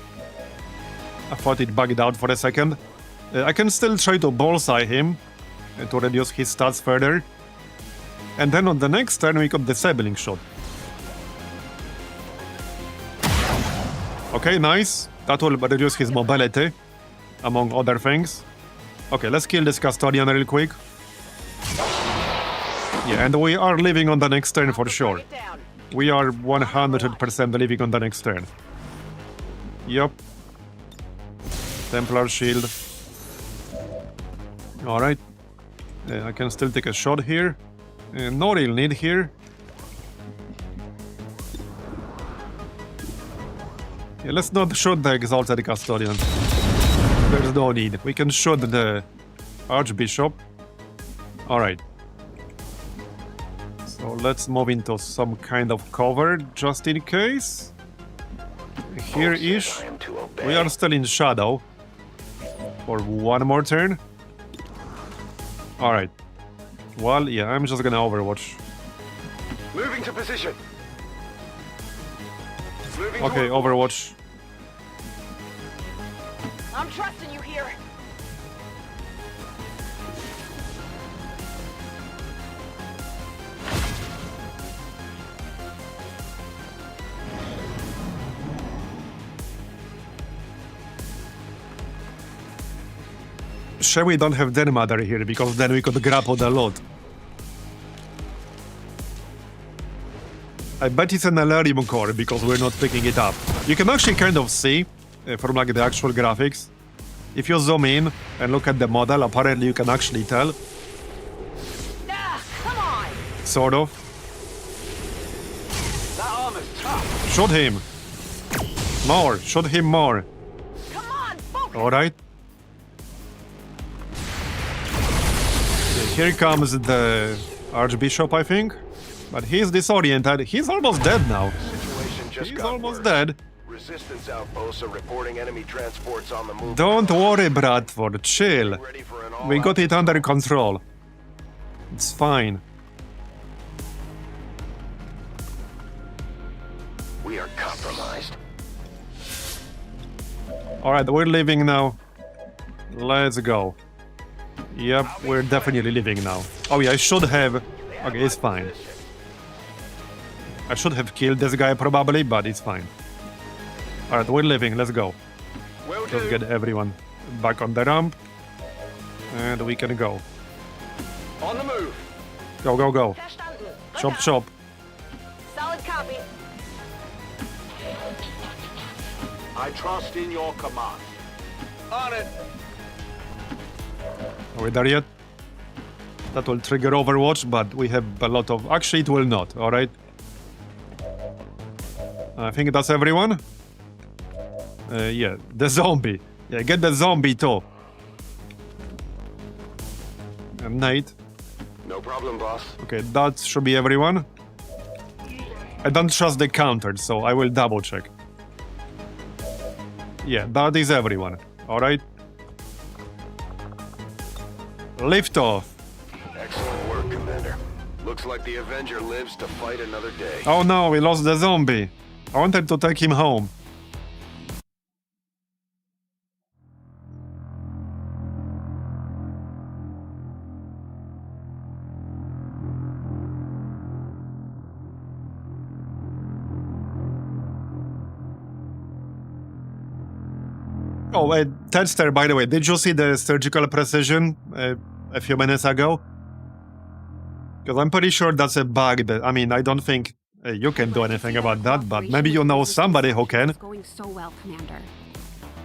I thought it bugged out for a second. I can still try to bullseye him to reduce his stats further. And then on the next turn we got disabling shot. Okay, nice. That will reduce his mobility, among other things. Okay, let's kill this custodian real quick. Yeah, and we are leaving on the next turn for sure. We are 100% leaving on the next turn. Yup. Templar shield. Alright. I can still take a shot here. No real need here. Yeah, let's not shoot the Exalted Custodian. There's no need. We can shoot the Archbishop. Alright. So let's move into some kind of cover, just in case. Here-ish. We are still in shadow. For one more turn. Alright. Well, yeah, I'm just gonna overwatch. Moving to position. Moving okay, overwatch. I'm trusting you here. Sure, we don't have Den Mother here, because then we could grapple a lot. I bet it's an Alarium core, because we're not picking it up. You can actually kind of see from like the actual graphics. If you zoom in and look at the model, apparently you can actually tell. Come on! Sort of. That armor's tough. Shoot him! More! Shoot him more! Come on, focus! Alright. Here comes the Archbishop, I think. But he's disoriented. He's almost dead now. Situation just He's got almost worse. dead. Resistance outposts are reporting enemy transports on the move. Don't worry, Bradford. Chill. Ready for an We got all-out it under control. It's fine. We are compromised. Alright, we're leaving now. Let's go. Yep, we're definitely leaving now. Oh yeah, I should have... Okay, it's fine. I should have killed this guy probably, but it's fine. Alright, we're leaving, let's go. Let's get everyone back on the ramp. And we can go. On the move. Go, go, go. Chop, chop. Solid copy. I trust in your command. On it. Are we there yet? That will trigger Overwatch, but we have a lot of... Actually, it will not, alright? I think that's everyone. Yeah, the zombie. Yeah, get the zombie too. And Nate. No problem, boss. Okay, that should be everyone. I don't trust the counter, so I will double check. Yeah, that is everyone. Alright? Lift off. Excellent work, Commander. Looks like the Avenger lives to fight another day. Oh no, we lost the zombie. I wanted to take him home. Oh, Tedster, by the way, did you see the surgical precision a few minutes ago? Because I'm pretty sure that's a bug that, I mean, I don't think you can do anything about that, but maybe you know somebody who can. Going so well, Commander.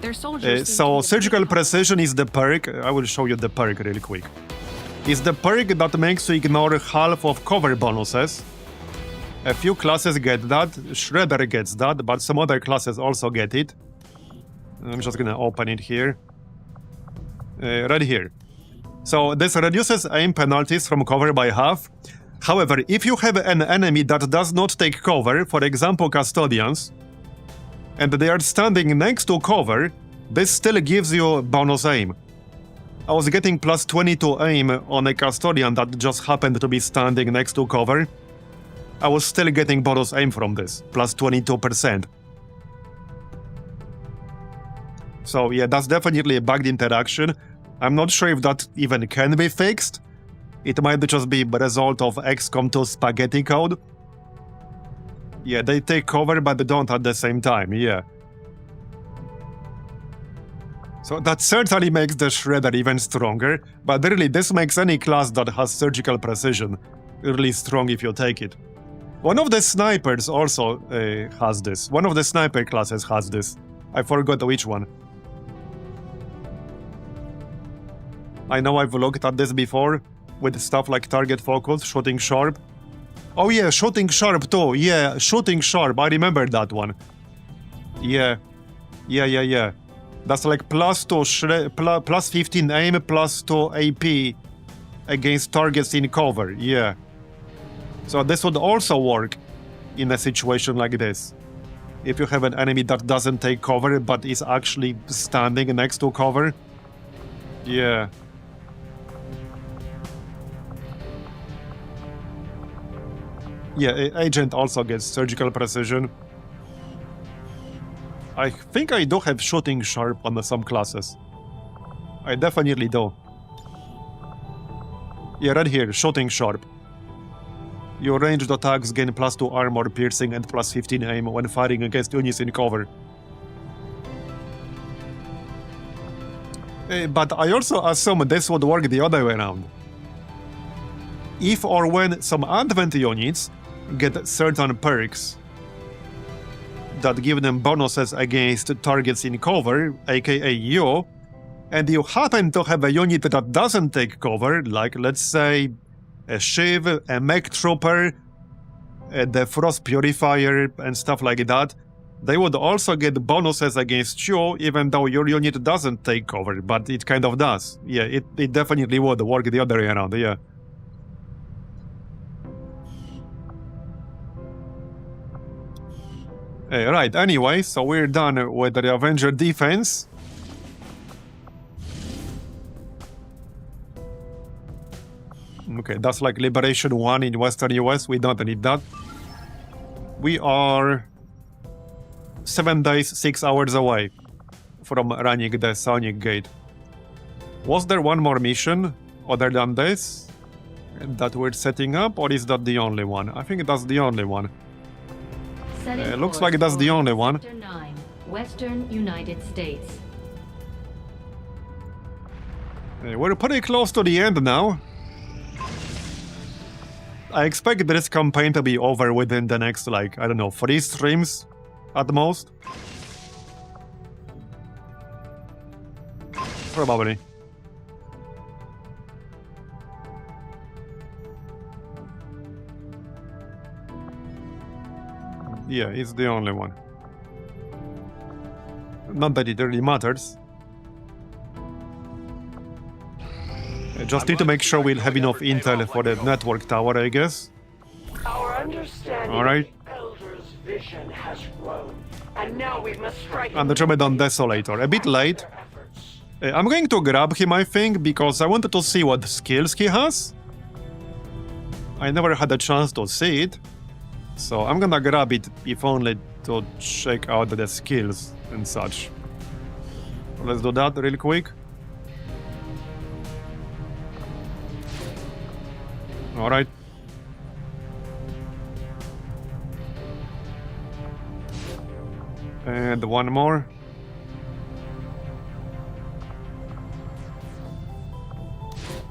Their soldiers So surgical precision is the perk. I will show you the perk real quick. It's the perk that makes you ignore half of cover bonuses. A few classes get that, Shredder gets that, but some other classes also get it. I'm just gonna open it here. Right here. So this reduces aim penalties from cover by half. However, if you have an enemy that does not take cover, for example custodians, and they are standing next to cover, this still gives you bonus aim. I was getting plus 20 to aim on a custodian that just happened to be standing next to cover. I was still getting bonus aim from this, plus 22%. So yeah, that's definitely a bugged interaction. I'm not sure if that even can be fixed. It might just be a result of XCOM 2 spaghetti code. Yeah, they take cover, but they don't at the same time, yeah. So that certainly makes the Shredder even stronger, but really this makes any class that has surgical precision really strong if you take it. One of the snipers also has this. One of the sniper classes has this. I forgot which one. I know I've looked at this before, with stuff like target focus, shooting sharp. Oh yeah, shooting sharp too, yeah, shooting sharp, I remember that one. Yeah. That's like plus 15 aim, plus 2 AP against targets in cover, yeah. So this would also work in a situation like this. If you have an enemy that doesn't take cover, but is actually standing next to cover. Yeah. Yeah, Agent also gets surgical precision. I think I do have shooting sharp on some classes. I definitely do. Yeah, right here, shooting sharp. Your ranged attacks gain plus 2 armor piercing and plus 15 aim when firing against units in cover. But I also assume this would work the other way around. If or when some Advent units get certain perks, that give them bonuses against targets in cover, aka you, and you happen to have a unit that doesn't take cover, like let's say a Shiv, a Mech Trooper, the Frost Purifier, and stuff like that, they would also get bonuses against you, even though your unit doesn't take cover, but it kind of does. Yeah, it definitely would work the other way around, yeah. Right, anyway, so we're done with the Avenger defense. Okay, that's like Liberation 1 in Western US, we don't need that. We are 7 days, 6 hours away from running the Psionic Gate. Was there one more mission other than this that we're setting up, or is that the only one? I think that's the only one. Looks like that's the only one. Sector 9, Western United States. We're pretty close to the end now. I expect this campaign to be over within the next, like, I don't know, 3 streams at most. Probably. Yeah, it's the only one. Not that it really matters. I just need to make sure we'll have enough intel for the network tower, I guess. Our understanding All right. of the Elder's vision has grown, and now we must strike. And the Tremendon Desolator. A bit late. I'm going to grab him, I think, because I wanted to see what skills he has. I never had a chance to see it. So I'm gonna grab it, if only to check out the skills and such. Let's do that real quick. Alright. And one more.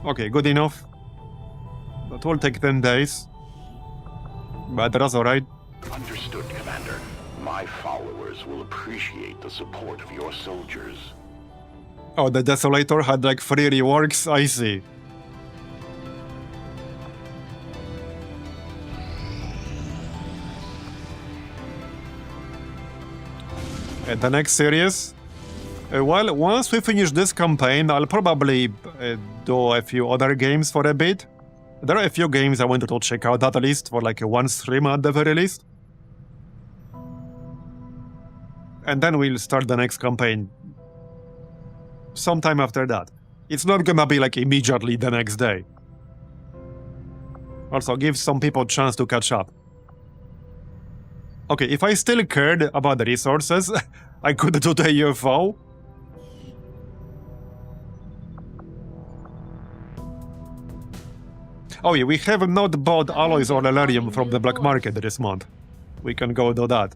Okay, good enough. That will take 10 days. But that's alright. Understood, Commander. My followers will appreciate the support of your soldiers. Oh, the Desolator had like 3 reworks? I see. The next series? Well, once we finish this campaign, I'll probably do a few other games for a bit. There are a few games I wanted to check out at least, for like one stream at the very least. And then we'll start the next campaign sometime after that. It's not gonna be like immediately the next day. Also, give some people a chance to catch up. Okay, if I still cared about the resources, I could do the UFO. Oh yeah, we have not bought alloys or Elerium from the black market this month. We can go do that.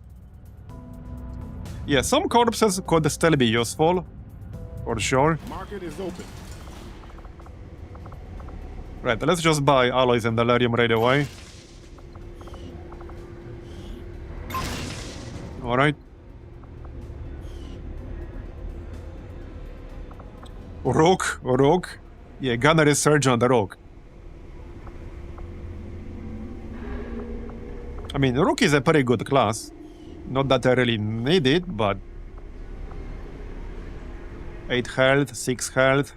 Yeah, some corpses could still be useful. For sure. Market is open. Right, let's just buy alloys and Elerium right away. Alright. Rook. Yeah, gunner is surge on the Rook. I mean, Rook is a pretty good class. Not that I really need it, but... 8 health, 6 health,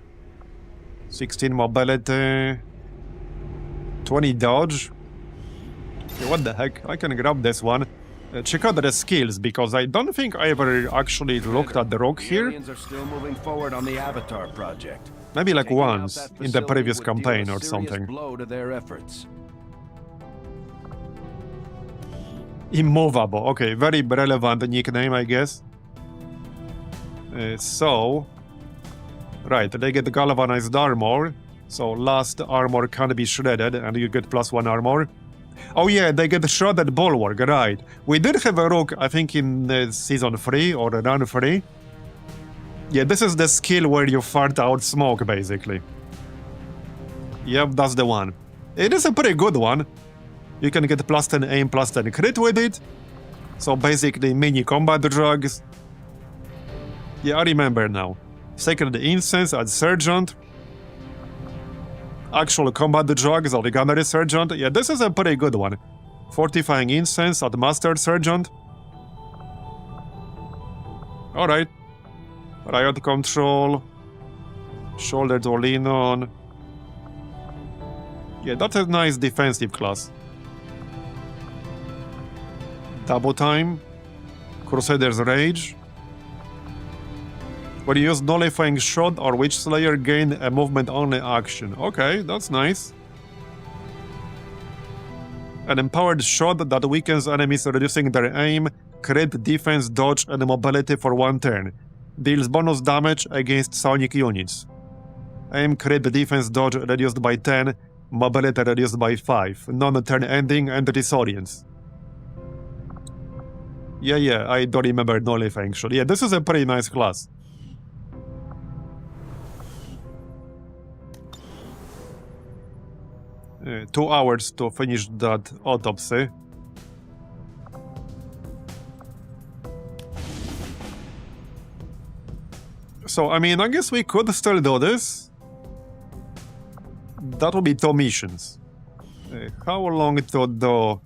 16 mobility, 20 dodge. Okay, what the heck? I can grab this one. Check out the skills, because I don't think I ever actually looked at the Rook here. Aliens are still moving forward on the Avatar project. Maybe like Taking out once, that in the facility previous would deal a campaign or serious something. blow to their efforts. Immovable. Okay, very relevant nickname, I guess. Right, they get galvanized armor. So last armor can be shredded, and you get +1 armor. Oh yeah, they get shredded bulwark, right. We did have a Rook, I think in Season 3 or Run 3. Yeah, this is the skill where you fart out smoke, basically. Yep, that's the one. It is a pretty good one. You can get +10 aim, +10 crit with it. So basically mini combat drugs. Yeah, I remember now. Sacred Incense at Sergeant. Actual combat drugs at the Gunnery Sergeant. Yeah, this is a pretty good one. Fortifying Incense at Master Sergeant. Alright. Riot Control. Shoulder to lean on. Yeah, that's a nice defensive class. Double Time. Crusader's Rage. When you use Nullifying Shot or Witch Slayer, gain a movement-only action. Okay, that's nice. An empowered shot that weakens enemies, reducing their aim, crit, defense, dodge, and mobility for 1 turn. Deals bonus damage against Psionic units. Aim, crit, defense, dodge reduced by 10, mobility reduced by 5. Non-turn ending and disorients. Yeah, I don't remember Nullifying Shot. Yeah, this is a pretty nice class. 2 hours to finish that autopsy. So, I mean, I guess we could still do this. That will be 2 missions. How long to do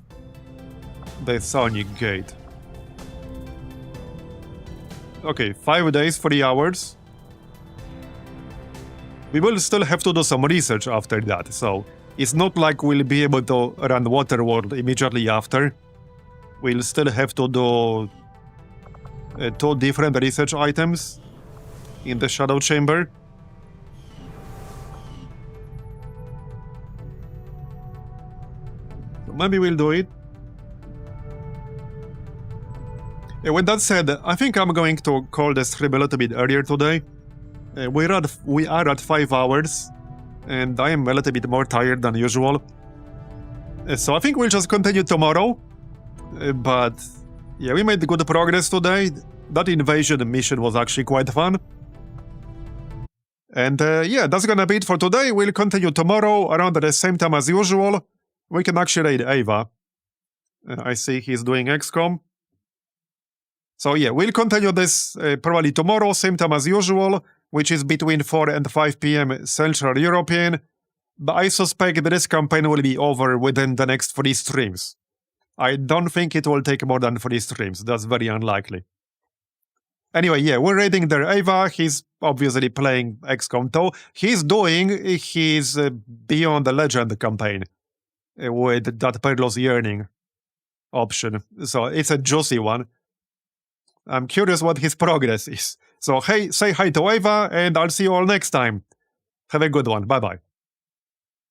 the Psionic Gate? Okay, 5 days, 3 hours. We will still have to do some research after that, so it's not like we'll be able to run Waterworld immediately after. We'll still have to do 2 different research items in the Shadow Chamber. Maybe we'll do it. With that said, I think I'm going to call the stream a little bit earlier today. We are at 5 hours, and I am a little bit more tired than usual. So I think we'll just continue tomorrow. But yeah, we made good progress today. That invasion mission was actually quite fun. And yeah, that's gonna be it for today. We'll continue tomorrow around the same time as usual. We can actually raid Ava. I see he's doing XCOM. So yeah, we'll continue this probably tomorrow, same time as usual, which is between 4 and 5 p.m. Central European. But I suspect this campaign will be over within the next 3 streams. I don't think it will take more than 3 streams. That's very unlikely. Anyway, yeah, we're raiding their Ava. He's obviously playing XCOM 2. He's doing his Beyond the Legend campaign with that Perilous Yearning option. So it's a juicy one. I'm curious what his progress is. So hey, say hi to Ava, and I'll see you all next time. Have a good one. Bye-bye.